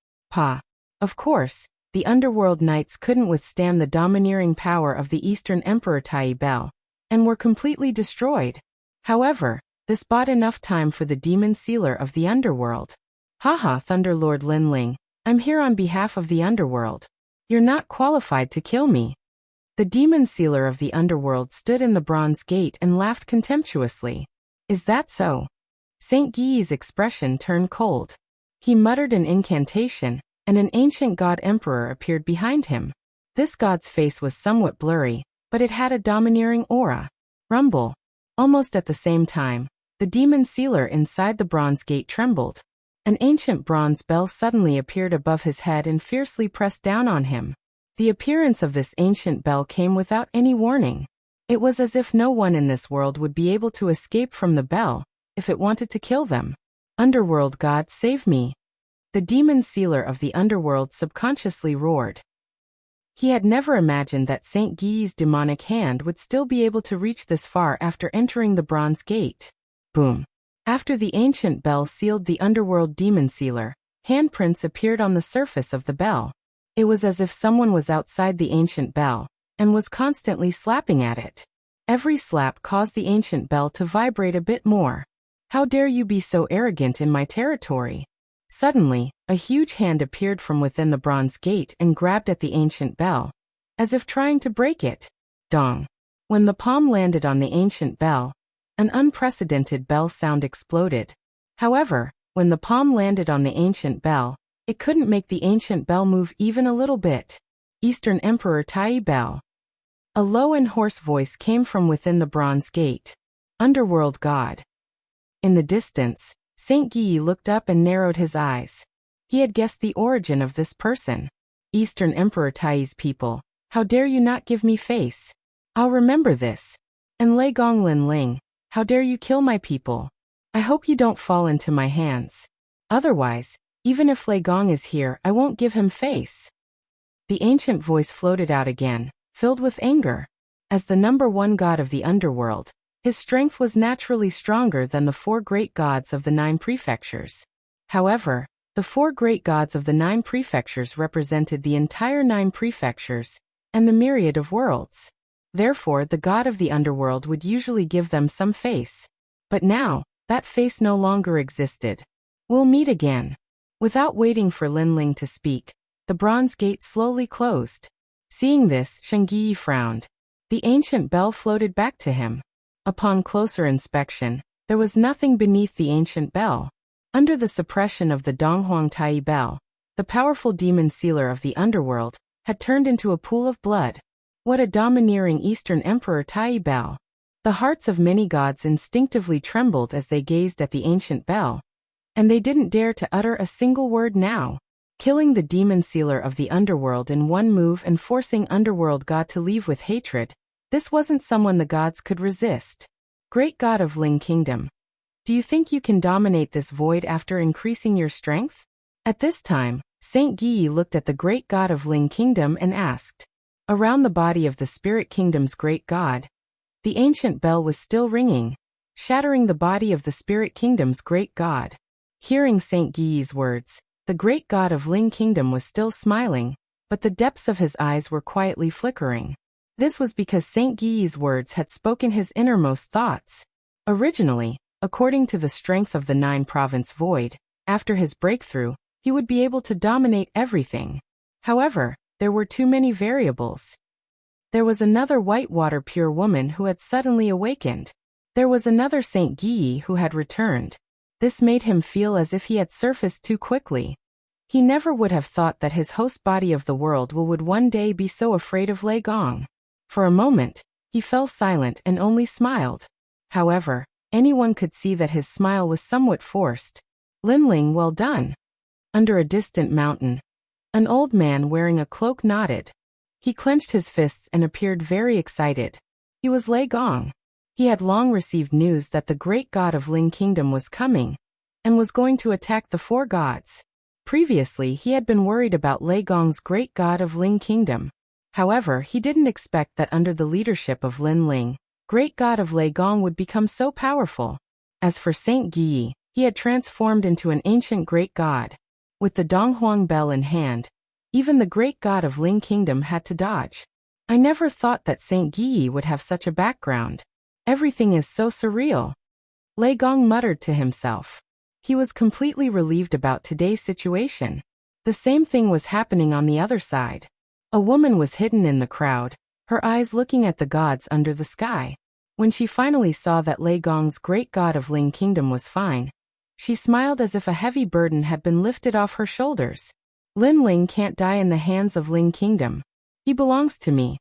Of course, the underworld knights couldn't withstand the domineering power of the Eastern Emperor Tai Bel, and were completely destroyed. However, this bought enough time for the demon sealer of the underworld. Haha, Thunderlord Lin Ling, I'm here on behalf of the underworld. You're not qualified to kill me. The demon sealer of the underworld stood in the bronze gate and laughed contemptuously. Is that so? Saint Yi's expression turned cold. He muttered an incantation, and an ancient god emperor appeared behind him. This god's face was somewhat blurry, but it had a domineering aura. Rumble. Almost at the same time, the demon sealer inside the bronze gate trembled. An ancient bronze bell suddenly appeared above his head and fiercely pressed down on him. The appearance of this ancient bell came without any warning. It was as if no one in this world would be able to escape from the bell, if it wanted to kill them. Underworld god, save me. The demon sealer of the underworld subconsciously roared. He had never imagined that Saint Yi's demonic hand would still be able to reach this far after entering the bronze gate. Boom. After the ancient bell sealed the underworld demon sealer, handprints appeared on the surface of the bell. It was as if someone was outside the ancient bell, and was constantly slapping at it. Every slap caused the ancient bell to vibrate a bit more. How dare you be so arrogant in my territory? Suddenly, a huge hand appeared from within the bronze gate and grabbed at the ancient bell, as if trying to break it. Dong. When the palm landed on the ancient bell, an unprecedented bell sound exploded. However, when the palm landed on the ancient bell, it couldn't make the ancient bell move even a little bit. Eastern Emperor Tai Bell. A low and hoarse voice came from within the bronze gate. Underworld god. In the distance, Saint Guy looked up and narrowed his eyes. He had guessed the origin of this person. Eastern Emperor Tai's people, how dare you not give me face? I'll remember this. And Lei Gong Lin Ling, how dare you kill my people? I hope you don't fall into my hands. Otherwise, even if Lei Gong is here, I won't give him face. The ancient voice floated out again, filled with anger. As the #1 god of the underworld, his strength was naturally stronger than the 4 great gods of the 9 prefectures. However, the 4 great gods of the 9 prefectures represented the entire 9 prefectures and the myriad of worlds. Therefore, the god of the underworld would usually give them some face. But now, that face no longer existed. We'll meet again. Without waiting for Lin Ling to speak, the bronze gate slowly closed. Seeing this, Shengyi frowned. The ancient bell floated back to him. Upon closer inspection, there was nothing beneath the ancient bell. Under the suppression of the Donghuang Tai bell, the powerful demon sealer of the underworld had turned into a pool of blood. What a domineering Eastern Emperor Tai bell! The hearts of many gods instinctively trembled as they gazed at the ancient bell. And they didn't dare to utter a single word now. Killing the demon sealer of the underworld in one move and forcing underworld god to leave with hatred, this wasn't someone the gods could resist. Great god of Ling Kingdom, do you think you can dominate this void after increasing your strength? At this time, Saint Guy looked at the great god of Ling Kingdom and asked. Around the body of the Spirit Kingdom's great god, the ancient bell was still ringing, shattering the body of the Spirit Kingdom's great god. Hearing Saint Guy's words, the great god of Ling Kingdom was still smiling, but the depths of his eyes were quietly flickering. This was because Saint Guy's words had spoken his innermost thoughts. Originally, according to the strength of the 9-province void, after his breakthrough, he would be able to dominate everything. However, there were too many variables. There was another whitewater pure woman who had suddenly awakened. There was another Saint Guy who had returned. This made him feel as if he had surfaced too quickly. He never would have thought that his host body of the world would one day be so afraid of Lei Gong. For a moment, he fell silent and only smiled. However, anyone could see that his smile was somewhat forced. Lin Ling, well done. Under a distant mountain, an old man wearing a cloak nodded. He clenched his fists and appeared very excited. He was Lei Gong. He had long received news that the great god of Ling Kingdom was coming, and was going to attack the 4 gods. Previously, he had been worried about Lei Gong's great god of Ling Kingdom. However, he didn't expect that under the leadership of Lin Ling, great god of Lei Gong would become so powerful. As for Saint Guy, he had transformed into an ancient great god. With the Donghuang bell in hand, even the great god of Ling Kingdom had to dodge. I never thought that Saint Guy would have such a background. Everything is so surreal. Lei Gong muttered to himself. He was completely relieved about today's situation. The same thing was happening on the other side. A woman was hidden in the crowd, her eyes looking at the gods under the sky. When she finally saw that Lei Gong's great god of Ling Kingdom was fine, she smiled as if a heavy burden had been lifted off her shoulders. Lin Ling can't die in the hands of Ling Kingdom. He belongs to me.